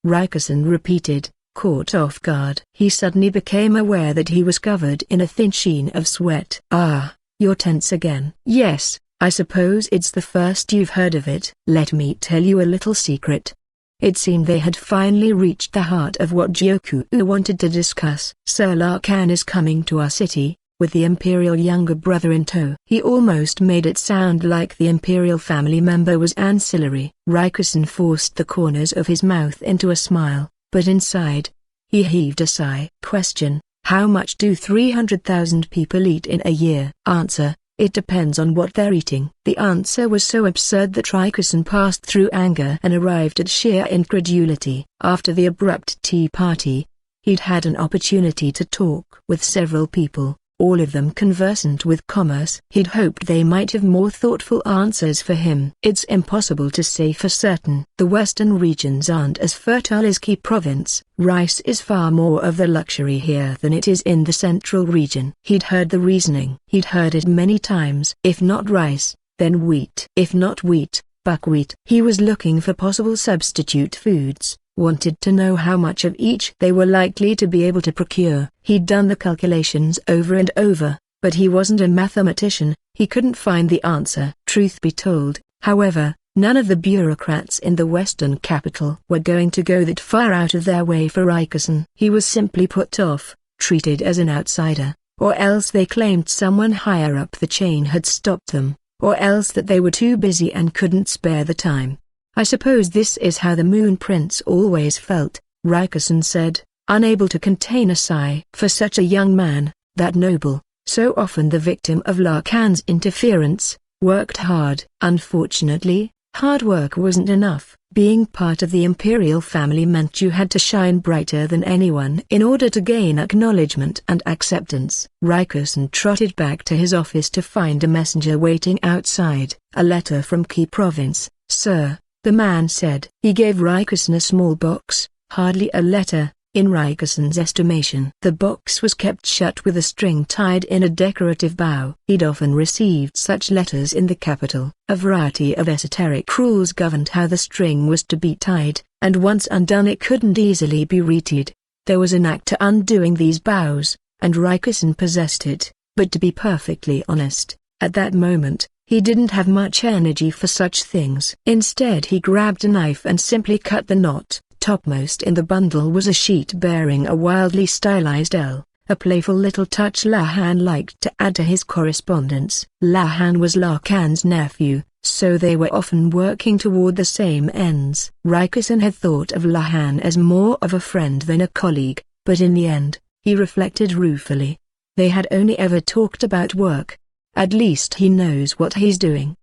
Raikusen repeated, caught off guard. He suddenly became aware that he was covered in a thin sheen of sweat. "Ah, you're tense again." "Yes, I suppose it's the first you've heard of it." "Let me tell you a little secret." It seemed they had finally reached the heart of what Joku wanted to discuss. "Sir Lahan is coming to our city, with the imperial younger brother in tow." He almost made it sound like the imperial family member was ancillary. Raikusen forced the corners of his mouth into a smile, but inside, he heaved a sigh. "Question: how much do 300,000 people eat in a year?" Answer: it depends on what they're eating. The answer was so absurd that Raikusen passed through anger and arrived at sheer incredulity. After the abrupt tea party, he'd had an opportunity to talk with several people, all of them conversant with commerce. He'd hoped they might have more thoughtful answers for him. It's impossible to say for certain. The western regions aren't as fertile as Key province. Rice is far more of the luxury here than it is in the central region. He'd heard the reasoning. He'd heard it many times. If not rice, then wheat. If not wheat, buckwheat. He was looking for possible substitute foods, wanted to know how much of each they were likely to be able to procure. He'd done the calculations over and over, but he wasn't a mathematician. He couldn't find the answer. Truth be told, however, none of the bureaucrats in the western capital were going to go that far out of their way for Rikusen. He was simply put off, treated as an outsider, or else they claimed someone higher up the chain had stopped them, or else that they were too busy and couldn't spare the time. I suppose this is how the Moon Prince always felt, Rikusen said, unable to contain a sigh. For such a young man, that noble, so often the victim of Lahan's interference, worked hard. Unfortunately, hard work wasn't enough. Being part of the imperial family meant you had to shine brighter than anyone in order to gain acknowledgement and acceptance. Rikusen trotted back to his office to find a messenger waiting outside. A letter from Key province, sir, the man said. He gave Rikusen a small box, hardly a letter, in Rikusen's estimation. The box was kept shut with a string tied in a decorative bow. He'd often received such letters in the capital. A variety of esoteric rules governed how the string was to be tied, and once undone it couldn't easily be retied. There was an knack to undoing these bows, and Rikusen possessed it, but to be perfectly honest, at that moment, he didn't have much energy for such things. Instead he grabbed a knife and simply cut the knot. Topmost in the bundle was a sheet bearing a wildly stylized L, a playful little touch Lahan liked to add to his correspondence. Lahan was Lahan's nephew, so they were often working toward the same ends. Rikusen had thought of Lahan as more of a friend than a colleague, but in the end, he reflected ruefully, they had only ever talked about work. At least he knows what he's doing.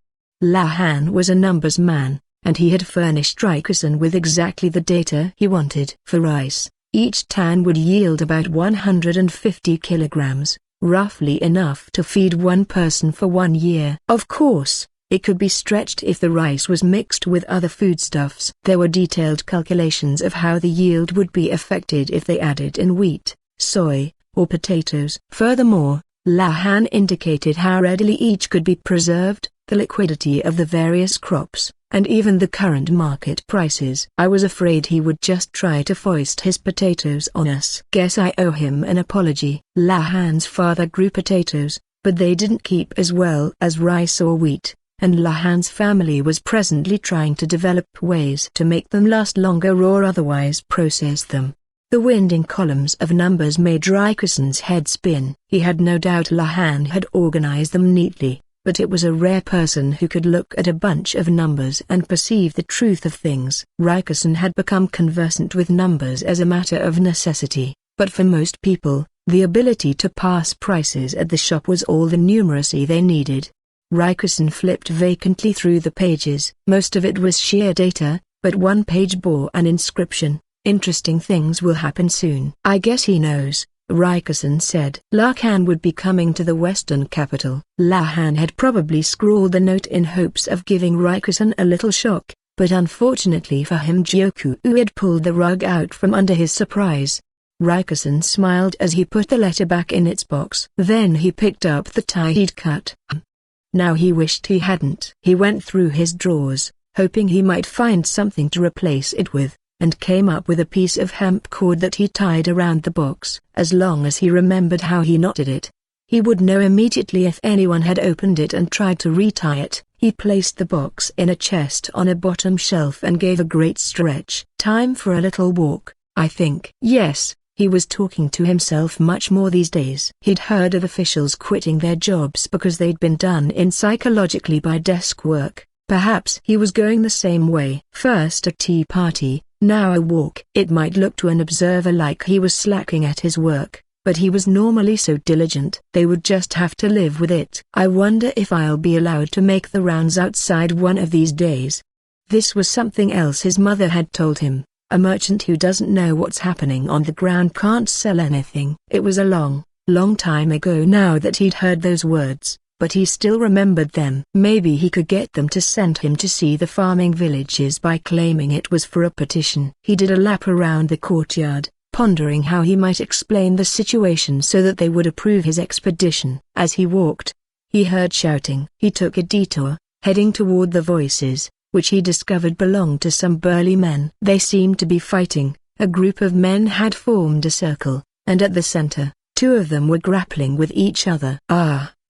Lahan was a numbers man, and he had furnished Rikusen with exactly the data he wanted. For rice, each tan would yield about 150 kilograms, roughly enough to feed one person for 1 year. Of course, it could be stretched if the rice was mixed with other foodstuffs. There were detailed calculations of how the yield would be affected if they added in wheat, soy, or potatoes. Furthermore, Lahan indicated how readily each could be preserved, the liquidity of the various crops, and even the current market prices. I was afraid he would just try to foist his potatoes on us. Guess I owe him an apology. Lahan's father grew potatoes, but they didn't keep as well as rice or wheat, and Lahan's family was presently trying to develop ways to make them last longer or otherwise process them. The winding columns of numbers made Rikusen's head spin. He had no doubt Lahan had organized them neatly, but it was a rare person who could look at a bunch of numbers and perceive the truth of things. Rikusen had become conversant with numbers as a matter of necessity, but for most people, the ability to pass prices at the shop was all the numeracy they needed. Rikusen flipped vacantly through the pages. Most of it was sheer data, but one page bore an inscription. Interesting things will happen soon. I guess he knows, Rikusen said. Lahan would be coming to the western capital. Lahan had probably scrawled the note in hopes of giving Rikusen a little shock, but unfortunately for him Joku had pulled the rug out from under his surprise. Rikusen smiled as he put the letter back in its box. Then he picked up the tie he'd cut. Now he wished he hadn't. He went through his drawers, hoping he might find something to replace it with, and came up with a piece of hemp cord that he tied around the box. As long as he remembered how he knotted it, he would know immediately if anyone had opened it and tried to retie it. He placed the box in a chest on a bottom shelf and gave a great stretch. Time for a little walk, I think. Yes, he was talking to himself much more these days. He'd heard of officials quitting their jobs because they'd been done in psychologically by desk work. Perhaps he was going the same way. First a tea party, now a walk. It might look to an observer like he was slacking at his work, but he was normally so diligent. They would just have to live with it. I wonder if I'll be allowed to make the rounds outside one of these days. This was something else his mother had told him. A merchant who doesn't know what's happening on the ground can't sell anything. It was a long, Long time ago now that he'd heard those words, but he still remembered them. Maybe he could get them to send him to see the farming villages by claiming it was for a petition. He did a lap around the courtyard, pondering how he might explain the situation so that they would approve his expedition. As he walked, he heard shouting. He took a detour, heading toward the voices, which he discovered belonged to some burly men. They seemed to be fighting. A group of men had formed a circle, and at the center, two of them were grappling with each other.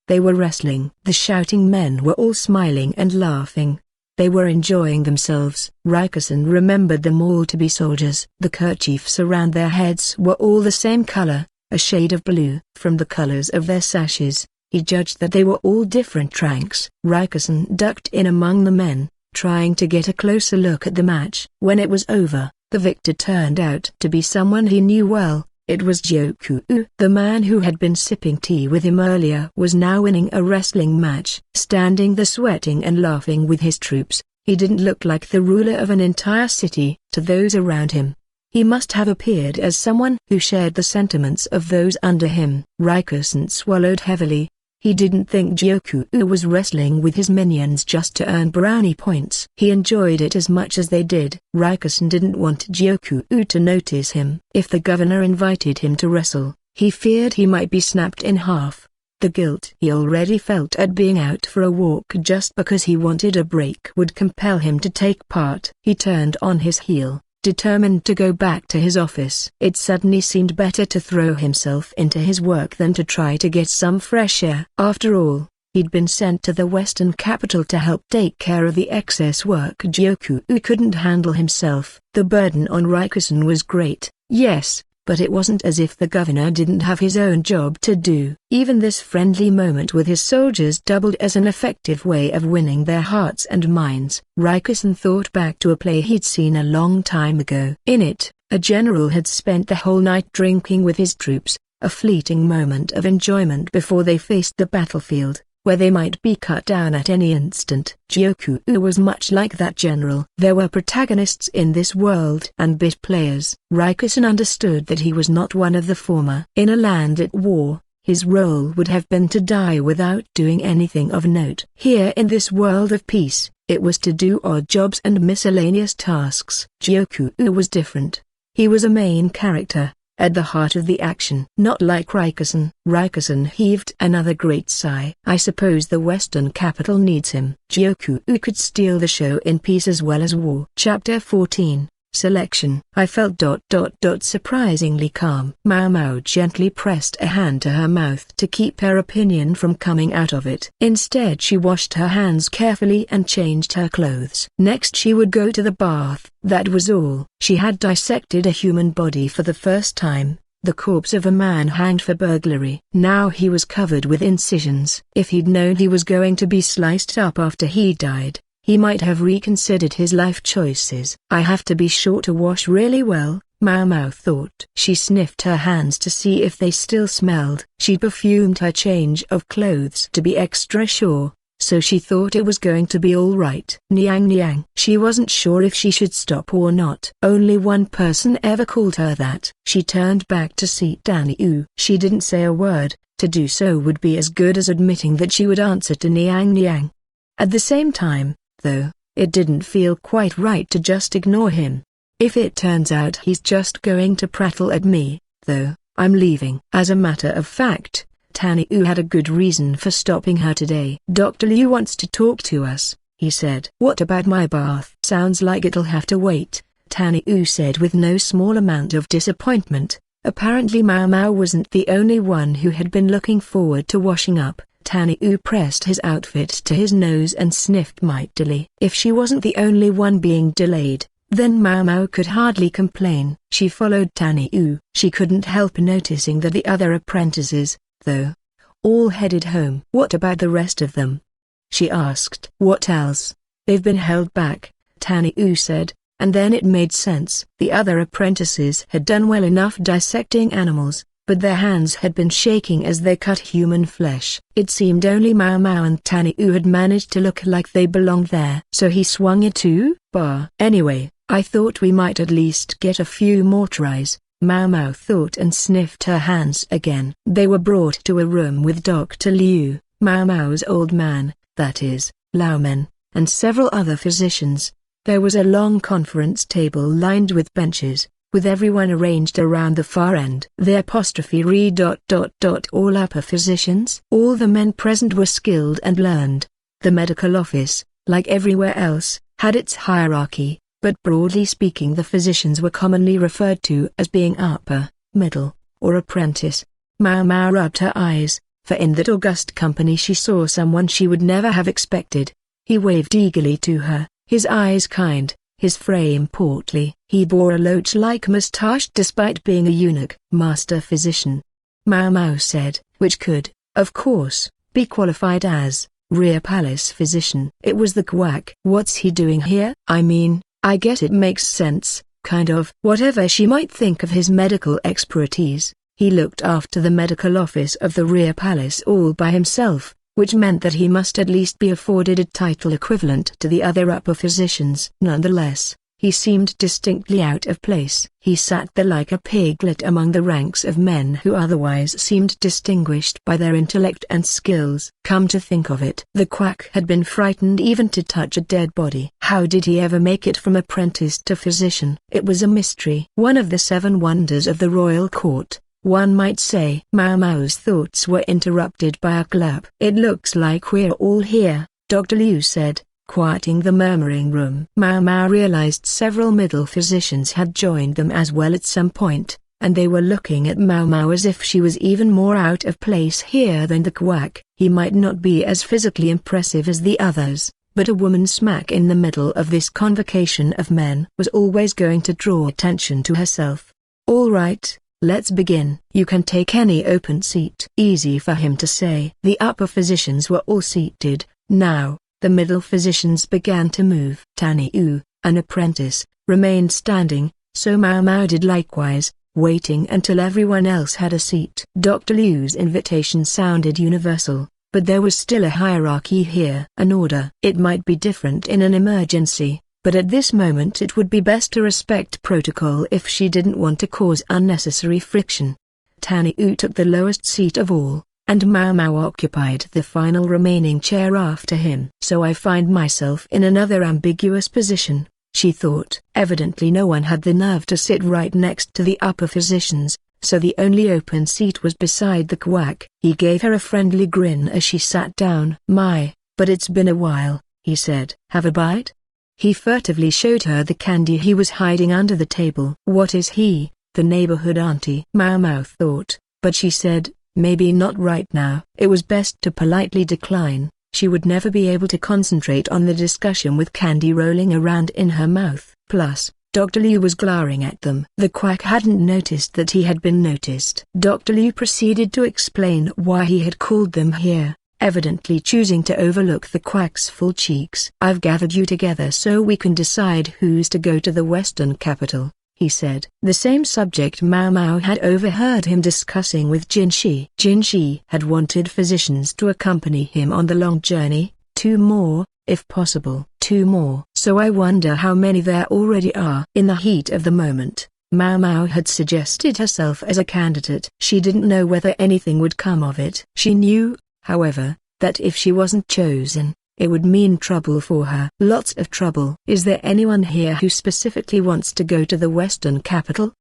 They were wrestling. The shouting men were all smiling and laughing. They were enjoying themselves. Rikusen remembered them all to be soldiers. The kerchiefs around their heads were all the same color, a shade of blue. From the colors of their sashes, he judged that they were all different ranks. Rikusen ducked in among the men, trying to get a closer look at the match. When it was over, the victor turned out to be someone he knew well. It was Joku. The man who had been sipping tea with him earlier was now winning a wrestling match. Standing there sweating and laughing with his troops, he didn't look like the ruler of an entire city to those around him. He must have appeared as someone who shared the sentiments of those under him. Rikusen swallowed heavily. He didn't think Joku was wrestling with his minions just to earn brownie points. He enjoyed it as much as they did. Rikusen didn't want Joku to notice him. If the governor invited him to wrestle, he feared he might be snapped in half. The guilt he already felt at being out for a walk just because he wanted a break would compel him to take part. He turned on his heel, determined to go back to his office. It suddenly seemed better to throw himself into his work than to try to get some fresh air. After all, he'd been sent to the western capital to help take care of the excess work Joku couldn't handle himself. The burden on Rikusen was great, yes, but it wasn't as if the governor didn't have his own job to do. Even this friendly moment with his soldiers doubled as an effective way of winning their hearts and minds. Rikusen thought back to a play he'd seen a long time ago. In it, a general had spent the whole night drinking with his troops, a fleeting moment of enjoyment before they faced the battlefield, where they might be cut down at any instant. Joku was much like that general. There were protagonists in this world and bit players. Rikusen understood that he was not one of the former. In a land at war, his role would have been to die without doing anything of note. Here in this world of peace, it was to do odd jobs and miscellaneous tasks. Joku was different. He was a main character, at the heart of the action. Not like Rikusen. Rikusen heaved another great sigh. I suppose the western capital needs him. Joku could steal the show in peace as well as war. Chapter 14. Selection. I felt surprisingly calm. Maomao gently pressed a hand to her mouth to keep her opinion from coming out of it. Instead she washed her hands carefully and changed her clothes. Next she would go to the bath. That was all. She had dissected a human body for the first time, the corpse of a man hanged for burglary. Now he was covered with incisions. If he'd known he was going to be sliced up after he died, he might have reconsidered his life choices. I have to be sure to wash really well, Maomao thought. She sniffed her hands to see if they still smelled. She perfumed her change of clothes to be extra sure, so she thought it was going to be all right. Niang. She wasn't sure if she should stop or not. Only one person ever called her that. She turned back to see Taniu. She didn't say a word. To do so would be as good as admitting that she would answer to Niang. At the same time, though, it didn't feel quite right to just ignore him. If it turns out he's just going to prattle at me, though, I'm leaving. As a matter of fact, Taniu had a good reason for stopping her today. Dr. Liu wants to talk to us, he said. What about my bath? Sounds like it'll have to wait, Taniu said with no small amount of disappointment. Apparently Maomao wasn't the only one who had been looking forward to washing up. Taniu pressed his outfit to his nose and sniffed mightily. If she wasn't the only one being delayed, then Maomao could hardly complain. She followed Taniu. She couldn't help noticing that the other apprentices, though, all headed home. What about the rest of them? She asked. What else? They've been held back, Taniu said, and then it made sense. The other apprentices had done well enough dissecting animals, but their hands had been shaking as they cut human flesh. It seemed only Maomao and Taniu had managed to look like they belonged there. So he swung it too? Anyway, I thought we might at least get a few more tries, Maomao thought and sniffed her hands again. They were brought to a room with Dr. Liu, Maomao's old man, that is, Laomen, and several other physicians. There was a long conference table lined with benches, with everyone arranged around the far end. The apostrophe read ... all upper physicians. All the men present were skilled and learned. The medical office, like everywhere else, had its hierarchy, but broadly speaking the physicians were commonly referred to as being upper, middle, or apprentice. Maomao rubbed her eyes, for in that august company she saw someone she would never have expected. He waved eagerly to her, his eyes kind, his frame portly. He bore a loach-like moustache despite being a eunuch. Master physician, Maomao said, which could, of course, be qualified as rear palace physician. It was the quack. What's he doing here? I mean, I guess it makes sense, kind of. Whatever she might think of his medical expertise, he looked after the medical office of the rear palace all by himself, which meant that he must at least be afforded a title equivalent to the other upper physicians. Nonetheless, he seemed distinctly out of place. He sat there like a piglet among the ranks of men who otherwise seemed distinguished by their intellect and skills. Come to think of it, the quack had been frightened even to touch a dead body. How did he ever make it from apprentice to physician? It was a mystery. One of the 7 wonders of the royal court, one might say. Maomao's thoughts were interrupted by a clap. It looks like we're all here, Dr. Liu said, quieting the murmuring room. Maomao realized several middle physicians had joined them as well at some point, and they were looking at Maomao as if she was even more out of place here than the quack. He might not be as physically impressive as the others, but a woman smack in the middle of this convocation of men was always going to draw attention to herself. All right, let's begin. You can take any open seat. Easy for him to say. The upper physicians were all seated. Now, the middle physicians began to move. Taniu, an apprentice, remained standing, so Maomao did likewise, waiting until everyone else had a seat. Dr. Liu's invitation sounded universal, but there was still a hierarchy here. An order. It might be different in an emergency, but at this moment it would be best to respect protocol if she didn't want to cause unnecessary friction. Taniu took the lowest seat of all, and Maomao occupied the final remaining chair after him. So I find myself in another ambiguous position, she thought. Evidently no one had the nerve to sit right next to the upper physicians, so the only open seat was beside the quack. He gave her a friendly grin as she sat down. My, but it's been a while, he said. Have a bite? He furtively showed her the candy he was hiding under the table. What is he, the neighborhood auntie? Maomao thought, but she said, maybe not right now. It was best to politely decline. She would never be able to concentrate on the discussion with candy rolling around in her mouth. Plus, Dr. Liu was glaring at them. The quack hadn't noticed that he had been noticed. Dr. Liu proceeded to explain why he had called them here, evidently choosing to overlook the quack's full cheeks. I've gathered you together so we can decide who's to go to the Western capital, he said. The same subject Maomao had overheard him discussing with Jinshi. Jinshi had wanted physicians to accompany him on the long journey, 2 more, if possible. 2 more. So I wonder how many there already are. In the heat of the moment, Maomao had suggested herself as a candidate. She didn't know whether anything would come of it. She knew, however, that if she wasn't chosen, it would mean trouble for her. Lots of trouble. Is there anyone here who specifically wants to go to the Western capital?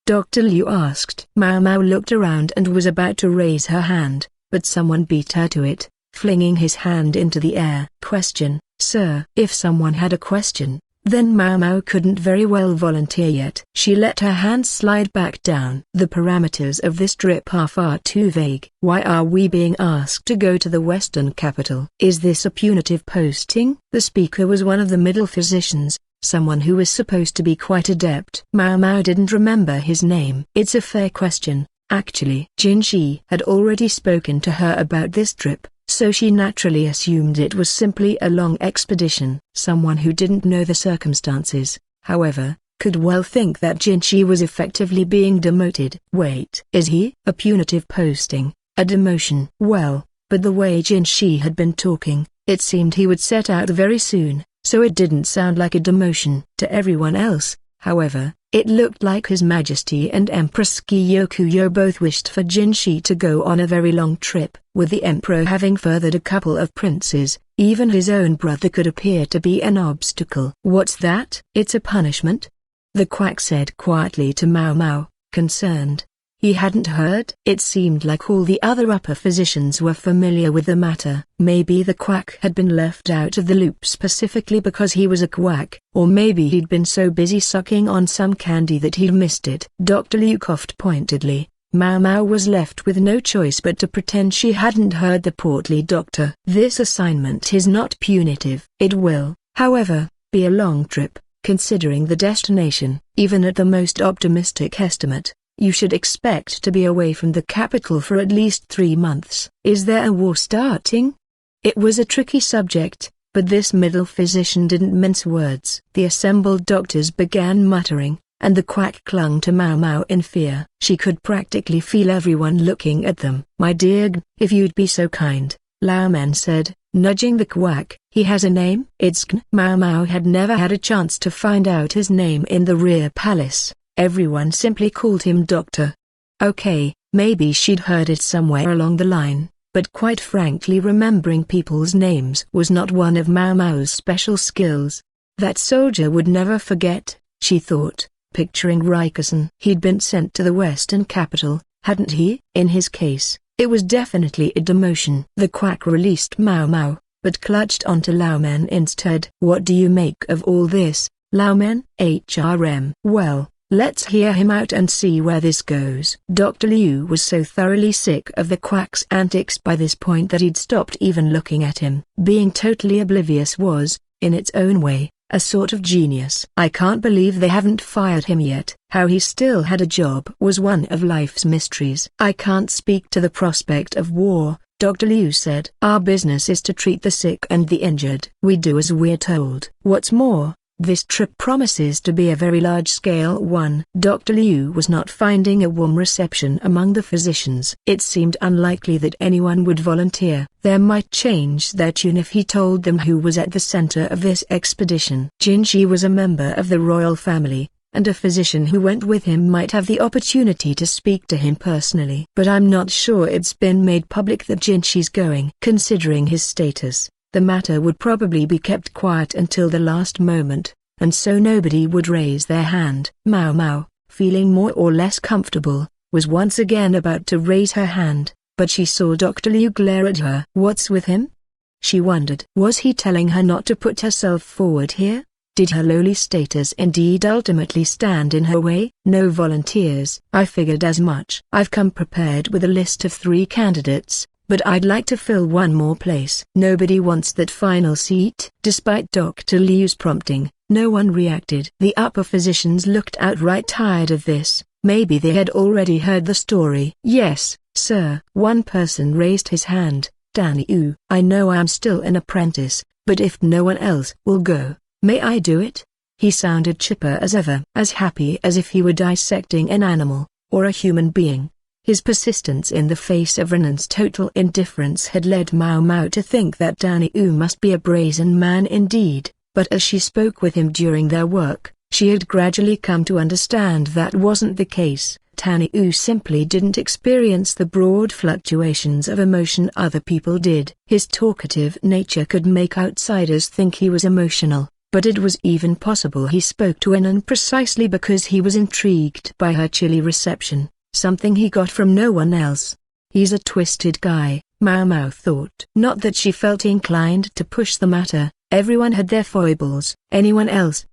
Dr. Liu asked. Maomao looked around and was about to raise her hand, but someone beat her to it, flinging his hand into the air. Question, sir. If someone had a question, then Maomao couldn't very well volunteer yet. She let her hand slide back down. The parameters of this trip are far too vague. Why are we being asked to go to the Western capital? Is this a punitive posting? The speaker was one of the middle physicians, someone who was supposed to be quite adept. Maomao didn't remember his name. It's a fair question, actually. Jinshi had already spoken to her about this trip, so she naturally assumed it was simply a long expedition. Someone who didn't know the circumstances, however, could well think that Jinshi was effectively being demoted. Wait, is he? A punitive posting, a demotion? Well, but the way Jinshi had been talking, it seemed he would set out very soon, so it didn't sound like a demotion. To everyone else, however, It looked like His Majesty and Empress Gyokuro both wished for Jinshi to go on a very long trip. With the Emperor having furthered a couple of princes, even his own brother could appear to be an obstacle. What's that? It's a punishment? The quack said quietly to Maomao, concerned. He hadn't heard. It seemed like all the other upper physicians were familiar with the matter. Maybe the quack had been left out of the loop specifically because he was a quack, or maybe he'd been so busy sucking on some candy that he'd missed it. Dr. Liu coughed pointedly. Maomao was left with no choice but to pretend she hadn't heard the portly doctor. This assignment is not punitive. It will, however, be a long trip, considering the destination. Even at the most optimistic estimate, you should expect to be away from the capital for at least 3 months. Is there a war starting? It was a tricky subject, but this middle physician didn't mince words. The assembled doctors began muttering, and the quack clung to Maomao in fear. She could practically feel everyone looking at them. My dear G, if you'd be so kind, Lahan said, nudging the quack. He has a name? It's G. Maomao had never had a chance to find out his name in the rear palace. Everyone simply called him Doctor. Okay, maybe she'd heard it somewhere along the line, but quite frankly remembering people's names was not one of Maomao's special skills. That soldier would never forget, she thought, picturing Rikusen. He'd been sent to the western capital, hadn't he? In his case, it was definitely a demotion. The quack released Maomao, but clutched onto Laomen instead. What do you make of all this, Laomen? HRM. Well, let's hear him out and see where this goes. Dr. Liu was so thoroughly sick of the quack's antics by this point that he'd stopped even looking at him. Being totally oblivious was, in its own way, a sort of genius. I can't believe they haven't fired him yet. How he still had a job was one of life's mysteries. I can't speak to the prospect of war, Dr. Liu said. Our business is to treat the sick and the injured. We do as we're told. What's more, this trip promises to be a very large-scale one. Dr. Liu was not finding a warm reception among the physicians. It seemed unlikely that anyone would volunteer. They might change their tune if he told them who was at the center of this expedition. Jinshi was a member of the royal family, and a physician who went with him might have the opportunity to speak to him personally. But I'm not sure it's been made public that Jinshi's going. Considering his status, the matter would probably be kept quiet until the last moment, and so nobody would raise their hand. Maomao, feeling more or less comfortable, was once again about to raise her hand, but she saw Dr. Liu glare at her. What's with him? She wondered. Was he telling her not to put herself forward here? Did her lowly status indeed ultimately stand in her way? No volunteers. I figured as much. I've come prepared with a list of 3 candidates, but I'd like to fill one more place. Nobody wants that final seat. Despite Dr. Liu's prompting, no one reacted. The upper physicians looked outright tired of this. Maybe they had already heard the story. Yes, sir. One person raised his hand. Danny. I know I'm still an apprentice, but if no one else will go, may I do it? He sounded chipper as ever, as happy as if he were dissecting an animal, or a human being. His persistence in the face of Anan's total indifference had led Maomao to think that Danny must be a brazen man indeed, but as she spoke with him during their work, she had gradually come to understand that wasn't the case. Danny simply didn't experience the broad fluctuations of emotion other people did. His talkative nature could make outsiders think he was emotional, but it was even possible he spoke to Anan precisely because he was intrigued by her chilly reception. Something he got from no one else. He's a twisted guy, Maomao thought. Not that she felt inclined to push the matter, everyone had their foibles. Anyone else?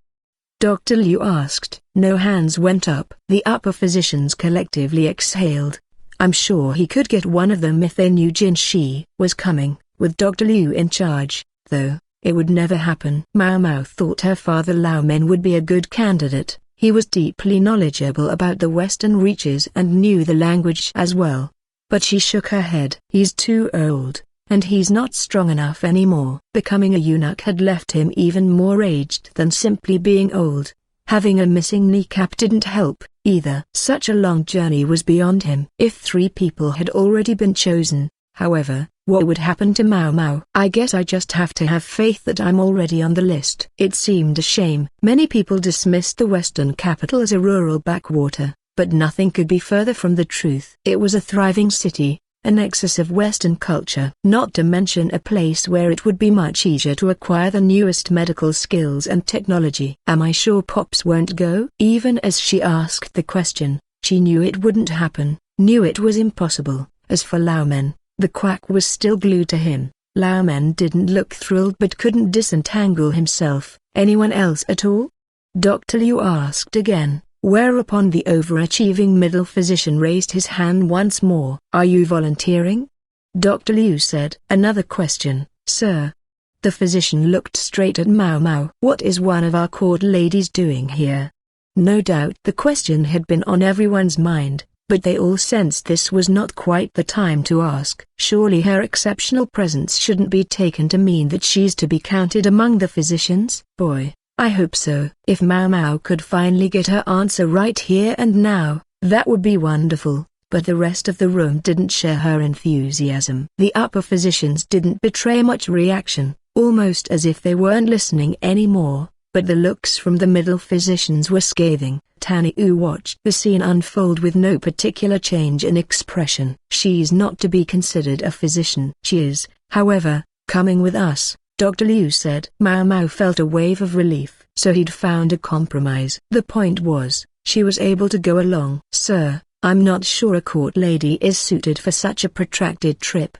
Dr. Liu asked. No hands went up. The upper physicians collectively exhaled. I'm sure he could get one of them if they knew Jinshi was coming. With Dr. Liu in charge, though, it would never happen. Maomao thought her father Laomen would be a good candidate. He was deeply knowledgeable about the western reaches and knew the language as well. But she shook her head. He's too old, and he's not strong enough anymore. Becoming a eunuch had left him even more aged than simply being old. Having a missing kneecap didn't help, either. Such a long journey was beyond him. If 3 people had already been chosen, however, What would happen to Maomao? I guess I just have to have faith that I'm already on the list. It seemed a shame. Many people dismissed the western capital as a rural backwater, but nothing could be further from the truth. It was a thriving city, a nexus of Western culture. Not to mention a place where it would be much easier to acquire the newest medical skills and technology. Am I sure Pops won't go? Even as she asked the question, she knew it wouldn't happen, knew it was impossible. As for Lahan, the quack was still glued to him. Lahan didn't look thrilled but couldn't disentangle himself. Anyone else at all? Dr. Liu asked again, whereupon the overachieving middle physician raised his hand once more. Are you volunteering? Dr. Liu said. Another question, sir. The physician looked straight at Maomao. What is one of our court ladies doing here? No doubt the question had been on everyone's mind, but they all sensed this was not quite the time to ask. Surely her exceptional presence shouldn't be taken to mean that she's to be counted among the physicians? Boy, I hope so. If Maomao could finally get her answer right here and now, that would be wonderful, but the rest of the room didn't share her enthusiasm. The upper physicians didn't betray much reaction, almost as if they weren't listening anymore, but the looks from the middle physicians were scathing. Taniu watched the scene unfold with no particular change in expression. She's not to be considered a physician. She is, however, coming with us, Dr. Liu said. Maomao felt a wave of relief. So he'd found a compromise. The point was, she was able to go along. Sir, I'm not sure a court lady is suited for such a protracted trip.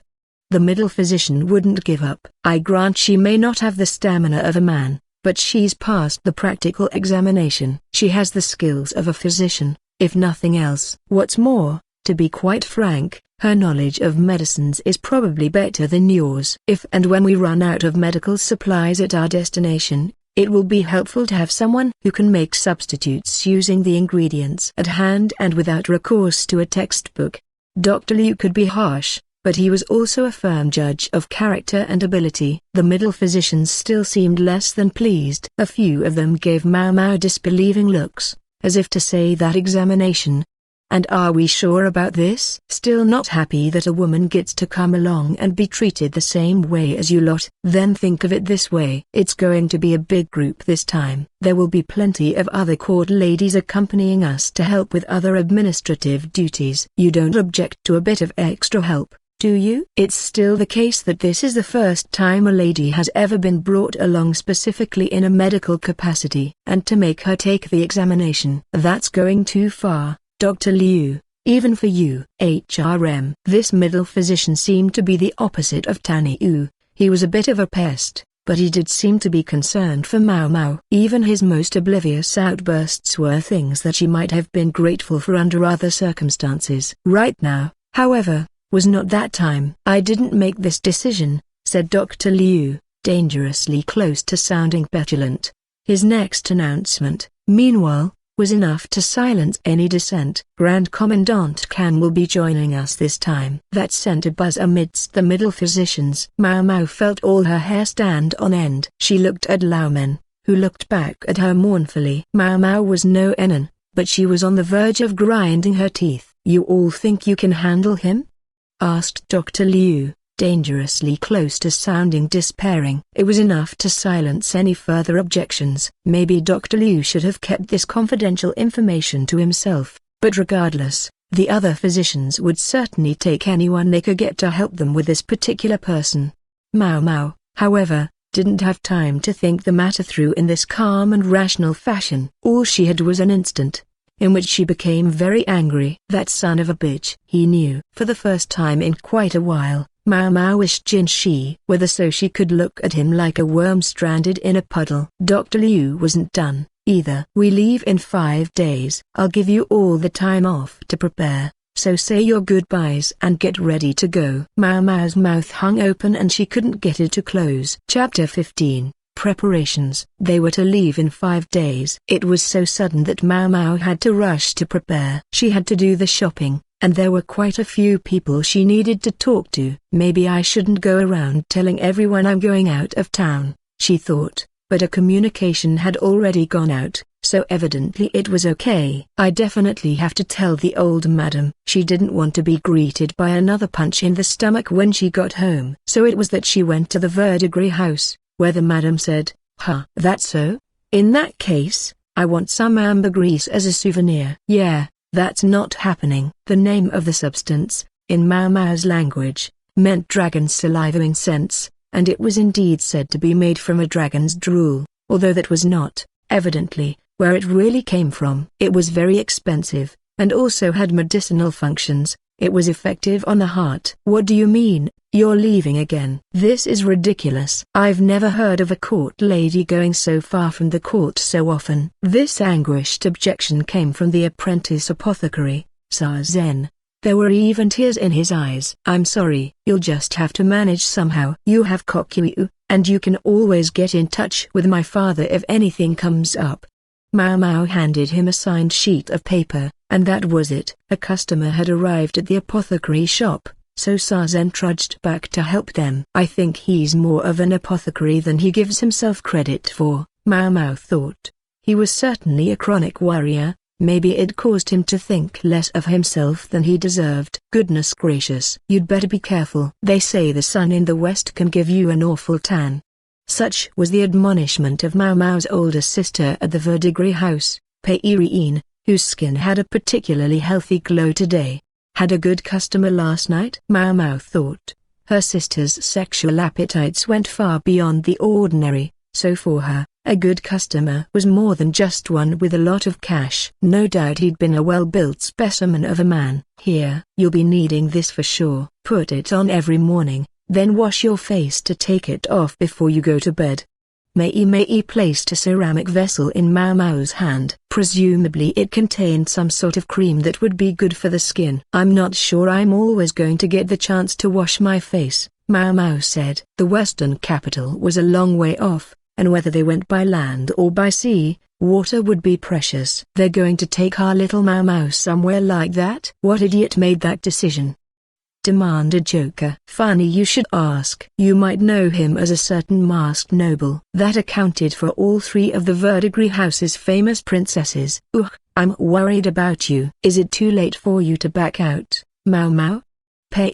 The middle physician wouldn't give up. I grant she may not have the stamina of a man, but she's passed the practical examination. She has the skills of a physician, if nothing else. What's more, to be quite frank, her knowledge of medicines is probably better than yours. If and when we run out of medical supplies at our destination, it will be helpful to have someone who can make substitutes using the ingredients at hand and without recourse to a textbook. Dr. Liu could be harsh, but he was also a firm judge of character and ability. The middle physicians still seemed less than pleased. A few of them gave Maomao disbelieving looks, as if to say that examination. And are we sure about this? Still not happy that a woman gets to come along and be treated the same way as you lot? Then think of it this way. It's going to be a big group this time. There will be plenty of other court ladies accompanying us to help with other administrative duties. You don't object to a bit of extra help, do you? It's still the case that this is the first time a lady has ever been brought along specifically in a medical capacity. And to make her take the examination. That's going too far, Dr. Liu, even for you. HRM. This middle physician seemed to be the opposite of Taniu. He was a bit of a pest, but he did seem to be concerned for Maomao. Even his most oblivious outbursts were things that she might have been grateful for under other circumstances. Right now, however, was not that time. I didn't make this decision, said Dr. Liu, dangerously close to sounding petulant. His next announcement, meanwhile, was enough to silence any dissent. Grand Commandant Kan will be joining us this time. That sent a buzz amidst the middle physicians. Maomao felt all her hair stand on end. She looked at Lahan, who looked back at her mournfully. Maomao was no Anan, but she was on the verge of grinding her teeth. You all think you can handle him? Asked Dr. Liu, dangerously close to sounding despairing. It was enough to silence any further objections. Maybe Dr. Liu should have kept this confidential information to himself, but regardless, the other physicians would certainly take anyone they could get to help them with this particular person. Maomao, however, didn't have time to think the matter through in this calm and rational fashion. All she had was an instant, in which she became very angry. That son of a bitch. He knew. For the first time in quite a while, Maomao wished Jinshi were there so she could look at him like a worm stranded in a puddle. Dr. Liu wasn't done, either. We leave in 5 days. I'll give you all the time off to prepare, so say your goodbyes and get ready to go. Maomao's mouth hung open and she couldn't get it to close. Chapter 15. Preparations. They were to leave in 5 days. It was so sudden that Maomao had to rush to prepare. She had to do the shopping, and there were quite a few people she needed to talk to. Maybe I shouldn't go around telling everyone I'm going out of town, she thought, but a communication had already gone out, so evidently it was okay. I definitely have to tell the old madam. She didn't want to be greeted by another punch in the stomach when she got home. So it was that she went to the Verdigris house, where the madam said, "Huh, that's so? In that case, I want some ambergris as a souvenir." "Yeah, that's not happening." The name of the substance, in Maomao's language, meant dragon saliva incense, and it was indeed said to be made from a dragon's drool, although that was not, evidently, where it really came from. It was very expensive, and also had medicinal functions. It was effective on the heart. "What do you mean, you're leaving again?" "This is ridiculous. I've never heard of a court lady going so far from the court so often." This anguished objection came from the apprentice apothecary, Zen. There were even tears in his eyes. "I'm sorry, you'll just have to manage somehow. You have Kokyu, and you can always get in touch with my father if anything comes up." Maomao handed him a signed sheet of paper, and that was it. A customer had arrived at the apothecary shop, so Zen trudged back to help them. "I think he's more of an apothecary than he gives himself credit for," Maomao thought. He was certainly a chronic worrier. Maybe it caused him to think less of himself than he deserved. "Goodness gracious. You'd better be careful. They say the sun in the west can give you an awful tan." Such was the admonishment of Maomao's older sister at the Verdigris house, Pei, whose skin had a particularly healthy glow today. Had a good customer last night? Maomao thought. Her sister's sexual appetites went far beyond the ordinary, so for her, a good customer was more than just one with a lot of cash. No doubt he'd been a well-built specimen of a man. "Here, you'll be needing this for sure. Put it on every morning, then wash your face to take it off before you go to bed." Mei placed a ceramic vessel in Maomao's hand. Presumably it contained some sort of cream that would be good for the skin. "I'm not sure I'm always going to get the chance to wash my face," Maomao said. The western capital was a long way off, and whether they went by land or by sea, water would be precious. "They're going to take our little Maomao somewhere like that?" "What idiot made that decision?" demanded Joker. "Funny you should ask. You might know him as a certain masked noble that accounted for all three of the Verdigris house's famous princesses." "Ugh, I'm worried about you." "Is it too late for you to back out, Maomao?" Pei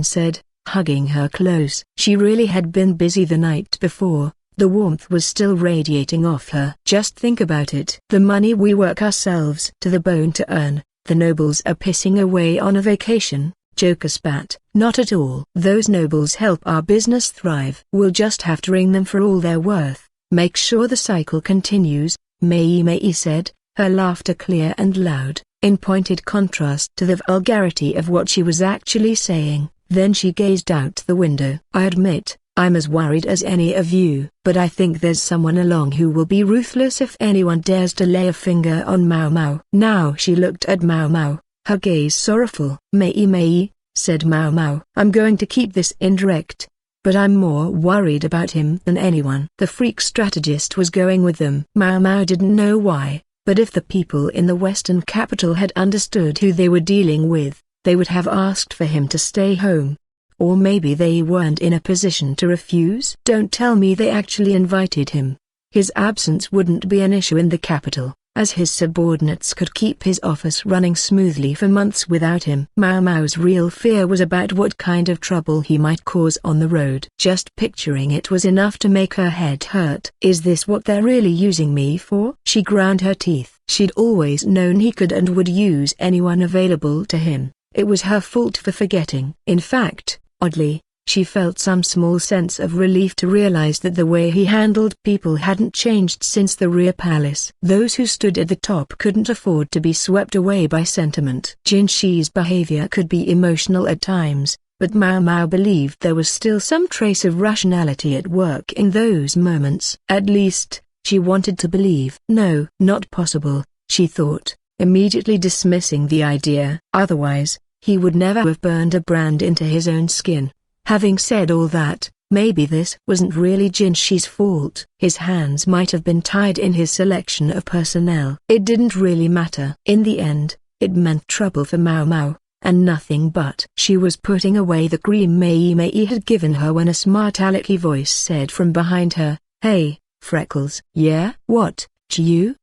said, hugging her close. She really had been busy the night before. The warmth was still radiating off her. "Just think about it. The money we work ourselves to the bone to earn, the nobles are pissing away on a vacation." Joker spat. "Not at all. Those nobles help our business thrive. We'll just have to ring them for all they're worth. Make sure the cycle continues," Mei said, her laughter clear and loud, in pointed contrast to the vulgarity of what she was actually saying. Then she gazed out the window. "I admit, I'm as worried as any of you, but I think there's someone along who will be ruthless if anyone dares to lay a finger on Maomao." Now she looked at Maomao, her gaze sorrowful. Mei, said Maomao. "I'm going to keep this indirect, but I'm more worried about him than anyone." The freak strategist was going with them. Maomao didn't know why, but if the people in the western capital had understood who they were dealing with, they would have asked for him to stay home. Or maybe they weren't in a position to refuse. Don't tell me they actually invited him. His absence wouldn't be an issue in the capital, as his subordinates could keep his office running smoothly for months without him. Maomao's real fear was about what kind of trouble he might cause on the road. Just picturing it was enough to make her head hurt. "Is this what they're really using me for?" She ground her teeth. She'd always known he could and would use anyone available to him. It was her fault for forgetting. In fact, oddly, she felt some small sense of relief to realize that the way he handled people hadn't changed since the rear palace. Those who stood at the top couldn't afford to be swept away by sentiment. Jinshi's behavior could be emotional at times, but Maomao believed there was still some trace of rationality at work in those moments. At least, she wanted to believe. No, not possible, she thought, immediately dismissing the idea. Otherwise, he would never have burned a brand into his own skin. Having said all that, maybe this wasn't really Jinshi's fault. His hands might have been tied in his selection of personnel. It didn't really matter. In the end, it meant trouble for Maomao, and nothing but. She was putting away the cream Mei had given her when a smart alecky voice said from behind her, "Hey, Freckles." "Yeah? What, you?"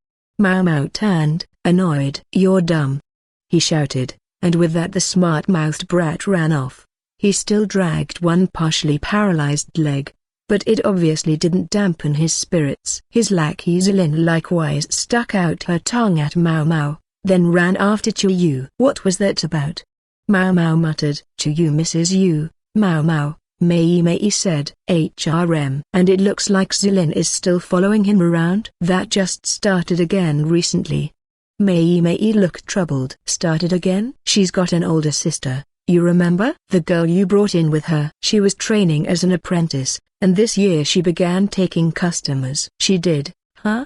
Maomao turned, annoyed. "You're dumb," he shouted, and with that the smart-mouthed brat ran off. He still dragged one partially paralyzed leg, but it obviously didn't dampen his spirits. His lackey Zilin likewise stuck out her tongue at Maomao, then ran after Chuyu. "What was that about?" Maomao muttered. "Chuyu misses you, Maomao," Mei said. "HRM. And it looks like Zilin is still following him around." "That just started again recently." Mei looked troubled. "Started again?" "She's got an older sister, you remember? The girl you brought in with her. She was training as an apprentice, and this year she began taking customers." "She did, huh?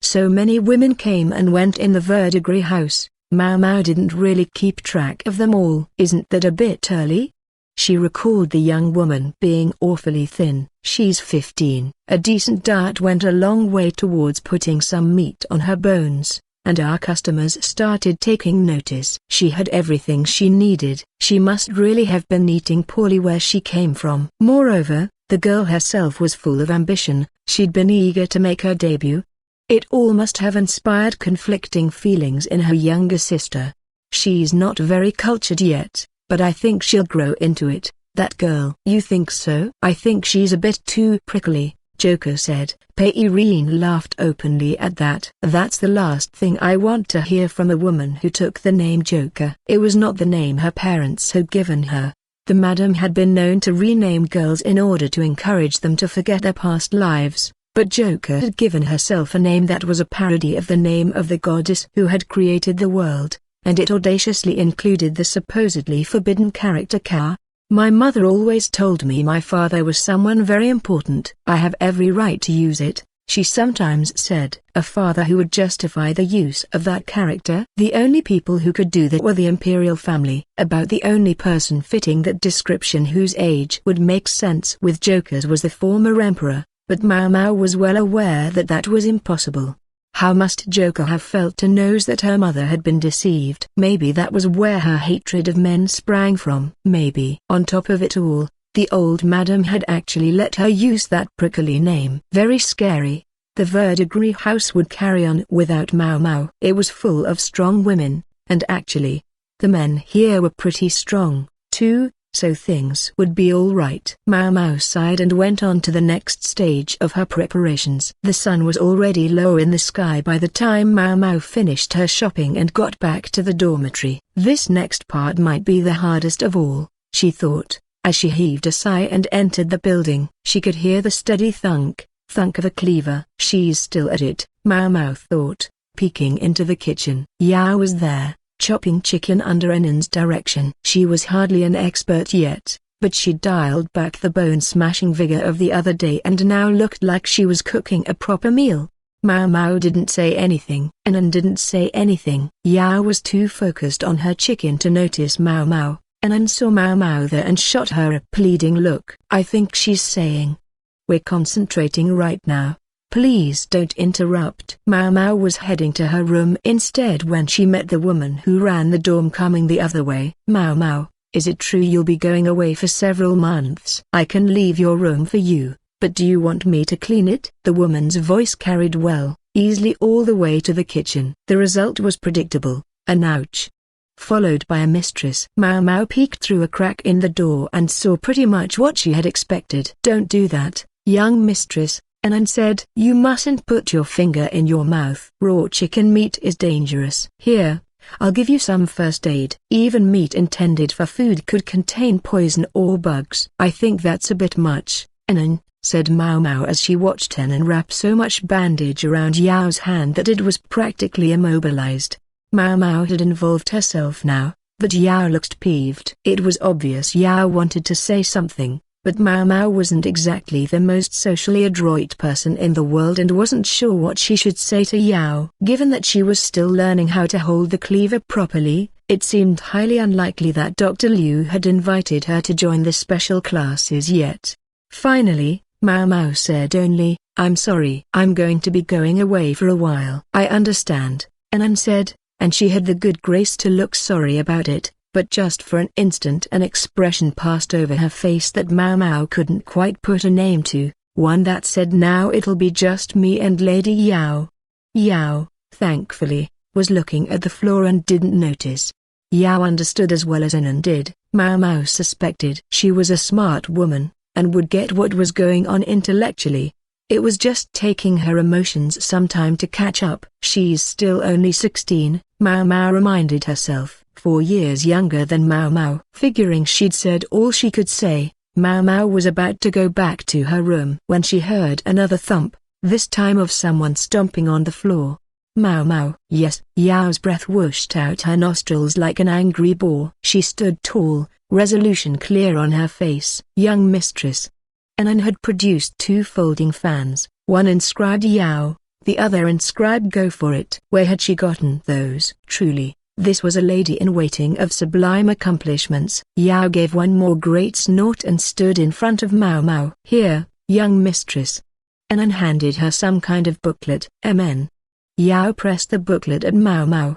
So many women came and went in the verdigris house. Maomao didn't really keep track of them all." "Isn't that a bit early?" She recalled the young woman being awfully thin. "She's 15. A decent diet went a long way towards putting some meat on her bones, and our customers started taking notice. She had everything she needed. She must really have been eating poorly where she came from." Moreover, the girl herself was full of ambition. She'd been eager to make her debut. It all must have inspired conflicting feelings in her younger sister. "She's not very cultured yet, but I think she'll grow into it, that girl." "You think so?" "I think she's a bit too prickly," Joku said. Peirin laughed openly at that. "That's the last thing I want to hear from a woman who took the name Joker." It was not the name her parents had given her. The madam had been known to rename girls in order to encourage them to forget their past lives, but Joker had given herself a name that was a parody of the name of the goddess who had created the world, and it audaciously included the supposedly forbidden character Ka. "My mother always told me my father was someone very important. I have every right to use it," she sometimes said. A father who would justify the use of that character? The only people who could do that were the imperial family. About the only person fitting that description whose age would make sense with Joker's was the former emperor, but Maomao was well aware that that was impossible. How must Joker have felt to know that her mother had been deceived? Maybe that was where her hatred of men sprang from. Maybe. On top of it all, the old madam had actually let her use that prickly name. Very scary. The verdigris house would carry on without Maomao. It was full of strong women, and actually, the men here were pretty strong, too, so things would be all right. Maomao sighed and went on to the next stage of her preparations. The sun was already low in the sky by the time Maomao finished her shopping and got back to the dormitory. This next part might be the hardest of all, she thought, as she heaved a sigh and entered the building. She could hear the steady thunk of a cleaver. She's still at it, Maomao thought, peeking into the kitchen. Yao was there, chopping chicken under Anan's direction. She was hardly an expert yet, but she'd dialed back the bone-smashing vigor of the other day and now looked like she was cooking a proper meal. Maomao didn't say anything. Anan didn't say anything. Yao was too focused on her chicken to notice Maomao. Anan saw Maomao there and shot her a pleading look. "I think she's saying, 'We're concentrating right now. Please don't interrupt.'" Maomao was heading to her room instead when she met the woman who ran the dorm coming the other way. "Maomao, is it true you'll be going away for several months?" "I can leave your room for you, but do you want me to clean it?" The woman's voice carried well, easily all the way to the kitchen. The result was predictable, an ouch, followed by a mistress. Maomao peeked through a crack in the door and saw pretty much what she had expected. "Don't do that, young mistress," Anan said. "You mustn't put your finger in your mouth. Raw chicken meat is dangerous." "Here, I'll give you some first aid." Even meat intended for food could contain poison or bugs. "I think that's a bit much, Anan," said Maomao as she watched Anan wrap so much bandage around Yao's hand that it was practically immobilized. Maomao had involved herself now, but Yao looked peeved. It was obvious Yao wanted to say something, but Maomao wasn't exactly the most socially adroit person in the world and wasn't sure what she should say to Yao. Given that she was still learning how to hold the cleaver properly, it seemed highly unlikely that Dr. Liu had invited her to join the special classes yet. Finally, Maomao said only, "I'm sorry. I'm going to be going away for a while." "I understand," Anan said, and she had the good grace to look sorry about it. But just for an instant an expression passed over her face that Maomao couldn't quite put a name to, one that said, "Now it'll be just me and Lady Yao." Yao, thankfully, was looking at the floor and didn't notice. Yao understood as well as Anan did. Maomao suspected she was a smart woman, and would get what was going on intellectually. It was just taking her emotions some time to catch up. She's still only 16, Maomao reminded herself, 4 years younger than Maomao. Figuring she'd said all she could say, Maomao was about to go back to her room when she heard another thump, this time of someone stomping on the floor. Maomao. Yes. Yao's breath whooshed out her nostrils like an angry boar. She stood tall, resolution clear on her face. Young mistress. Anan had produced 2 folding fans, one inscribed Yao, the other inscribed Go for it. Where had she gotten those? Truly, this was a lady-in-waiting of sublime accomplishments. Yao gave one more great snort and stood in front of Maomao. Here, young mistress. Anan handed her some kind of booklet. Amen. Yao pressed the booklet at Maomao.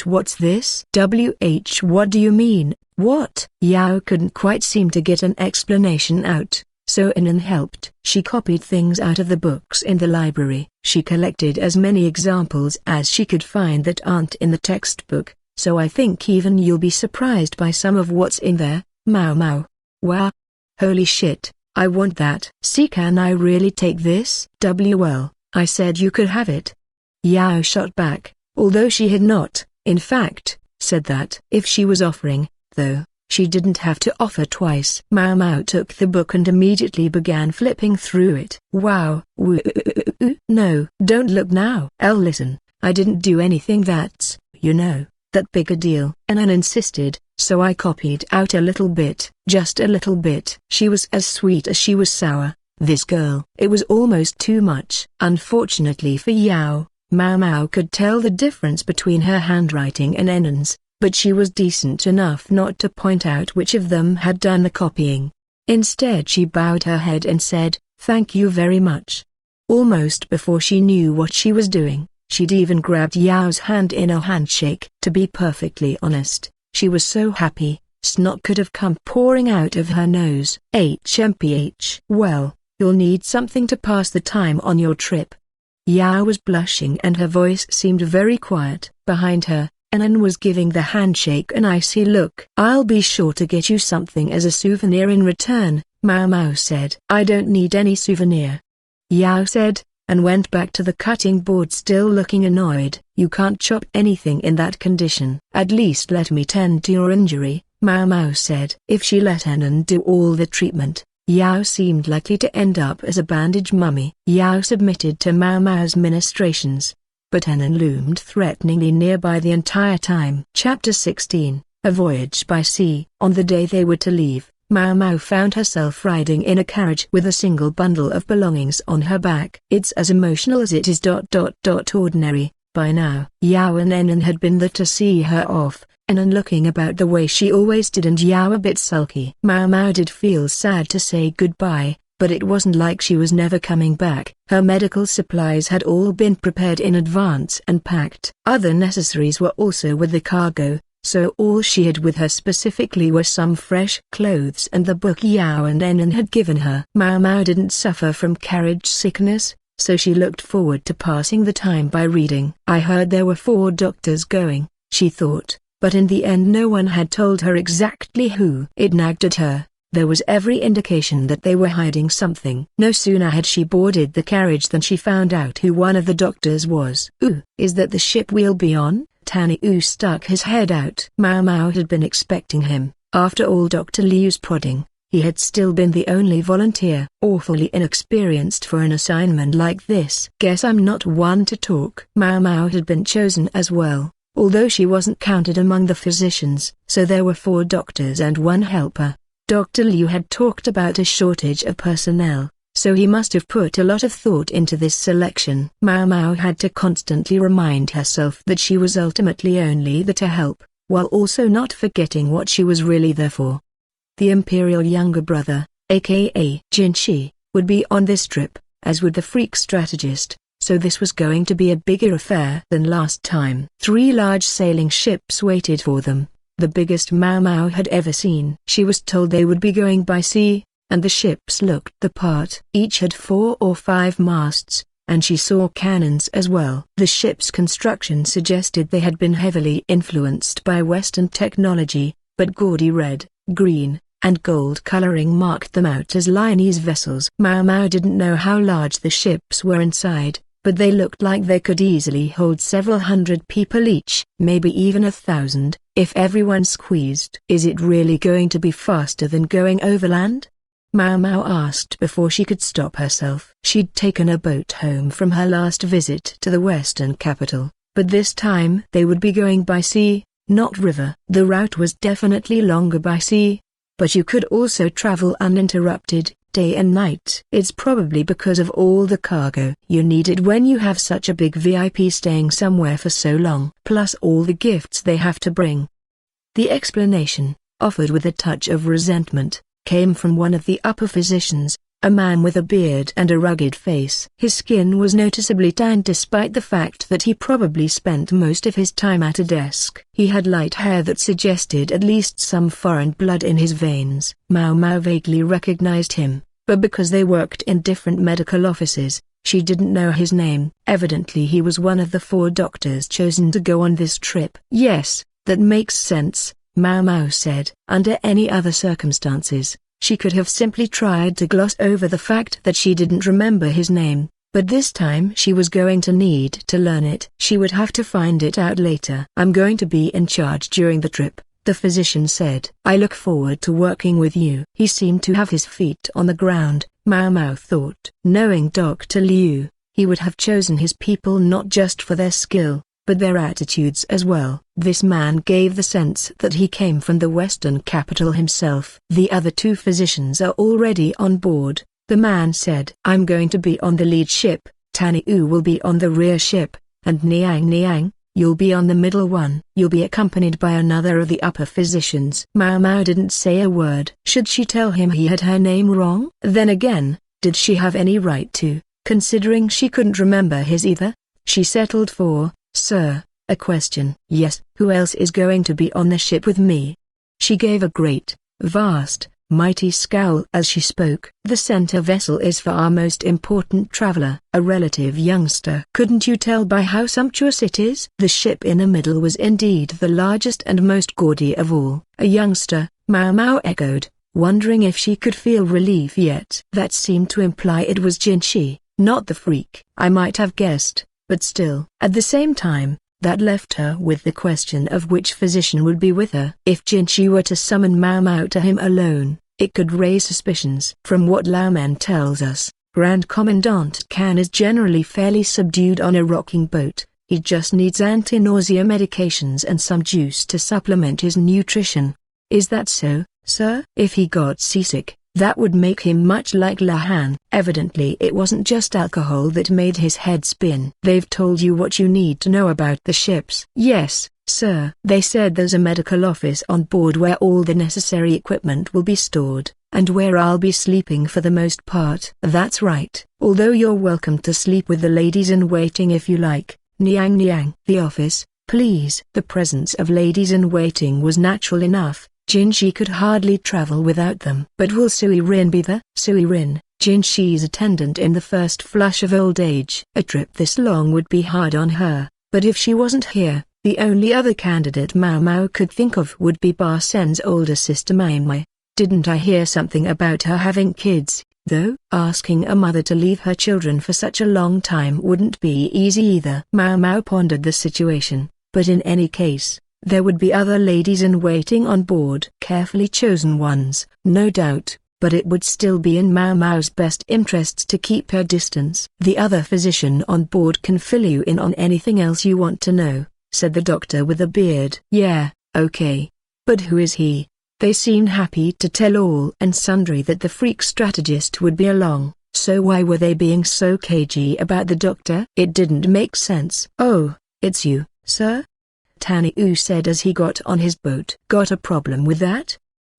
What's this? What do you mean? What? Yao couldn't quite seem to get an explanation out, so Anan helped. She copied things out of the books in the library. She collected as many examples as she could find that aren't in the textbook, so I think even you'll be surprised by some of what's in there. Maomao. Wow. Holy shit, I want that. See, can I really take this? Well, I said you could have it. Yao shot back, although she had not, in fact, said that. If she was offering, though, she didn't have to offer twice. Maomao took the book and immediately began flipping through it. Wow. No, don't look now. Listen, I didn't do anything that's, that big a deal. Anan insisted, so I copied out a little bit, just a little bit. She was as sweet as she was sour, this girl. It was almost too much. Unfortunately for Yao, Maomao could tell the difference between her handwriting and Anan's, but she was decent enough not to point out which of them had done the copying. Instead she bowed her head and said, "Thank you very much." Almost before she knew what she was doing, she'd even grabbed Yao's hand in a handshake. To be perfectly honest, she was so happy, snot could have come pouring out of her nose. HMPH. Well, you'll need something to pass the time on your trip. Yao was blushing and her voice seemed very quiet. Behind her, Anan was giving the handshake an icy look. "I'll be sure to get you something as a souvenir in return," Maomao said. "I don't need any souvenir," Yao said, and went back to the cutting board still looking annoyed. "You can't chop anything in that condition." "At least let me tend to your injury," Maomao said. If she let Anan do all the treatment, Yao seemed likely to end up as a bandage mummy. Yao submitted to Maomao's ministrations, but Anan loomed threateningly nearby the entire time. Chapter 16, A Voyage by Sea. On the day they were to leave, Maomao found herself riding in a carriage with a single bundle of belongings on her back. It's as emotional as it is ordinary. By now, Yao and Anan had been there to see her off, Anan looking about the way she always did and Yao a bit sulky. Maomao did feel sad to say goodbye, but it wasn't like she was never coming back. Her medical supplies had all been prepared in advance and packed. Other necessaries were also with the cargo, so all she had with her specifically were some fresh clothes and the book Yao and Anan had given her. Maomao didn't suffer from carriage sickness, so she looked forward to passing the time by reading. I heard there were 4 doctors going, she thought, but in the end no one had told her exactly who. It nagged at her. There was every indication that they were hiding something. No sooner had she boarded the carriage than she found out who one of the doctors was. Is that the ship we'll be on?" Taniu stuck his head out. Maomao had been expecting him. After all Dr. Liu's prodding, he had still been the only volunteer. Awfully inexperienced for an assignment like this. "Guess I'm not one to talk." Maomao had been chosen as well, although she wasn't counted among the physicians, so there were 4 doctors and 1 helper. Dr. Liu had talked about a shortage of personnel, so he must have put a lot of thought into this selection. Maomao had to constantly remind herself that she was ultimately only there to help, while also not forgetting what she was really there for. The imperial younger brother, aka Jinshi, would be on this trip, as would the freak strategist, so this was going to be a bigger affair than last time. 3 large sailing ships waited for them, the biggest Maomao had ever seen. She was told they would be going by sea, and the ships looked the part. Each had 4 or 5 masts, and she saw cannons as well. The ship's construction suggested they had been heavily influenced by Western technology, but gaudy red, green, and gold coloring marked them out as Lionese vessels. Maomao didn't know how large the ships were inside, but they looked like they could easily hold several hundred people each, maybe even 1,000, if everyone squeezed. Is it really going to be faster than going overland? Maomao asked before she could stop herself. She'd taken a boat home from her last visit to the western capital, but this time they would be going by sea, not river. The route was definitely longer by sea, but you could also travel uninterrupted, day and night. It's probably because of all the cargo you needed when you have such a big VIP staying somewhere for so long, plus all the gifts they have to bring. The explanation, offered with a touch of resentment, came from one of the upper physicians, a man with a beard and a rugged face. His skin was noticeably tanned despite the fact that he probably spent most of his time at a desk. He had light hair that suggested at least some foreign blood in his veins. Maomao vaguely recognized him, but because they worked in different medical offices, she didn't know his name. Evidently he was one of the 4 doctors chosen to go on this trip. Yes, that makes sense, Maomao said. Under any other circumstances, she could have simply tried to gloss over the fact that she didn't remember his name, but this time she was going to need to learn it. She would have to find it out later. I'm going to be in charge during the trip, the physician said. I look forward to working with you. He seemed to have his feet on the ground, Maomao thought. Knowing Dr. Liu, he would have chosen his people not just for their skill, but their attitudes as well. This man gave the sense that he came from the western capital himself. The other 2 physicians are already on board, the man said. I'm going to be on the lead ship, Taniu will be on the rear ship, and Niang, you'll be on the middle one. You'll be accompanied by another of the upper physicians. Maomao didn't say a word. Should she tell him he had her name wrong? Then again, did she have any right to, considering she couldn't remember his either? She settled for, Sir, a question. Yes, who else is going to be on the ship with me? She gave a great, vast, mighty scowl as she spoke. The center vessel is for our most important traveler, a relative youngster. Couldn't you tell by how sumptuous it is? The ship in the middle was indeed the largest and most gaudy of all. A youngster, Maomao echoed, wondering if she could feel relief yet. That seemed to imply it was Jinshi, not the freak. I might have guessed, but still. At the same time, that left her with the question of which physician would be with her. If Jinshi were to summon Maomao to him alone, it could raise suspicions. From what Lahan tells us, Grand Commandant Kan is generally fairly subdued on a rocking boat. He just needs anti-nausea medications and some juice to supplement his nutrition. Is that so, sir? If he got seasick, that would make him much like Lahan. Evidently it wasn't just alcohol that made his head spin. They've told you what you need to know about the ships? Yes, sir. They said there's a medical office on board where all the necessary equipment will be stored, and where I'll be sleeping for the most part. That's right. Although you're welcome to sleep with the ladies in waiting if you like. Niang. The office, please. The presence of ladies in waiting was natural enough. Jinshi could hardly travel without them. But will Sui Rin be there? Sui Rin, Jinshi's attendant in the first flush of old age. A trip this long would be hard on her, but if she wasn't here, the only other candidate Maomao could think of would be Ba Sen's older sister Maomao. Didn't I hear something about her having kids, though? Asking a mother to leave her children for such a long time wouldn't be easy either. Maomao pondered the situation, but in any case, there would be other ladies in waiting on board. Carefully chosen ones, no doubt, but it would still be in Maomao's best interests to keep her distance. The other physician on board can fill you in on anything else you want to know, said the doctor with a beard. Yeah, okay. But who is he? They seemed happy to tell all and sundry that the freak strategist would be along, so why were they being so cagey about the doctor? It didn't make sense. Oh, it's you, sir? Taniu said as he got on his boat. Got a problem with that?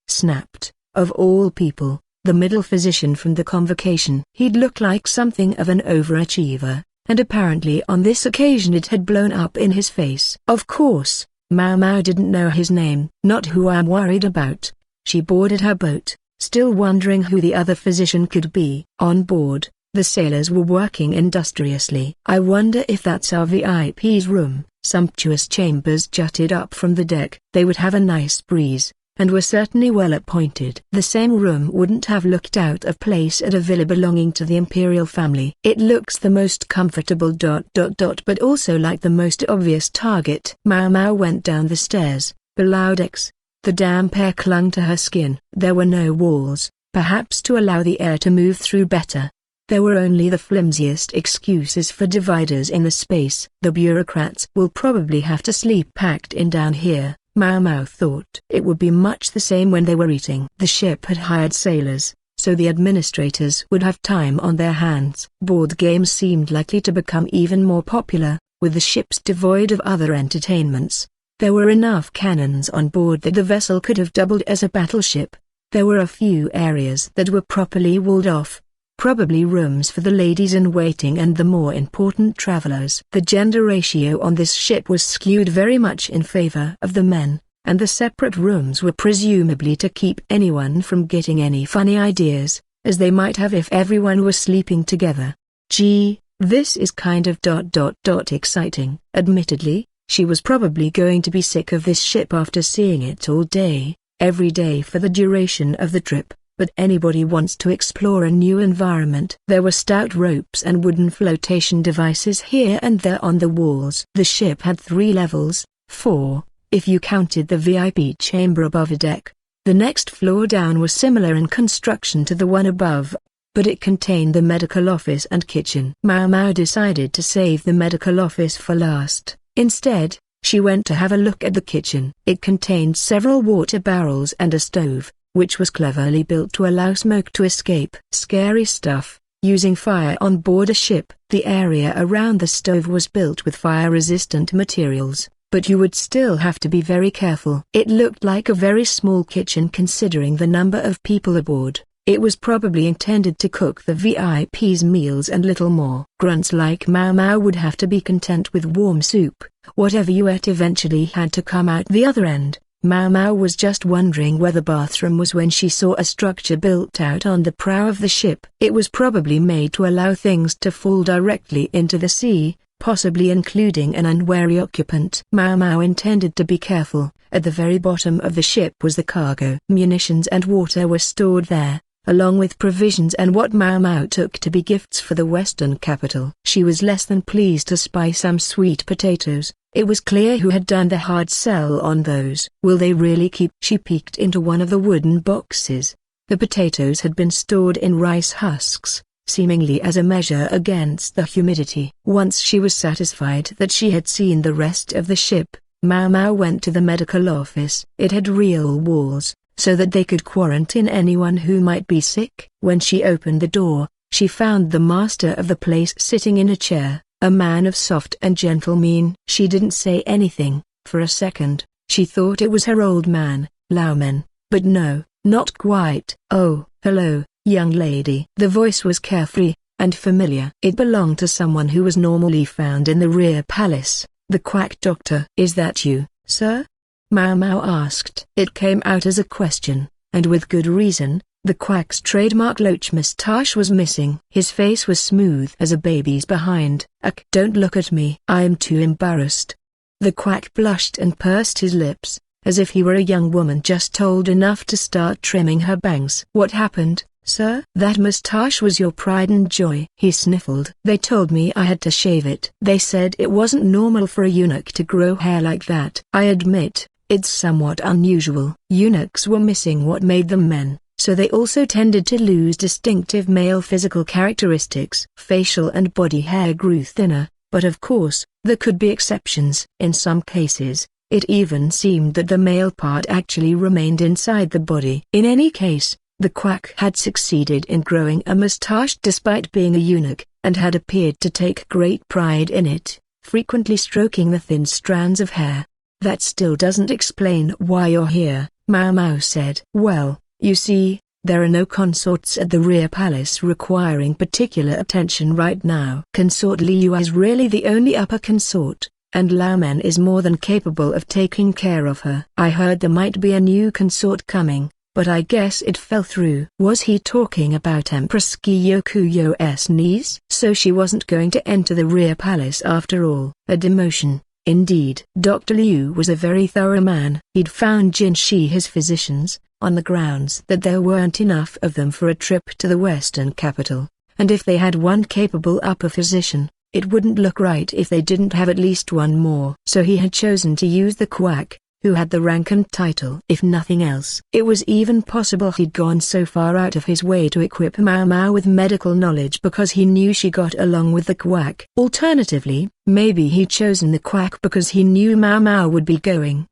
Snapped, of all people, the middle physician from the convocation. He'd look like something of an overachiever, and apparently on this occasion it had blown up in his face. Of course, Maomao didn't know his name. Not who I'm worried about. She boarded her boat, still wondering who the other physician could be. On board, The sailors were working industriously. "I wonder if that's our VIP's room." Sumptuous chambers jutted up from the deck. They would have a nice breeze, and were certainly well appointed. The same room wouldn't have looked out of place at a villa belonging to the imperial family. "It looks the most comfortable ... but also like the most obvious target." Maomao went down the stairs, Beloudex. The damp air clung to her skin. There were no walls, perhaps to allow the air to move through better. There were only the flimsiest excuses for dividers in the space. "The bureaucrats will probably have to sleep packed in down here," Maomao thought. It would be much the same when they were eating. The ship had hired sailors, so the administrators would have time on their hands. Board games seemed likely to become even more popular, with the ships devoid of other entertainments. There were enough cannons on board that the vessel could have doubled as a battleship. There were a few areas that were properly walled off, probably rooms for the ladies-in-waiting and the more important travelers. The gender ratio on this ship was skewed very much in favor of the men, and the separate rooms were presumably to keep anyone from getting any funny ideas, as they might have if everyone were sleeping together. "Gee, this is kind of ... exciting." Admittedly, she was probably going to be sick of this ship after seeing it all day, every day for the duration of the trip. But anybody wants to explore a new environment. There were stout ropes and wooden flotation devices here and there on the walls. The ship had 3 levels, 4, if you counted the VIP chamber above a deck. The next floor down was similar in construction to the one above, but it contained the medical office and kitchen. Maomao decided to save the medical office for last. Instead, she went to have a look at the kitchen. It contained several water barrels and a stove, which was cleverly built to allow smoke to escape. Scary stuff, using fire on board a ship. The area around the stove was built with fire-resistant materials, but you would still have to be very careful. It looked like a very small kitchen considering the number of people aboard. It was probably intended to cook the VIP's meals and little more. Grunts like Maomao would have to be content with warm soup. Whatever you ate eventually had to come out the other end. Maomao was just wondering where the bathroom was when she saw a structure built out on the prow of the ship. It was probably made to allow things to fall directly into the sea, possibly including an unwary occupant. Maomao intended to be careful. At the very bottom of the ship was the cargo. Munitions and water were stored there, along with provisions and what Maomao took to be gifts for the western capital. She was less than pleased to spy some sweet potatoes. It was clear who had done the hard sell on those. Will they really keep? She peeked into one of the wooden boxes. The potatoes had been stored in rice husks, seemingly as a measure against the humidity. Once she was satisfied that she had seen the rest of the ship, Maomao went to the medical office. It had real walls, so that they could quarantine anyone who might be sick. When she opened the door, she found the master of the place sitting in a chair. A man of soft and gentle mien. She didn't say anything. For a second, she thought it was her old man, Lahan, but no, not quite. "Oh, hello, young lady." The voice was carefree and familiar. It belonged to someone who was normally found in the rear palace, the quack doctor. "Is that you, sir?" Maomao asked. It came out as a question, and with good reason. The quack's trademark loach moustache was missing. His face was smooth as a baby's behind. "Don't look at me. I'm too embarrassed." The quack blushed and pursed his lips, as if he were a young woman just old enough to start trimming her bangs. "What happened, sir?" "That moustache was your pride and joy," he sniffled. "They told me I had to shave it. They said it wasn't normal for a eunuch to grow hair like that. I admit, it's somewhat unusual." Eunuchs were missing what made them men, so they also tended to lose distinctive male physical characteristics. Facial and body hair grew thinner, but of course, there could be exceptions. In some cases, it even seemed that the male part actually remained inside the body. In any case, the quack had succeeded in growing a moustache despite being a eunuch, and had appeared to take great pride in it, frequently stroking the thin strands of hair. "That still doesn't explain why you're here," Maomao said. "Well, you see, there are no consorts at the rear palace requiring particular attention right now. Consort Liu is really the only upper consort, and Lahan is more than capable of taking care of her. I heard there might be a new consort coming, but I guess it fell through. Was he talking about Empress Kyokuyo's niece? So she wasn't going to enter the rear palace after all. A demotion, indeed. Dr. Liu was a very thorough man. He'd found Jinshi his physicians, on the grounds that there weren't enough of them for a trip to the western capital, and if they had one capable upper physician, it wouldn't look right if they didn't have at least one more. So he had chosen to use the quack, who had the rank and title. If nothing else, it was even possible he'd gone so far out of his way to equip Maomao with medical knowledge because he knew she got along with the quack. Alternatively, maybe he'd chosen the quack because he knew Maomao would be going.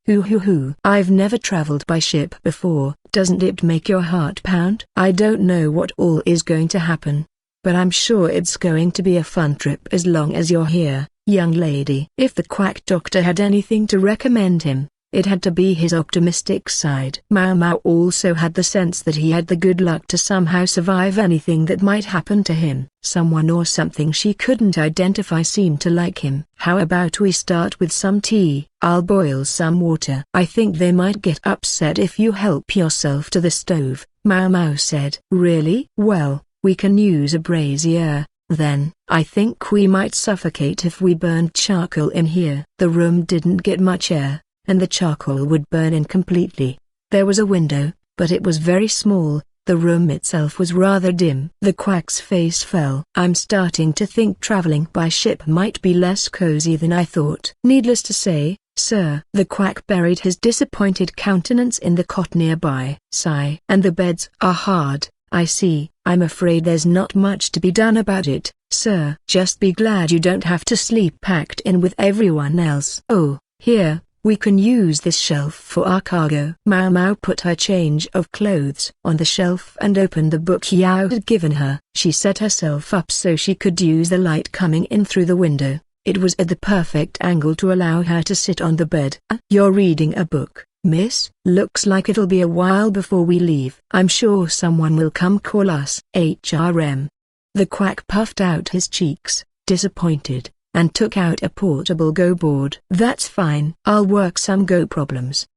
I've never traveled by ship before. Doesn't it make your heart pound? I don't know what all is going to happen, but I'm sure it's going to be a fun trip as long as you're here, young lady. If the quack doctor had anything to recommend him, it had to be his optimistic side. Maomao also had the sense that he had the good luck to somehow survive anything that might happen to him. Someone or something she couldn't identify seemed to like him. How about we start with some tea? I'll boil some water. I think they might get upset if you help yourself to the stove, Maomao said. Really? Well, we can use a brazier, then. I think we might suffocate if we burned charcoal in here. The room didn't get much air, and the charcoal would burn in completely. There was a window, but it was very small. The room itself was rather dim. The quack's face fell. I'm starting to think traveling by ship might be less cozy than I thought. Needless to say, sir. The quack buried his disappointed countenance in the cot nearby. Sigh. And the beds are hard, I see. I'm afraid there's not much to be done about it, sir. Just be glad you don't have to sleep packed in with everyone else. Oh, here. We can use this shelf for our cargo. Maomao put her change of clothes on the shelf and opened the book Yao had given her. She set herself up so she could use the light coming in through the window. It was at the perfect angle to allow her to sit on the bed. You're reading a book, miss? Looks like it'll be a while before we leave. I'm sure someone will come call us. HRM. The quack puffed out his cheeks, disappointed, and took out a portable Go board. That's fine. I'll work some Go problems.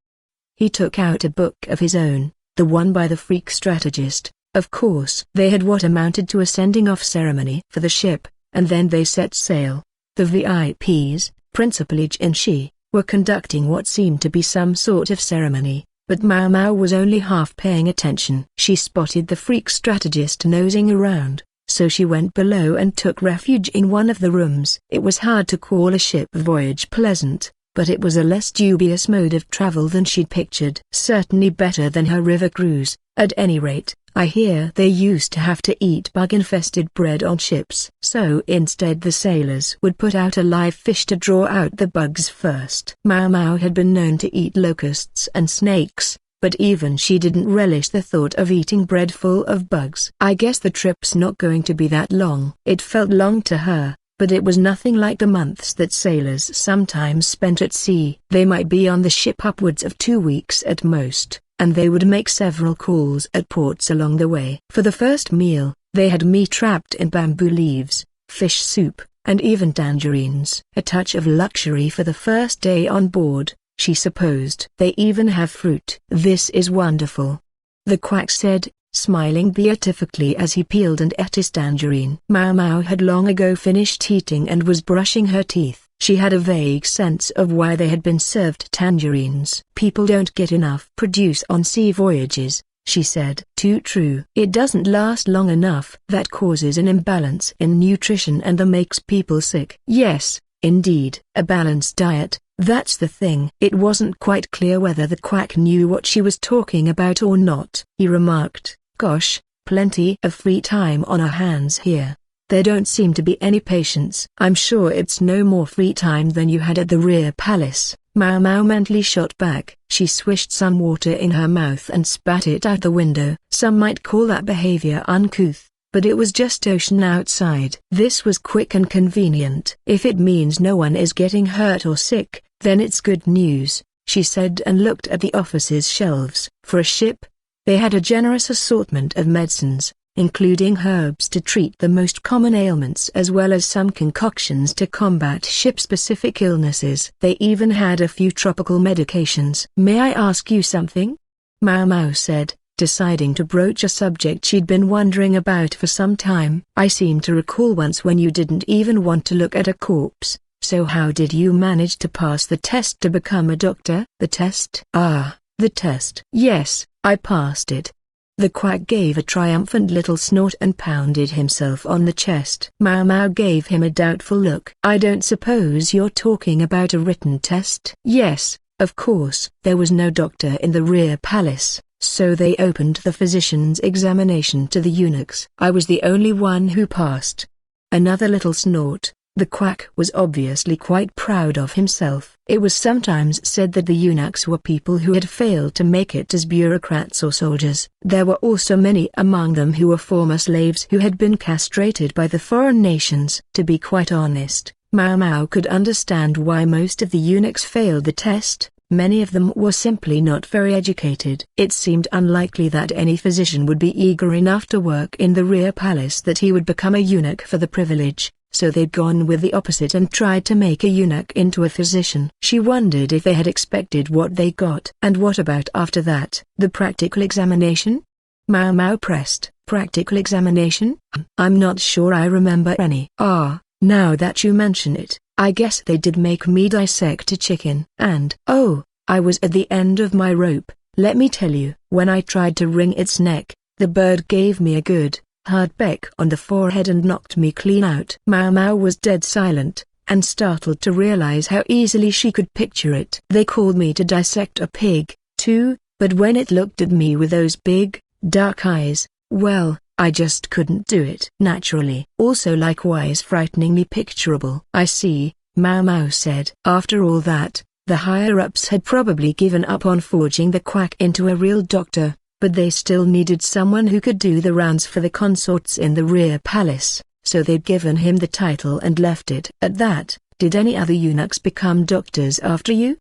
He took out a book of his own, the one by the freak strategist. Of course, they had what amounted to a sending-off ceremony for the ship, and then they set sail. The VIPs, principally Jinshi, were conducting what seemed to be some sort of ceremony, but Maomao was only half paying attention. She spotted the freak strategist nosing around, so she went below and took refuge in one of the rooms. It was hard to call a ship voyage pleasant, but it was a less dubious mode of travel than she'd pictured. Certainly better than her river cruise. At any rate, I hear they used to have to eat bug-infested bread on ships. So instead the sailors would put out a live fish to draw out the bugs first. Maomao had been known to eat locusts and snakes, but even she didn't relish the thought of eating bread full of bugs. I guess the trip's not going to be that long. It felt long to her, but it was nothing like the months that sailors sometimes spent at sea. They might be on the ship upwards of 2 weeks at most, and they would make several calls at ports along the way. For the first meal, they had meat wrapped in bamboo leaves, fish soup, and even tangerines. A touch of luxury for the first day on board, she supposed. They even have fruit. This is wonderful, the quack said, smiling beatifically as he peeled and ate his tangerine. Maomao had long ago finished eating and was brushing her teeth. She had a vague sense of why they had been served tangerines. People don't get enough produce on sea voyages, she said. Too true. It doesn't last long enough. That causes an imbalance in nutrition and that makes people sick. Yes, indeed. A balanced diet. That's the thing. It wasn't quite clear whether the quack knew what she was talking about or not. He remarked, "Gosh, plenty of free time on our hands here. There don't seem to be any patients." "I'm sure it's no more free time than you had at the rear palace," Maomao mentally shot back. She swished some water in her mouth and spat it out the window. Some might call that behavior uncouth, but it was just ocean outside. This was quick and convenient. If it means no one is getting hurt or sick, then it's good news, she said and looked at the office's shelves. For a ship, they had a generous assortment of medicines, including herbs to treat the most common ailments as well as some concoctions to combat ship-specific illnesses. They even had a few tropical medications. "May I ask you something?" Maomao said, deciding to broach a subject she'd been wondering about for some time. "I seem to recall once when you didn't even want to look at a corpse, so how did you manage to pass the test to become a doctor?" "The test?" "Ah, the test." "Yes, I passed it." The quack gave a triumphant little snort and pounded himself on the chest. Maomao gave him a doubtful look. "I don't suppose you're talking about a written test?" "Yes, of course." There was no doctor in the rear palace, so they opened the physician's examination to the eunuchs. "I was the only one who passed." Another little snort. The quack was obviously quite proud of himself. It was sometimes said that the eunuchs were people who had failed to make it as bureaucrats or soldiers. There were also many among them who were former slaves who had been castrated by the foreign nations. To be quite honest, Maomao could understand why most of the eunuchs failed the test. Many of them were simply not very educated. It seemed unlikely that any physician would be eager enough to work in the rear palace that he would become a eunuch for the privilege. So they'd gone with the opposite and tried to make a eunuch into a physician. She wondered if they had expected what they got. "And what about after that? The practical examination?" Maomao pressed. "Practical examination? I'm not sure I remember any." "Ah, now that you mention it, I guess they did make me dissect a chicken. And, oh, I was at the end of my rope, let me tell you. When I tried to wring its neck, the bird gave me a good, hard peck on the forehead and knocked me clean out." Maomao was dead silent, and startled to realize how easily she could picture it. "They called me to dissect a pig, too, but when it looked at me with those big, dark eyes, well, I just couldn't do it." "Naturally. Also likewise frighteningly picturable." "I see," Maomao said. After all that, the higher-ups had probably given up on forging the quack into a real doctor, but they still needed someone who could do the rounds for the consorts in the rear palace, so they'd given him the title and left it at that. "Did any other eunuchs become doctors after you?"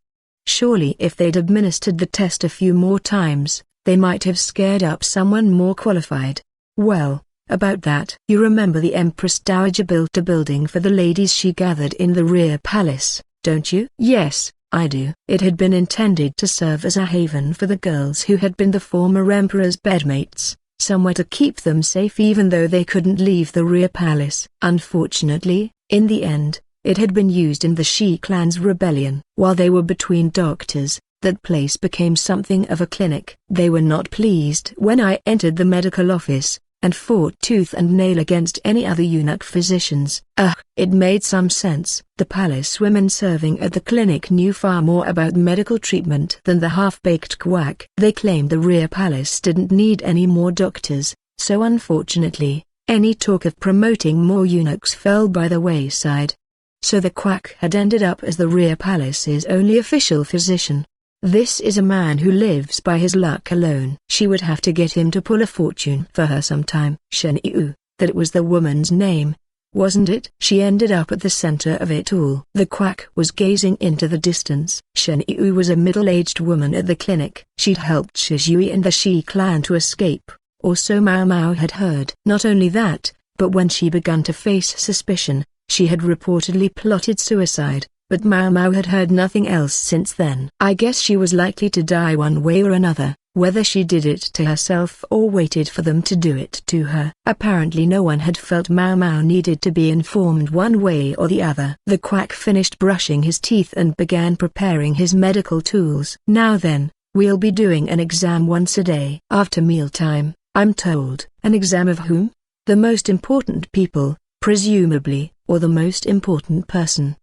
Surely if they'd administered the test a few more times, they might have scared up someone more qualified. "Well, about that. You remember the Empress Dowager built a building for the ladies she gathered in the rear palace, don't you?" "Yes, I do." It had been intended to serve as a haven for the girls who had been the former emperor's bedmates, somewhere to keep them safe even though they couldn't leave the rear palace. Unfortunately, in the end, it had been used in the Shi clan's rebellion. While they were between doctors, that place became something of a clinic. They were not pleased when I entered the medical office, and fought tooth and nail against any other eunuch physicians. It made some sense. The palace women serving at the clinic knew far more about medical treatment than the half-baked quack. They claimed the rear palace didn't need any more doctors, so unfortunately, any talk of promoting more eunuchs fell by the wayside. So the quack had ended up as the rear palace's only official physician. This is a man who lives by his luck alone. She would have to get him to pull a fortune for her sometime. Shen-Yu, that was the woman's name, wasn't it? She ended up at the center of it all. The quack was gazing into the distance. Shen-Yu was a middle-aged woman at the clinic. She'd helped Shizhui and the Shi clan to escape, or so Maomao had heard. Not only that, but when she began to face suspicion, she had reportedly plotted suicide. But Maomao had heard nothing else since then. I guess she was likely to die one way or another, whether she did it to herself or waited for them to do it to her. Apparently no one had felt Maomao needed to be informed one way or the other. The quack finished brushing his teeth and began preparing his medical tools. "Now then, we'll be doing an exam once a day. After mealtime, I'm told." "An exam of whom?" "The most important people, presumably, or the most important person."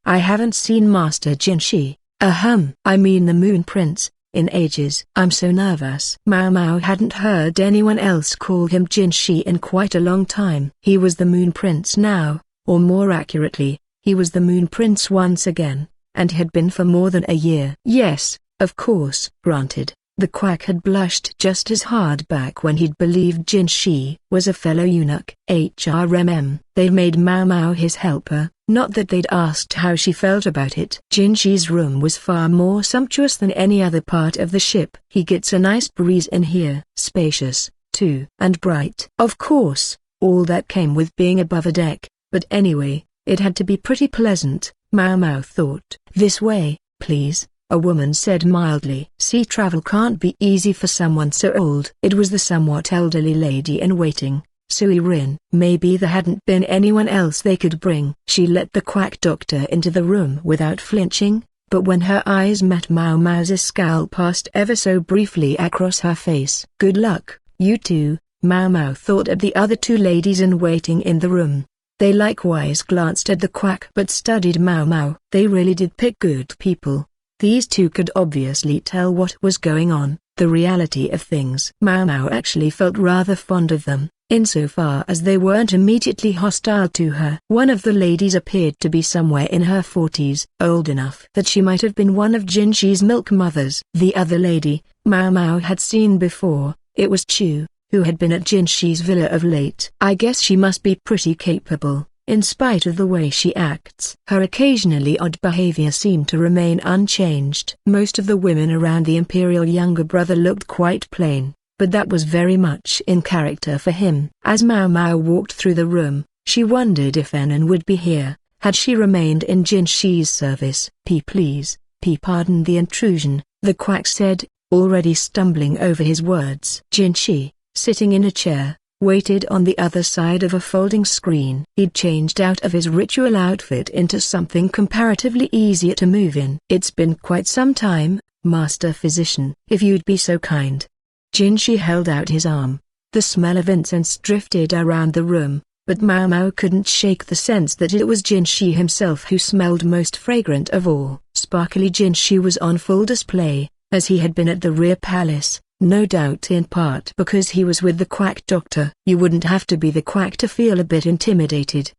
I haven't seen Master Jinshi, I mean the Moon Prince, in ages." "I'm so nervous." Maomao hadn't heard anyone else call him Jinshi in quite a long time. He was the Moon Prince now, or more accurately, he was the Moon Prince once again, and had been for more than a year. "Yes, of course." Granted. The quack had blushed just as hard back when he'd believed Jinshi was a fellow eunuch. They'd made Maomao his helper, not that they'd asked how she felt about it. Jinshi's room was far more sumptuous than any other part of the ship. "He gets a nice breeze in here." Spacious, too. And bright. Of course, all that came with being above a deck, but anyway, it had to be pretty pleasant, Maomao thought. "This way, please." a woman said mildly. Sea travel can't be easy for someone so old. It was the somewhat elderly lady-in-waiting, Sui-rin. Maybe there hadn't been anyone else they could bring. She let the quack doctor into the room without flinching, but when her eyes met Maomao's, a scowl passed ever so briefly across her face. Good luck, you two, Maomao thought of the other two ladies-in-waiting in the room. They likewise glanced at the quack but studied Maomao. They really did pick good people. These two could obviously tell what was going on, the reality of things. Maomao actually felt rather fond of them, insofar as they weren't immediately hostile to her. One of the ladies appeared to be somewhere in her 40s, old enough that she might have been one of Jinshi's milk mothers. The other lady, Maomao had seen before. It was Chu, who had been at Jinshi's villa of late. I guess she must be pretty capable, in spite of the way she acts. Her occasionally odd behavior seemed to remain unchanged. Most of the women around the imperial younger brother looked quite plain, but that was very much in character for him. As Maomao walked through the room, she wondered if Anan would be here. Had she remained in Jinshi's service? Please, pardon the intrusion, the quack said, already stumbling over his words. Jinshi, sitting in a chair, waited on the other side of a folding screen. He'd changed out of his ritual outfit into something comparatively easier to move in. It's been quite some time, Master Physician. If you'd be so kind. Jinshi held out his arm. The smell of incense drifted around the room, but Maomao couldn't shake the sense that it was Jinshi himself who smelled most fragrant of all. Sparkly Jinshi was on full display, as he had been at the rear palace. No doubt in part because he was with the quack doctor. You wouldn't have to be the quack to feel a bit intimidated.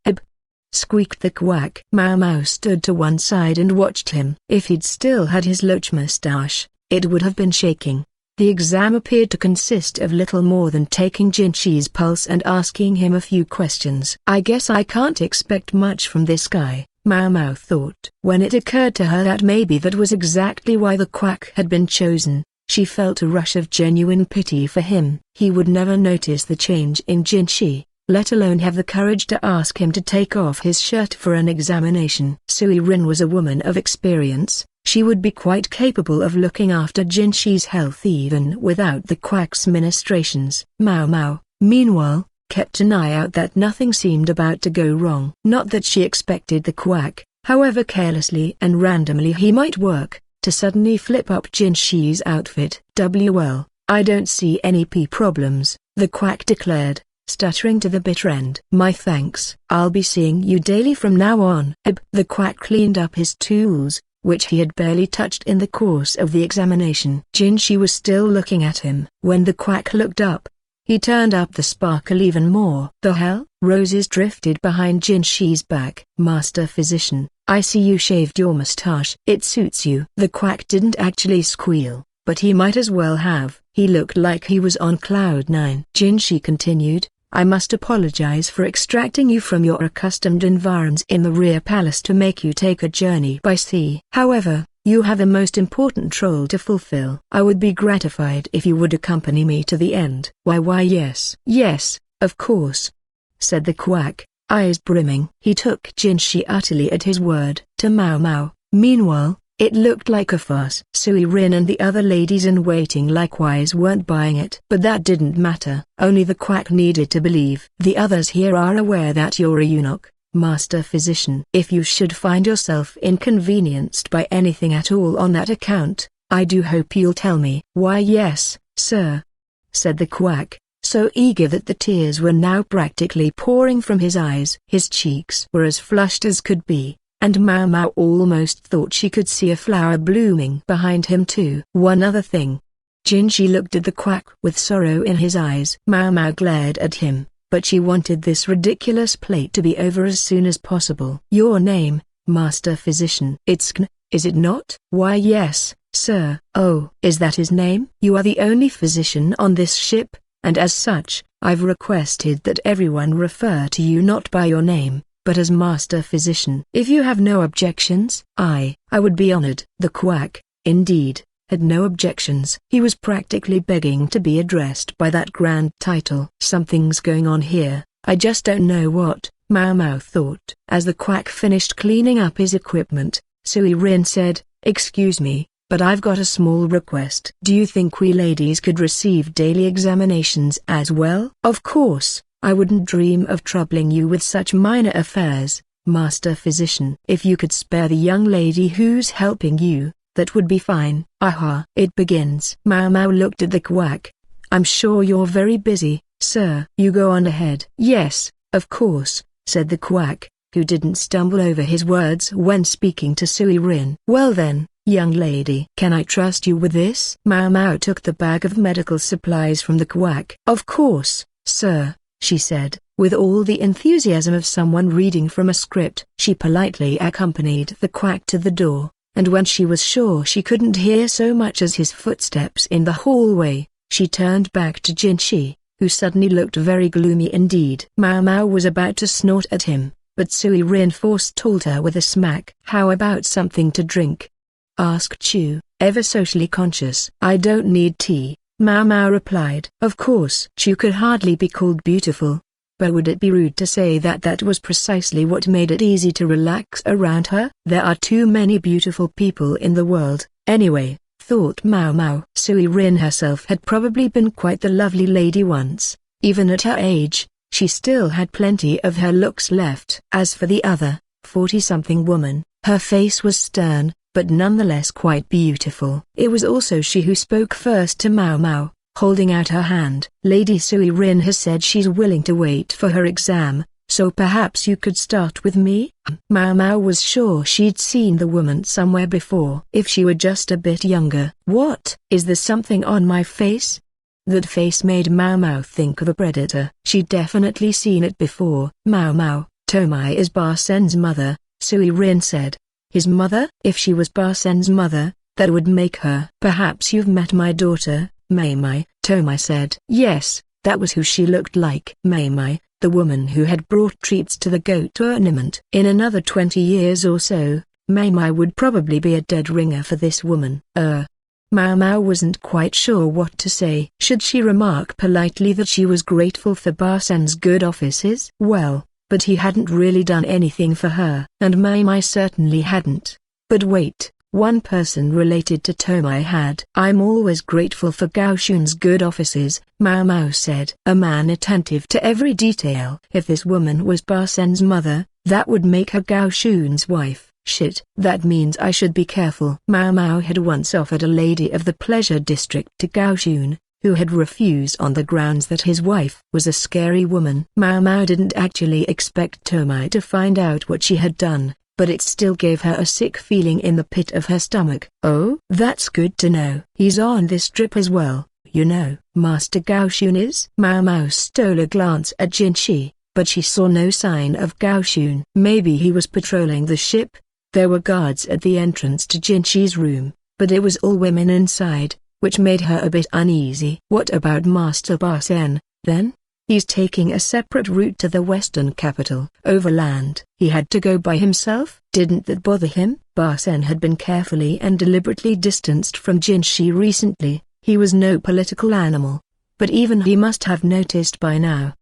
Squeaked the quack. Maomao stood to one side and watched him. If he'd still had his loach mustache, it would have been shaking. The exam appeared to consist of little more than taking Jinshi's pulse and asking him a few questions. I guess I can't expect much from this guy, Maomao thought. When it occurred to her that maybe that was exactly why the quack had been chosen, she felt a rush of genuine pity for him. He would never notice the change in Jinshi, let alone have the courage to ask him to take off his shirt for an examination. Sui-rin was a woman of experience. She would be quite capable of looking after Jinshi's health even without the quack's ministrations. Maomao, meanwhile, kept an eye out that nothing seemed about to go wrong. Not that she expected the quack, however carelessly and randomly he might work, to suddenly flip up Jinshi's outfit. Well, I don't see any problems, the quack declared, stuttering to the bitter end. My thanks. I'll be seeing you daily from now on. The quack cleaned up his tools, which he had barely touched in the course of the examination. Jinshi was still looking at him. When the quack looked up, he turned up the sparkle even more. The hell? Roses drifted behind Jinshi's back. Master Physician, I see you shaved your mustache. It suits you. The quack didn't actually squeal, but he might as well have. He looked like he was on cloud 9. Jinshi continued, I must apologize for extracting you from your accustomed environs in the rear palace to make you take a journey by sea. However, you have a most important role to fulfill. I would be gratified if you would accompany me to the end. Why yes. Yes, of course, said the quack, eyes brimming. He took Jinshi utterly at his word. To Maomao, meanwhile, it looked like a farce. Sui-rin and the other ladies-in-waiting likewise weren't buying it. But that didn't matter. Only the quack needed to believe. The others here are aware that you're a eunuch, Master Physician. If you should find yourself inconvenienced by anything at all on that account, I do hope you'll tell me. Why yes, sir, said the quack, so eager that the tears were now practically pouring from his eyes. His cheeks were as flushed as could be, and Maomao almost thought she could see a flower blooming behind him too. One other thing. Jinshi looked at the quack with sorrow in his eyes. Maomao glared at him, but she wanted this ridiculous plate to be over as soon as possible. Your name, Master Physician. It's Kn, is it not? Why yes, sir. Oh, is that his name? You are the only physician on this ship, and as such, I've requested that everyone refer to you not by your name, but as Master Physician. If you have no objections, I would be honored. The quack, indeed, had no objections. He was practically begging to be addressed by that grand title. Something's going on here, I just don't know what, Maomao thought. As the quack finished cleaning up his equipment, Sui-rin said, excuse me, but I've got a small request. Do you think we ladies could receive daily examinations as well? Of course, I wouldn't dream of troubling you with such minor affairs, Master Physician. If you could spare the young lady who's helping you, that would be fine. Aha! It begins. Maomao looked at the quack. I'm sure you're very busy, sir. You go on ahead. Yes, of course, said the quack, who didn't stumble over his words when speaking to Sui Rin. Well then, young lady, can I trust you with this? Maomao took the bag of medical supplies from the quack. Of course, sir, she said, with all the enthusiasm of someone reading from a script. She politely accompanied the quack to the door, and when she was sure she couldn't hear so much as his footsteps in the hallway, she turned back to Jinshi, who suddenly looked very gloomy indeed. Maomao was about to snort at him, but Sui Rin forestalled her with a smack. How about something to drink? Asked Chu, ever socially conscious. I don't need tea, Maomao replied. Of course. Chu could hardly be called beautiful, but would it be rude to say that that was precisely what made it easy to relax around her? There are too many beautiful people in the world, anyway, thought Maomao. Sui Rin herself had probably been quite the lovely lady once. Even at her age, she still had plenty of her looks left. As for the other, 40-something woman, her face was stern, but nonetheless quite beautiful. It was also she who spoke first to Maomao, holding out her hand. Lady Sui Rin has said she's willing to wait for her exam, so perhaps you could start with me? Maomao was sure she'd seen the woman somewhere before. If she were just a bit younger. What? Is there something on my face? That face made Maomao think of a predator. She'd definitely seen it before. Maomao, Tomai is Barsen's mother, Sui Rin said. His mother? If she was Barsen's mother, that would make her. Perhaps you've met my daughter, Maomai, Tomai said. Yes, that was who she looked like. Maomai, the woman who had brought treats to the goat tournament. In another 20 years or so, Maomai would probably be a dead ringer for this woman. Maomao wasn't quite sure what to say. Should she remark politely that she was grateful for Barsen's good offices? Well, but he hadn't really done anything for her. And Maomai certainly hadn't. But wait, one person related to Tomai had. I'm always grateful for Gao Shun's good offices, Maomao said. A man attentive to every detail. If this woman was Barsen's mother, that would make her Gao Shun's wife. Shit, that means I should be careful. Maomao had once offered a lady of the pleasure district to Gao Shun, who had refused on the grounds that his wife was a scary woman. Maomao didn't actually expect Tomai to find out what she had done, but it still gave her a sick feeling in the pit of her stomach. Oh, that's good to know. He's on this trip as well, you know. Master Gao Shun is? Maomao stole a glance at Jinshi, but she saw no sign of Gao Shun. Maybe he was patrolling the ship. There were guards at the entrance to Jinshi's room, but it was all women inside, which made her a bit uneasy. What about Master Barsen, then? He's taking a separate route to the western capital. Overland. He had to go by himself? Didn't that bother him? Barsen had been carefully and deliberately distanced from Jinshi recently. He was no political animal, but even he must have noticed by now.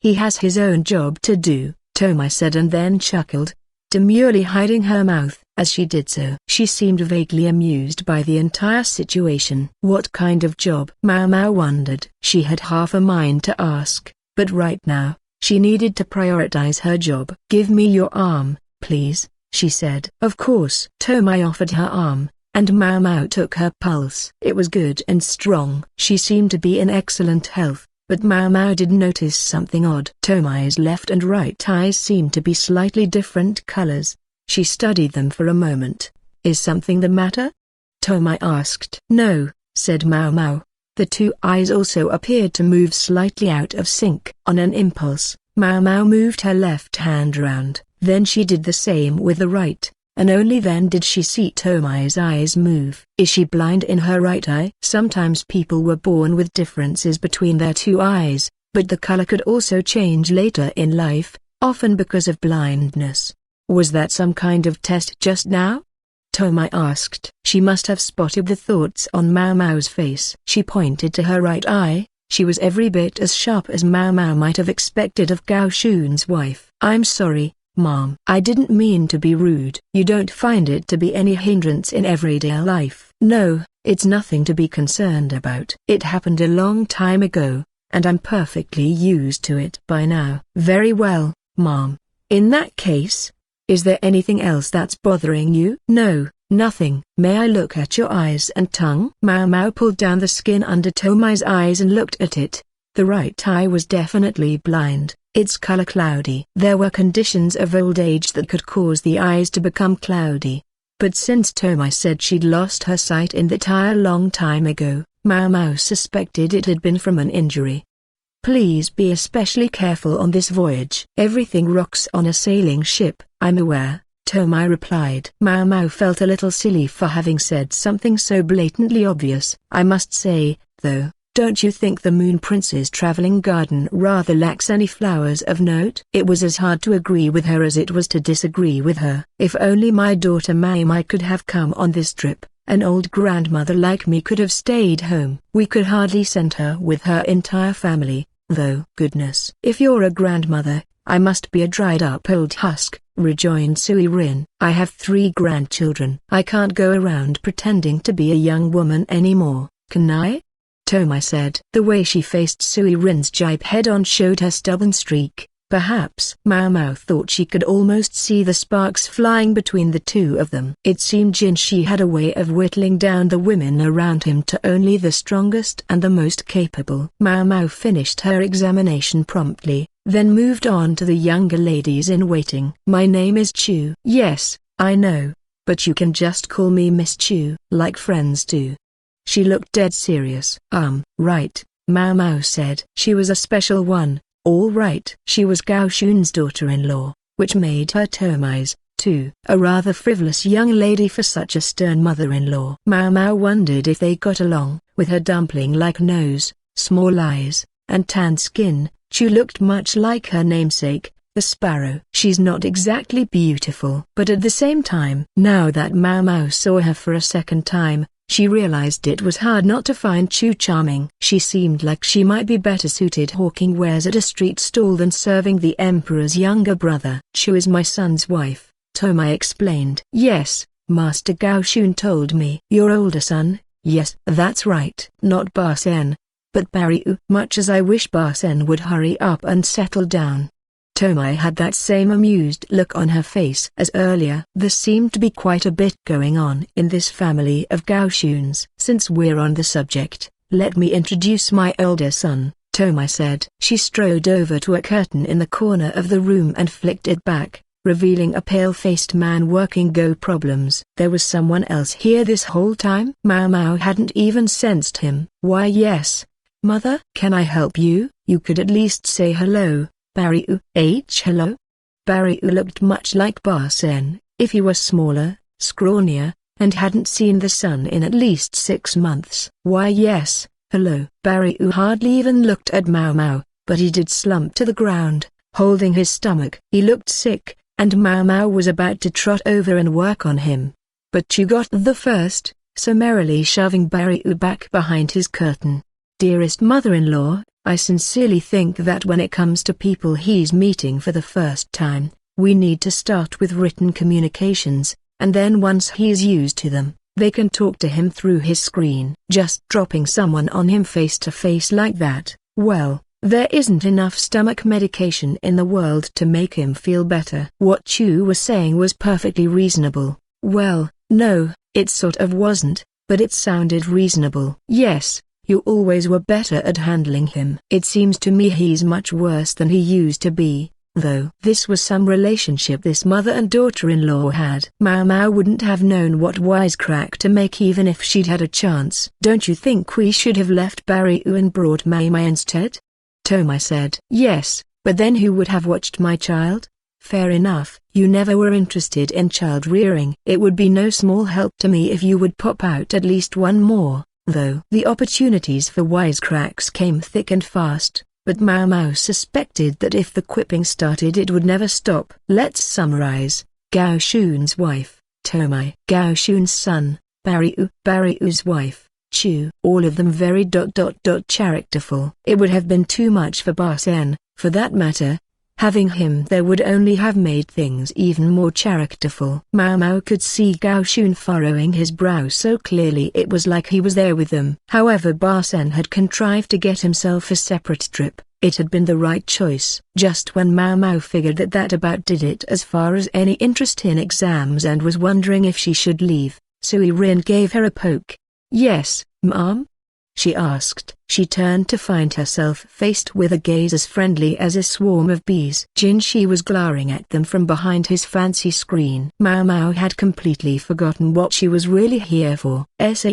He has his own job to do, Tomai said and then chuckled, demurely hiding her mouth. As she did so, she seemed vaguely amused by the entire situation. What kind of job? Maomao wondered. She had half a mind to ask, but right now, she needed to prioritize her job. Give me your arm, please, she said. Of course. Tomai offered her arm, and Maomao took her pulse. It was good and strong. She seemed to be in excellent health, but Maomao did notice something odd. Tomai's left and right eyes seemed to be slightly different colors. She studied them for a moment. Is something the matter? Tomai asked. No, said Maomao. The two eyes also appeared to move slightly out of sync. On an impulse, Maomao moved her left hand round. Then she did the same with the right, and only then did she see Tomai's eyes move. Is she blind in her right eye? Sometimes people were born with differences between their two eyes, but the color could also change later in life, often because of blindness. Was that some kind of test just now? Tomai asked. She must have spotted the thoughts on Maomao's face. She pointed to her right eye. She was every bit as sharp as Maomao might have expected of Gao Shun's wife. I'm sorry, Mom. I didn't mean to be rude. You don't find it to be any hindrance in everyday life? No, it's nothing to be concerned about. It happened a long time ago, and I'm perfectly used to it by now. Very well, Mom. In that case, is there anything else that's bothering you? No, nothing. May I look at your eyes and tongue? Maomao pulled down the skin under Tomai's eyes and looked at it. The right eye was definitely blind, its color cloudy. There were conditions of old age that could cause the eyes to become cloudy. But since Tomai said she'd lost her sight in that eye a long time ago, Maomao suspected it had been from an injury. Please be especially careful on this voyage. Everything rocks on a sailing ship, I'm aware, Tomai replied. Maomao felt a little silly for having said something so blatantly obvious. I must say, though, don't you think the Moon Prince's traveling garden rather lacks any flowers of note? It was as hard to agree with her as it was to disagree with her. If only my daughter Maomao could have come on this trip, an old grandmother like me could have stayed home. We could hardly send her with her entire family, though. Goodness. If you're a grandmother, I must be a dried-up old husk, rejoined Sui Rin. I have 3 grandchildren. I can't go around pretending to be a young woman anymore, can I? Tomai said. The way she faced Sui Rin's jibe head-on showed her stubborn streak. Perhaps Maomao thought she could almost see the sparks flying between the two of them. It seemed Jinshi had a way of whittling down the women around him to only the strongest and the most capable. Maomao finished her examination promptly, then moved on to the younger ladies in waiting. My name is Chu. Yes, I know, but you can just call me Miss Chu, like friends do. She looked dead serious. Right, Maomao said. She was a special one, all right. She was Gao Shun's daughter-in-law, which made her Tomai's, too. A rather frivolous young lady for such a stern mother-in-law. Maomao wondered if they got along. With her dumpling-like nose, small eyes, and tanned skin, Chu looked much like her namesake, the sparrow. She's not exactly beautiful. But at the same time, now that Maomao saw her for a second time, she realized it was hard not to find Chu charming. She seemed like she might be better suited hawking wares at a street stall than serving the emperor's younger brother. Chu is my son's wife, Tomai explained. Yes, Master Gao Shun told me. Your older son? Yes, that's right. Not Barsen, but Barryu. Much as I wish Barsen would hurry up and settle down. Tomai had that same amused look on her face as earlier. There seemed to be quite a bit going on in this family of Gao Shun's. Since we're on the subject, let me introduce my older son, Tomai said. She strode over to a curtain in the corner of the room and flicked it back, revealing a pale-faced man working Go problems. There was someone else here this whole time? Maomao hadn't even sensed him. Why yes, mother. Can I help you? You could at least say hello. Barryu. Hello? Barryu looked much like Barsen, if he were smaller, scrawnier, and hadn't seen the sun in at least 6 months. Why yes, hello. Barryu hardly even looked at Maomao, but he did slump to the ground, holding his stomach. He looked sick, and Maomao was about to trot over and work on him. But Chu got the first, summarily shoving Barryu back behind his curtain. Dearest mother-in-law, I sincerely think that when it comes to people he's meeting for the first time, we need to start with written communications, and then once he's used to them, they can talk to him through his screen. Just dropping someone on him face to face like that, well, there isn't enough stomach medication in the world to make him feel better. What Chu was saying was perfectly reasonable. Well, no, it sort of wasn't, but it sounded reasonable. Yes. You always were better at handling him. It seems to me he's much worse than he used to be, though. This was some relationship this mother and daughter-in-law had. Maomao wouldn't have known what wisecrack to make even if she'd had a chance. Don't you think we should have left Barryu and brought Maomao instead? Tomai said. Yes, but then who would have watched my child? Fair enough. You never were interested in child rearing. It would be no small help to me if you would pop out at least one more. Though the opportunities for wisecracks came thick and fast, but Maomao suspected that if the quipping started it would never stop. Let's summarize. Gao Shun's wife, Tomai. Gao Shun's son, Barryu. Barryu's wife, Chu. All of them very characterful. It would have been too much for Barsen, for that matter, Having him there would only have made things even more characterful. Maomao could see Gao Shun furrowing his brow so clearly it was like he was there with them. However, Barsen had contrived to get himself a separate trip. It had been the right choice. Just when Maomao figured that about did it as far as any interest in exams and was wondering if she should leave, Sui Rin gave her a poke. "Yes, Mom?" she asked. She turned to find herself faced with a gaze as friendly as a swarm of bees. Jinshi was glaring at them from behind his fancy screen. Maomao had completely forgotten what she was really here for.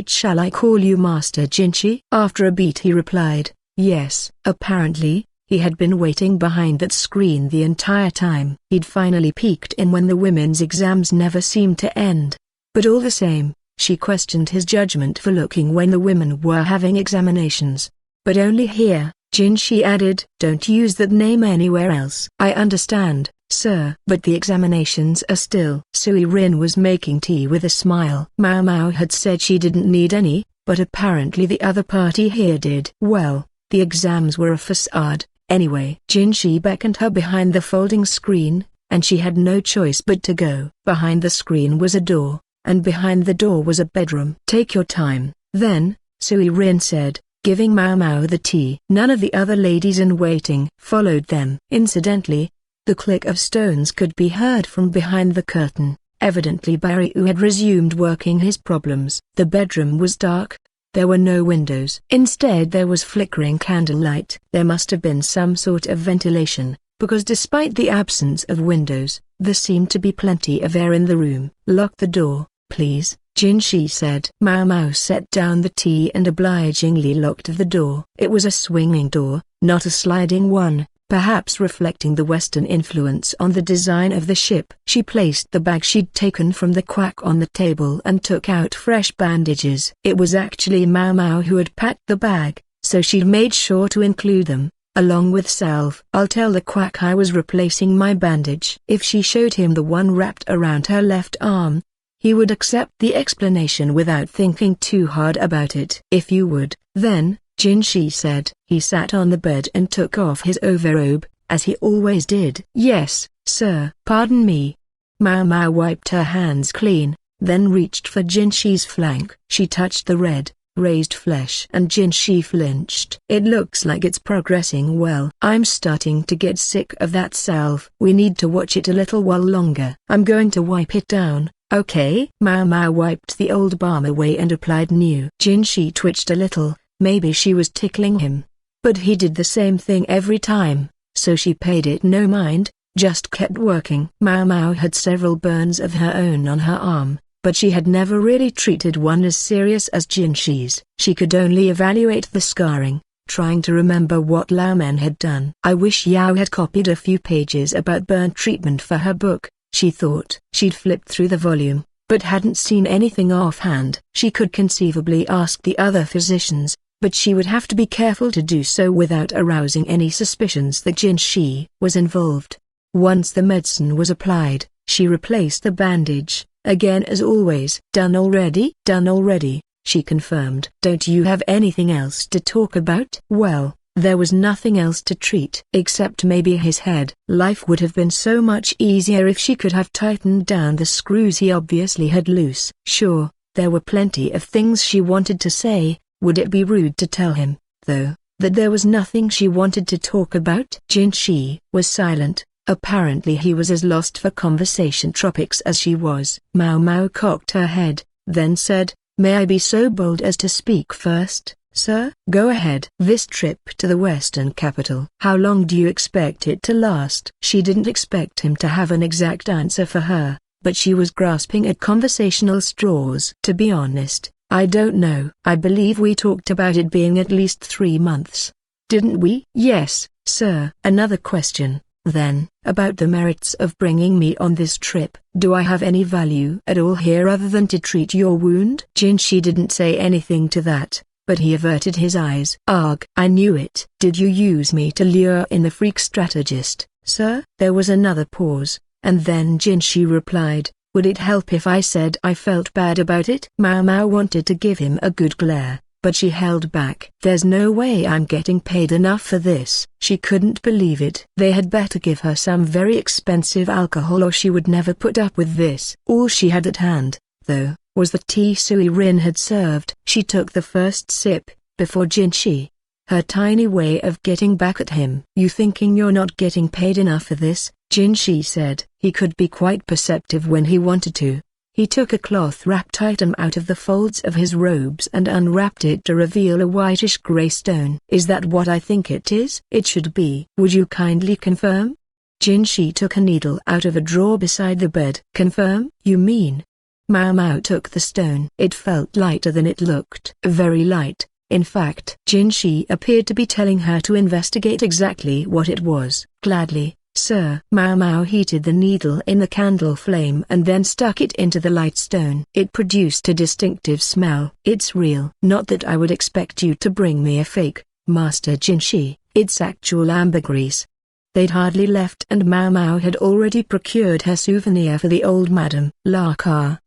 "Shall I call you Master Jinshi?" After a beat he replied, "Yes." Apparently, he had been waiting behind that screen the entire time. He'd finally peeked in when the women's exams never seemed to end. But all the same, she questioned his judgment for looking when the women were having examinations. "But only here," Jinshi added. "Don't use that name anywhere else." "I understand, sir." "But the examinations are still." Sui Rin was making tea with a smile. Maomao had said she didn't need any, but apparently the other party here did. Well, the exams were a facade, anyway. Jinshi beckoned her behind the folding screen, and she had no choice but to go. Behind the screen was a door, and behind the door was a bedroom. "Take your time, then," Sui Rin said, giving Maomao the tea. None of the other ladies in waiting followed them. Incidentally, the click of stones could be heard from behind the curtain. Evidently Barry had resumed working his problems. The bedroom was dark. There were no windows. Instead there was flickering candlelight. There must have been some sort of ventilation, because despite the absence of windows, there seemed to be plenty of air in the room. "Lock the door, please," Jinshi said. Maomao set down the tea and obligingly locked the door. It was a swinging door, not a sliding one, perhaps reflecting the Western influence on the design of the ship. She placed the bag she'd taken from the quack on the table and took out fresh bandages. It was actually Maomao who had packed the bag, so she'd made sure to include them, along with salve. "I'll tell the quack I was replacing my bandage." If she showed him the one wrapped around her left arm, he would accept the explanation without thinking too hard about it. "If you would, then," Jinshi said. He sat on the bed and took off his overrobe, as he always did. "Yes, sir." "Pardon me." Maomao wiped her hands clean, then reached for Jinshi's flank. She touched the red, raised flesh and Jinshi flinched. "It looks like it's progressing well." "I'm starting to get sick of that salve." "We need to watch it a little while longer." "I'm going to wipe it down, okay?" Maomao wiped the old balm away and applied new. Jinshi twitched a little. Maybe she was tickling him. But he did the same thing every time, so she paid it no mind, just kept working. Maomao had several burns of her own on her arm, but she had never really treated one as serious as Jinshi's. She could only evaluate the scarring, trying to remember what Lahan had done. "I wish Yao had copied a few pages about burn treatment for her book," she thought. She'd flipped through the volume, but hadn't seen anything offhand. She could conceivably ask the other physicians, but she would have to be careful to do so without arousing any suspicions that Jinshi was involved. Once the medicine was applied, she replaced the bandage, again as always. "Done already?" "Done already," she confirmed. "Don't you have anything else to talk about?" Well, there was nothing else to treat except maybe his head. Life would have been so much easier if she could have tightened down the screws he obviously had loose. Sure, there were plenty of things she wanted to say. Would it be rude to tell him, though, that there was nothing she wanted to talk about? Jinshi was silent. Apparently he was as lost for conversation topics as she was. Maomao cocked her head, then said, "May I be so bold as to speak first, sir?" "Go ahead." "This trip to the western capital, how long do you expect it to last?" She didn't expect him to have an exact answer for her, but she was grasping at conversational straws. "To be honest, I don't know. I believe we talked about it being at least 3 months. Didn't we?" "Yes, sir." "Another question, then, about the merits of bringing me on this trip. Do I have any value at all here other than to treat your wound?" Jinshi didn't say anything to that, but he averted his eyes. "Arg, I knew it." "Did you use me to lure in the freak strategist, sir?" There was another pause, and then Jinshi replied, "Would it help if I said I felt bad about it?" Maomao wanted to give him a good glare, but she held back. "There's no way I'm getting paid enough for this." She couldn't believe it. They had better give her some very expensive alcohol or she would never put up with this. All she had at hand, though, was the tea Sui Rin had served. She took the first sip, before Jinshi. Her tiny way of getting back at him. "You thinking you're not getting paid enough for this?" Jinshi said. He could be quite perceptive when he wanted to. He took a cloth-wrapped item out of the folds of his robes and unwrapped it to reveal a whitish-gray stone. "Is that what I think it is?" "It should be." "Would you kindly confirm?" Jinshi took a needle out of a drawer beside the bed. "Confirm? You mean?" Maomao took the stone. It felt lighter than it looked. Very light. In fact, Jinshi appeared to be telling her to investigate exactly what it was. "Gladly, sir." Maomao heated the needle in the candle flame and then stuck it into the light stone. It produced a distinctive smell. "It's real." "Not that I would expect you to bring me a fake, Master Jinshi. It's actual ambergris." They'd hardly left and Maomao had already procured her souvenir for the old madam. "Laka,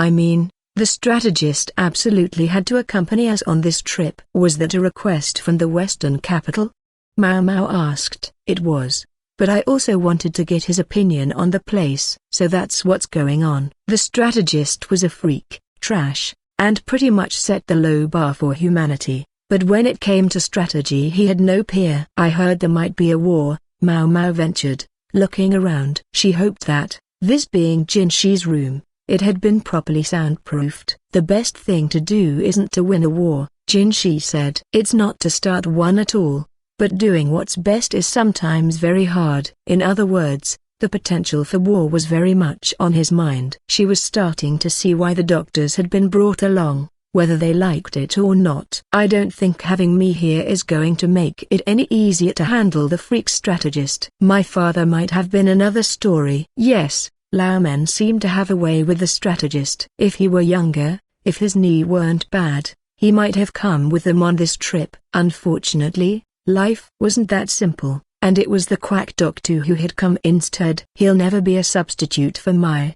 I mean, the strategist absolutely had to accompany us on this trip." "Was that a request from the Western capital?" Maomao asked. "It was. But I also wanted to get his opinion on the place." "So that's what's going on." The strategist was a freak, trash, and pretty much set the low bar for humanity, but when it came to strategy he had no peer. "I heard there might be a war," Maomao ventured, looking around. She hoped that, this being Jinshi's room, it had been properly soundproofed. "The best thing to do isn't to win a war," Jinshi said. "It's not to start one at all, but doing what's best is sometimes very hard." In other words, the potential for war was very much on his mind. She was starting to see why the doctors had been brought along, whether they liked it or not. "I don't think having me here is going to make it any easier to handle the freak strategist. My father might have been another story." Yes, Lahan seemed to have a way with the strategist. If he were younger, if his knee weren't bad, he might have come with them on this trip. Unfortunately, life wasn't that simple, and it was the quack doctor who had come instead. "He'll never be a substitute for my..."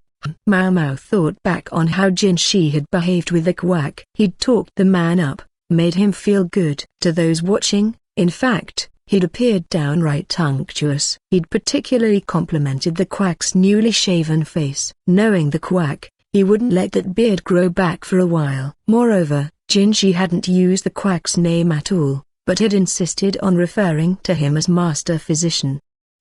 Maomao thought back on how Jinshi had behaved with the quack. He'd talked the man up, made him feel good. To those watching, in fact, he'd appeared downright unctuous. He'd particularly complimented the quack's newly shaven face. Knowing the quack, he wouldn't let that beard grow back for a while. Moreover, Jinshi hadn't used the quack's name at all, but had insisted on referring to him as Master Physician.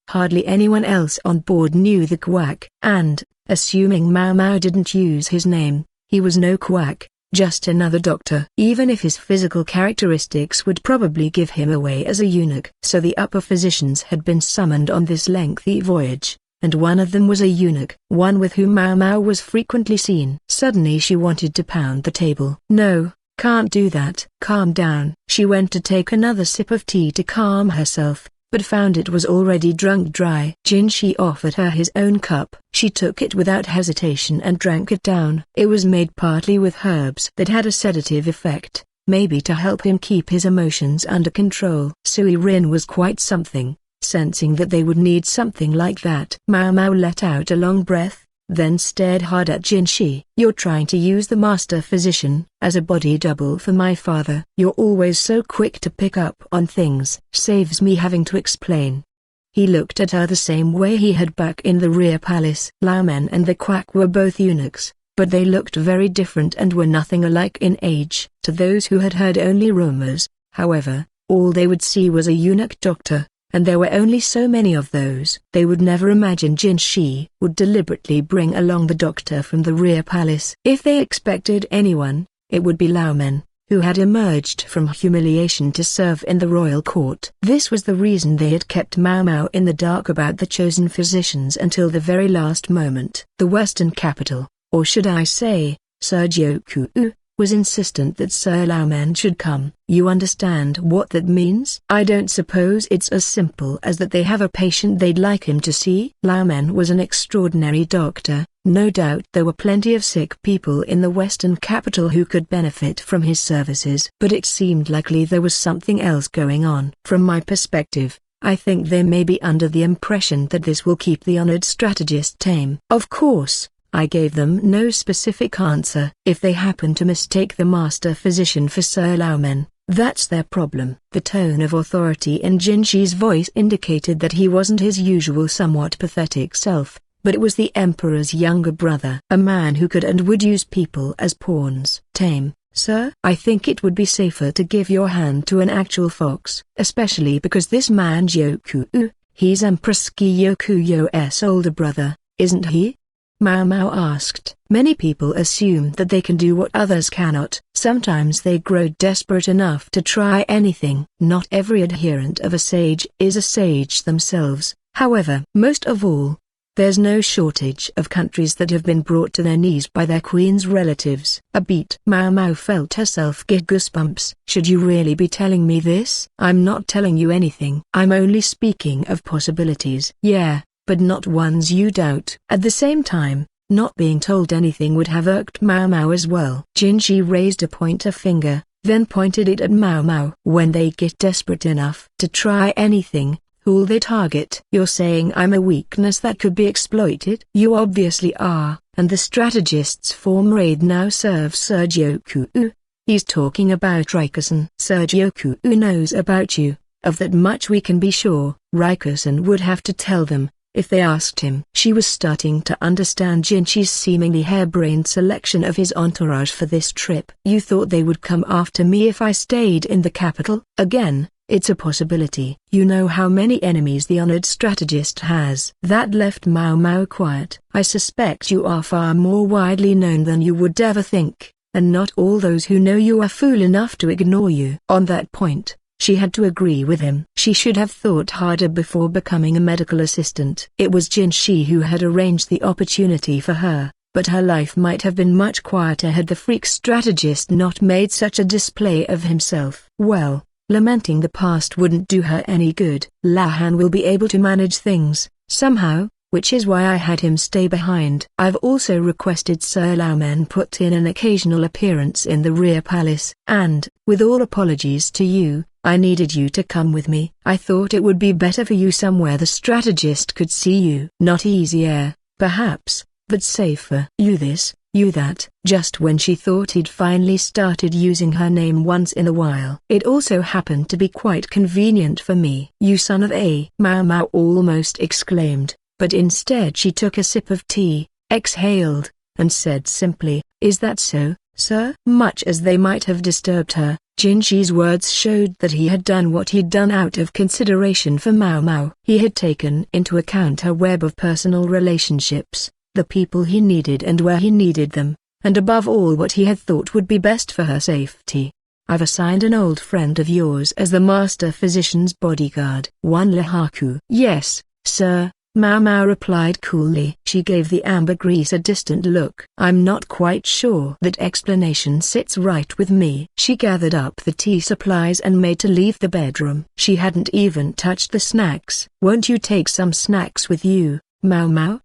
Hardly anyone else on board knew the quack, and, assuming Maomao didn't use his name, he was no quack, just another doctor. Even if his physical characteristics would probably give him away as a eunuch. So the upper physicians had been summoned on this lengthy voyage, and one of them was a eunuch, one with whom Maomao was frequently seen. Suddenly she wanted to pound the table. "No, can't do that." "Calm down." She went to take another sip of tea to calm herself, but found it was already drunk dry. Jinshi offered her his own cup. She took it without hesitation and drank it down. It was made partly with herbs that had a sedative effect, maybe to help him keep his emotions under control. Sui Rin was quite something, sensing that they would need something like that. Maomao let out a long breath, then stared hard at Jinshi. "You're trying to use the Master Physician as a body double for my father. You're always so quick to pick up on things. Saves me having to explain." He looked at her the same way he had back in the rear palace. Lahan and the quack were both eunuchs, but they looked very different and were nothing alike in age. To those who had heard only rumors, however, all they would see was a eunuch doctor, and there were only so many of those. They would never imagine Jinshi would deliberately bring along the doctor from the rear palace. If they expected anyone, it would be Lahan, who had emerged from humiliation to serve in the royal court. This was the reason they had kept Maomao in the dark about the chosen physicians until the very last moment. The Western capital, or should I say, Sir Joku, was insistent that Sir Lahan should come. "You understand what that means?" "I don't suppose it's as simple as that they have a patient they'd like him to see." Lahan was an extraordinary doctor. No doubt there were plenty of sick people in the Western capital who could benefit from his services. But it seemed likely there was something else going on. "From my perspective, I think they may be under the impression that this will keep the honored strategist tame." "Of course, I gave them no specific answer. If they happen to mistake the master physician for Sir Laomen, that's their problem. The tone of authority in Jinshi's voice indicated that he wasn't his usual somewhat pathetic self, but it was the emperor's younger brother. A man who could and would use people as pawns. Tame, sir. I think it would be safer to give your hand to an actual fox, especially because this man Joku, he's Empress Kyokuyo's older brother, isn't he? Maomao asked. Many people assume that they can do what others cannot. Sometimes they grow desperate enough to try anything. Not every adherent of a sage is a sage themselves, however. Most of all, there's no shortage of countries that have been brought to their knees by their queen's relatives. A beat. Maomao felt herself get goosebumps. Should you really be telling me this? I'm not telling you anything. I'm only speaking of possibilities. Yeah, but not ones you doubt. At the same time, not being told anything would have irked Maomao as well. Jinshi raised a pointer finger, then pointed it at Maomao. When they get desperate enough to try anything, who'll they target? You're saying I'm a weakness that could be exploited? You obviously are, and the strategist's form raid now serves Sir Joku. He's talking about Rikusen. Sir Joku knows about you, of that much we can be sure. Rikusen would have to tell them, if they asked him. She was starting to understand Jinshi's seemingly harebrained selection of his entourage for this trip. You thought they would come after me if I stayed in the capital? Again, it's a possibility. You know how many enemies the honored strategist has. That left Maomao quiet. I suspect you are far more widely known than you would ever think, and not all those who know you are fool enough to ignore you. On that point, she had to agree with him. She should have thought harder before becoming a medical assistant. It was Jinshi who had arranged the opportunity for her, but her life might have been much quieter had the freak strategist not made such a display of himself. Well, lamenting the past wouldn't do her any good. Lahan will be able to manage things, somehow, which is why I had him stay behind. I've also requested Sir Laomen put in an occasional appearance in the rear palace. And, with all apologies to you, I needed you to come with me. I thought it would be better for you somewhere the strategist could see you. Not easier, perhaps, but safer. You this, you that. Just when she thought he'd finally started using her name once in a while. It also happened to be quite convenient for me. You son of a. Maomao almost exclaimed, but instead she took a sip of tea, exhaled, and said simply, is that so, sir? Much as they might have disturbed her, Jinshi's words showed that he had done what he'd done out of consideration for Maomao. He had taken into account her web of personal relationships, the people he needed and where he needed them, and above all what he had thought would be best for her safety. I've assigned an old friend of yours as the master physician's bodyguard. One Lahaku. Yes, sir, Maomao replied coolly. She gave the ambergris a distant look. I'm not quite sure that explanation sits right with me. She gathered up the tea supplies and made to leave the bedroom. She hadn't even touched the snacks. Won't you take some snacks with you, Maomao?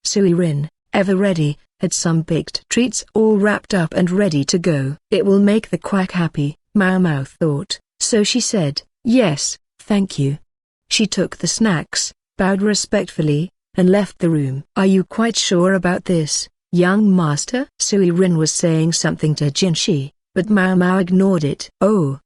Suirin, ever ready, had some baked treats all wrapped up and ready to go. It will make the quack happy, Maomao thought, so she said, yes, thank you. She took the snacks, bowed respectfully, and left the room. Are you quite sure about this, young master? Suirin was saying something to Jinshi, but Maomao ignored it. Oh,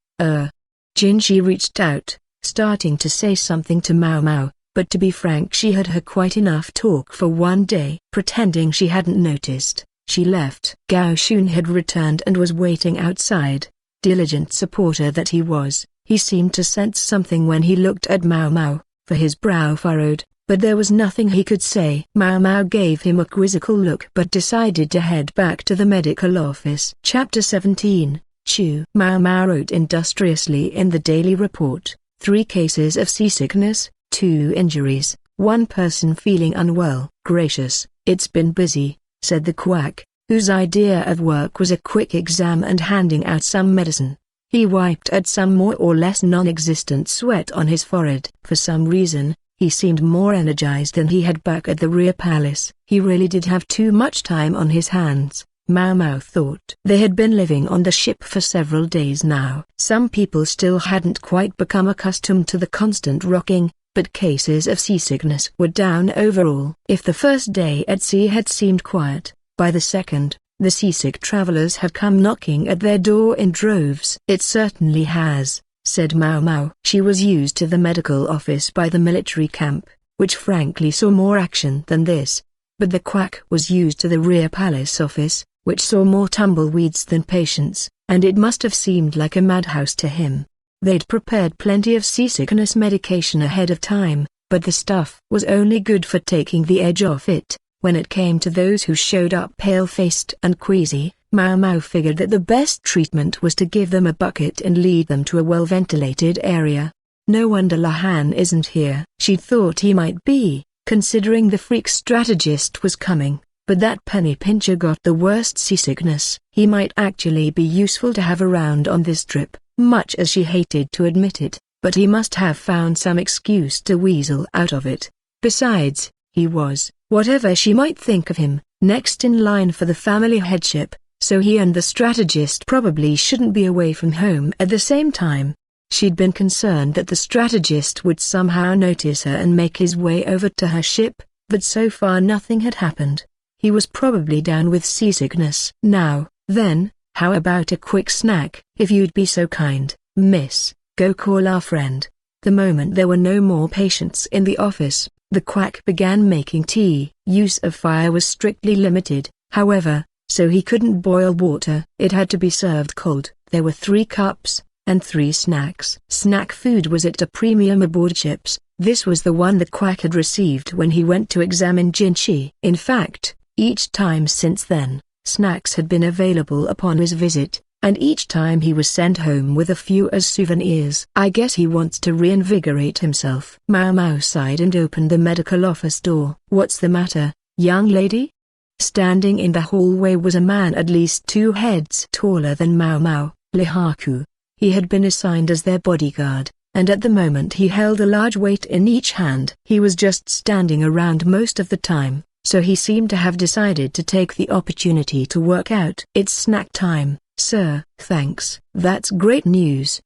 Jinshi reached out, starting to say something to Maomao, but to be frank she had had quite enough talk for one day. Pretending she hadn't noticed, she left. Gao Shun had returned and was waiting outside. Diligent supporter that he was, he seemed to sense something when he looked at Maomao, for his brow furrowed, but there was nothing he could say. Maomao gave him a quizzical look but decided to head back to the medical office. Chapter 17, Chu. Maomao wrote industriously in the daily report, 3 cases of seasickness, 2 injuries, 1 person feeling unwell. Gracious, it's been busy, said the quack, whose idea of work was a quick exam and handing out some medicine. He wiped at some more or less non-existent sweat on his forehead. For some reason, he seemed more energized than he had back at the rear palace. He really did have too much time on his hands, Maomao thought. They had been living on the ship for several days now. Some people still hadn't quite become accustomed to the constant rocking, but cases of seasickness were down overall. If the first day at sea had seemed quiet, by the second, the seasick travelers had come knocking at their door in droves. "It certainly has," said Maomao. She was used to the medical office by the military camp, which frankly saw more action than this. But the quack was used to the rear palace office, which saw more tumbleweeds than patients, and it must have seemed like a madhouse to him. They'd prepared plenty of seasickness medication ahead of time, but the stuff was only good for taking the edge off it. When it came to those who showed up pale-faced and queasy, Maomao figured that the best treatment was to give them a bucket and lead them to a well-ventilated area. No wonder Lahan isn't here. She'd thought he might be, considering the freak strategist was coming, but that penny pincher got the worst seasickness. He might actually be useful to have around on this trip, much as she hated to admit it, but he must have found some excuse to weasel out of it. Besides, he was, whatever she might think of him, next in line for the family headship, so he and the strategist probably shouldn't be away from home at the same time. She'd been concerned that the strategist would somehow notice her and make his way over to her ship, but so far nothing had happened. He was probably down with seasickness. "Now, then, how about a quick snack, if you'd be so kind, miss? Go call our friend." The moment there were no more patients in the office, the quack began making tea. Use of fire was strictly limited, however, so he couldn't boil water. It had to be served cold. There were 3 cups, and 3 snacks. Snack food was at a premium aboard ships. This was the one the quack had received when he went to examine Jinshi. In fact, each time since then, snacks had been available upon his visit, and each time he was sent home with a few as souvenirs. "I guess he wants to reinvigorate himself." Maomao sighed and opened the medical office door. "What's the matter, young lady?" Standing in the hallway was a man at least 2 heads taller than Maomao, Lahan. He had been assigned as their bodyguard, and at the moment he held a large weight in each hand. He was just standing around most of the time, so he seemed to have decided to take the opportunity to work out. "It's snack time, sir." "Thanks, that's great news."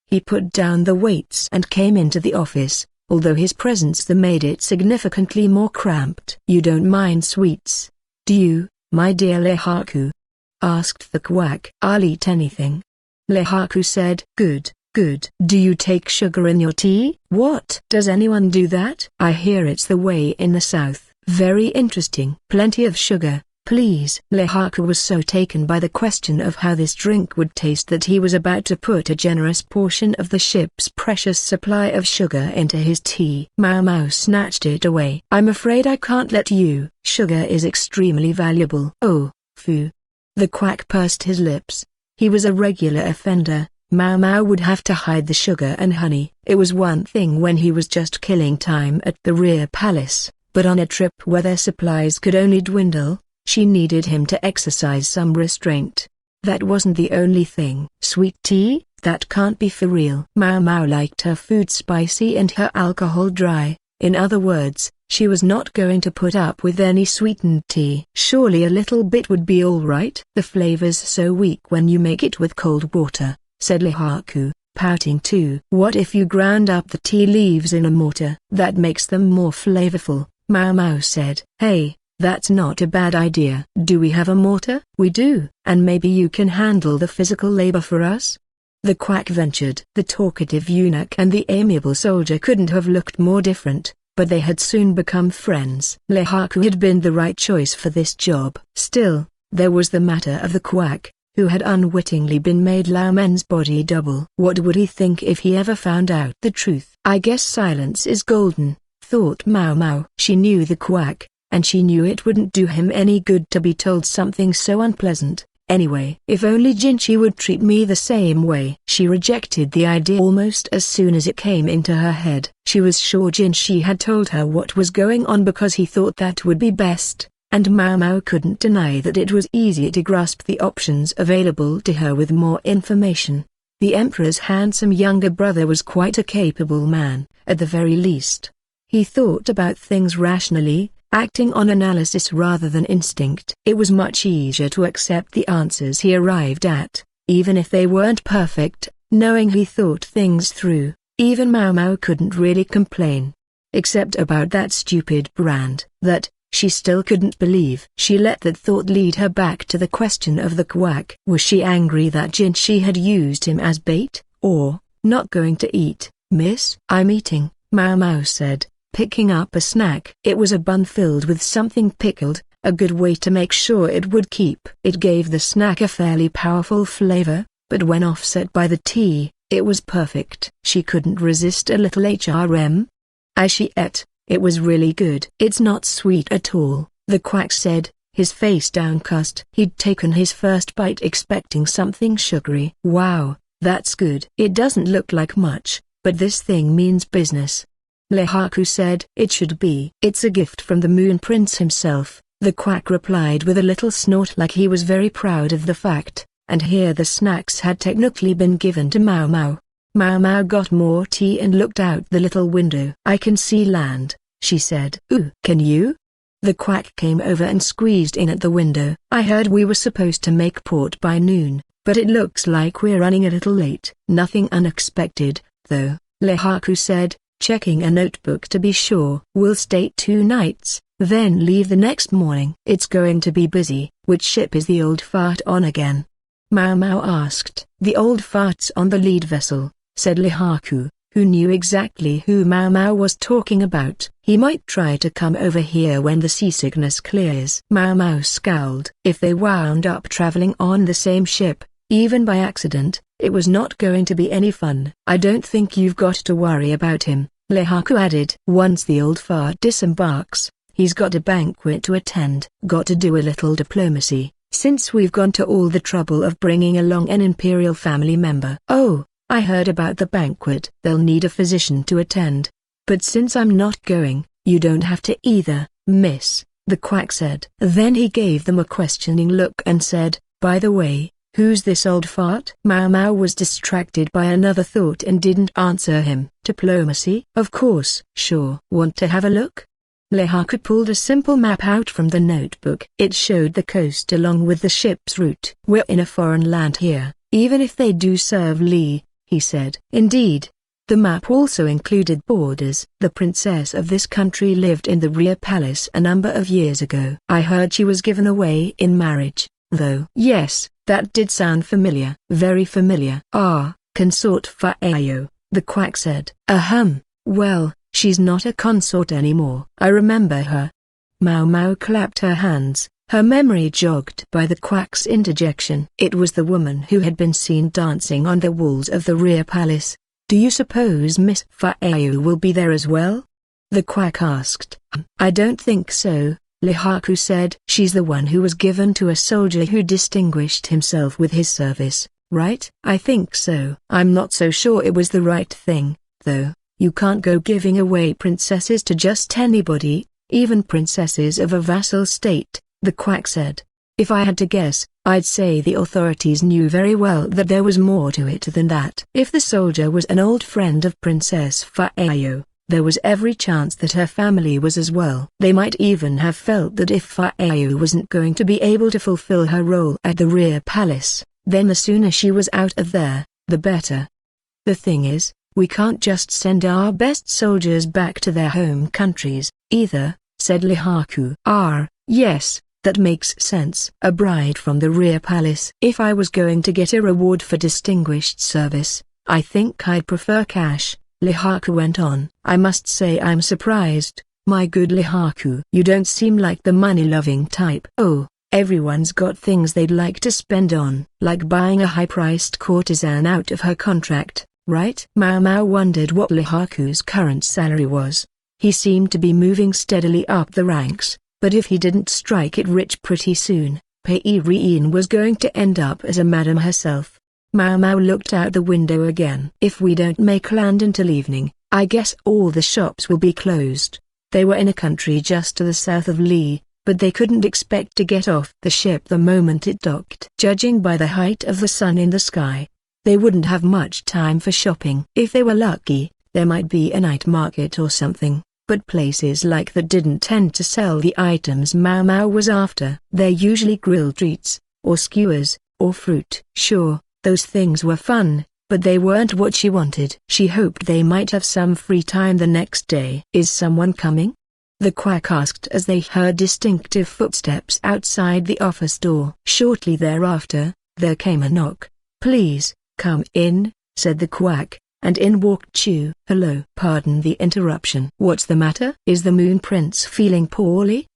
He put down the weights and came into the office, although his presence there made it significantly more cramped. "You don't mind sweets, do you, my dear Lahan?" asked the quack. "I'll eat anything," Lahan said. Good, good. "Do you take sugar in your tea?" "What? Does anyone do that?" "I hear it's the way in the south." "Very interesting." "Plenty of sugar, please." Lahan was so taken by the question of how this drink would taste that he was about to put a generous portion of the ship's precious supply of sugar into his tea. Maomao snatched it away. "I'm afraid I can't let you. Sugar is extremely valuable." "Oh, phew." The quack pursed his lips. He was a regular offender. Maomao would have to hide the sugar and honey. It was one thing when he was just killing time at the rear palace, but on a trip where their supplies could only dwindle, she needed him to exercise some restraint. That wasn't the only thing. "Sweet tea? That can't be for real." Maomao liked her food spicy and her alcohol dry. In other words, she was not going to put up with any sweetened tea. "Surely a little bit would be all right." "The flavor's so weak when you make it with cold water," said Lahan, pouting too. "What if you ground up the tea leaves in a mortar?" "That makes them more flavorful," Maomao said. "Hey, that's not a bad idea." "Do we have a mortar?" "We do, and maybe you can handle the physical labor for us?" the quack ventured. The talkative eunuch and the amiable soldier couldn't have looked more different, but they had soon become friends. Lahan had been the right choice for this job. Still, there was the matter of the quack, who had unwittingly been made Laumen's body double. What would he think if he ever found out the truth? "I guess silence is golden," thought Maomao. She knew the quack, and she knew it wouldn't do him any good to be told something so unpleasant. Anyway, if only Jinshi would treat me the same way. She rejected the idea almost as soon as it came into her head. She was sure Jinshi had told her what was going on because he thought that would be best, and Maomao couldn't deny that it was easier to grasp the options available to her with more information. The Emperor's handsome younger brother was quite a capable man, at the very least. He thought about things rationally, acting on analysis rather than instinct. It was much easier to accept the answers he arrived at, even if they weren't perfect, knowing he thought things through, Even Maomao couldn't really complain. Except about that stupid brand. That, she still couldn't believe. She let that thought lead her back to the question of the quack. Was she angry that Jinshi had used him as bait, or, not going to eat, miss? I'm eating, Maomao said, picking up a snack. It was a bun filled with something pickled, a good way to make sure it would keep. It gave the snack a fairly powerful flavor, but when offset by the tea, it was perfect. She couldn't resist a little HRM. As she ate, it was really good. It's not sweet at all, the quack said, his face downcast. He'd taken his first bite expecting something sugary. Wow, that's good. It doesn't look like much, but this thing means business. Lehaku said. It should be. It's a gift from the Moon Prince himself, the quack replied with a little snort like he was very proud of the fact, and here the snacks had technically been given to Maomao. Maomao got more tea and looked out the little window. I can see land, she said. Ooh, can you? The quack came over and squeezed in at the window. I heard we were supposed to make port by noon, but it looks like we're running a little late. Nothing unexpected, though, Lehaku said, checking a notebook to be sure. We'll stay 2 nights, then leave the next morning. It's going to be busy. Which ship is the old fart on again? Maomao asked. The old fart's on the lead vessel, said Lehaku, who knew exactly who Maomao was talking about. He might try to come over here when the seasickness clears. Maomao scowled. If they wound up traveling on the same ship, even by accident, it was not going to be any fun. I don't think you've got to worry about him, Lehaku added. Once the old fart disembarks, he's got a banquet to attend. Got to do a little diplomacy, since we've gone to all the trouble of bringing along an imperial family member. Oh, I heard about the banquet. They'll need a physician to attend. But since I'm not going, you don't have to either, miss, the quack said. Then he gave them a questioning look and said, by the way, who's this old fart? Maomao was distracted by another thought and didn't answer him. Diplomacy? Of course. Sure. Want to have a look? Lehaku pulled a simple map out from the notebook. It showed the coast along with the ship's route. We're in a foreign land here, even if they do serve Li, he said. Indeed. The map also included borders. The princess of this country lived in the rear palace a number of years ago. I heard she was given away in marriage, though. Yes, that did sound familiar. Very familiar. Ah, consort Fa'ayo, the quack said. Well, she's not a consort anymore. I remember her. Maomao clapped her hands, her memory jogged by the quack's interjection. It was the woman who had been seen dancing on the walls of the rear palace. Do you suppose Miss Fa'ayu will be there as well? The quack asked. I don't think so, Lehaku said. She's the one who was given to a soldier who distinguished himself with his service, right? I think so. I'm not so sure it was the right thing, though. You can't go giving away princesses to just anybody, even princesses of a vassal state, the quack said. If I had to guess, I'd say the authorities knew very well that there was more to it than that. If the soldier was an old friend of Princess Fa'ayo, there was every chance that her family was as well. They might even have felt that if Fa'ayo wasn't going to be able to fulfill her role at the rear palace, then the sooner she was out of there, the better. The thing is, we can't just send our best soldiers back to their home countries, either, said Lehaku. Yes, that makes sense. A bride from the rear palace. If I was going to get a reward for distinguished service, I think I'd prefer cash, Lehaku went on. I must say I'm surprised, my good Lehaku. You don't seem like the money-loving type. Oh, everyone's got things they'd like to spend on. Like buying a high-priced courtesan out of her contract, right? Maomao wondered what Lehaku's current salary was. He seemed to be moving steadily up the ranks. But if he didn't strike it rich pretty soon, Pei-Rien was going to end up as a madam herself. Maomao looked out the window again. If we don't make land until evening, I guess all the shops will be closed. They were in a country just to the south of Li, but they couldn't expect to get off the ship the moment it docked. Judging by the height of the sun in the sky, they wouldn't have much time for shopping. If they were lucky, there might be a night market or something. But places like that didn't tend to sell the items Maomao was after. They're usually grilled treats, or skewers, or fruit. Sure, those things were fun, but they weren't what she wanted. She hoped they might have some free time the next day. "Is someone coming?" the quack asked as they heard distinctive footsteps outside the office door. Shortly thereafter, there came a knock. "Please, come in," said the quack, and in walked Chu. "Hello." "Pardon the interruption. What's the matter? Is the Moon Prince feeling poorly?"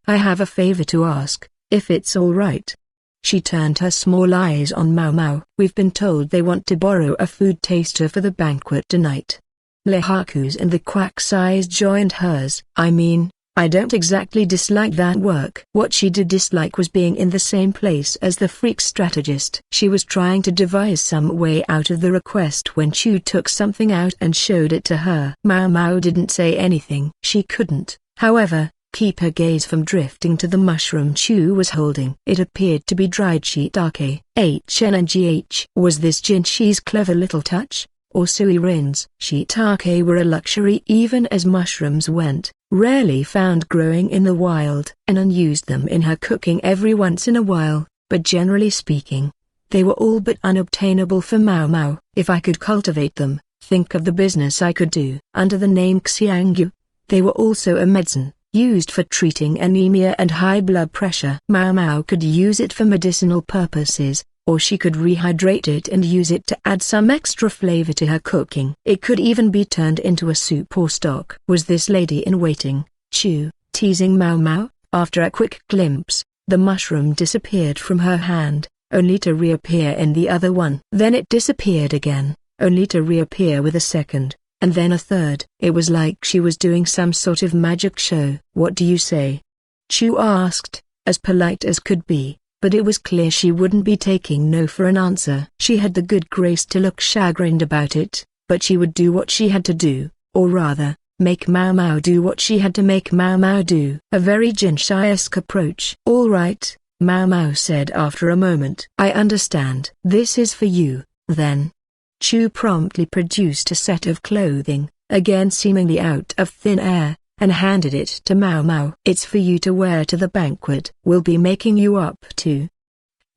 "I have a favor to ask, if it's all right." She turned her small eyes on Maomao. "We've been told they want to borrow a food taster for the banquet tonight." Lahaku's and the quack's eyes joined hers. "I mean, I don't exactly dislike that work." What she did dislike was being in the same place as the freak strategist. She was trying to devise some way out of the request when Chu took something out and showed it to her. Maomao didn't say anything. She couldn't, however, keep her gaze from drifting to the mushroom Chu was holding. It appeared to be dried shiitake. HNGH. Was this Jinshi's clever little touch, or Suirin's? Shiitake were a luxury even as mushrooms went, rarely found growing in the wild. Anan used them in her cooking every once in a while, but generally speaking, they were all but unobtainable for Maomao. "If I could cultivate them, think of the business I could do." Under the name Xiangyu, they were also a medicine, used for treating anemia and high blood pressure. Maomao could use it for medicinal purposes, or she could rehydrate it and use it to add some extra flavor to her cooking. It could even be turned into a soup or stock. Was this lady in waiting, Chu, teasing Maomao? After a quick glimpse, the mushroom disappeared from her hand, only to reappear in the other one. Then it disappeared again, only to reappear with a second, and then a third. It was like she was doing some sort of magic show. "What do you say?" Chu asked, as polite as could be, but it was clear she wouldn't be taking no for an answer. She had the good grace to look chagrined about it, but she would do what she had to do, or rather, make Maomao do what she had to make Maomao do. A very Jinshi-esque approach. "All right," Maomao said after a moment. "I understand. This is for you, then." Chu promptly produced a set of clothing, again seemingly out of thin air, and handed it to Maomao. "It's for you to wear to the banquet. We'll be making you up to."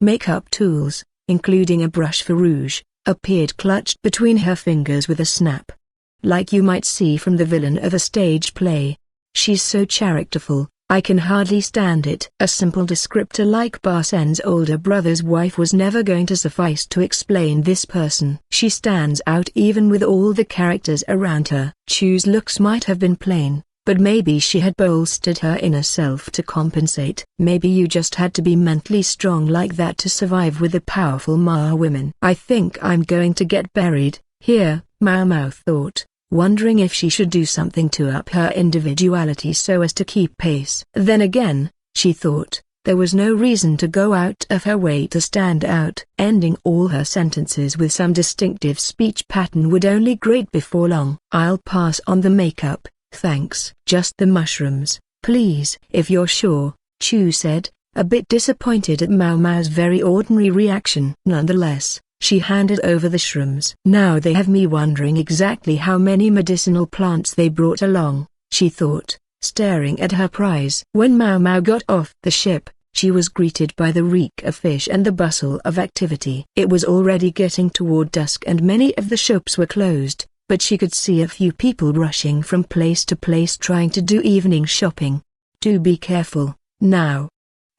Makeup tools, including a brush for rouge, appeared clutched between her fingers with a snap. Like you might see from the villain of a stage play. "She's so characterful, I can hardly stand it." A simple descriptor like Barsen's older brother's wife was never going to suffice to explain this person. She stands out even with all the characters around her. Chu's looks might have been plain, but maybe she had bolstered her inner self to compensate. Maybe you just had to be mentally strong like that to survive with the powerful Ma women. "I think I'm going to get buried here," Maomao thought, wondering if she should do something to up her individuality so as to keep pace. Then again, she thought, there was no reason to go out of her way to stand out. Ending all her sentences with some distinctive speech pattern would only grate before long. "I'll pass on the makeup, thanks." "Just the mushrooms, please." "If you're sure," Chu said, a bit disappointed at Maomao's very ordinary reaction. Nonetheless, she handed over the shrooms. "Now they have me wondering exactly how many medicinal plants they brought along," she thought, staring at her prize. When Maomao got off the ship, she was greeted by the reek of fish and the bustle of activity. It was already getting toward dusk and many of the shops were closed, but she could see a few people rushing from place to place trying to do evening shopping. "Do be careful, now,"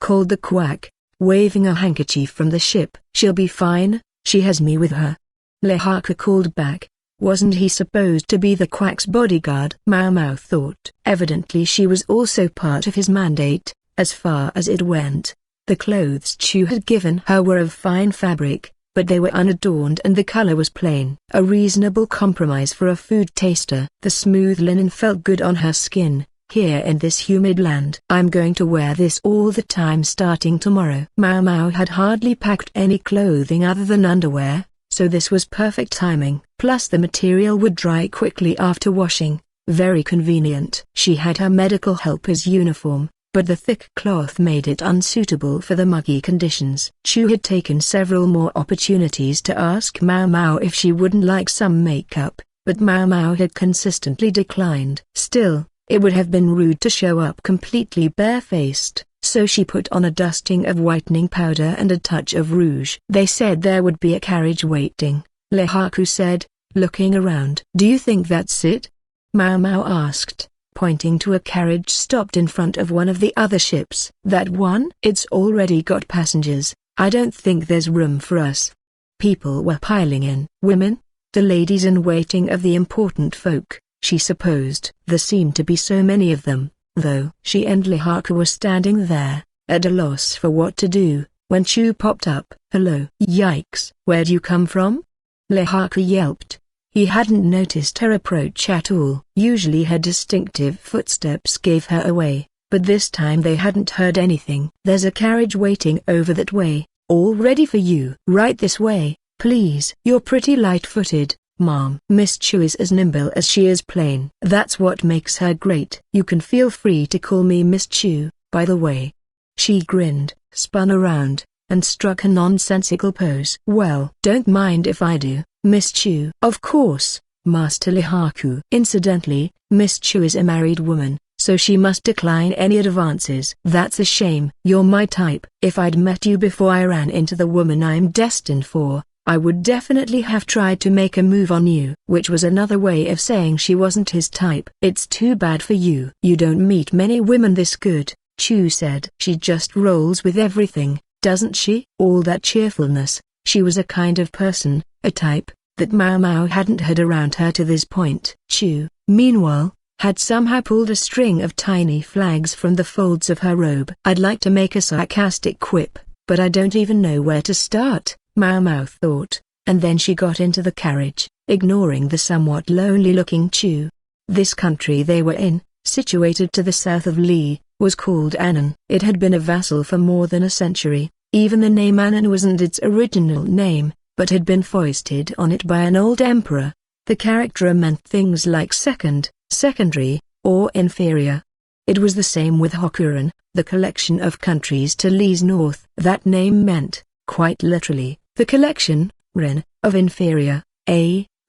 called the quack, waving a handkerchief from the ship. "She'll be fine, she has me with her." Lahan called back, wasn't he supposed to be the quack's bodyguard? Maomao thought. Evidently she was also part of his mandate, as far as it went. The clothes Chu had given her were of fine fabric, but they were unadorned and the color was plain. A reasonable compromise for a food taster. The smooth linen felt good on her skin, here in this humid land. "I'm going to wear this all the time starting tomorrow." Maomao had hardly packed any clothing other than underwear, so this was perfect timing. Plus the material would dry quickly after washing, very convenient. She had her medical helper's uniform, but the thick cloth made it unsuitable for the muggy conditions. Chu had taken several more opportunities to ask Maomao if she wouldn't like some makeup, but Maomao had consistently declined. Still, it would have been rude to show up completely barefaced, so she put on a dusting of whitening powder and a touch of rouge. They said there would be a carriage waiting. Lehaku said, looking around. "Do you think that's it?" Maomao asked, pointing to a carriage stopped in front of one of the other ships. "That one? It's already got passengers. I don't think there's room for us." People were piling in. Women? The ladies in waiting of the important folk, she supposed. There seemed to be so many of them, though. She and Lehaku were standing there, at a loss for what to do, when Chu popped up. "Hello." "Yikes. Where'd you come from?" Lehaku yelped. He hadn't noticed her approach at all. Usually her distinctive footsteps gave her away, but this time they hadn't heard anything. "There's a carriage waiting over that way, all ready for you." "Right this way, please." "You're pretty light-footed, Mom." Miss Chu is as nimble as she is plain. That's what makes her great. "You can feel free to call me Miss Chu, by the way." She grinned, spun around, and struck a nonsensical pose. "Well, don't mind if I do, Miss Chu." "Of course, Master Lehaku." Incidentally, Miss Chu is a married woman, so she must decline any advances. "That's a shame. You're my type." "If I'd met you before I ran into the woman I'm destined for, I would definitely have tried to make a move on you." Which was another way of saying she wasn't his type. "It's too bad for you. You don't meet many women this good," Chu said. "She just rolls with everything, doesn't she?" All that cheerfulness. She was a kind of person, a type, that Maomao hadn't had around her to this point. Chu, meanwhile, had somehow pulled a string of tiny flags from the folds of her robe. "I'd like to make a sarcastic quip, but I don't even know where to start," Maomao thought, and then she got into the carriage, ignoring the somewhat lonely-looking Chu. This country they were in, situated to the south of Li, was called Anan. It had been a vassal for more than a century. Even the name Anan wasn't its original name, but had been foisted on it by an old emperor. The character meant things like second, secondary, or inferior. It was the same with Hokuran, the collection of countries to Li's north. That name meant, quite literally, the collection, ren, of inferior,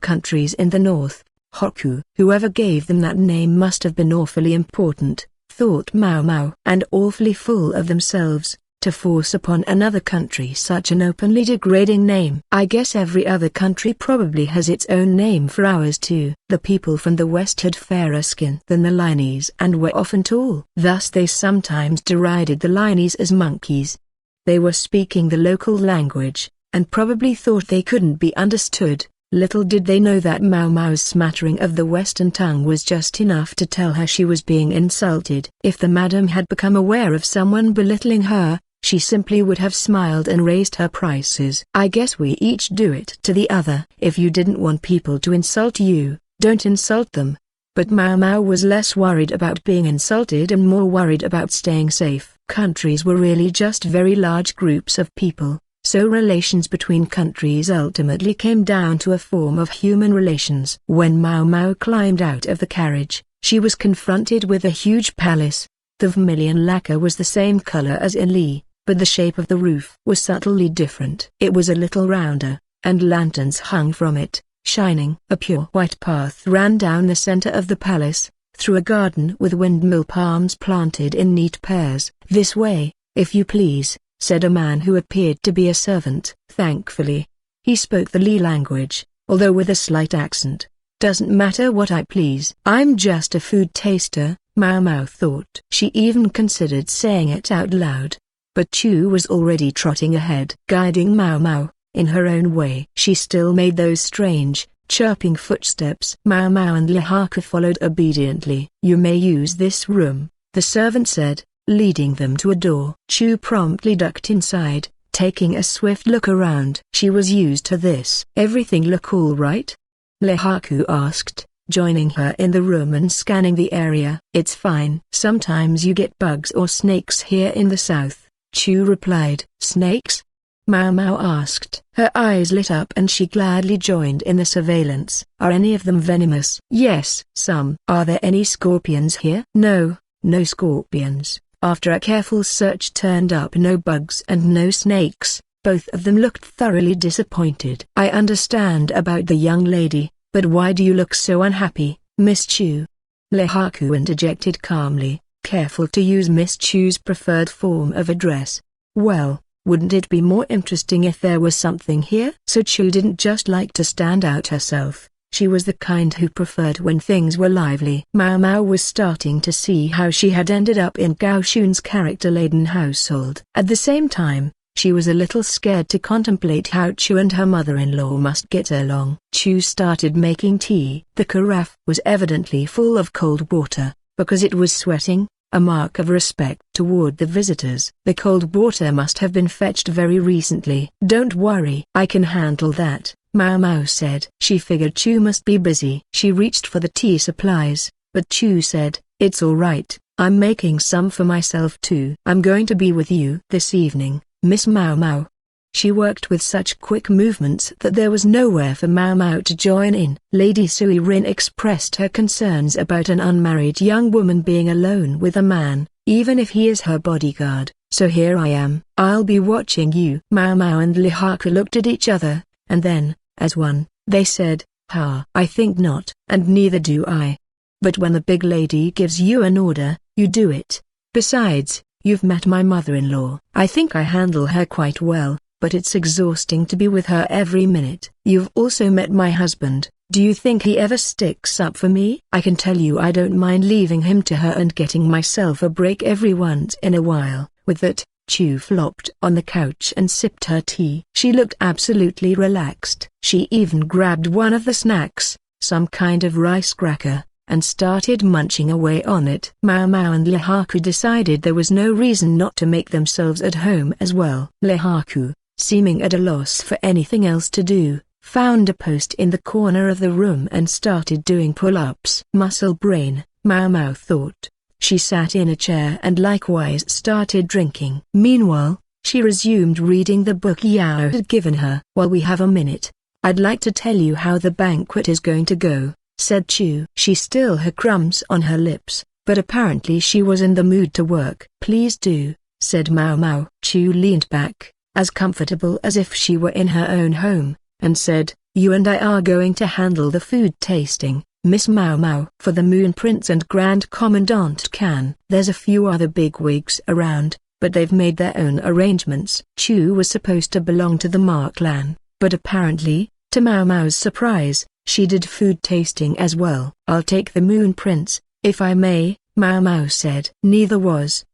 countries in the north. Hoku. Whoever gave them that name must have been awfully important, thought Maomao, and awfully full of themselves, to force upon another country such an openly degrading name. "I guess every other country probably has its own name for ours too." The people from the west had fairer skin than the Linese and were often tall. Thus they sometimes derided the Linese as monkeys. They were speaking the local language, and probably thought they couldn't be understood. Little did they know that Maomao's smattering of the Western tongue was just enough to tell her she was being insulted. If the madam had become aware of someone belittling her, she simply would have smiled and raised her prices. "I guess we each do it to the other. If you didn't want people to insult you, don't insult them." But Maomao was less worried about being insulted and more worried about staying safe. Countries were really just very large groups of people. So relations between countries ultimately came down to a form of human relations. When Maomao climbed out of the carriage, she was confronted with a huge palace. The vermilion lacquer was the same color as in Li, but the shape of the roof was subtly different. It was a little rounder, and lanterns hung from it, shining. A pure white path ran down the center of the palace, through a garden with windmill palms planted in neat pairs. "This way, if you please," said a man who appeared to be a servant. Thankfully, he spoke the Li language, although with a slight accent. "Doesn't matter what I please. I'm just a food taster," Maomao thought. She even considered saying it out loud. But Chu was already trotting ahead, guiding Maomao, in her own way. She still made those strange, chirping footsteps. Maomao and Lehaku followed obediently. "You may use this room," the servant said, leading them to a door. Chu promptly ducked inside, taking a swift look around. She was used to this. "Everything look all right?" Lehaku asked, joining her in the room and scanning the area. "It's fine. Sometimes you get bugs or snakes here in the south," Chu replied. "Snakes?" Maomao asked. Her eyes lit up and she gladly joined in the surveillance. "Are any of them venomous?" "Yes, some." "Are there any scorpions here?" "No, no scorpions." After a careful search turned up no bugs and no snakes. Both of them looked thoroughly disappointed. "I understand about the young lady, but why do you look so unhappy, Miss Chu?" Lehaku interjected calmly, careful to use Miss Chu's preferred form of address. "Well, Wouldn't it be more interesting if there was something here? So Chu didn't just like to stand out herself. She was the kind who preferred when things were lively. Maomao was starting to see how she had ended up in Gao Shun's character-laden household. At the same time, she was a little scared to contemplate how Chu and her mother-in-law must get along. Chu started making tea. The carafe was evidently full of cold water, because it was sweating, a mark of respect toward the visitors. The cold water must have been fetched very recently. "Don't worry, I can handle that," Maomao said. She figured Chu must be busy. She reached for the tea supplies, but Chu said, "It's all right, I'm making some for myself too. I'm going to be with you this evening, Miss Maomao." She worked with such quick movements that there was nowhere for Maomao to join in. Lady Sui Rin expressed her concerns about an unmarried young woman being alone with a man, even if he is her bodyguard. "So here I am. I'll be watching you." Maomao and Lihaku looked at each other, and then, as one, they said, I think not, and neither do I. But when the big lady gives you an order, you do it. Besides, you've met my mother-in-law. I think I handle her quite well, but it's exhausting to be with her every minute. You've also met my husband. Do you think he ever sticks up for me? I can tell you I don't mind leaving him to her and getting myself a break every once in a while." With that, Chu flopped on the couch and sipped her tea. She looked absolutely relaxed. She even grabbed one of the snacks, some kind of rice cracker, and started munching away on it. Maomao and Lihaku decided there was no reason not to make themselves at home as well. Lihaku, seeming at a loss for anything else to do, found a post in the corner of the room and started doing pull-ups. Muscle brain, Maomao thought. She sat in a chair and likewise started drinking. Meanwhile, she resumed reading the book Yao had given her. "While we have a minute, I'd like to tell you how the banquet is going to go," said Chu. She still had crumbs on her lips, but apparently she was in the mood to work. "Please do," said Maomao. Chu leaned back, as comfortable as if she were in her own home, and said, "You and I are going to handle the food tasting, Miss Maomao." "For the Moon Prince and Grand Commandant Kan. There's a few other bigwigs around, but they've made their own arrangements." Chu was supposed to belong to the Ma clan, but apparently, to Maomao's surprise, she did food tasting as well. "I'll take the Moon Prince, if I may," Maomao said. "Neither was,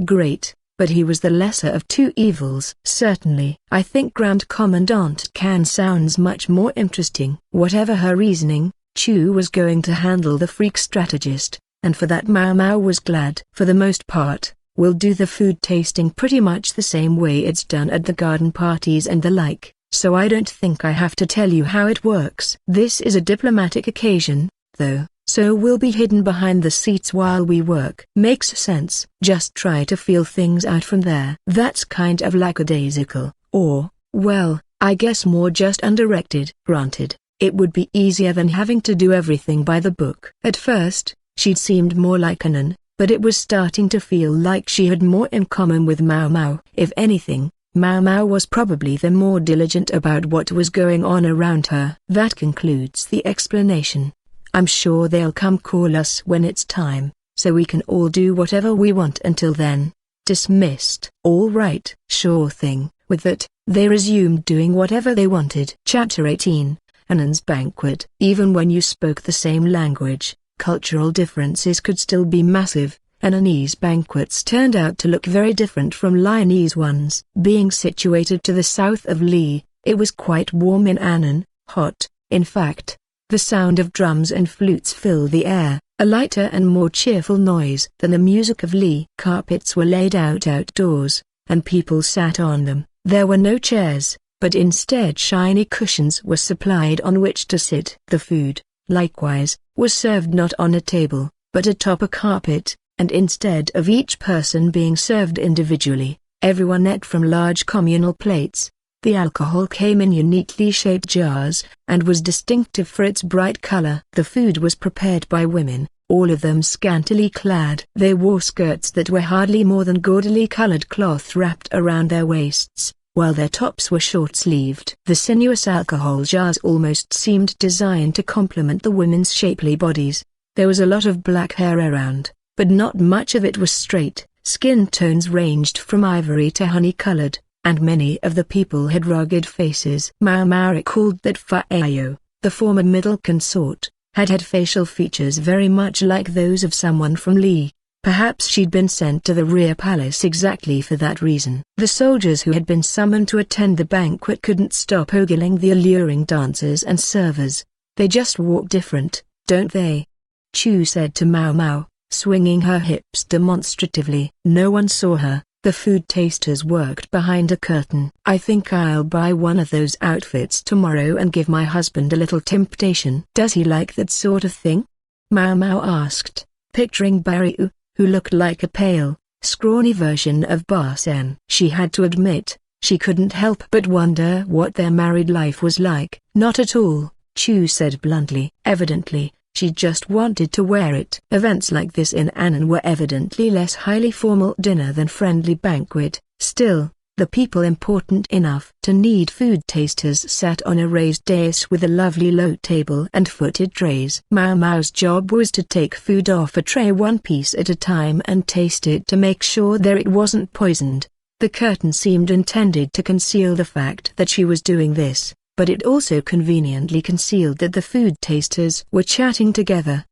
great, but he was the lesser of two evils." "Certainly. I think Grand Commandant Kan sounds much more interesting." Whatever her reasoning, Chu was going to handle the freak strategist, and for that Maomao was glad. "For the most part, we'll do the food tasting pretty much the same way it's done at the garden parties and the like, so I don't think I have to tell you how it works. This is a diplomatic occasion, though, so we'll be hidden behind the seats while we work." "Makes sense. Just try to feel things out from there." "That's kind of lackadaisical, or, well, I guess more just undirected." "Granted, it would be easier than having to do everything by the book." At first, she'd seemed more like Anan, but it was starting to feel like she had more in common with Maomao. If anything, Maomao was probably the more diligent about what was going on around her. That concludes the explanation. I'm sure they'll come call us when it's time, so we can all do whatever we want until then. Dismissed. All right. Sure thing. With that, they resumed doing whatever they wanted. Chapter 18. Anan's Banquet. Even when you spoke the same language, cultural differences could still be massive. Ananese banquets turned out to look very different from Lionese ones. Being situated to the south of Li, it was quite warm in Anan, hot, in fact. The sound of drums and flutes filled the air, a lighter and more cheerful noise than the music of Li. Carpets were laid out outdoors, and people sat on them. There were no chairs, but instead shiny cushions were supplied on which to sit. The food, likewise, was served not on a table, but atop a carpet, and instead of each person being served individually, everyone ate from large communal plates. The alcohol came in uniquely shaped jars, and was distinctive for its bright color. The food was prepared by women, all of them scantily clad. They wore skirts that were hardly more than gaudily colored cloth wrapped around their waists, while their tops were short-sleeved. The sinuous alcohol jars almost seemed designed to complement the women's shapely bodies. There was a lot of black hair around, but not much of it was straight, Skin tones ranged from ivory to honey-colored, and many of the people had rugged faces. Maomao recalled that Fa'ao, the former middle consort, had facial features very much like those of someone from Li. Perhaps she'd been sent to the rear palace exactly for that reason. The soldiers who had been summoned to attend the banquet couldn't stop ogling the alluring dancers and servers. They just walk different, don't they? Chu said to Maomao, swinging her hips demonstratively. No one saw her. The food tasters worked behind a curtain. I think I'll buy one of those outfits tomorrow and give my husband a little temptation. Does he like that sort of thing? Maomao asked, picturing Barryu, who looked like a pale, scrawny version of Barsen. She had to admit, she couldn't help but wonder what their married life was like. Not at all, Chu said bluntly. Evidently, she just wanted to wear it. Events like this in Anan were evidently less highly formal dinner than friendly banquet. Still, the people important enough to need food tasters sat on a raised dais with a lovely low table and footed trays. Maomao's job was to take food off a tray one piece at a time and taste it to make sure that it wasn't poisoned. The curtain seemed intended to conceal the fact that she was doing this, but it also conveniently concealed that the food tasters were chatting together.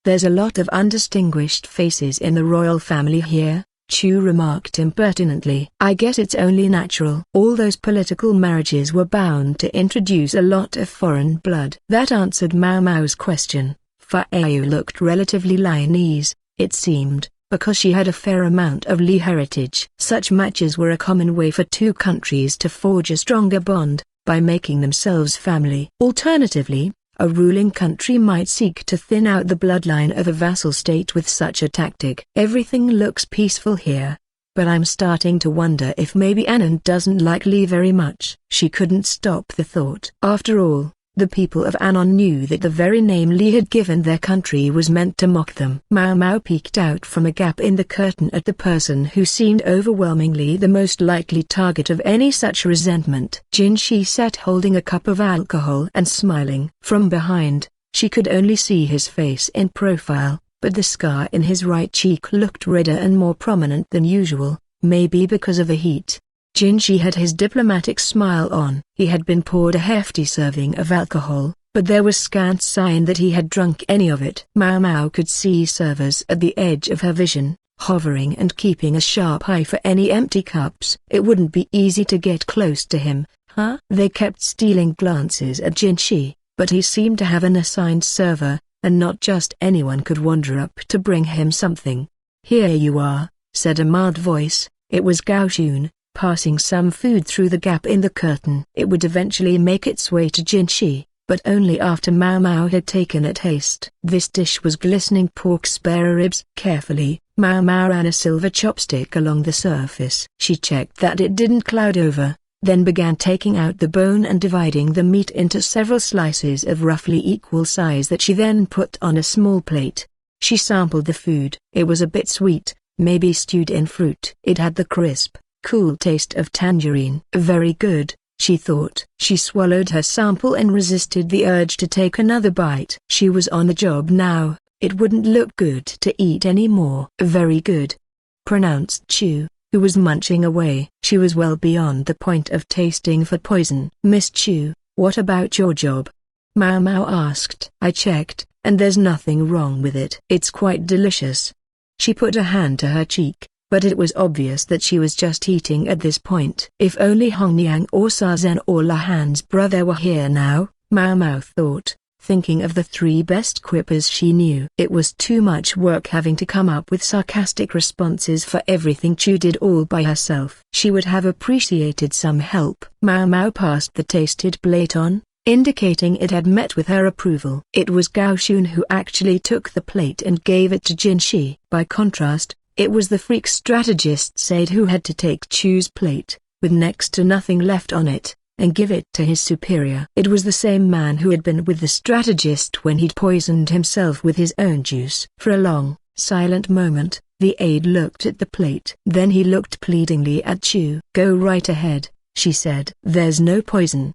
There's a lot of undistinguished faces in the royal family here, Chu remarked impertinently. I guess it's only natural. All those political marriages were bound to introduce a lot of foreign blood. That answered Maomao's question. Fa'ao looked relatively Lionese, it seemed, because she had a fair amount of Li heritage. Such matches were a common way for two countries to forge a stronger bond, by making themselves family. Alternatively, a ruling country might seek to thin out the bloodline of a vassal state with such a tactic. Everything looks peaceful here, but I'm starting to wonder if maybe Anan doesn't like Li very much. She couldn't stop the thought. After all, the people of Anan knew that the very name Li had given their country was meant to mock them. Maomao peeked out from a gap in the curtain at the person who seemed overwhelmingly the most likely target of any such resentment. Jinshi sat holding a cup of alcohol and smiling. From behind, she could only see his face in profile, but the scar in his right cheek looked redder and more prominent than usual, maybe because of the heat. Jinshi had his diplomatic smile on. He had been poured a hefty serving of alcohol, but there was scant sign that he had drunk any of it. Maomao could see servers at the edge of her vision, hovering and keeping a sharp eye for any empty cups. It wouldn't be easy to get close to him, huh? They kept stealing glances at Jinshi, but he seemed to have an assigned server, and not just anyone could wander up to bring him something. Here you are, said a mild voice. It was Gao Xun, passing some food through the gap in the curtain. It would eventually make its way to Jinshi, but only after Maomao had taken a taste. This dish was glistening pork spare ribs. Carefully, Maomao ran a silver chopstick along the surface. She checked that it didn't cloud over, then began taking out the bone and dividing the meat into several slices of roughly equal size that she then put on a small plate. She sampled the food. It was a bit sweet, maybe stewed in fruit. It had the crisp, cool taste of tangerine. Very good, she thought. She swallowed her sample and resisted the urge to take another bite. She was on the job now, it wouldn't look good to eat any more. Very good, pronounced Chu, who was munching away. She was well beyond the point of tasting for poison. Miss Chu, what about your job? Maomao asked. I checked, and there's nothing wrong with it. It's quite delicious. She put a hand to her cheek, but it was obvious that she was just eating at this point. If only Hongniang or Sazen or Lahan's brother were here now, Maomao thought, thinking of the three best quippers she knew. It was too much work having to come up with sarcastic responses for everything Chu did all by herself. She would have appreciated some help. Maomao passed the tasted plate on, indicating it had met with her approval. It was Gao Xun who actually took the plate and gave it to Jinshi. By contrast, it was the freak strategist Sade who had to take Chu's plate, with next to nothing left on it, and give it to his superior. It was the same man who had been with the strategist when he'd poisoned himself with his own juice. For a long, silent moment, the aide looked at the plate. Then he looked pleadingly at Chu. Go right ahead, she said. There's no poison.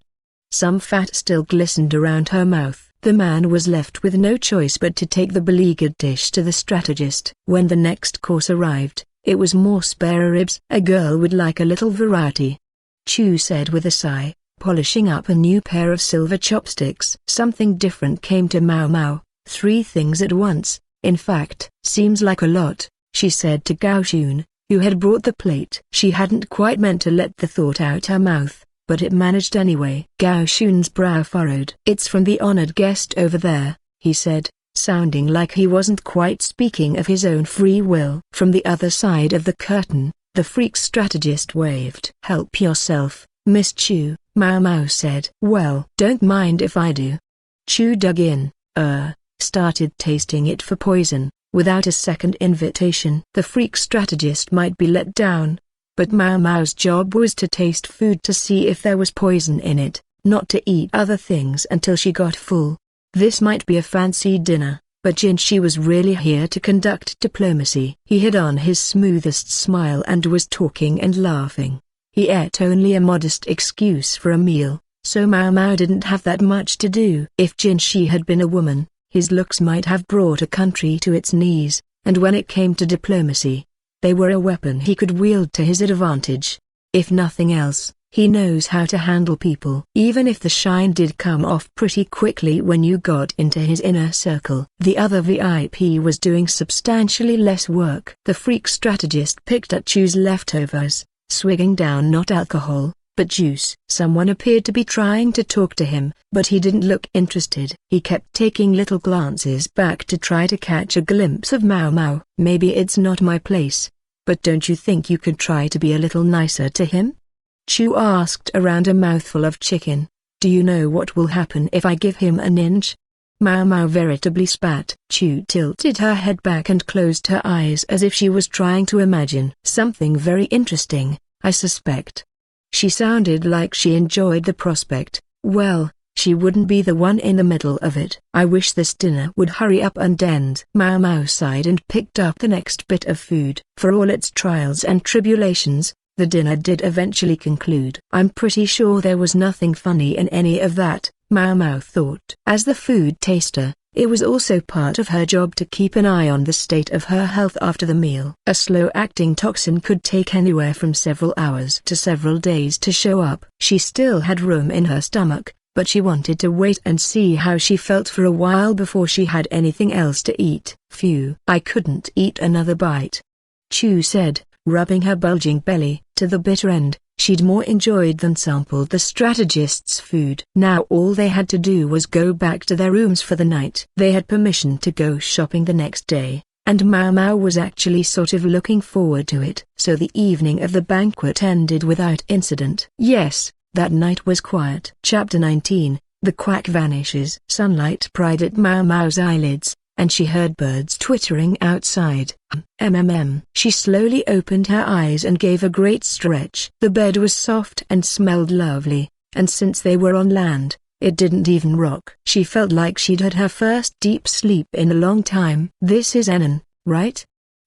Some fat still glistened around her mouth. The man was left with no choice but to take the beleaguered dish to the strategist. When the next course arrived, It was more spare ribs. A girl would like a little variety, Chu said with a sigh, polishing up a new pair of silver chopsticks. Something different came to Maomao, 3 things at once, in fact. Seems like a lot, she said to Gao Xun, who had brought the plate. She hadn't quite meant to let the thought out her mouth, but it managed anyway. Gao Xun's brow furrowed. It's from the honored guest over there, he said, sounding like he wasn't quite speaking of his own free will. From the other side of the curtain, the freak strategist waved. Help yourself, Miss Chu, Maomao said. Well, don't mind if I do. Chu dug in, started tasting it for poison, without a second invitation. The freak strategist might be let down, but Maomao's job was to taste food to see if there was poison in it, not to eat other things until she got full. This might be a fancy dinner, but Jinshi was really here to conduct diplomacy. He had on his smoothest smile and was talking and laughing. He ate only a modest excuse for a meal, so Maomao didn't have that much to do. If Jinshi had been a woman, his looks might have brought a country to its knees, and when it came to diplomacy, they were a weapon he could wield to his advantage. If nothing else, he knows how to handle people. Even if the shine did come off pretty quickly when you got into his inner circle. The other VIP was doing substantially less work. The freak strategist picked at Chu's leftovers, swigging down not alcohol, but juice. Someone appeared to be trying to talk to him, but he didn't look interested. He kept taking little glances back to try to catch a glimpse of Maomao. Maybe it's not my place, but don't you think you could try to be a little nicer to him? Chu asked around a mouthful of chicken. Do you know what will happen if I give him an inch? Maomao veritably spat. Chu tilted her head back and closed her eyes as if she was trying to imagine something very interesting, I suspect. She sounded like she enjoyed the prospect. Well, she wouldn't be the one in the middle of it. I wish this dinner would hurry up and end. Maomao sighed and picked up the next bit of food. For all its trials and tribulations, the dinner did eventually conclude. I'm pretty sure there was nothing funny in any of that, Maomao thought. As the food taster, it was also part of her job to keep an eye on the state of her health after the meal. A slow-acting toxin could take anywhere from several hours to several days to show up. She still had room in her stomach, but she wanted to wait and see how she felt for a while before she had anything else to eat. Phew. I couldn't eat another bite, Chu said, rubbing her bulging belly. To the bitter end, she'd more enjoyed than sampled the strategist's food. Now all they had to do was go back to their rooms for the night. They had permission to go shopping the next day, and Maomao was actually sort of looking forward to it. So the evening of the banquet ended without incident. Yes, that night was quiet. Chapter 19, The Quack Vanishes. Sunlight pried at Maomao's eyelids, and she heard birds twittering outside. She slowly opened her eyes and gave a great stretch. The bed was soft and smelled lovely, and since they were on land, it didn't even rock. She felt like she'd had her first deep sleep in a long time. This is Anan, right?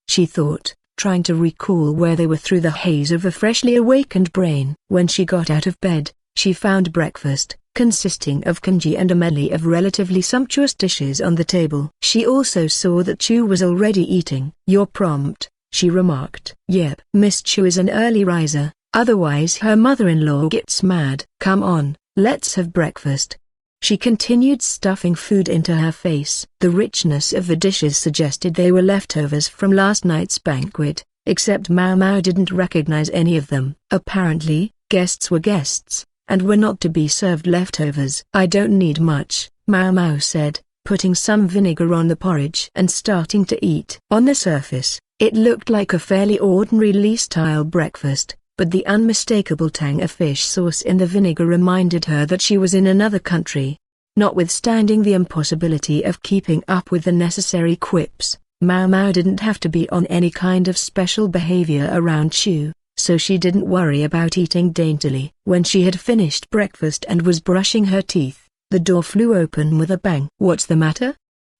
She thought, trying to recall where they were through the haze of a freshly awakened brain. When she got out of bed, she found breakfast, consisting of congee and a medley of relatively sumptuous dishes on the table. She also saw that Chu was already eating. You're prompt, she remarked. Yep. Miss Chu is an early riser, otherwise her mother-in-law gets mad. Come on, let's have breakfast. She continued stuffing food into her face. The richness of the dishes suggested they were leftovers from last night's banquet, except Maomao didn't recognize any of them. Apparently, guests were guests, and were not to be served leftovers. I don't need much, Maomao said, putting some vinegar on the porridge and starting to eat. On the surface, it looked like a fairly ordinary Lee-style breakfast, but the unmistakable tang of fish sauce in the vinegar reminded her that she was in another country. Notwithstanding the impossibility of keeping up with the necessary quips, Maomao didn't have to be on any kind of special behavior around Chu, so she didn't worry about eating daintily. When she had finished breakfast and was brushing her teeth, the door flew open with a bang. What's the matter?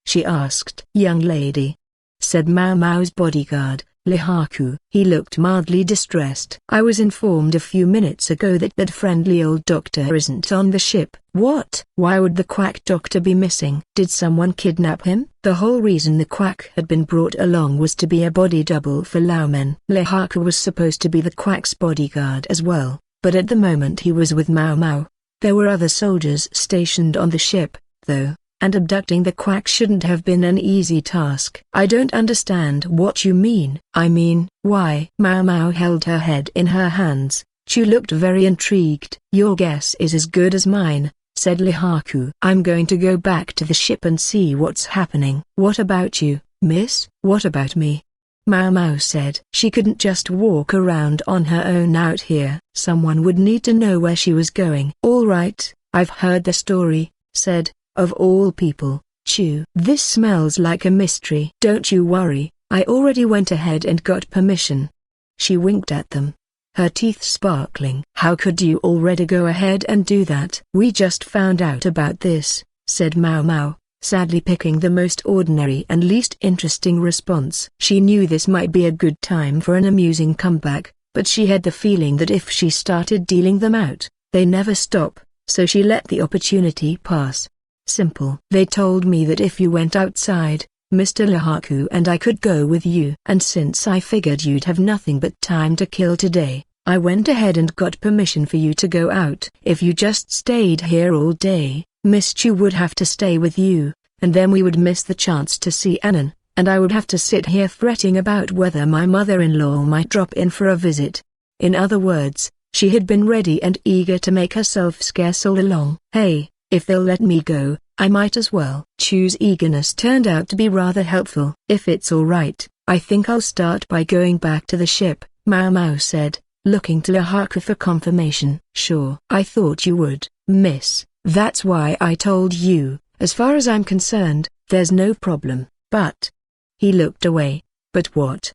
She asked. Young lady, said Maomao's bodyguard, Lihaku. He looked mildly distressed. I was informed a few minutes ago that that friendly old doctor isn't on the ship. What? Why would the quack doctor be missing? Did someone kidnap him? The whole reason the quack had been brought along was to be a body double for Laomen. Lihaku was supposed to be the quack's bodyguard as well, but at the moment he was with Maomao. There were other soldiers stationed on the ship, though, and abducting the quack shouldn't have been an easy task. I don't understand what you mean. I mean, why? Maomao held her head in her hands. Chu looked very intrigued. Your guess is as good as mine, said Lihaku. I'm going to go back to the ship and see what's happening. What about you, miss? What about me? Maomao said. She couldn't just walk around on her own out here. Someone would need to know where she was going. All right, I've heard the story, said, of all people, Chu. This smells like a mystery. Don't you worry, I already went ahead and got permission. She winked at them, her teeth sparkling. How could you already go ahead and do that? We just found out about this, said Maomao, sadly picking the most ordinary and least interesting response. She knew this might be a good time for an amusing comeback, but she had the feeling that if she started dealing them out, they never stop, so she let the opportunity pass. Simple. They told me that if you went outside, Mr. Lihaku and I could go with you. And since I figured you'd have nothing but time to kill today, I went ahead and got permission for you to go out. If you just stayed here all day, Miss Chu would have to stay with you, and then we would miss the chance to see Anan, and I would have to sit here fretting about whether my mother-in-law might drop in for a visit. In other words, she had been ready and eager to make herself scarce all along. Hey, if they'll let me go, I might as well. Chu's eagerness turned out to be rather helpful. If it's all right, I think I'll start by going back to the ship, Maomao said, looking to Lihaku for confirmation. Sure. I thought you would, miss. That's why I told you. As far as I'm concerned, there's no problem. But... He looked away. But what?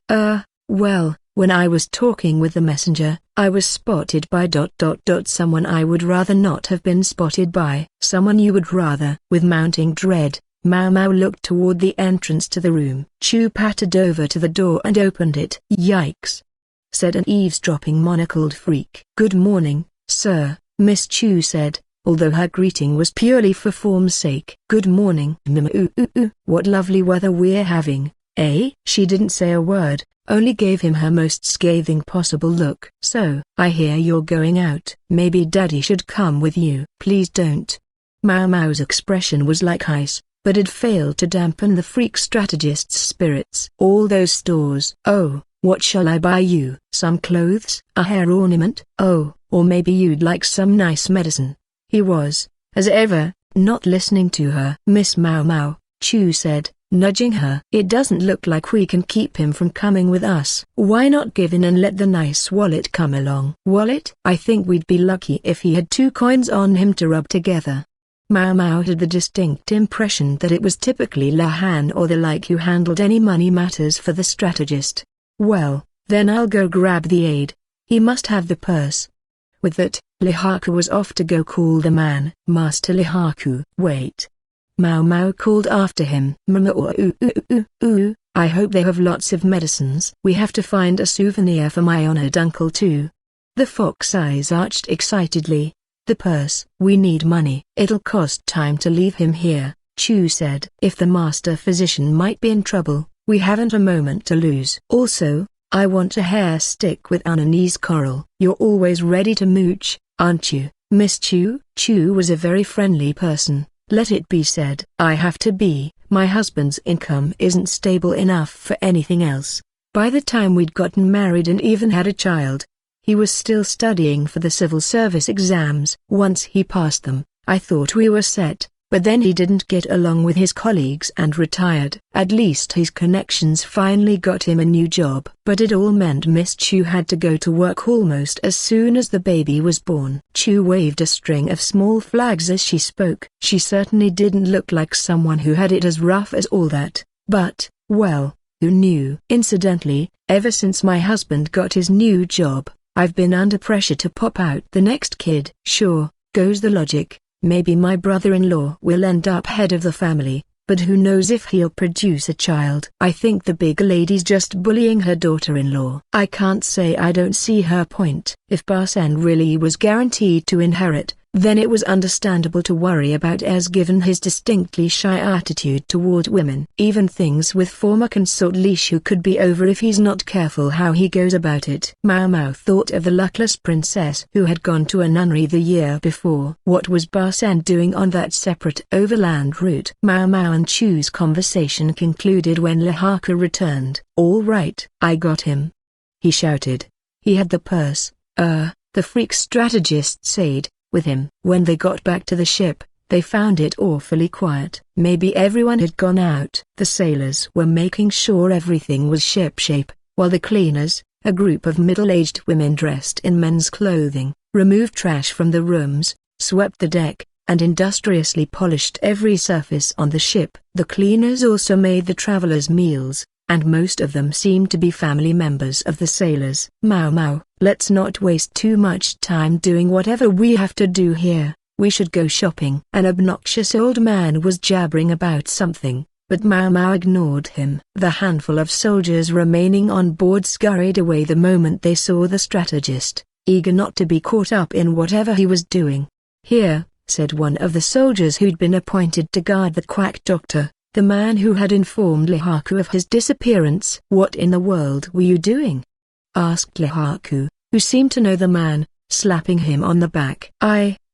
Well, when I was talking with the messenger, I was spotted by ... someone I would rather not have been spotted by. Someone you would rather. With mounting dread, Maomao looked toward the entrance to the room. Chu pattered over to the door and opened it. Yikes! Said an eavesdropping monocled freak. Good morning, sir, Miss Chu said, although her greeting was purely for form's sake. Good morning. What lovely weather we're having, eh? She didn't say a word, only gave him her most scathing possible look. So, I hear you're going out. Maybe Daddy should come with you. Please don't. Maomao's expression was like ice, but it failed to dampen the freak strategist's spirits. All those stores. Oh, what shall I buy you? Some clothes? A hair ornament? Oh, or maybe you'd like some nice medicine. He was, as ever, not listening to her. Miss Maomao, Chu said, nudging her. It doesn't look like we can keep him from coming with us. Why not give in and let the nice wallet come along? Wallet? I think we'd be lucky if he had 2 coins on him to rub together. Maomao had the distinct impression that it was typically Lahan or the like who handled any money matters for the strategist. Well, then I'll go grab the aide. He must have the purse. With that, Lihaku was off to go call the man. Master Lihaku. Wait. Maomao called after him. I hope they have lots of medicines. We have to find a souvenir for my honored uncle too. The fox eyes arched excitedly. The purse. We need money. It'll cost time to leave him here, Chu said. If the master physician might be in trouble, we haven't a moment to lose. Also, I want a hair stick with Ananese coral. You're always ready to mooch, aren't you, Miss Chu? Chu was a very friendly person. Let it be said. I have to be. My husband's income isn't stable enough for anything else. By the time we'd gotten married and even had a child, he was still studying for the civil service exams. Once he passed them, I thought we were set, but then he didn't get along with his colleagues and retired. At least his connections finally got him a new job. But it all meant Miss Chu had to go to work almost as soon as the baby was born. Chu waved a string of small flags as she spoke. She certainly didn't look like someone who had it as rough as all that, but, well, who knew? Incidentally, ever since my husband got his new job, I've been under pressure to pop out the next kid. Sure, goes the logic. Maybe my brother-in-law will end up head of the family, but who knows if he'll produce a child. I think the big lady's just bullying her daughter-in-law. I can't say I don't see her point. If Parsen really was guaranteed to inherit, then it was understandable to worry about heirs given his distinctly shy attitude toward women. Even things with former consort Lishu could be over if he's not careful how he goes about it. Maomao thought of the luckless princess who had gone to a nunnery the year before. What was Parsen doing on that separate overland route? Maomao and Chu's conversation concluded when Lahan returned. "All right, I got him," he shouted. He had the purse, the freak strategist said, with him. When they got back to the ship, they found it awfully quiet. Maybe everyone had gone out. The sailors were making sure everything was shipshape, while the cleaners, a group of middle-aged women dressed in men's clothing, removed trash from the rooms, swept the deck, and industriously polished every surface on the ship. The cleaners also made the travelers' meals, and most of them seemed to be family members of the sailors. "Maomao, let's not waste too much time doing whatever we have to do here. We should go shopping." An obnoxious old man was jabbering about something, but Maomao ignored him. The handful of soldiers remaining on board scurried away the moment they saw the strategist, eager not to be caught up in whatever he was doing. "Here," said one of the soldiers who'd been appointed to guard the quack doctor, the man who had informed Lahan of his disappearance. "What in the world were you doing?" asked Lahan, who seemed to know the man, slapping him on the back.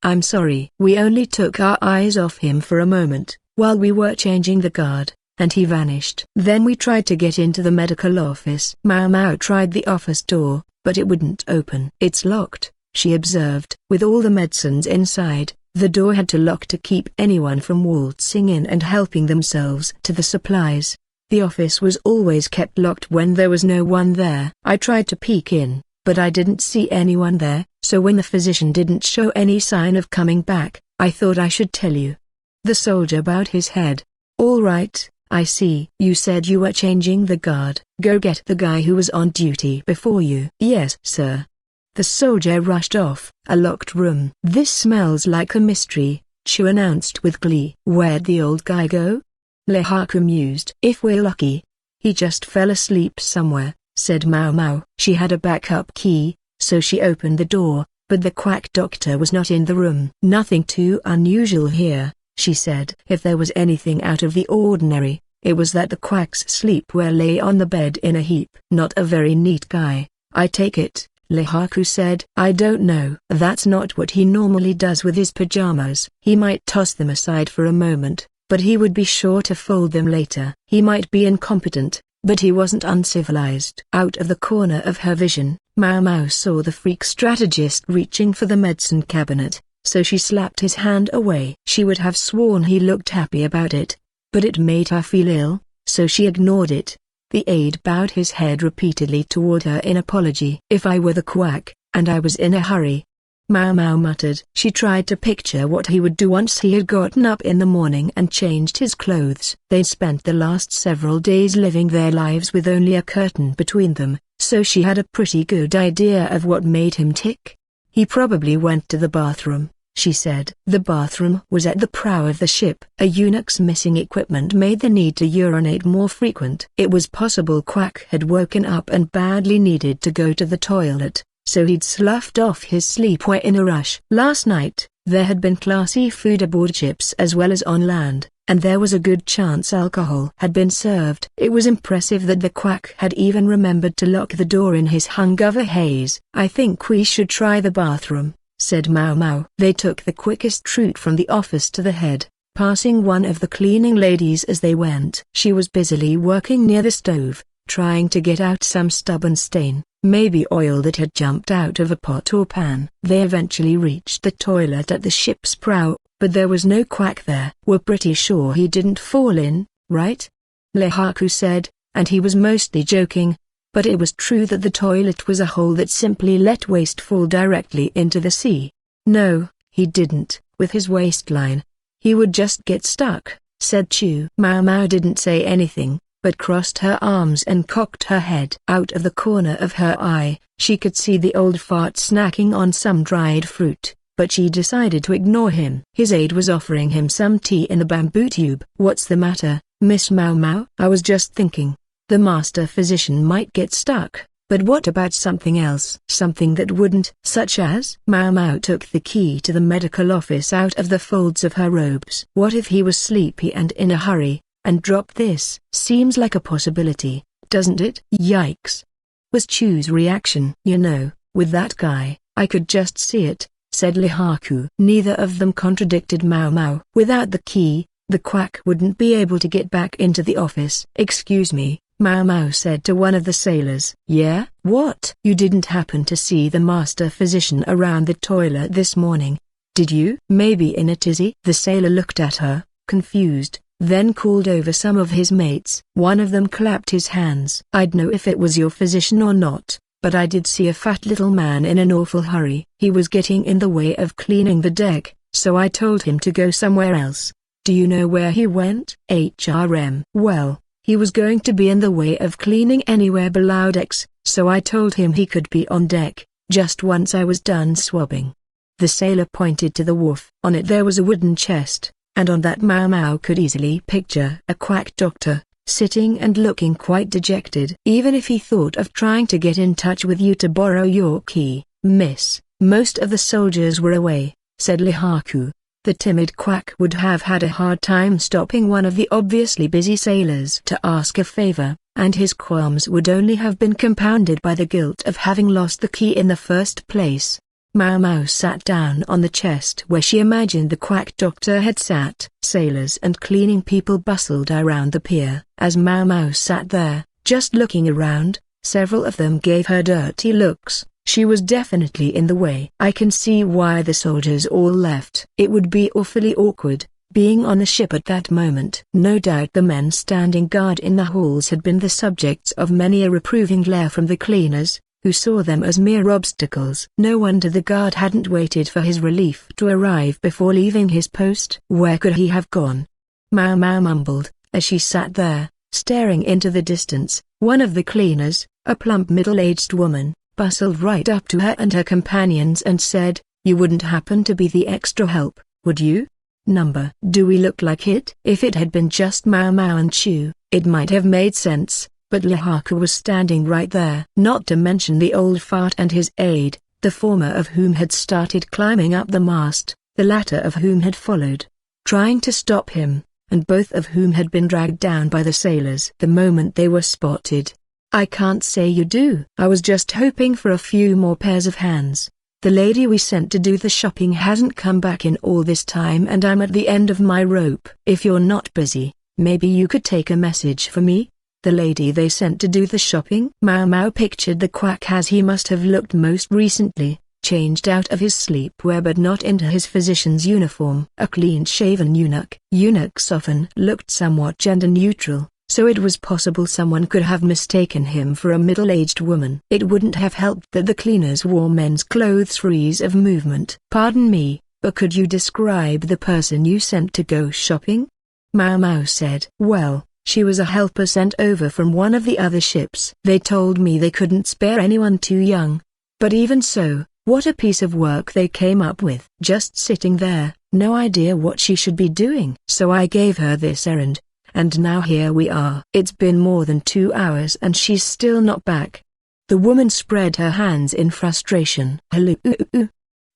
I'm sorry. We only took our eyes off him for a moment, while we were changing the guard, and he vanished. Then we tried to get into the medical office." Maomao tried the office door, but it wouldn't open. "It's locked," she observed. With all the medicines inside, the door had to lock to keep anyone from waltzing in and helping themselves to the supplies. The office was always kept locked when there was no one there. "I tried to peek in, but I didn't see anyone there, so when the physician didn't show any sign of coming back, I thought I should tell you." The soldier bowed his head. "All right, I see. You said you were changing the guard. Go get the guy who was on duty before you." "Yes, sir." The soldier rushed off. "A locked room. This smells like a mystery," Chu announced with glee. "Where'd the old guy go?" Lahan mused. "If we're lucky, he just fell asleep somewhere," said Maomao. She had a backup key, so she opened the door, but the quack doctor was not in the room. "Nothing too unusual here," she said. If there was anything out of the ordinary, it was that the quack's sleepwear lay on the bed in a heap. "Not a very neat guy, I take it," Lahan said. "I don't know. That's not what he normally does with his pajamas. He might toss them aside for a moment, but he would be sure to fold them later. He might be incompetent, but he wasn't uncivilized." Out of the corner of her vision, Maomao saw the freak strategist reaching for the medicine cabinet, so she slapped his hand away. She would have sworn he looked happy about it, but it made her feel ill, so she ignored it. The aide bowed his head repeatedly toward her in apology. "If I were the quack, and I was in a hurry," Maomao muttered. She tried to picture what he would do once he had gotten up in the morning and changed his clothes. They'd spent the last several days living their lives with only a curtain between them, so she had a pretty good idea of what made him tick. "He probably went to the bathroom," she said. The bathroom was at the prow of the ship. A eunuch's missing equipment made the need to urinate more frequent. It was possible Quack had woken up and badly needed to go to the toilet, so he'd sloughed off his sleepwear in a rush. Last night, there had been classy food aboard ships as well as on land, and there was a good chance alcohol had been served. It was impressive that the Quack had even remembered to lock the door in his hungover haze. "I think we should try the bathroom," said Maomao. They took the quickest route from the office to the head, passing one of the cleaning ladies as they went. She was busily working near the stove, trying to get out some stubborn stain, maybe oil that had jumped out of a pot or pan. They eventually reached the toilet at the ship's prow, but there was no Quack there. "We're pretty sure he didn't fall in, right?" Lahan said, and he was mostly joking. But it was true that the toilet was a hole that simply let waste fall directly into the sea. "No, he didn't, with his waistline. He would just get stuck," said Chu. Maomao didn't say anything, but crossed her arms and cocked her head. Out of the corner of her eye, she could see the old fart snacking on some dried fruit. but she decided to ignore him. His aide was offering him some tea in a bamboo tube. "What's the matter, Miss Maomao?" "I was just thinking, the master physician might get stuck, but what about something else?" "Something that wouldn't." "Such as?" Maomao took the key to the medical office out of the folds of her robes. What if he was sleepy and in a hurry, and dropped this? "Seems like a possibility, doesn't it?" "Yikes," was Chu's reaction. "You know, with that guy, I could just see it," said Lihaku. Neither of them contradicted Maomao. "Without the key, the quack wouldn't be able to get back into the office." "Excuse me," Maomao said to one of the sailors. "Yeah? What? You didn't happen to see the master physician around the toilet this morning, did you?" "Maybe in a tizzy." The sailor looked at her, confused, then called over some of his mates. One of them clapped his hands. "I'd know if it was your physician or not, but I did see a fat little man in an awful hurry. He was getting in the way of cleaning the deck, so I told him to go somewhere else." "Do you know where he went?" "Well, he was going to be in the way of cleaning anywhere below decks, so I told him he could be on deck, just once I was done swabbing." The sailor pointed to the wharf. On it there was a wooden chest, and on that Maomao could easily picture a quack doctor, sitting and looking quite dejected. "Even if he thought of trying to get in touch with you to borrow your key, miss, most of the soldiers were away," said Lihaku. The timid quack would have had a hard time stopping one of the obviously busy sailors to ask a favor, and his qualms would only have been compounded by the guilt of having lost the key in the first place. Maomao sat down on the chest where she imagined the quack doctor had sat. Sailors and cleaning people bustled around the pier. As Maomao sat there, just looking around, several of them gave her dirty looks. She was definitely in the way. "I can see why the soldiers all left. It would be awfully awkward, being on the ship at that moment." No doubt the men standing guard in the halls had been the subjects of many a reproving glare from the cleaners, who saw them as mere obstacles. No wonder the guard hadn't waited for his relief to arrive before leaving his post. Where could he have gone? Maomao mumbled, as she sat there, staring into the distance. One of the cleaners, a plump middle-aged woman, bustled right up to her and her companions and said, "You wouldn't happen to be the extra help, would you? Number. Do we look like it?" If it had been just Maomao and Chu, it might have made sense, but Lihaku was standing right there. Not to mention the old fart and his aide, the former of whom had started climbing up the mast, the latter of whom had followed, trying to stop him, and both of whom had been dragged down by the sailors the moment they were spotted. "I can't say you do. I was just hoping for a few more pairs of hands. The lady we sent to do the shopping hasn't come back in all this time and I'm at the end of my rope. If you're not busy, maybe you could take a message for me?" The lady they sent to do the shopping? Maomao pictured the quack as he must have looked most recently, changed out of his sleepwear but not into his physician's uniform. A clean-shaven eunuch. Eunuchs often looked somewhat gender-neutral, so it was possible someone could have mistaken him for a middle-aged woman. It wouldn't have helped that the cleaners wore men's clothes for ease of movement. "Pardon me, but could you describe the person you sent to go shopping?" Maomao said. "Well, she was a helper sent over from one of the other ships. They told me they couldn't spare anyone too young. But even so, what a piece of work they came up with. Just sitting there, no idea what she should be doing. So I gave her this errand. And now here we are. It's been more than 2 hours and she's still not back." The woman spread her hands in frustration. "Hello,"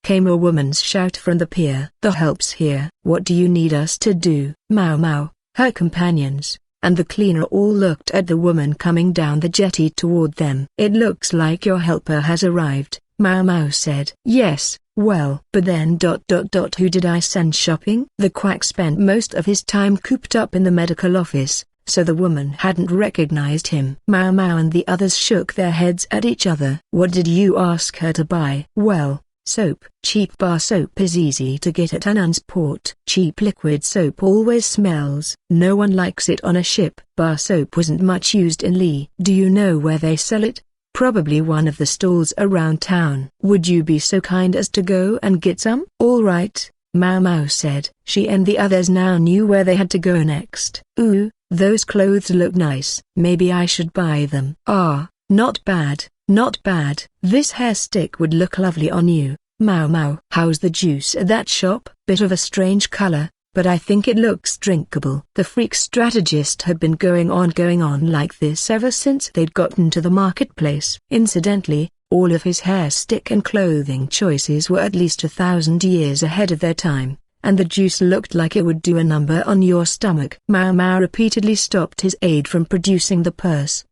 came a woman's shout from the pier. "The help's here. What do you need us to do?" Maomao, her companions, and the cleaner all looked at the woman coming down the jetty toward them. "It looks like your helper has arrived," Maomao said. "Yes, well, but then ... who did I send shopping?" The quack spent most of his time cooped up in the medical office, so the woman hadn't recognized him. Maomao and the others shook their heads at each other. "What did you ask her to buy?" "Well, soap. Cheap bar soap is easy to get at Anan's port. Cheap liquid soap always smells. No one likes it on a ship. Bar soap wasn't much used in Lee." "Do you know where they sell it?" "Probably one of the stalls around town." "Would you be so kind as to go and get some?" "All right," Maomao said. She and the others now knew where they had to go next. "Ooh, those clothes look nice. Maybe I should buy them." "Ah, not bad, not bad. This hair stick would look lovely on you," Maomao. How's the juice at that shop? Bit of a strange color, but I think it looks drinkable. The freak strategist had been going on like this ever since they'd gotten to the marketplace. Incidentally, all of his hair stick and clothing choices were at least 1,000 years ahead of their time, and the juice looked like it would do a number on your stomach. Maomao repeatedly stopped his aide from producing the purse.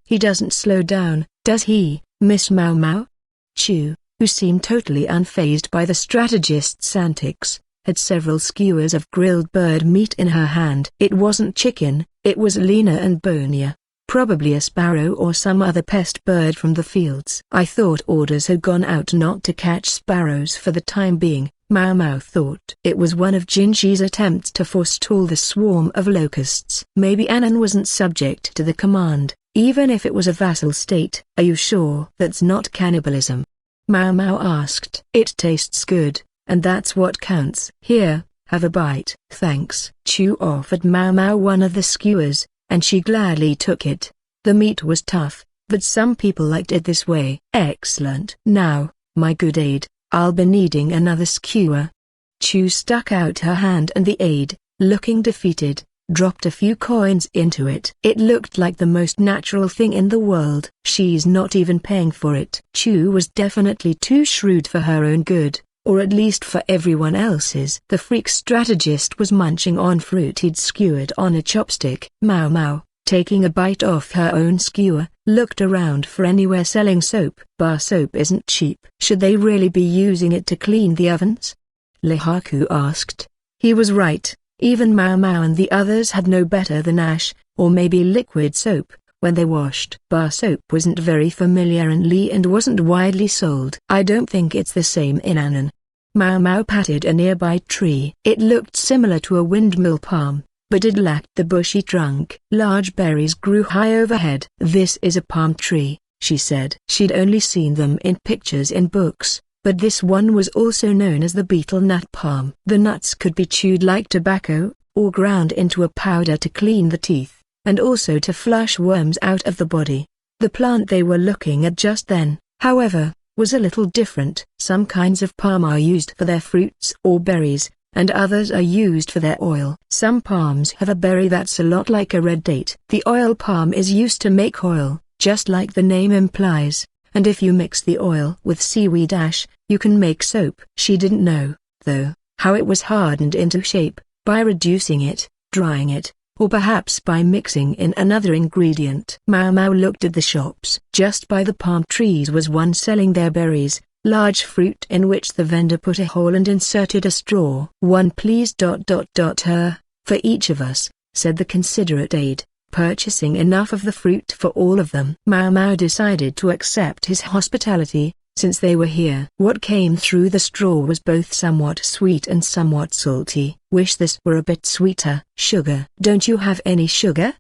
He doesn't slow down, does he, Miss Maomao? Chu, who seemed totally unfazed by the strategist's antics, had several skewers of grilled bird meat in her hand. It wasn't chicken, it was leaner and bonier, probably a sparrow or some other pest bird from the fields. I thought orders had gone out not to catch sparrows for the time being, Maomao thought. It was one of Jinshi's attempts to forestall the swarm of locusts. Maybe Anan wasn't subject to the command, even if it was a vassal state. Are you sure that's not cannibalism? Maomao asked. It tastes good, and that's what counts. Here, have a bite. Thanks. Chu offered Maomao one of the skewers, and she gladly took it. The meat was tough, but some people liked it this way. Excellent. Now, my good aide, I'll be needing another skewer. Chu stuck out her hand and the aide, looking defeated, dropped a few coins into it. It looked like the most natural thing in the world. She's not even paying for it. Chu was definitely too shrewd for her own good, or at least for everyone else's. The freak strategist was munching on fruit he'd skewered on a chopstick. Maomao, taking a bite off her own skewer, looked around for anywhere selling soap. Bar soap isn't cheap. Should they really be using it to clean the ovens? Lihaku asked. He was right. Even Maomao and the others had no better than ash, or maybe liquid soap, when they washed. Bar soap wasn't very familiar in Li and wasn't widely sold. I don't think it's the same in Anan. Maomao patted a nearby tree. It looked similar to a windmill palm, but it lacked the bushy trunk. Large berries grew high overhead. This is a palm tree, she said. She'd only seen them in pictures in books, but this one was also known as the beetle nut palm. The nuts could be chewed like tobacco, or ground into a powder to clean the teeth, and also to flush worms out of the body. The plant they were looking at just then, however, was a little different. Some kinds of palm are used for their fruits or berries, and others are used for their oil. Some palms have a berry that's a lot like a red date. The oil palm is used to make oil, just like the name implies, and if you mix the oil with seaweed ash, you can make soap. She didn't know, though, how it was hardened into shape, by reducing it, drying it, or perhaps by mixing in another ingredient. Maomao looked at the shops. Just by the palm trees was one selling their berries, large fruit in which the vendor put a hole and inserted a straw. One please. For each of us, said the considerate aide, purchasing enough of the fruit for all of them. Maomao decided to accept his hospitality, since they were here. What came through the straw was both somewhat sweet and somewhat salty. Wish this were a bit sweeter. Sugar. Don't you have any sugar?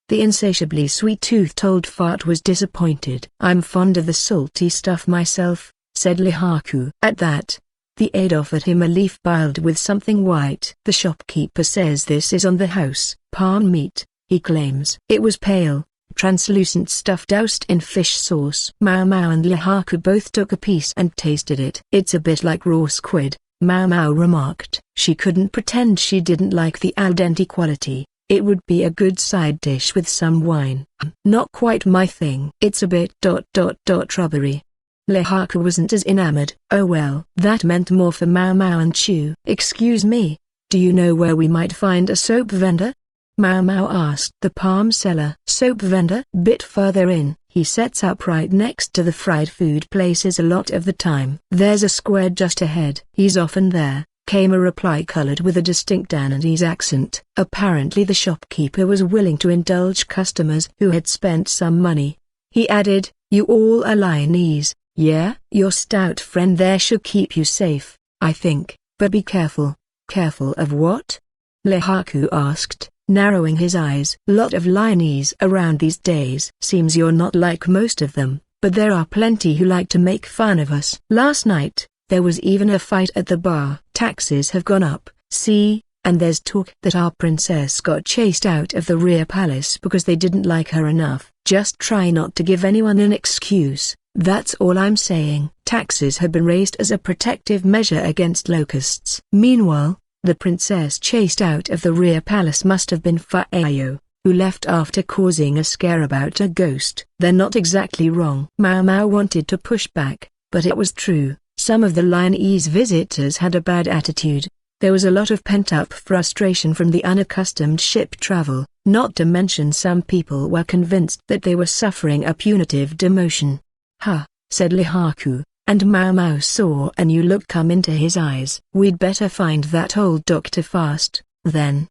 The insatiably sweet-toothed old fart was disappointed. I'm fond of the salty stuff myself, said Lihaku. At that, the aide offered him a leaf biled with something white. The shopkeeper says this is on the house. Palm meat, he claims. It was pale, translucent stuff doused in fish sauce. Maomao and Lihaku both took a piece and tasted it. It's a bit like raw squid, Maomao remarked. She couldn't pretend she didn't like the al dente quality. It would be a good side dish with some wine. Not quite my thing. It's a bit rubbery. Lihaku wasn't as enamored. Oh well. That meant more for Maomao and Chu. Excuse me, do you know where we might find a soap vendor? Maomao asked. The palm seller. Soap vendor? Bit further in. He sets up right next to the fried food places a lot of the time. There's a square just ahead. He's often there, came a reply colored with a distinct Ananese accent. Apparently the shopkeeper was willing to indulge customers who had spent some money. He added, you all are Lionese, yeah? Your stout friend there should keep you safe, I think, but be careful. Careful of what? Lihaku asked, narrowing his eyes. Lot of Lionese around these days. Seems you're not like most of them, but there are plenty who like to make fun of us. Last night, there was even a fight at the bar. Taxes have gone up, see, and there's talk that our princess got chased out of the rear palace because they didn't like her enough. Just try not to give anyone an excuse, That's all I'm saying. Taxes had been raised as a protective measure against locusts. Meanwhile, the princess chased out of the rear palace must have been Fayo, who left after causing a scare about a ghost. They're not exactly wrong. Maomao wanted to push back, but it was true. Some of the Lionese visitors had a bad attitude. There was a lot of pent-up frustration from the unaccustomed ship travel, not to mention some people were convinced that they were suffering a punitive demotion. "Ha," said Lihaku, and Maomao saw a new look come into his eyes. "We'd better find that old doctor fast, then.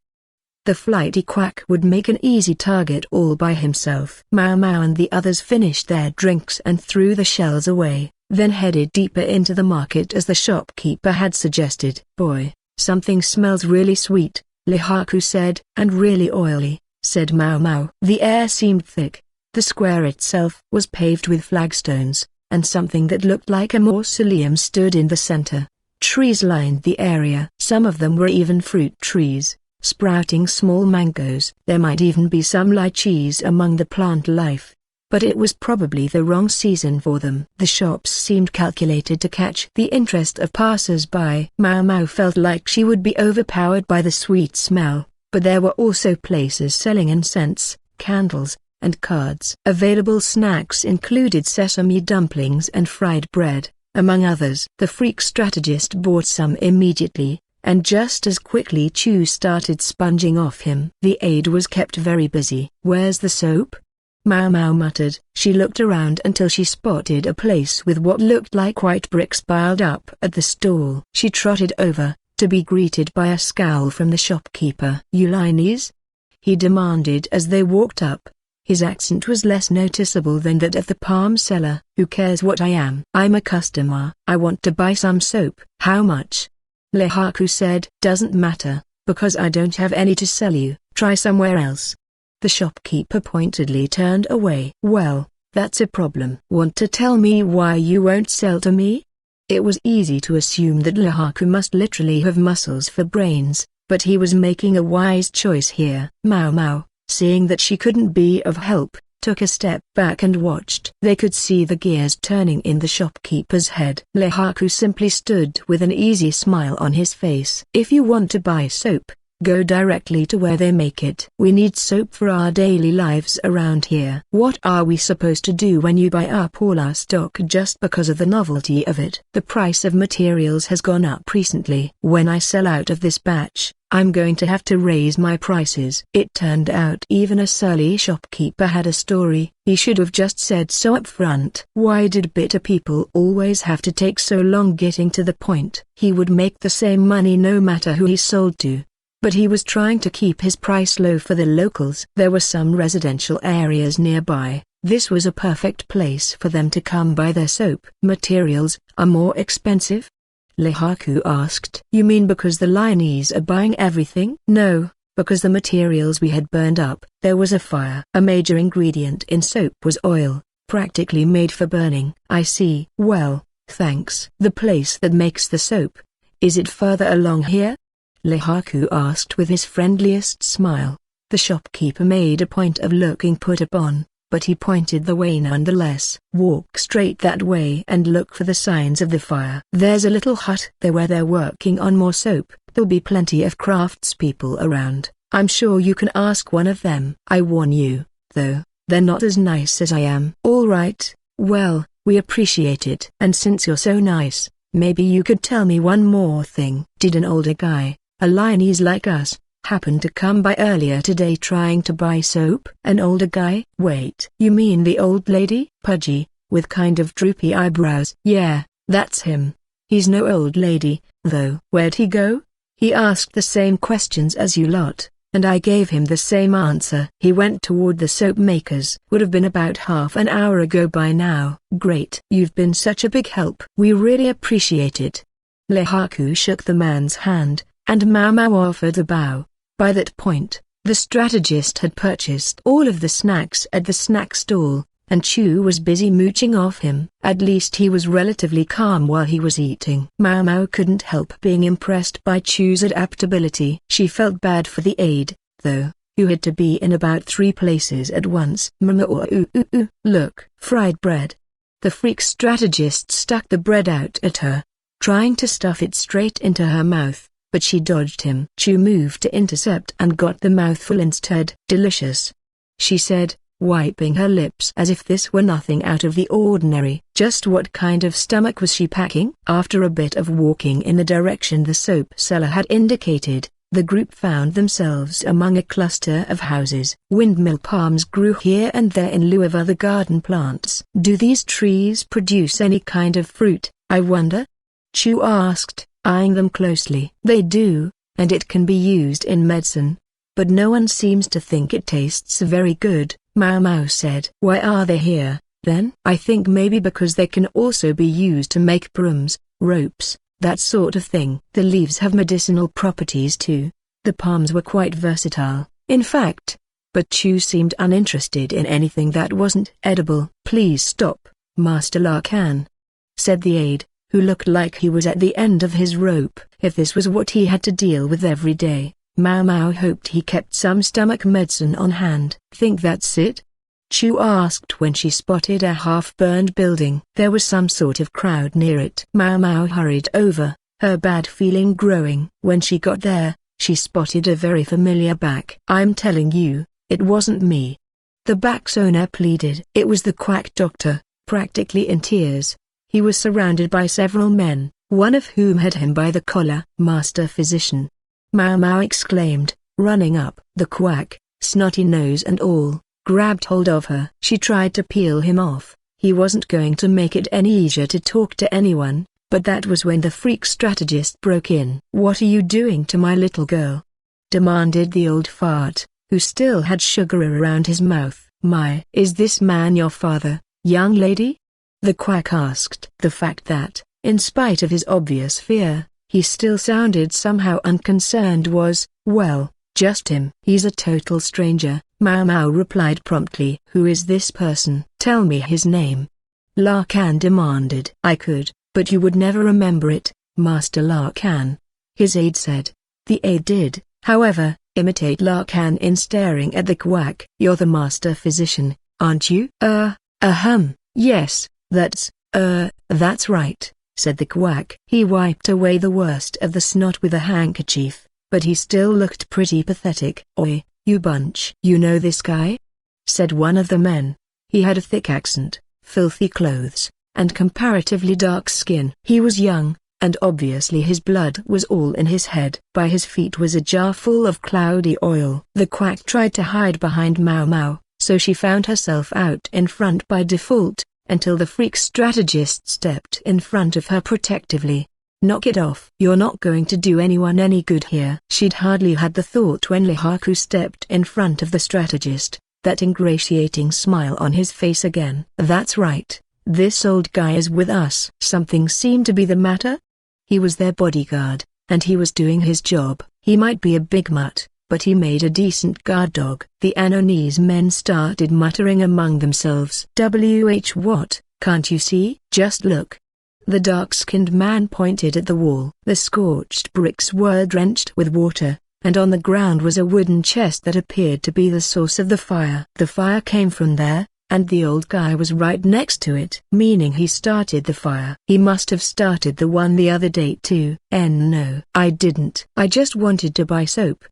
The flighty quack would make an easy target all by himself." Maomao and the others finished their drinks and threw the shells away, then headed deeper into the market as the shopkeeper had suggested. "Boy, something smells really sweet," Lihaku said. "And really oily," said Maomao. The air seemed thick. The square itself was paved with flagstones, and something that looked like a mausoleum stood in the center. Trees lined the area. Some of them were even fruit trees, sprouting small mangoes. There might even be some lychees among the plant life, but it was probably the wrong season for them. The shops seemed calculated to catch the interest of passers-by. Maomao felt like she would be overpowered by the sweet smell, but there were also places selling incense, candles, and cards. Available snacks included sesame dumplings and fried bread, among others. The freak strategist bought some immediately, and just as quickly Chu started sponging off him. The aide was kept very busy. "Where's the soap?" Maomao muttered. She looked around until she spotted a place with what looked like white bricks piled up at the stall. She trotted over, to be greeted by a scowl from the shopkeeper. "You Linese?" he demanded as they walked up. His accent was less noticeable than that of the palm seller. "Who cares what I am? I'm a customer. I want to buy some soap." "How much?" Lihaku said. "Doesn't matter, because I don't have any to sell you. Try somewhere else." The shopkeeper pointedly turned away. "Well, that's a problem. Want to tell me why you won't sell to me?" It was easy to assume that Lihaku must literally have muscles for brains, but he was making a wise choice here. Maomao, seeing that she couldn't be of help, took a step back and watched. They could see the gears turning in the shopkeeper's head. Lihaku simply stood with an easy smile on his face. "If you want to buy soap, go directly to where they make it. We need soap for our daily lives around here. What are we supposed to do when you buy up all our stock just because of the novelty of it? The price of materials has gone up recently. When I sell out of this batch, I'm going to have to raise my prices." It turned out even a surly shopkeeper had a story. He should have just said so up front. Why did bitter people always have to take so long getting to the point? He would make the same money no matter who he sold to. But he was trying to keep his price low for the locals. There were some residential areas nearby. This was a perfect place for them to come buy their soap. "Materials are more expensive?" Lihaku asked. "You mean because the Lionese are buying everything?" "No, because the materials we had burned up. There was a fire. A major ingredient in soap was oil, practically made for burning." "I see. Well, thanks." "The place that makes the soap, is it further along here?" Lihaku asked with his friendliest smile. The shopkeeper made a point of looking put upon, but he pointed the way nonetheless. "Walk straight that way and look for the signs of the fire. There's a little hut there where they're working on more soap. There'll be plenty of craftspeople around. I'm sure you can ask one of them. I warn you, though, they're not as nice as I am." "All right, well, we appreciate it. And since you're so nice, maybe you could tell me one more thing. Did an older guy, a Lionese like us, happened to come by earlier today trying to buy soap?" "An older guy?" "Wait, you mean the old lady?" "Pudgy, with kind of droopy eyebrows." "Yeah, that's him. He's no old lady, though." "Where'd he go?" "He asked the same questions as you lot, and I gave him the same answer." "He went toward the soap makers." "Would have been about half an hour ago by now." "Great. You've been such a big help." "We really appreciate it." Lihaku shook the man's hand, and Maomao offered a bow. By that point, the strategist had purchased all of the snacks at the snack stall, and Chu was busy mooching off him. At least he was relatively calm while he was eating. Maomao couldn't help being impressed by Chu's adaptability. She felt bad for the aide, though, who had to be in about 3 places at once. Look, fried bread. The freak strategist stuck the bread out at her, trying to stuff it straight into her mouth, but she dodged him. Chu moved to intercept and got the mouthful instead. "Delicious," she said, wiping her lips as if this were nothing out of the ordinary. Just what kind of stomach was she packing? After a bit of walking in the direction the soap seller had indicated, the group found themselves among a cluster of houses. Windmill palms grew here and there in lieu of other garden plants. "Do these trees produce any kind of fruit, I wonder?" Chu asked, eyeing them closely. "They do, and it can be used in medicine. But no one seems to think it tastes very good," Maomao said. "Why are they here, then?" "I think maybe because they can also be used to make brooms, ropes, that sort of thing. The leaves have medicinal properties too." The palms were quite versatile, in fact. But Chu seemed uninterested in anything that wasn't edible. "Please stop, Master Lahan," said the aide, who looked like he was at the end of his rope. If this was what he had to deal with every day, Maomao hoped he kept some stomach medicine on hand. "Think that's it?" Chu asked when she spotted a half-burned building. There was some sort of crowd near it. Maomao hurried over, her bad feeling growing. When she got there, she spotted a very familiar back. "I'm telling you, it wasn't me," the back's owner pleaded. It was the quack doctor, practically in tears. He was surrounded by several men, one of whom had him by the collar. "Master physician," Maomao exclaimed, running up. The quack, snotty nose and all, grabbed hold of her. She tried to peel him off. He wasn't going to make it any easier to talk to anyone, but that was when the freak strategist broke in. "What are you doing to my little girl?" demanded the old fart, who still had sugar around his mouth. Is this man your father, young lady?" the quack asked. The fact that, in spite of his obvious fear, he still sounded somehow unconcerned was, well, just him. "He's a total stranger," Maomao replied promptly. "Who is this person?" "Tell me his name," Lahan demanded. "I could, but you would never remember it, Master Lahan," his aide said. The aide did, however, imitate Lahan in staring at the quack. "You're the master physician, aren't you?" Yes, that's right," said the quack. He wiped away the worst of the snot with a handkerchief, but he still looked pretty pathetic. "Oi, you bunch." "You know this guy?" said one of the men. He had a thick accent, filthy clothes, and comparatively dark skin. He was young, and obviously his blood was all in his head. By his feet was a jar full of cloudy oil. The quack tried to hide behind Maomao, so she found herself out in front by default, until the freak strategist stepped in front of her protectively. "Knock it off. You're not going to do anyone any good here." She'd hardly had the thought when Lihaku stepped in front of the strategist, that ingratiating smile on his face again. "That's right, this old guy is with us." Something seemed to be the matter. He was their bodyguard, and he was doing his job. He might be a big mutt, but he made a decent guard dog. The Anonese men started muttering among themselves. What, can't you see? Just look." The dark-skinned man pointed at the wall. The scorched bricks were drenched with water, and on the ground was a wooden chest that appeared to be the source of the fire. The fire came from there, and the old guy was right next to it. Meaning he started the fire. He must have started the one the other day too. No, I didn't. I just wanted to buy soap,"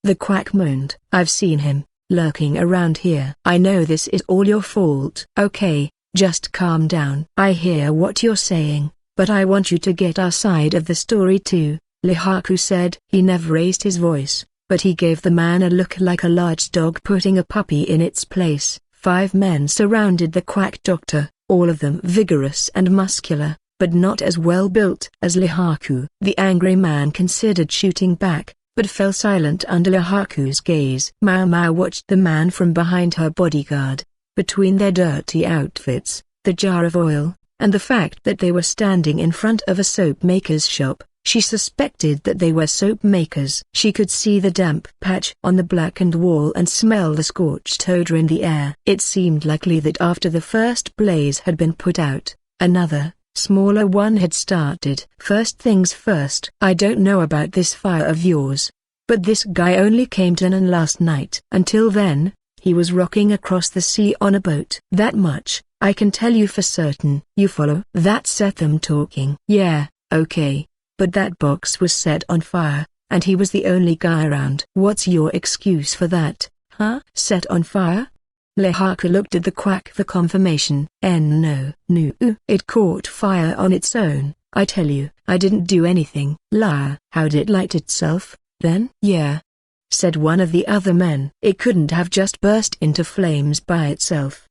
the quack moaned. "I've seen him, lurking around here." "I know this is all your fault." "Okay, just calm down." "I hear what you're saying, but I want you to get our side of the story too," Lihaku said. He never raised his voice, but he gave the man a look like a large dog putting a puppy in its place. 5 men surrounded the quack doctor, all of them vigorous and muscular, but not as well built as Lihaku. The angry man considered shooting back, but fell silent under Lihaku's gaze. Maomao watched the man from behind her bodyguard. Between their dirty outfits, the jar of oil, and the fact that they were standing in front of a soap maker's shop, she suspected that they were soap makers. She could see the damp patch on the blackened wall and smell the scorched odor in the air. It seemed likely that after the first blaze had been put out, another, smaller one had started. "First things first. I don't know about this fire of yours, but this guy only came to Anan last night. Until then, He was rocking across the sea on a boat. That much, I can tell you for certain. You follow? That set them talking. Yeah, okay. But that box was set on fire, and he was the only guy around. What's your excuse for that, huh? Set on fire? Lahan looked at the quack for confirmation. No. It caught fire on its own. I tell you, I didn't do anything. Liar. How did it light itself, then? Yeah, said one of the other men. It couldn't have just burst into flames by itself,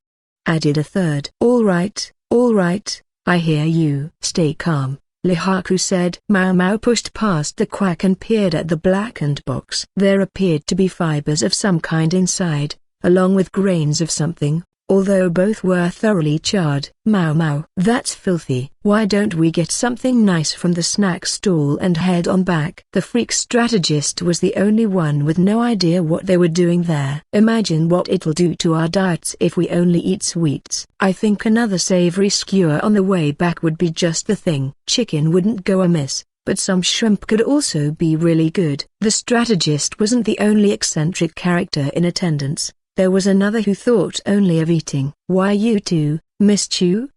added a third. All right, I hear you. Stay calm, Lahan said. Maomao pushed past the quack and peered at the blackened box. There appeared to be fibers of some kind inside, along with grains of something, although both were thoroughly charred. Maomao. That's filthy. Why don't we get something nice from the snack stall and head on back? The freak strategist was the only one with no idea what they were doing there. Imagine what it'll do to our diets if we only eat sweets. I think another savory skewer on the way back would be just the thing. Chicken wouldn't go amiss, but some shrimp could also be really good. The strategist wasn't the only eccentric character in attendance. There was another who thought only of eating. Why you two, Miss Chu?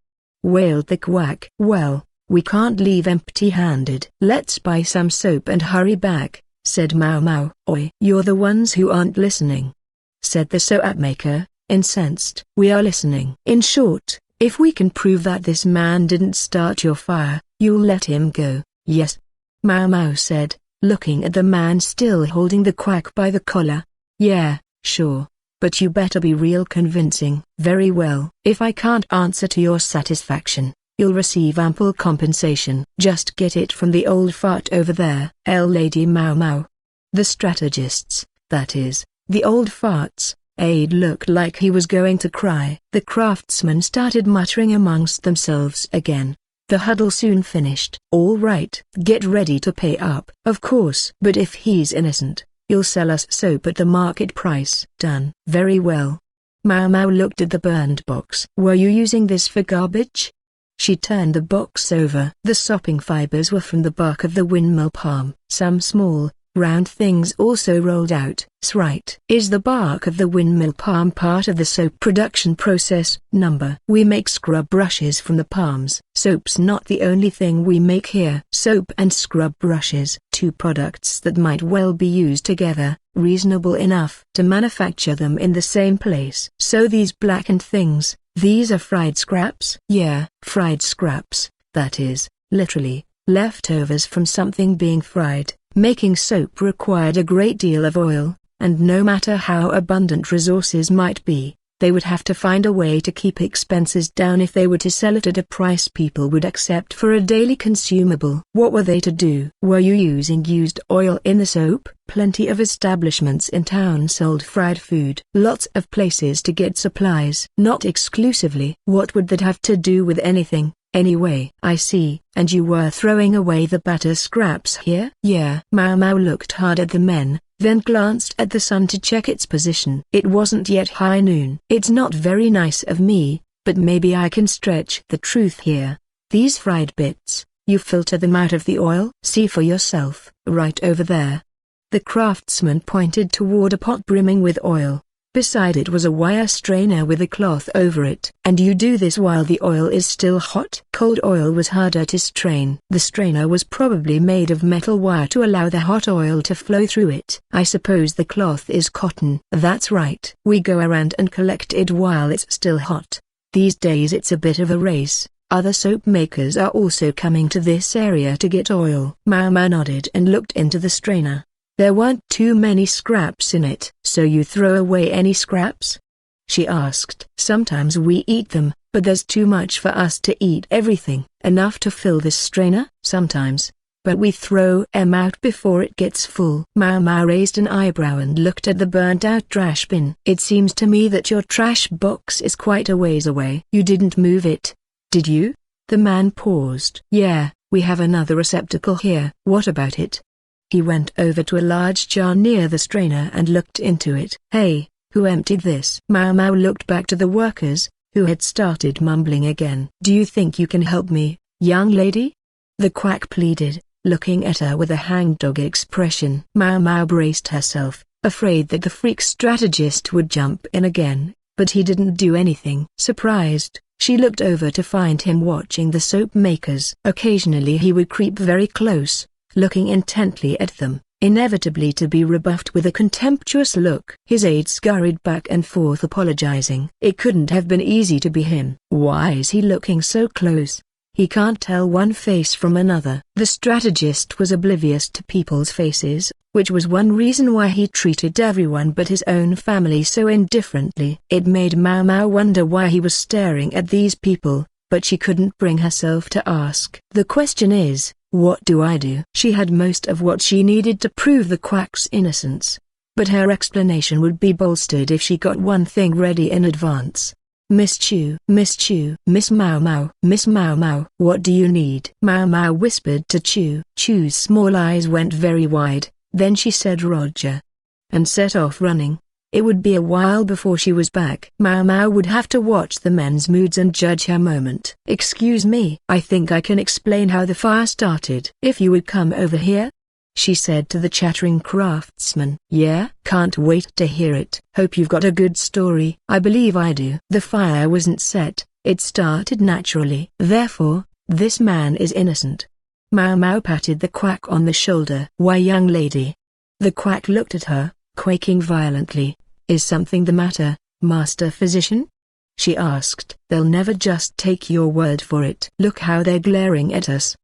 Wailed the quack. Well, we can't leave empty-handed. Let's buy some soap and hurry back, said Maomao. Oi, you're the ones who aren't listening, said the soap maker, incensed. We are listening. In short, if we can prove that this man didn't start your fire, you'll let him go, yes? Maomao said, looking at the man still holding the quack by the collar. Yeah, sure. But you better be real convincing. Very well. If I can't answer to your satisfaction, you'll receive ample compensation. Just get it from the old fart over there. Lady Maomao. The strategists, that is, the old farts. Aide looked like he was going to cry. The craftsmen started muttering amongst themselves again. The huddle soon finished. All right. Get ready to pay up. Of course. But if he's innocent, you'll sell us soap at the market price. Done. Very well. Maomao looked at the burned box. Were you using this for garbage? She turned the box over. The sopping fibers were from the bark of the windmill palm. Some small, round things also rolled out. Right. Is the bark of the windmill palm part of the soap production process? We make scrub brushes from the palms. Soap's not the only thing we make here. Soap and scrub brushes, two products that might well be used together, reasonable enough to manufacture them in the same place. So these blackened things, these are fried scraps? Yeah, fried scraps, that is, literally, leftovers from something being fried. Making soap required a great deal of oil, and no matter how abundant resources might be, they would have to find a way to keep expenses down if they were to sell it at a price people would accept for a daily consumable. What were they to do? Were you using used oil in the soap? Plenty of establishments in town sold fried food. Lots of places to get supplies. Not exclusively. What would that have to do with anything? Anyway, I see. And you were throwing away the batter scraps here? Yeah. Maomao looked hard at the men, then glanced at the sun to check its position. It wasn't yet high noon. It's not very nice of me, but maybe I can stretch the truth here. These fried bits, you filter them out of the oil? See for yourself, right over there. The craftsman pointed toward a pot brimming with oil. Beside it was a wire strainer with a cloth over it. And you do this while the oil is still hot? Cold oil was harder to strain. The strainer was probably made of metal wire to allow the hot oil to flow through it. I suppose the cloth is cotton. That's right. We go around and collect it while it's still hot. These days it's a bit of a race. Other soap makers are also coming to this area to get oil. Maomao nodded and looked into the strainer. There weren't too many scraps in it. So you throw away any scraps? She asked. Sometimes we eat them, but there's too much for us to eat everything. Enough to fill this strainer? Sometimes. But we throw them out before it gets full. Maomao raised an eyebrow and looked at the burnt-out trash bin. It seems to me that your trash box is quite a ways away. You didn't move it, did you? The man paused. Yeah, we have another receptacle here. What about it? He went over to a large jar near the strainer and looked into it. Hey, who emptied this? Maomao looked back to the workers, who had started mumbling again. Do you think you can help me, young lady? The quack pleaded, looking at her with a hangdog expression. Maomao braced herself, afraid that the freak strategist would jump in again, but he didn't do anything. Surprised, she looked over to find him watching the soap makers. Occasionally he would creep very close, looking intently at them, inevitably to be rebuffed with a contemptuous look. His aide scurried back and forth apologizing. It couldn't have been easy to be him. Why is he looking so close? He can't tell one face from another. The strategist was oblivious to people's faces, which was one reason why he treated everyone but his own family so indifferently. It made Maomao wonder why he was staring at these people, but she couldn't bring herself to ask. The question is, what do I do? She had most of what she needed to prove the quack's innocence, but her explanation would be bolstered if she got one thing ready in advance. Miss Chu, Miss Maomao, what do you need? Maomao whispered to Chu. Chu's small eyes went very wide, then she said Roger, and set off running. It would be a while before she was back. Maomao would have to watch the men's moods and judge her moment. Excuse me, I think I can explain how the fire started. If you would come over here, she said to the chattering craftsman. Yeah? Can't wait to hear it. Hope you've got a good story. I believe I do. The fire wasn't set, it started naturally. Therefore, this man is innocent. Maomao patted the quack on the shoulder. Why, young lady? The quack looked at her, quaking violently. Is something the matter, master physician? She asked. They'll never just take your word for it. Look how they're glaring at us.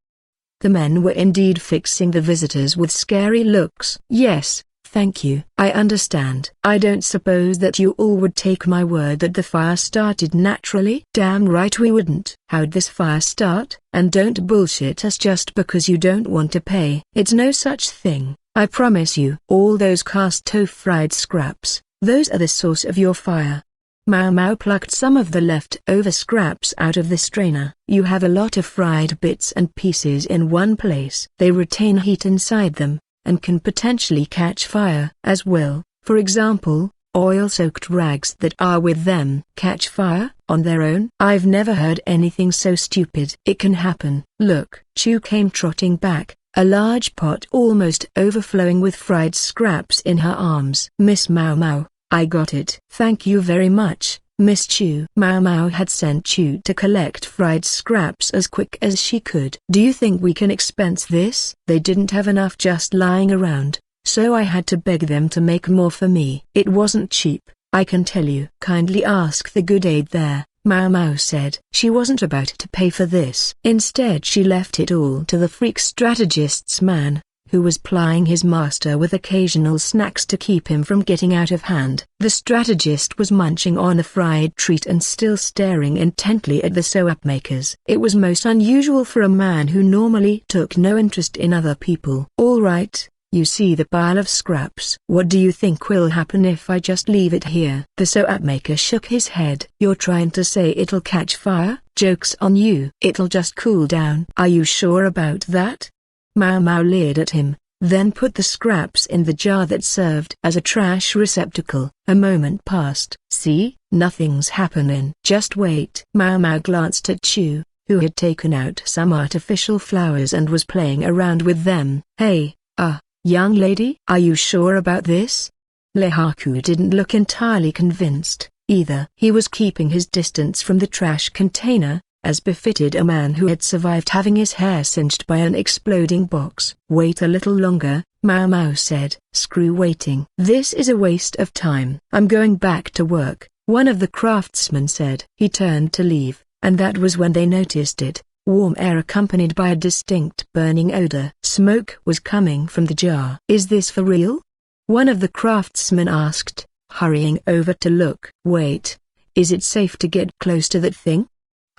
The men were indeed fixing the visitors with scary looks. Yes, thank you. I understand. I don't suppose that you all would take my word that the fire started naturally? Damn right we wouldn't. How'd this fire start? And don't bullshit us just because you don't want to pay. It's no such thing, I promise you. All those cast-off fried scraps, those are the source of your fire. Maomao plucked some of the leftover scraps out of the strainer. You have a lot of fried bits and pieces in one place. They retain heat inside them, and can potentially catch fire as well. For example, oil-soaked rags that are with them catch fire on their own. I've never heard anything so stupid. It can happen. Look. Chu came trotting back, a large pot almost overflowing with fried scraps in her arms. Miss Maomao, I got it. Thank you very much, Miss Chu. Maomao had sent Chu to collect fried scraps as quick as she could. Do you think we can expense this? They didn't have enough just lying around, so I had to beg them to make more for me. It wasn't cheap, I can tell you. Kindly ask the good aide there, Maomao said. She wasn't about to pay for this. Instead she left it all to the freak strategist's man, who was plying his master with occasional snacks to keep him from getting out of hand. The strategist was munching on a fried treat and still staring intently at the soap makers. It was most unusual for a man who normally took no interest in other people. All right, you see the pile of scraps. What do you think will happen if I just leave it here? The soap maker shook his head. You're trying to say it'll catch fire? Joke's on you. It'll just cool down. Are you sure about that? Maomao leered at him, then put the scraps in the jar that served as a trash receptacle. A moment passed. See, nothing's happening. Just wait. Maomao glanced at Chu, who had taken out some artificial flowers and was playing around with them. Hey, young lady, are you sure about this? Lehaku didn't look entirely convinced, either. He was keeping his distance from the trash container, as befitted a man who had survived having his hair singed by an exploding box. Wait a little longer, Maomao said. Screw waiting. This is a waste of time. I'm going back to work, one of the craftsmen said. He turned to leave, and that was when they noticed it. Warm air accompanied by a distinct burning odor. Smoke was coming from the jar. Is this for real? One of the craftsmen asked, hurrying over to look. Wait, is it safe to get close to that thing?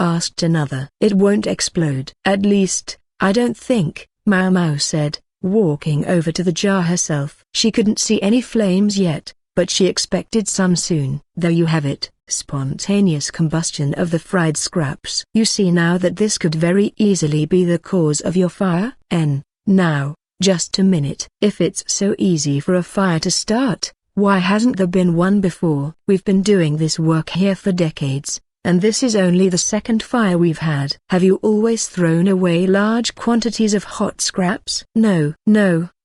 Asked another. It won't explode. At least, I don't think, Maomao said, walking over to the jar herself. She couldn't see any flames yet, but she expected some soon. There you have it, spontaneous combustion of the fried scraps. You see now that this could very easily be the cause of your fire? Now, just a minute. If it's so easy for a fire to start, why hasn't there been one before? We've been doing this work here for decades, and this is only the second fire we've had. Have you always thrown away large quantities of hot scraps? No,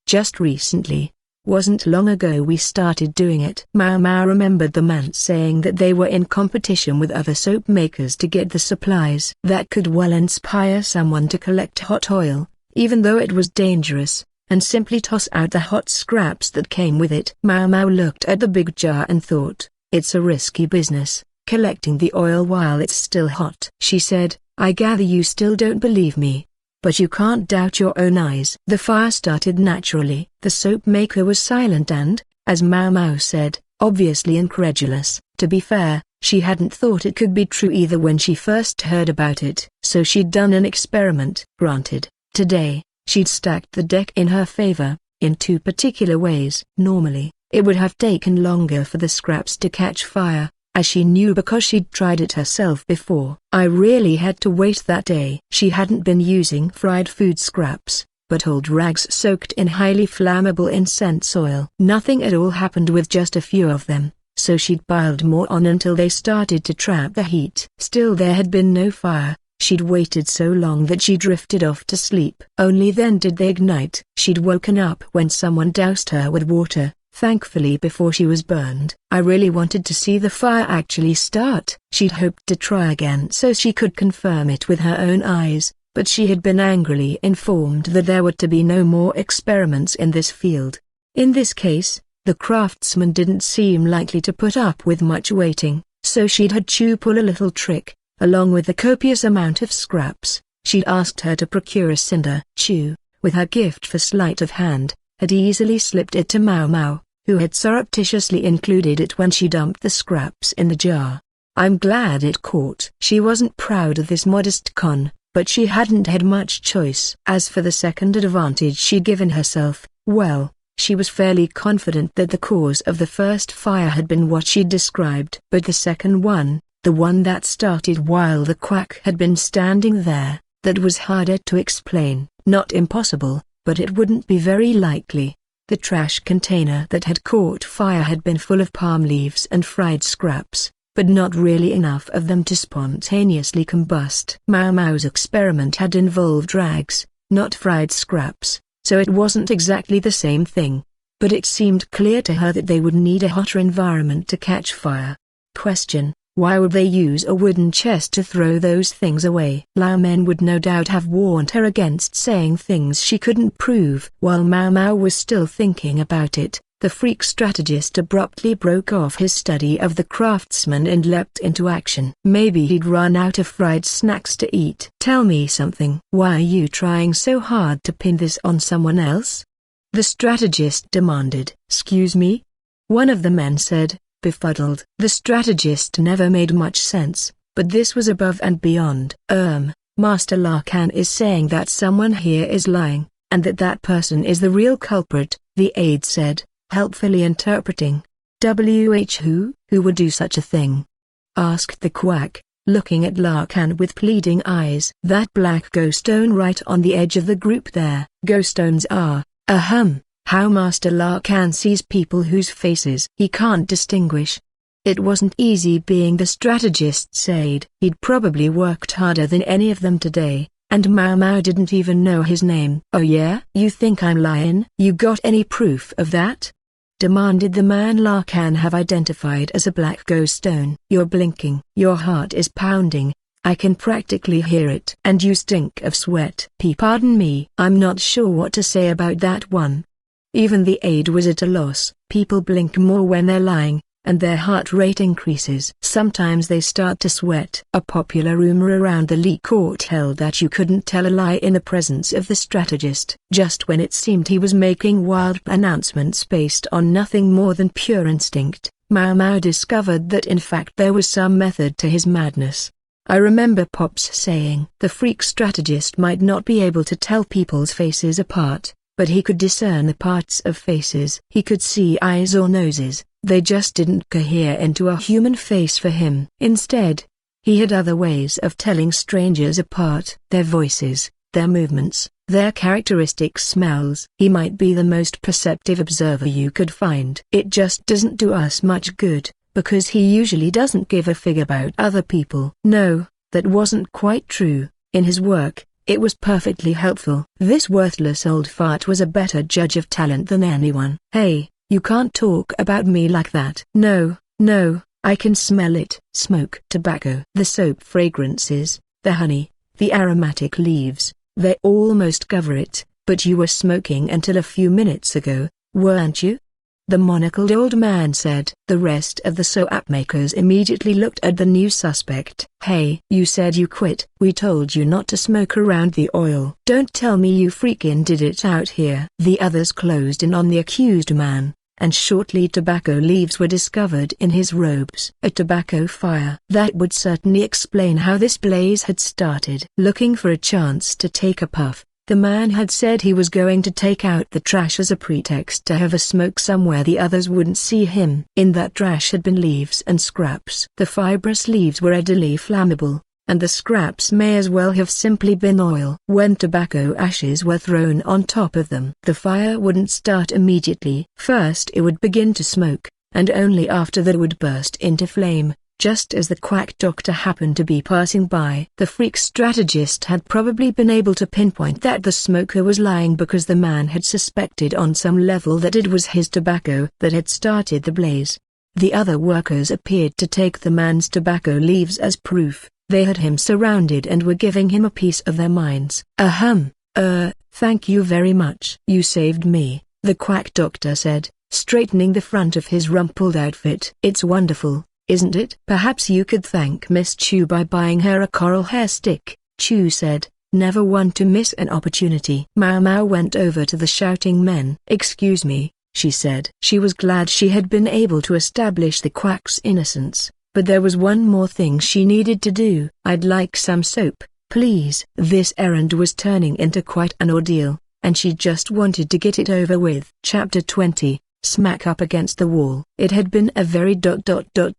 just recently. Wasn't long ago we started doing it." Maomao remembered the man saying that they were in competition with other soap makers to get the supplies. That could well inspire someone to collect hot oil, even though it was dangerous, and simply toss out the hot scraps that came with it. Maomao looked at the big jar and thought, it's a risky business, collecting the oil while it's still hot. She said, "I gather you still don't believe me. But you can't doubt your own eyes." The fire started naturally. The soap maker was silent and, as Maomao said, obviously incredulous. To be fair, she hadn't thought it could be true either when she first heard about it. So she'd done an experiment. Granted, today, she'd stacked the deck in her favor, in two particular ways. Normally, it would have taken longer for the scraps to catch fire, as she knew because she'd tried it herself before. I really had to wait that day. She hadn't been using fried food scraps, but old rags soaked in highly flammable incense oil. Nothing at all happened with just a few of them, so she'd piled more on until they started to trap the heat. Still there had been no fire. She'd waited so long that she drifted off to sleep. Only then did they ignite. She'd woken up when someone doused her with water, thankfully before she was burned. I really wanted to see the fire actually start. She'd hoped to try again so she could confirm it with her own eyes, but she had been angrily informed that there were to be no more experiments in this field. In this case, the craftsman didn't seem likely to put up with much waiting, so she'd had Chu pull a little trick. Along with the copious amount of scraps, she'd asked her to procure a cinder. Chu, with her gift for sleight of hand, had easily slipped it to Maomao, who had surreptitiously included it when she dumped the scraps in the jar. I'm glad it caught. She wasn't proud of this modest con, but she hadn't had much choice. As for the second advantage she'd given herself, well, she was fairly confident that the cause of the first fire had been what she'd described. But the second one, the one that started while the quack had been standing there, that was harder to explain. Not impossible, but it wouldn't be very likely. The trash container that had caught fire had been full of palm leaves and fried scraps, but not really enough of them to spontaneously combust. Maomao's experiment had involved rags, not fried scraps, so it wasn't exactly the same thing. But it seemed clear to her that they would need a hotter environment to catch fire. Question: why would they use a wooden chest to throw those things away? Lahan would no doubt have warned her against saying things she couldn't prove. While Maomao was still thinking about it, the freak strategist abruptly broke off his study of the craftsman and leapt into action. Maybe he'd run out of fried snacks to eat. Tell me something. Why are you trying so hard to pin this on someone else? The strategist demanded. Excuse me? One of the men said, befuddled. The strategist never made much sense, but this was above and beyond. Master Lahan is saying that someone here is lying, and that person is the real culprit, the aide said, helpfully interpreting. Who would do such a thing? Asked the quack, looking at Lahan with pleading eyes. That black ghost stone right on the edge of the group there. Ghost stones are, how Master Lahan sees people whose faces he can't distinguish. It wasn't easy being the strategist's aide. He'd probably worked harder than any of them today, and Maomao didn't even know his name. Oh yeah? You think I'm lying? You got any proof of that? Demanded the man Lahan have identified as a black ghost stone. You're blinking. Your heart is pounding. I can practically hear it. And you stink of sweat. Pardon me. I'm not sure what to say about that one. Even the aide was at a loss. People blink more when they're lying, and their heart rate increases. Sometimes they start to sweat. A popular rumor around the Lee court held that you couldn't tell a lie in the presence of the strategist. Just when it seemed he was making wild announcements based on nothing more than pure instinct, Maomao discovered that in fact there was some method to his madness. I remember Pops saying the freak strategist might not be able to tell people's faces apart, but he could discern the parts of faces. He could see eyes or noses, they just didn't cohere into a human face for him. Instead, he had other ways of telling strangers apart. Their voices, their movements, their characteristic smells. He might be the most perceptive observer you could find. It just doesn't do us much good, because he usually doesn't give a fig about other people. No, that wasn't quite true. In his work, It was perfectly helpful. This worthless old fart was a better judge of talent than anyone. Hey, you can't talk about me like that. No, no, I can smell it. Smoke, tobacco, the soap fragrances, the honey, the aromatic leaves, they almost cover it, but you were smoking until a few minutes ago, weren't you? The monocled old man said. The rest of the soap makers immediately looked at the new suspect. Hey, you said you quit. We told you not to smoke around the oil. Don't tell me you freaking did it out here. The others closed in on the accused man, and shortly tobacco leaves were discovered in his robes. A tobacco fire. That would certainly explain how this blaze had started. Looking for a chance to take a puff, the man had said he was going to take out the trash as a pretext to have a smoke somewhere the others wouldn't see him. In that trash had been leaves and scraps. The fibrous leaves were readily flammable, and the scraps may as well have simply been oil. When tobacco ashes were thrown on top of them, the fire wouldn't start immediately. First it would begin to smoke, and only after that would burst into flame. Just as the quack doctor happened to be passing by. The freak strategist had probably been able to pinpoint that the smoker was lying because the man had suspected on some level that it was his tobacco that had started the blaze. The other workers appeared to take the man's tobacco leaves as proof. They had him surrounded and were giving him a piece of their minds. Thank you very much. You saved me, the quack doctor said, straightening the front of his rumpled outfit. It's wonderful, isn't it? Perhaps you could thank Miss Chu by buying her a coral hair stick, Chu said, never one to miss an opportunity. Maomao went over to the shouting men. Excuse me, she said. She was glad she had been able to establish the quack's innocence, but there was one more thing she needed to do. I'd like some soap, please. This errand was turning into quite an ordeal, and she just wanted to get it over with. Chapter 20. Smack up against the wall. It had been a very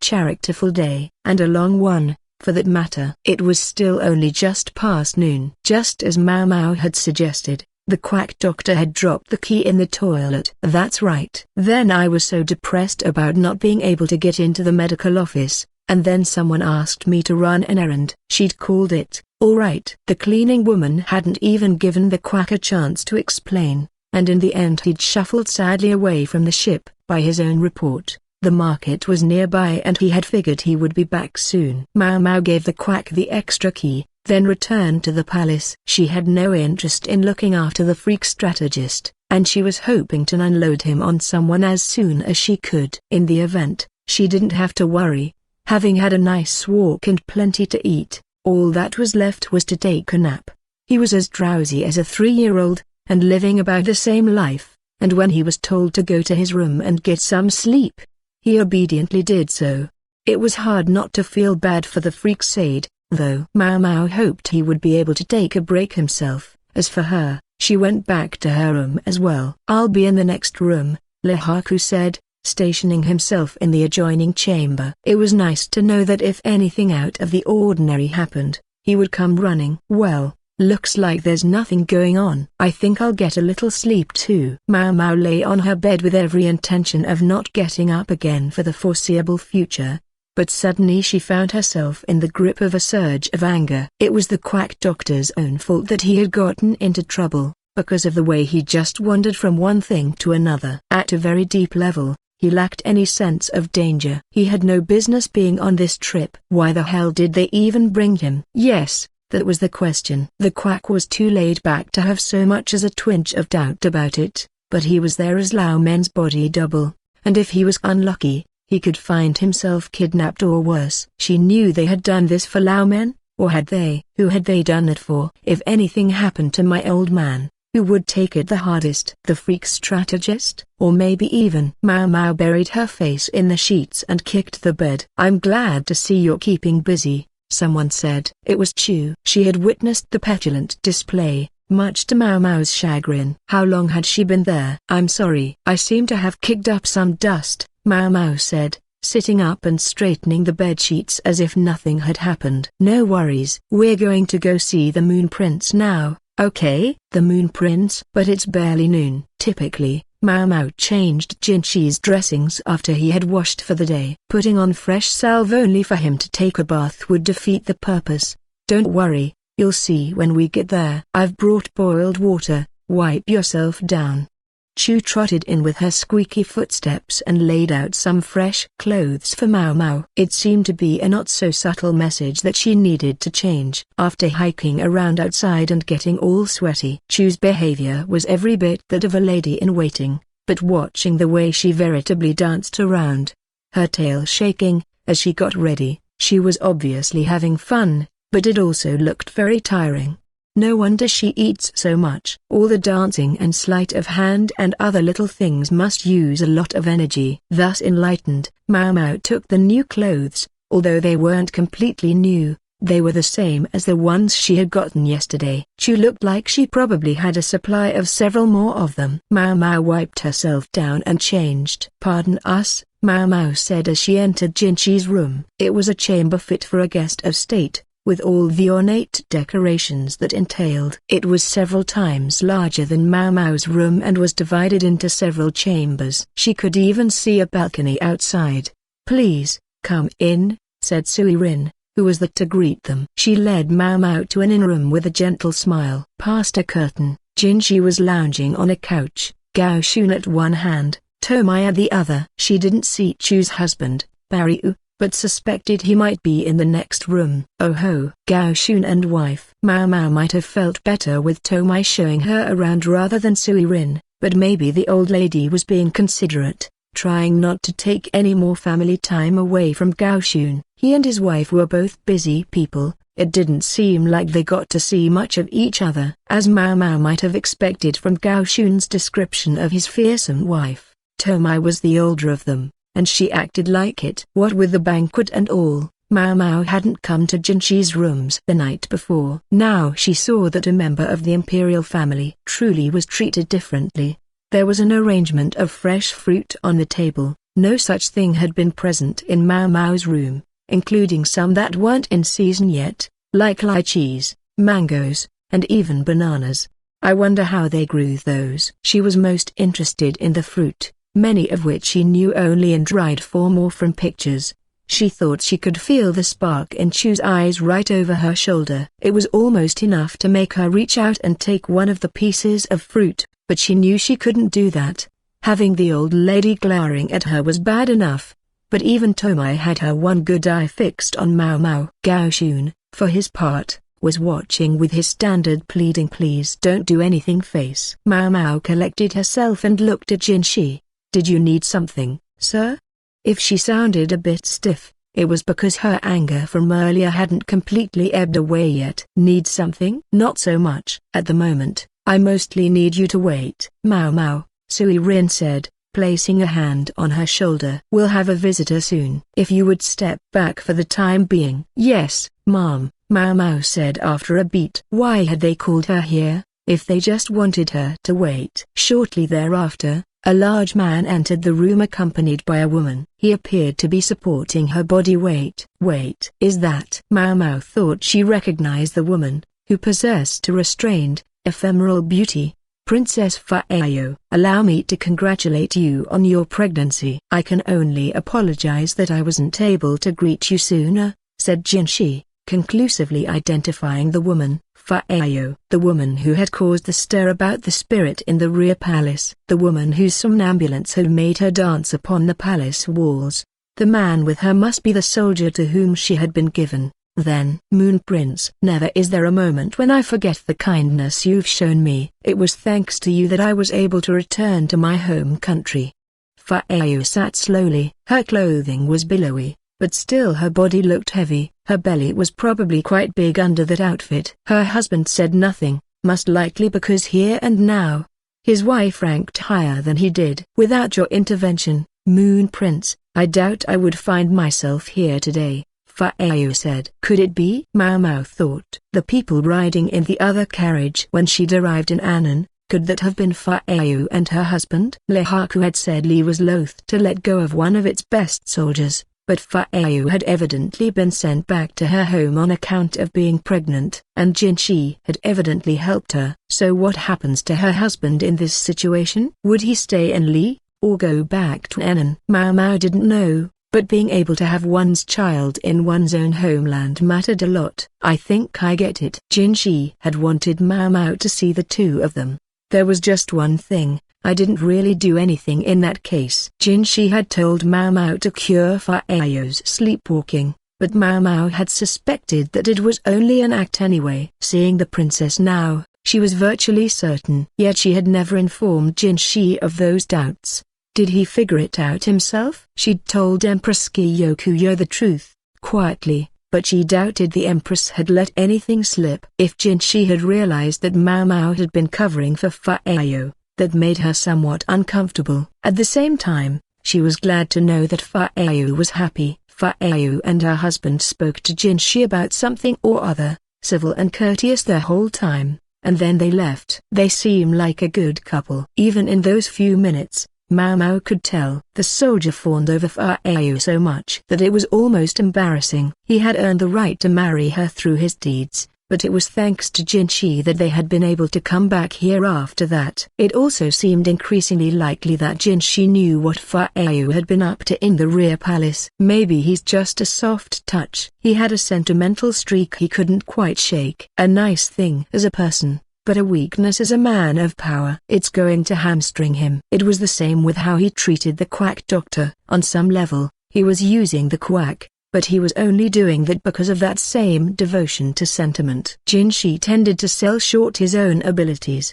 characterful day, and a long one, for that matter. It was still only just past noon. Just as Maomao had suggested, the quack doctor had dropped the key in the toilet. That's right. Then I was so depressed about not being able to get into the medical office, and then someone asked me to run an errand. She'd called it, all right. The cleaning woman hadn't even given the quack a chance to explain, and in the end he'd shuffled sadly away from the ship. By his own report, the market was nearby and he had figured he would be back soon. Maomao gave the quack the extra key, then returned to the palace. She had no interest in looking after the freak strategist, and she was hoping to unload him on someone as soon as she could. In the event, she didn't have to worry. Having had a nice walk and plenty to eat, all that was left was to take a nap. He was as drowsy as a 3-year-old, and living about the same life, and when he was told to go to his room and get some sleep, he obediently did so. It was hard not to feel bad for the freak's aide, though. Maomao hoped he would be able to take a break himself. As for her, she went back to her room as well. I'll be in the next room, Lahan said, stationing himself in the adjoining chamber. It was nice to know that if anything out of the ordinary happened, he would come running. Well, looks like there's nothing going on. I think I'll get a little sleep too. Maomao lay on her bed with every intention of not getting up again for the foreseeable future, but suddenly she found herself in the grip of a surge of anger. It was the quack doctor's own fault that he had gotten into trouble, because of the way he just wandered from one thing to another. At a very deep level, he lacked any sense of danger. He had no business being on this trip. Why the hell did they even bring him? Yes, that was the question. The quack was too laid back to have so much as a twinge of doubt about it, but he was there as Lao Men's body double, and if he was unlucky, he could find himself kidnapped or worse. She knew they had done this for Lao Men, or had they? Who had they done it for? If anything happened to my old man, who would take it the hardest? The freak strategist? Or maybe even? Maomao buried her face in the sheets and kicked the bed. I'm glad to see you're keeping busy, someone said. It was Chu. She had witnessed the petulant display, much to Maomao's chagrin. How long had she been there? I'm sorry. I seem to have kicked up some dust, Maomao said, sitting up and straightening the bed sheets as if nothing had happened. No worries. We're going to go see the Moon Prince now, okay? The Moon Prince? But it's barely noon. Typically, Maomao changed Jinshi's dressings after he had washed for the day. Putting on fresh salve only for him to take a bath would defeat the purpose. Don't worry, You'll see when we get there. I've brought boiled water, wipe yourself down. Chu trotted in with her squeaky footsteps and laid out some fresh clothes for Maomao. It seemed to be a not-so-subtle message that she needed to change. After hiking around outside and getting all sweaty, Chu's behavior was every bit that of a lady-in-waiting, but watching the way she veritably danced around, her tail shaking, as she got ready, she was obviously having fun, but it also looked very tiring. No wonder she eats so much. All the dancing and sleight of hand and other little things must use a lot of energy. Thus enlightened, Maomao took the new clothes. Although they weren't completely new, they were the same as the ones she had gotten yesterday. Chu looked like she probably had a supply of several more of them. Maomao wiped herself down and changed. "Pardon us," Maomao said as she entered Jinshi's room. It was a chamber fit for a guest of state, with all the ornate decorations that entailed. It was several times larger than Maomao's room and was divided into several chambers. She could even see a balcony outside. "Please, come in," said Suirin, who was there to greet them. She led Maomao to an in-room with a gentle smile. Past a curtain, Jinshi was lounging on a couch, Gao Shun at one hand, Tomai at the other. She didn't see Chu's husband, Baryu, but suspected he might be in the next room. Oh ho! Gao Shun and wife. Maomao might have felt better with Tomai showing her around rather than Suirin, but maybe the old lady was being considerate, trying not to take any more family time away from Gao Shun. He and his wife were both busy people. It didn't seem like they got to see much of each other, as Maomao might have expected from Gao Shun's description of his fearsome wife. Tomai was the older of them, and she acted like it. What with the banquet and all, Maomao hadn't come to Jinshi's rooms the night before. Now she saw that a member of the imperial family truly was treated differently. There was an arrangement of fresh fruit on the table. No such thing had been present in Maomao's room, including some that weren't in season yet, like lychees, mangoes, and even bananas. I wonder how they grew those. She was most interested in the fruit, many of which she knew only in dried form or from pictures. She thought she could feel the spark in Chu's eyes right over her shoulder. It was almost enough to make her reach out and take one of the pieces of fruit, but she knew she couldn't do that. Having the old lady glowering at her was bad enough, but even Tomai had her one good eye fixed on Maomao. Gao Shun, for his part, was watching with his standard pleading "please don't do anything" face. Maomao collected herself and looked at Jinshi. "Did you need something, sir?" If she sounded a bit stiff, it was because her anger from earlier hadn't completely ebbed away yet. "Need something?" "Not so much. At the moment, I mostly need you to wait." "Maomao," Suirin said, placing a hand on her shoulder. "We'll have a visitor soon. If you would step back for the time being." "Yes, Mom," Maomao said after a beat. Why had they called her here, if they just wanted her to wait? Shortly thereafter, a large man entered the room accompanied by a woman. He appeared to be supporting her body weight. "Wait, is that?" Maomao thought she recognized the woman, who possessed a restrained, ephemeral beauty. "Princess Fa'ayo, allow me to congratulate you on your pregnancy." "I can only apologize that I wasn't able to greet you sooner," said Jinshi, conclusively identifying the woman, Fa'ayo. The woman who had caused the stir about the spirit in the rear palace. The woman whose somnambulance had made her dance upon the palace walls. The man with her must be the soldier to whom she had been given. Then, "Moon Prince, never is there a moment when I forget the kindness you've shown me. It was thanks to you that I was able to return to my home country." Fa'ayo sat slowly. Her clothing was billowy, but still her body looked heavy. Her belly was probably quite big under that outfit. Her husband said nothing, most likely because here and now, his wife ranked higher than he did. "Without your intervention, Moon Prince, I doubt I would find myself here today," Fa'ayo said. Could it be? Maomao thought. The people riding in the other carriage when she'd arrived in Anan, could that have been Fa'ayo and her husband? Lehaku had said Li was loath to let go of one of its best soldiers, but Fa'ayo had evidently been sent back to her home on account of being pregnant, and Jinshi had evidently helped her. So what happens to her husband in this situation? Would he stay in Li, or go back to Anan? Maomao didn't know, but being able to have one's child in one's own homeland mattered a lot. I think I get it. Jinshi had wanted Maomao to see the two of them. There was just one thing, I didn't really do anything in that case. Jinshi had told Maomao to cure Fa'ao's sleepwalking, but Maomao had suspected that it was only an act anyway. Seeing the princess now, she was virtually certain. Yet she had never informed Jinshi of those doubts. Did he figure it out himself? She'd told Empress Joku the truth, quietly, but she doubted the Empress had let anything slip. If Jinshi had realized that Maomao had been covering for Fa'ao, that made her somewhat uncomfortable. At the same time, she was glad to know that Fa'ao was happy. Fa'ao and her husband spoke to Jinshi about something or other, civil and courteous the whole time, and then they left. They seem like a good couple. Even in those few minutes, Maomao could tell. The soldier fawned over Fa'ao so much that it was almost embarrassing. He had earned the right to marry her through his deeds, but it was thanks to Jinshi that they had been able to come back here after that. It also seemed increasingly likely that Jinshi knew what Fa'ao had been up to in the rear palace. Maybe he's just a soft touch. He had a sentimental streak he couldn't quite shake. A nice thing as a person, but a weakness as a man of power. It's going to hamstring him. It was the same with how he treated the quack doctor. On some level, he was using the quack, but he was only doing that because of that same devotion to sentiment. Jinshi tended to sell short his own abilities.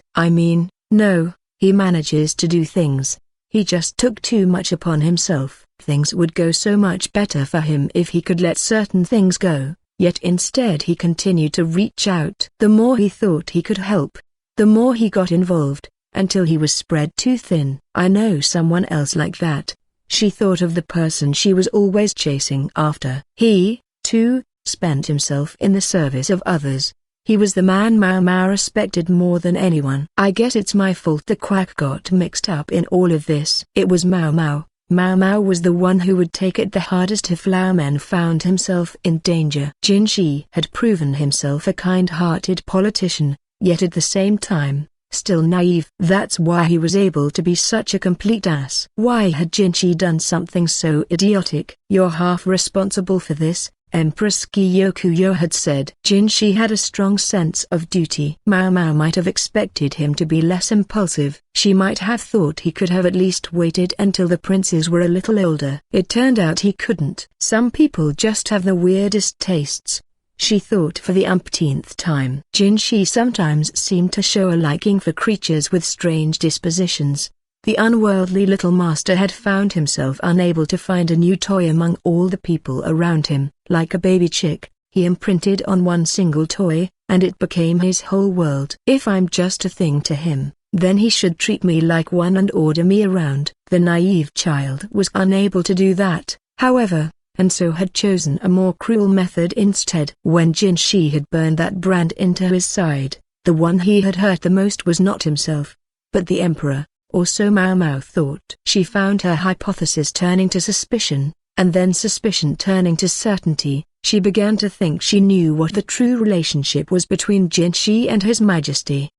No, he manages to do things. He just took too much upon himself. Things would go so much better for him if he could let certain things go. Yet instead he continued to reach out. The more he thought he could help, the more he got involved, until he was spread too thin. I know someone else like that. She thought of the person she was always chasing after. He, too, spent himself in the service of others. He was the man Maomao respected more than anyone. I guess it's my fault the quack got mixed up in all of this. It was Maomao. Maomao was the one who would take it the hardest if Lahan found himself in danger. Jinshi had proven himself a kind-hearted politician, yet at the same time, still naive. That's why he was able to be such a complete ass. Why had Jinshi done something so idiotic? You're half responsible for this, Empress Joku had said. Jinshi had a strong sense of duty. Maomao might have expected him to be less impulsive. She might have thought he could have at least waited until the princes were a little older. It turned out he couldn't. Some people just have the weirdest tastes, she thought for the umpteenth time. Jinshi sometimes seemed to show a liking for creatures with strange dispositions. The unworldly little master had found himself unable to find a new toy among all the people around him. Like a baby chick, he imprinted on one single toy, and it became his whole world. If I'm just a thing to him, then he should treat me like one and order me around. The naive child was unable to do that, however, and so had chosen a more cruel method instead. When Jinshi had burned that brand into his side, the one he had hurt the most was not himself, but the emperor, or so Maomao thought. She found her hypothesis turning to suspicion, and then suspicion turning to certainty. She began to think she knew what the true relationship was between Jinshi and His Majesty.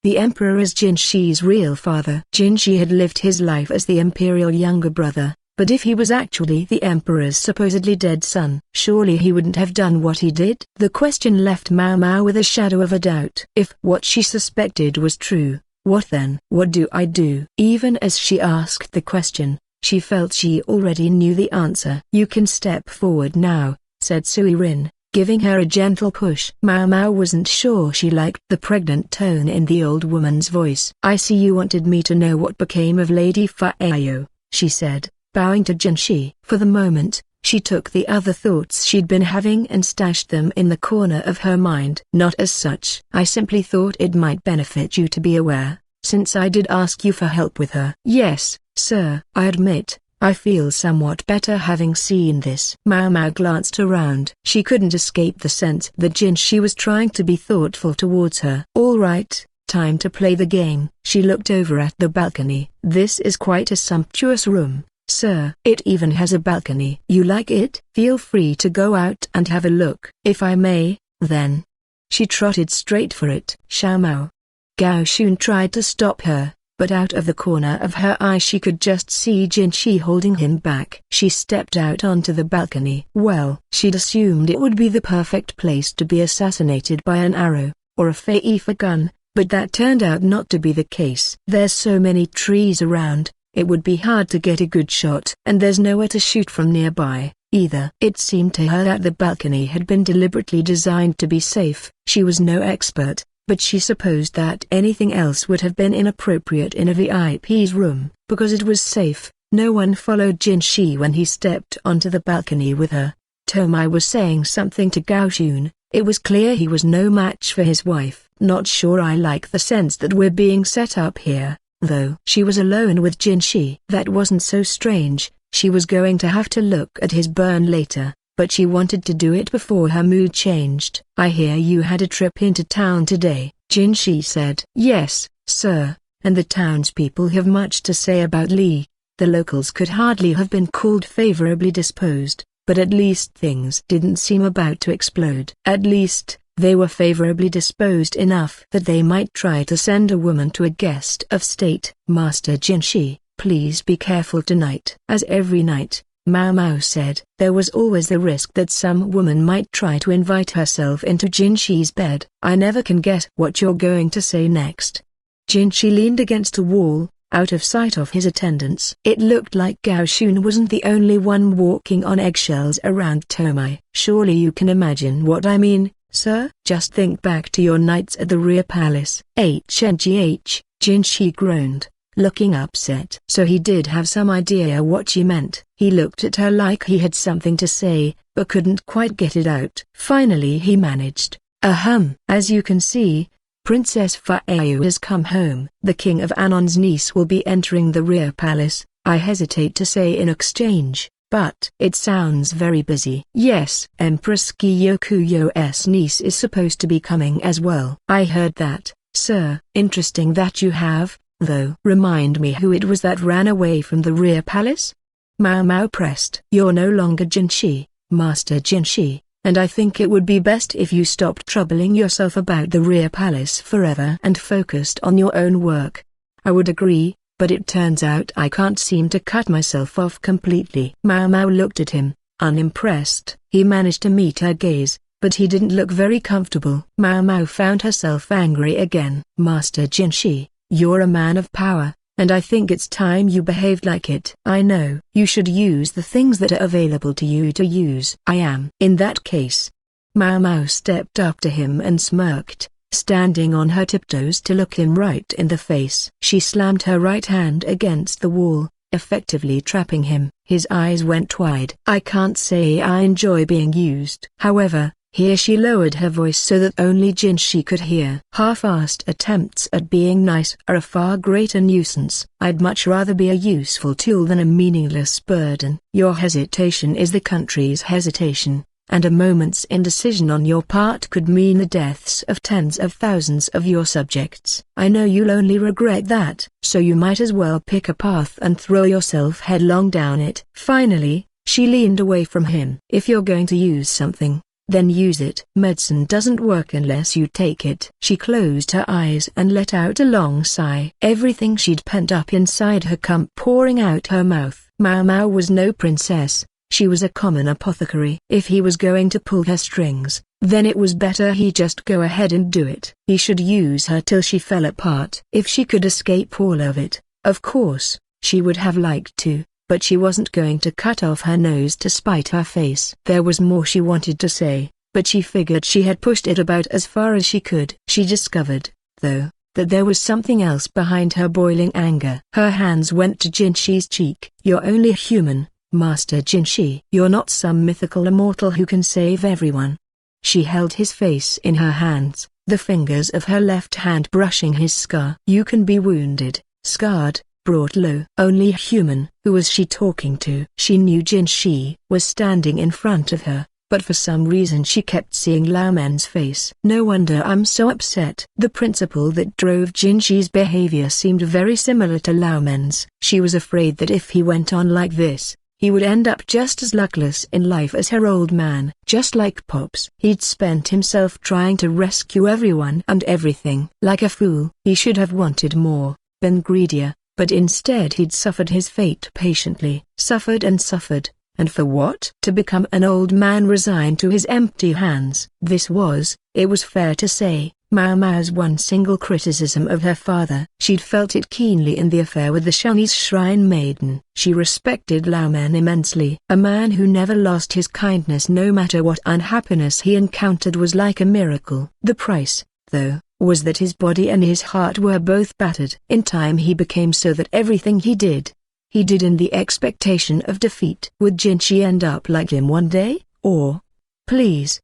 The emperor is Jinshi's real father. Jinshi had lived his life as the imperial younger brother, but if he was actually the emperor's supposedly dead son, surely he wouldn't have done what he did? The question left Maomao with a shadow of a doubt. If what she suspected was true, what then? What do I do? Even as she asked the question, she felt she already knew the answer. You can step forward now, said Suirin, giving her a gentle push. Maomao wasn't sure she liked the pregnant tone in the old woman's voice. I see you wanted me to know what became of Lady Fa'ao, she said, bowing to Jinshi. For the moment, she took the other thoughts she'd been having and stashed them in the corner of her mind. Not as such. I simply thought it might benefit you to be aware, since I did ask you for help with her. Yes, sir. I admit, I feel somewhat better having seen this. Maomao glanced around. She couldn't escape the sense that Jinshi was trying to be thoughtful towards her. All right, time to play the game. She looked over at the balcony. This is quite a sumptuous room, sir. It even has a balcony. You like it? Feel free to go out and have a look. If I may, then. She trotted straight for it. Xiaomao. Gao Xun tried to stop her, but out of the corner of her eye she could just see Jinshi holding him back. She stepped out onto the balcony. Well, she'd assumed it would be the perfect place to be assassinated by an arrow, or a feifa gun, but that turned out not to be the case. There's so many trees around, it would be hard to get a good shot. And there's nowhere to shoot from nearby, either. It seemed to her that the balcony had been deliberately designed to be safe. She was no expert, but she supposed that anything else would have been inappropriate in a VIP's room. Because it was safe, no one followed Jinshi when he stepped onto the balcony with her. Tomai was saying something to Gao Xun. It was clear he was no match for his wife. Not sure I like the sense that we're being set up here, though. She was alone with Jinshi. That wasn't so strange. She was going to have to look at his burn later, but she wanted to do it before her mood changed. I hear you had a trip into town today, Jinshi said. Yes, sir, and the townspeople have much to say about Li. The locals could hardly have been called favorably disposed, but at least things didn't seem about to explode. At least, they were favorably disposed enough that they might try to send a woman to a guest of state. Master Jinshi, please be careful tonight. As every night, Maomao said, there was always the risk that some woman might try to invite herself into Jinshi's bed. I never can guess what you're going to say next. Jinshi leaned against a wall, out of sight of his attendants. It looked like Gao Xun wasn't the only one walking on eggshells around Tomai. Surely you can imagine what I mean, sir? Just think back to your nights at the rear palace. HNGH, Jinshi groaned, looking upset. So he did have some idea what she meant. He looked at her like he had something to say, but couldn't quite get it out. Finally he managed, As you can see, Princess Fa'ayu has come home. The king of Anan's niece will be entering the rear palace, I hesitate to say in exchange, but it sounds very busy. Yes, Empress Kyokuyo's niece is supposed to be coming as well. I heard that, sir. Interesting that you have, though. Remind me who it was that ran away from the rear palace? Maomao pressed. You're no longer Jinshi, Master Jinshi, and I think it would be best if you stopped troubling yourself about the rear palace forever and focused on your own work. I would agree, but it turns out I can't seem to cut myself off completely. Maomao looked at him, unimpressed. He managed to meet her gaze, but he didn't look very comfortable. Maomao found herself angry again. Master Jinshi, you're a man of power, and I think it's time you behaved like it. I know. You should use the things that are available to you to use. I am. In that case. Maomao stepped up to him and smirked, standing on her tiptoes to look him right in the face. She slammed her right hand against the wall, effectively trapping him. His eyes went wide. I can't say I enjoy being used. However, here she lowered her voice so that only Jinshi could hear. Half-assed attempts at being nice are a far greater nuisance. I'd much rather be a useful tool than a meaningless burden. Your hesitation is the country's hesitation, and a moment's indecision on your part could mean the deaths of tens of thousands of your subjects. I know you'll only regret that, so you might as well pick a path and throw yourself headlong down it. Finally, she leaned away from him. If you're going to use something, then use it. Medicine doesn't work unless you take it. She closed her eyes and let out a long sigh. Everything she'd pent up inside her come pouring out her mouth. Maomao was no princess, she was a common apothecary. If he was going to pull her strings, then it was better he just go ahead and do it. He should use her till she fell apart. If she could escape all of it, of course, she would have liked to. But she wasn't going to cut off her nose to spite her face. There was more she wanted to say, but she figured she had pushed it about as far as she could. She discovered, though, that there was something else behind her boiling anger. Her hands went to Jinshi's cheek. You're only human, Master Jinshi. You're not some mythical immortal who can save everyone. She held his face in her hands, the fingers of her left hand brushing his scar. You can be wounded, scarred, brought low. Only human. Who was she talking to? She knew Jinshi was standing in front of her, but for some reason she kept seeing Laomen's face. No wonder I'm so upset. The principle that drove Jinshi's behavior seemed very similar to Laomen's. She was afraid that if he went on like this, he would end up just as luckless in life as her old man. Just like Pops. He'd spent himself trying to rescue everyone and everything. Like a fool. He should have wanted more. been greedier, but instead he'd suffered his fate patiently. Suffered and suffered, and for what? To become an old man resigned to his empty hands. This was, it was fair to say, Maomao's one single criticism of her father. She'd felt it keenly in the affair with the Chinese shrine maiden. She respected Lahan immensely. A man who never lost his kindness no matter what unhappiness he encountered was like a miracle. The price, though, was that his body and his heart were both battered. In time he became so that everything he did in the expectation of defeat. Would Jinshi end up like him one day, or? Please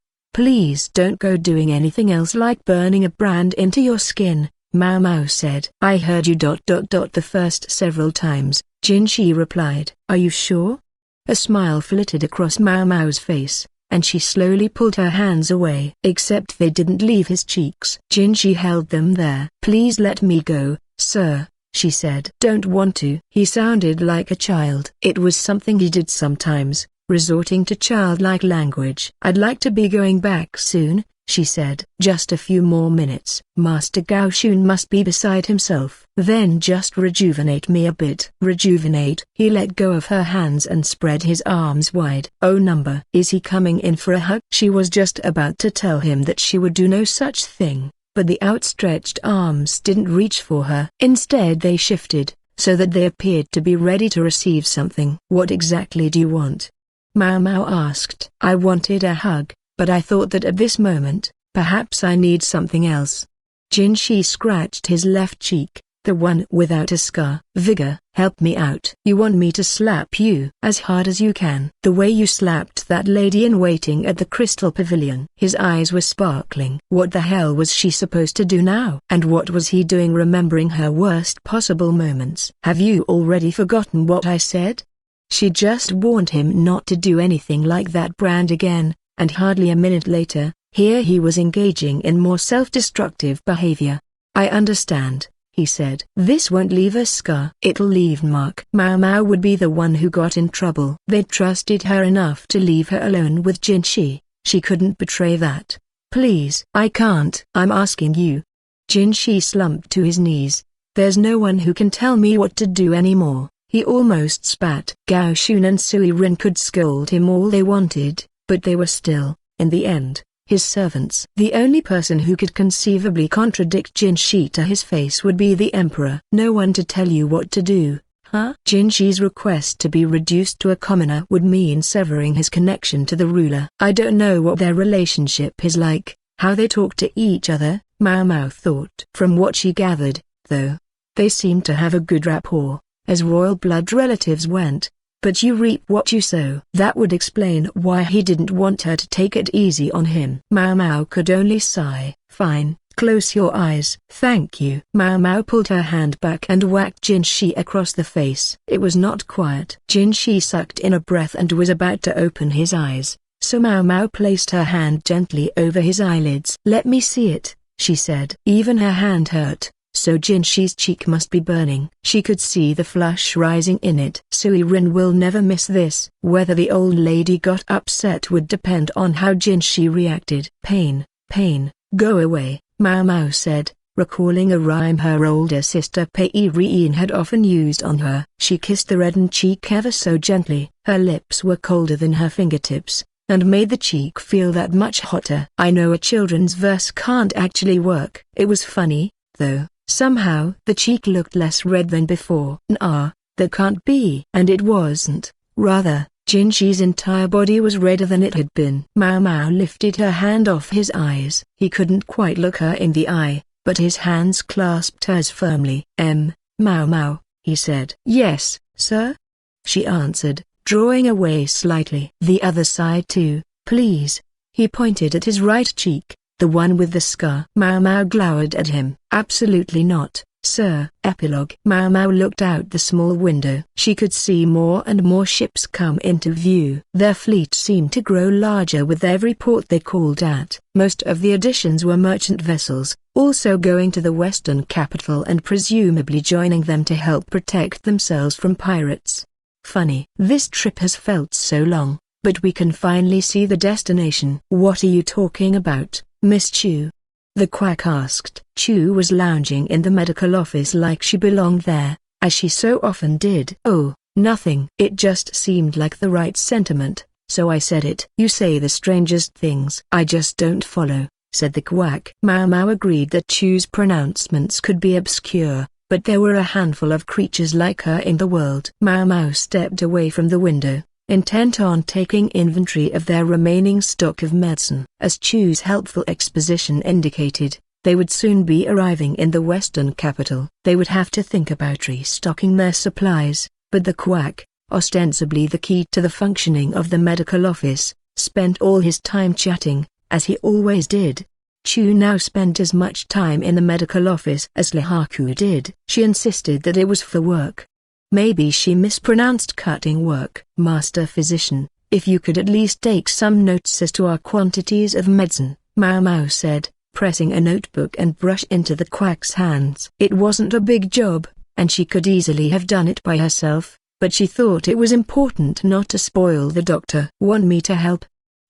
don't go doing anything else like burning a brand into your skin, Maomao said. I heard you ... the first several times, Jinshi replied. Are you sure? A smile flitted across Maomao's face, and she slowly pulled her hands away. Except they didn't leave his cheeks. Jinshi held them there. Please let me go, sir, she said. Don't want to. He sounded like a child. It was something he did sometimes, resorting to childlike language. I'd like to be going back soon, she said. Just a few more minutes. Master Gao Shun must be beside himself. Then just rejuvenate me a bit. Rejuvenate? He let go of her hands and spread his arms wide. Oh number. Is he coming in for a hug? She was just about to tell him that she would do no such thing, but the outstretched arms didn't reach for her. Instead they shifted, so that they appeared to be ready to receive something. What exactly do you want? Maomao asked. I wanted a hug, but I thought that at this moment, perhaps I need something else. Jinshi scratched his left cheek, the one without a scar. Vigor, help me out. You want me to slap you? As hard as you can. The way you slapped that lady in waiting at the Crystal Pavilion. His eyes were sparkling. What the hell was she supposed to do now? And what was he doing remembering her worst possible moments? Have you already forgotten what I said? She just warned him not to do anything like that brand again, and hardly a minute later, here he was engaging in more self-destructive behavior. I understand, he said. This won't leave a scar. It'll leave mark. Maomao would be the one who got in trouble. They'd trusted her enough to leave her alone with Jinshi. She couldn't betray that. Please. I can't. I'm asking you. Jinshi slumped to his knees. There's no one who can tell me what to do anymore. He almost spat. Gao Shun and Sui Rin could scold him all they wanted, but they were still, in the end, his servants. The only person who could conceivably contradict Jinshi to his face would be the emperor. No one to tell you what to do, huh? Jinshi's request to be reduced to a commoner would mean severing his connection to the ruler. I don't know what their relationship is like, how they talk to each other, Maomao thought. From what she gathered, though, they seemed to have a good rapport, as royal blood relatives went, but you reap what you sow. That would explain why he didn't want her to take it easy on him. Maomao could only sigh. Fine, close your eyes. Thank you. Maomao pulled her hand back and whacked Jinshi across the face. It was not quiet. Jinshi sucked in a breath and was about to open his eyes, so Maomao placed her hand gently over his eyelids. Let me see it, she said. Even her hand hurt, so Jinshi's cheek must be burning. She could see the flush rising in it. Sui Rin will never miss this. Whether the old lady got upset would depend on how Jinshi reacted. Pain, go away, Maomao said, recalling a rhyme her older sister Pei Rin had often used on her. She kissed the reddened cheek ever so gently. Her lips were colder than her fingertips, and made the cheek feel that much hotter. I know a children's verse can't actually work. It was funny, though. Somehow the cheek looked less red than before. That can't be. And it wasn't. Rather, Jinshi's entire body was redder than it had been. Maomao lifted her hand off his eyes. He couldn't quite look her in the eye, but his hands clasped hers firmly. Maomao, he said. Yes, sir? She answered, drawing away slightly. The other side too, please. He pointed at his right cheek, the one with the scar. Maomao glowered at him. Absolutely not, sir. Epilogue. Maomao looked out the small window. She could see more and more ships come into view. Their fleet seemed to grow larger with every port they called at. Most of the additions were merchant vessels, also going to the western capital and presumably joining them to help protect themselves from pirates. Funny. This trip has felt so long, but we can finally see the destination. What are you talking about, Miss Chu? the quack asked. Chu was lounging in the medical office like she belonged there, as she so often did. "Oh, nothing. It just seemed like the right sentiment, so I said it." "You say the strangest things." "I just don't follow," said the quack. Maomao agreed that Chu's pronouncements could be obscure, but there were a handful of creatures like her in the world. Maomao stepped away from the window, intent on taking inventory of their remaining stock of medicine. As Chu's helpful exposition indicated, they would soon be arriving in the western capital. They would have to think about restocking their supplies, but the quack, ostensibly the key to the functioning of the medical office, spent all his time chatting, as he always did. Chu now spent as much time in the medical office as Lahan did. She insisted that it was for work. Maybe she mispronounced cutting work. "Master Physician, if you could at least take some notes as to our quantities of medicine," Maomao said, pressing a notebook and brush into the quack's hands. It wasn't a big job, and she could easily have done it by herself, but she thought it was important not to spoil the doctor. "Want me to help?"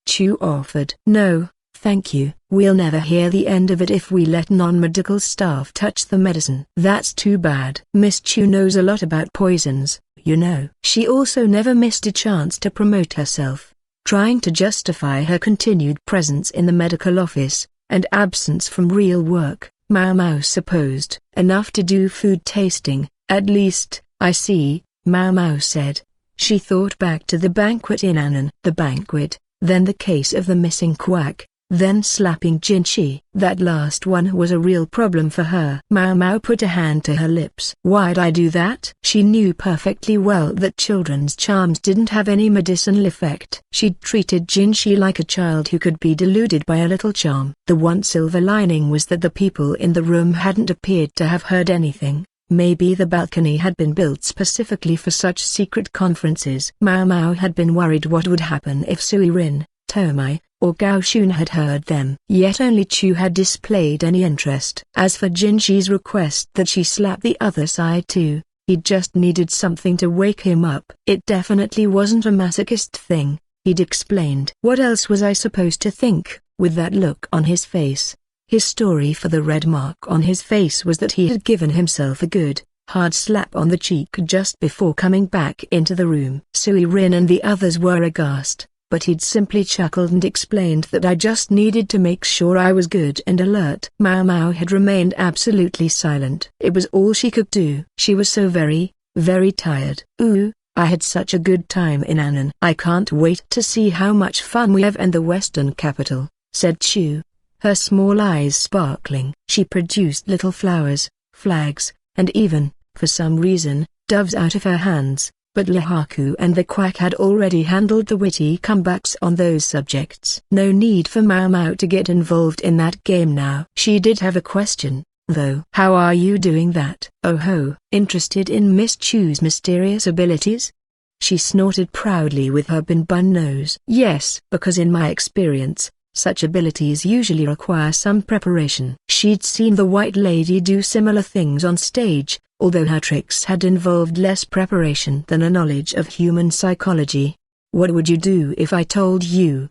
Chu offered. "No, thank you. We'll never hear the end of it if we let non-medical staff touch the medicine." "That's too bad. Miss Chu knows a lot about poisons, you know." She also never missed a chance to promote herself, trying to justify her continued presence in the medical office, and absence from real work. Maomao supposed. "Enough to do food tasting, at least." "I see," Maomao said. She thought back to the banquet in Anan. The banquet, then the case of the missing quack, then slapping Jinshi. That last one was a real problem for her. Maomao put a hand to her lips. "Why'd I do that?" She knew perfectly well that children's charms didn't have any medicinal effect. She'd treated Jinshi like a child who could be deluded by a little charm. The one silver lining was that the people in the room hadn't appeared to have heard anything. Maybe the balcony had been built specifically for such secret conferences. Maomao had been worried what would happen if Sui Rin, Tomai, or Gao Shun had heard them. Yet only Chu had displayed any interest. As for Jinshi's request that she slap the other side too, he just needed something to wake him up. It definitely wasn't a masochist thing, he'd explained. What else was I supposed to think, with that look on his face? His story for the red mark on his face was that he had given himself a good, hard slap on the cheek just before coming back into the room. Sui Rin and the others were aghast, but he'd simply chuckled and explained that I just needed to make sure I was good and alert. Maomao had remained absolutely silent. It was all she could do. She was so very, very tired. "Ooh, I had such a good time in Anan. I can't wait to see how much fun we have in the western capital," said Chu, her small eyes sparkling. She produced little flowers, flags, and even, for some reason, doves out of her hands. But Lahan and the quack had already handled the witty comebacks on those subjects. No need for Maomao to get involved in that game now. She did have a question, though. "How are you doing that?" "Oh ho, interested in Miss Chu's mysterious abilities?" She snorted proudly with her bun nose. "Yes, because in my experience, such abilities usually require some preparation." She'd seen the White Lady do similar things on stage, although her tricks had involved less preparation than a knowledge of human psychology. "What would you do if I told you?"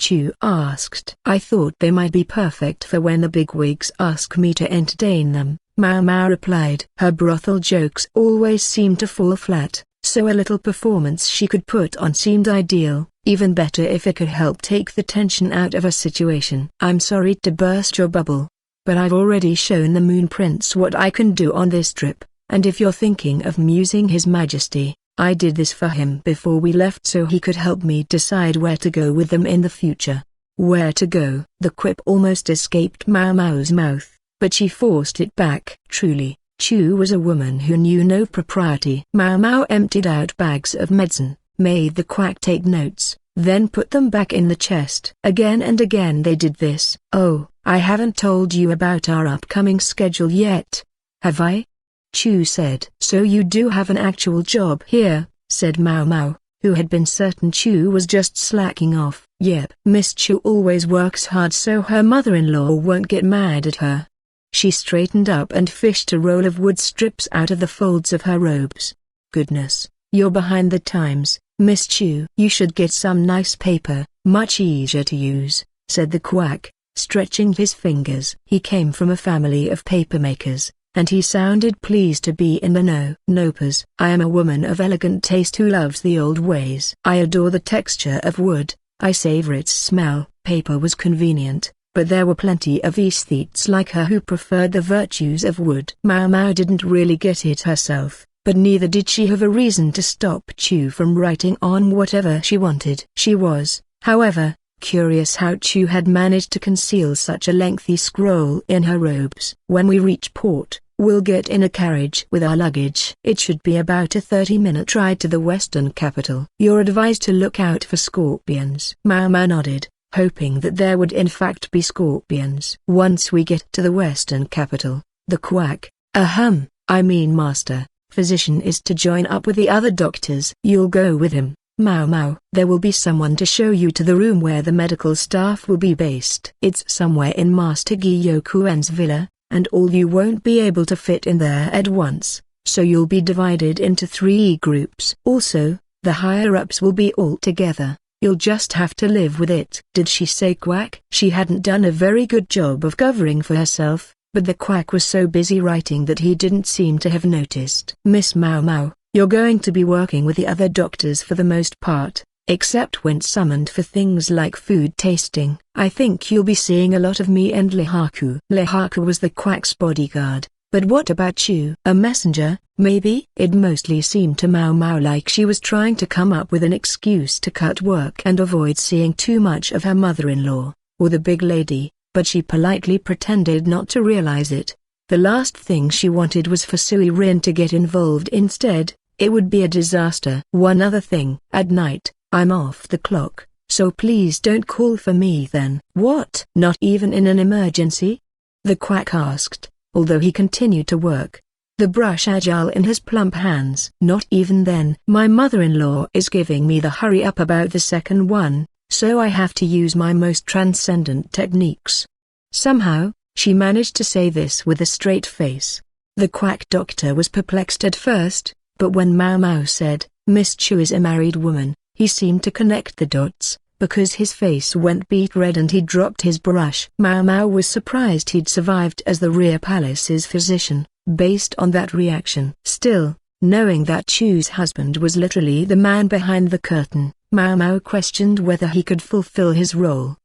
Chu asked. "I thought they might be perfect for when the bigwigs ask me to entertain them," Maomao replied. Her brothel jokes always seemed to fall flat, so a little performance she could put on seemed ideal, even better if it could help take the tension out of a situation. "I'm sorry to burst your bubble, but I've already shown the Moon Prince what I can do on this trip, and if you're thinking of musing His Majesty, I did this for him before we left so he could help me decide where to go with them in the future." "Where to go?" The quip almost escaped Maomao's mouth, but she forced it back. Truly, Chu was a woman who knew no propriety. Maomao emptied out bags of medicine, made the quack take notes, then put them back in the chest. Again and again they did this. "Oh, I haven't told you about our upcoming schedule yet, have I?" Chu said. "So you do have an actual job here," said Maomao, who had been certain Chu was just slacking off. "Yep. Miss Chu always works hard so her mother-in-law won't get mad at her." She straightened up and fished a roll of wood strips out of the folds of her robes. "Goodness, you're behind the times, Miss Chu." "You should get some nice paper, much easier to use," said the quack, stretching his fingers. He came from a family of papermakers, and he sounded pleased to be in the know. Nopers. I am a woman of elegant taste who loves the old ways. I adore the texture of wood, I savor its smell. Paper was convenient, but there were plenty of aesthetes like her who preferred the virtues of wood. Maomao didn't really get it herself, but neither did she have a reason to stop Chu from writing on whatever she wanted. She was, however, curious how Chu had managed to conceal such a lengthy scroll in her robes. When we reach port, we'll get in a carriage with our luggage. It should be about a 30-minute ride to the western capital. You're advised to look out for scorpions. Maomao nodded, hoping that there would in fact be scorpions. Once we get to the western capital, the quack, master, physician is to join up with the other doctors. You'll go with him, Maomao. There will be someone to show you to the room where the medical staff will be based. It's somewhere in Master Gyokuen's villa, and all you won't be able to fit in there at once, so you'll be divided into 3 groups. Also, the higher-ups will be all together. You'll just have to live with it. Did she say quack? She hadn't done a very good job of covering for herself, but the quack was so busy writing that he didn't seem to have noticed. Miss Maomao, you're going to be working with the other doctors for the most part, except when summoned for things like food tasting. I think you'll be seeing a lot of me and Lehaku. Lehaku was the quack's bodyguard, but what about you? A messenger, maybe? It mostly seemed to Maomao like she was trying to come up with an excuse to cut work and avoid seeing too much of her mother-in-law, or the big lady, but she politely pretended not to realize it. The last thing she wanted was for Sui Rin to get involved instead. It would be a disaster. One other thing. At night, I'm off the clock, so please don't call for me then. What? Not even in an emergency? The quack asked, although he continued to work, the brush agile in his plump hands. Not even then. My mother-in-law is giving me the hurry up about the second one, so I have to use my most transcendent techniques. Somehow, she managed to say this with a straight face. The quack doctor was perplexed at first, but when Maomao said, Miss Chu is a married woman, he seemed to connect the dots, because his face went beet red and he dropped his brush. Maomao was surprised he'd survived as the rear palace's physician, based on that reaction. Still, knowing that Chu's husband was literally the man behind the curtain, Maomao questioned whether he could fulfill his role.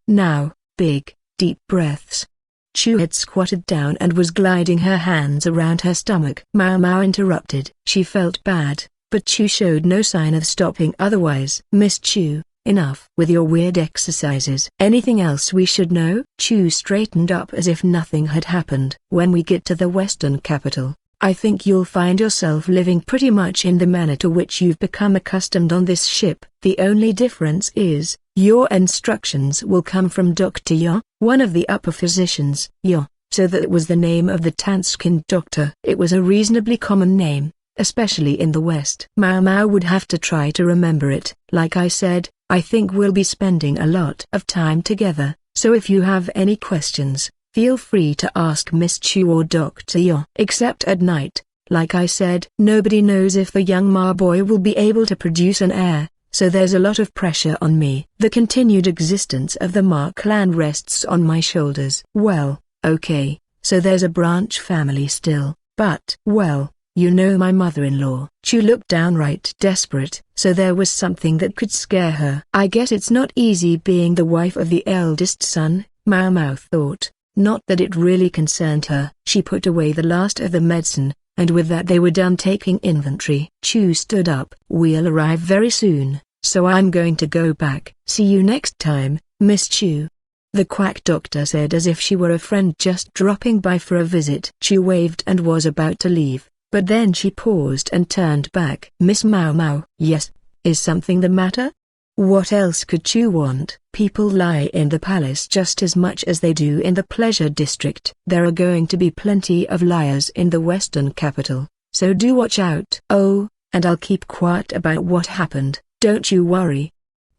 Now, big, deep breaths. Chu had squatted down and was gliding her hands around her stomach. Maomao interrupted. She felt bad, but Chu showed no sign of stopping otherwise. Miss Chu, enough with your weird exercises. Anything else we should know? Chu straightened up as if nothing had happened. When we get to the western capital, I think you'll find yourself living pretty much in the manner to which you've become accustomed on this ship. The only difference is, your instructions will come from Dr. Yo, one of the upper physicians. Yo, so that was the name of the tan-skinned doctor. It was a reasonably common name, especially in the West. Maomao would have to try to remember it. Like I said, I think we'll be spending a lot of time together, so if you have any questions, feel free to ask Miss Chu or Dr. Yo. Except at night, like I said, nobody knows if the young Ma boy will be able to produce an heir, so there's a lot of pressure on me. The continued existence of the Ma clan rests on my shoulders. Well, okay, so there's a branch family still, but, well, you know my mother-in-law. Chu looked downright desperate, so there was something that could scare her. I guess it's not easy being the wife of the eldest son, Maomao thought. Not that it really concerned her. She put away the last of the medicine, and with that they were done taking inventory. Chu stood up. We'll arrive very soon, so I'm going to go back. See you next time, Miss Chu. The quack doctor said as if she were a friend just dropping by for a visit. Chu waved and was about to leave, but then she paused and turned back. Miss Maomao. Yes, is something the matter? What else could Chu want? People lie in the palace just as much as they do in the pleasure district. There are going to be plenty of liars in the western capital, so do watch out. Oh, and I'll keep quiet about what happened, don't you worry.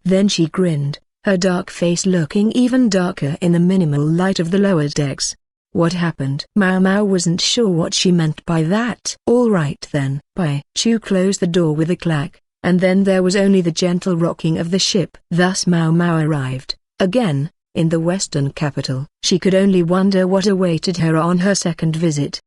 Then she grinned, her dark face looking even darker in the minimal light of the lower decks. What happened? Maomao wasn't sure what she meant by that. All right then. Bye. Chu closed the door with a clack, and then there was only the gentle rocking of the ship. Thus Maomao arrived, again, in the western capital. She could only wonder what awaited her on her second visit.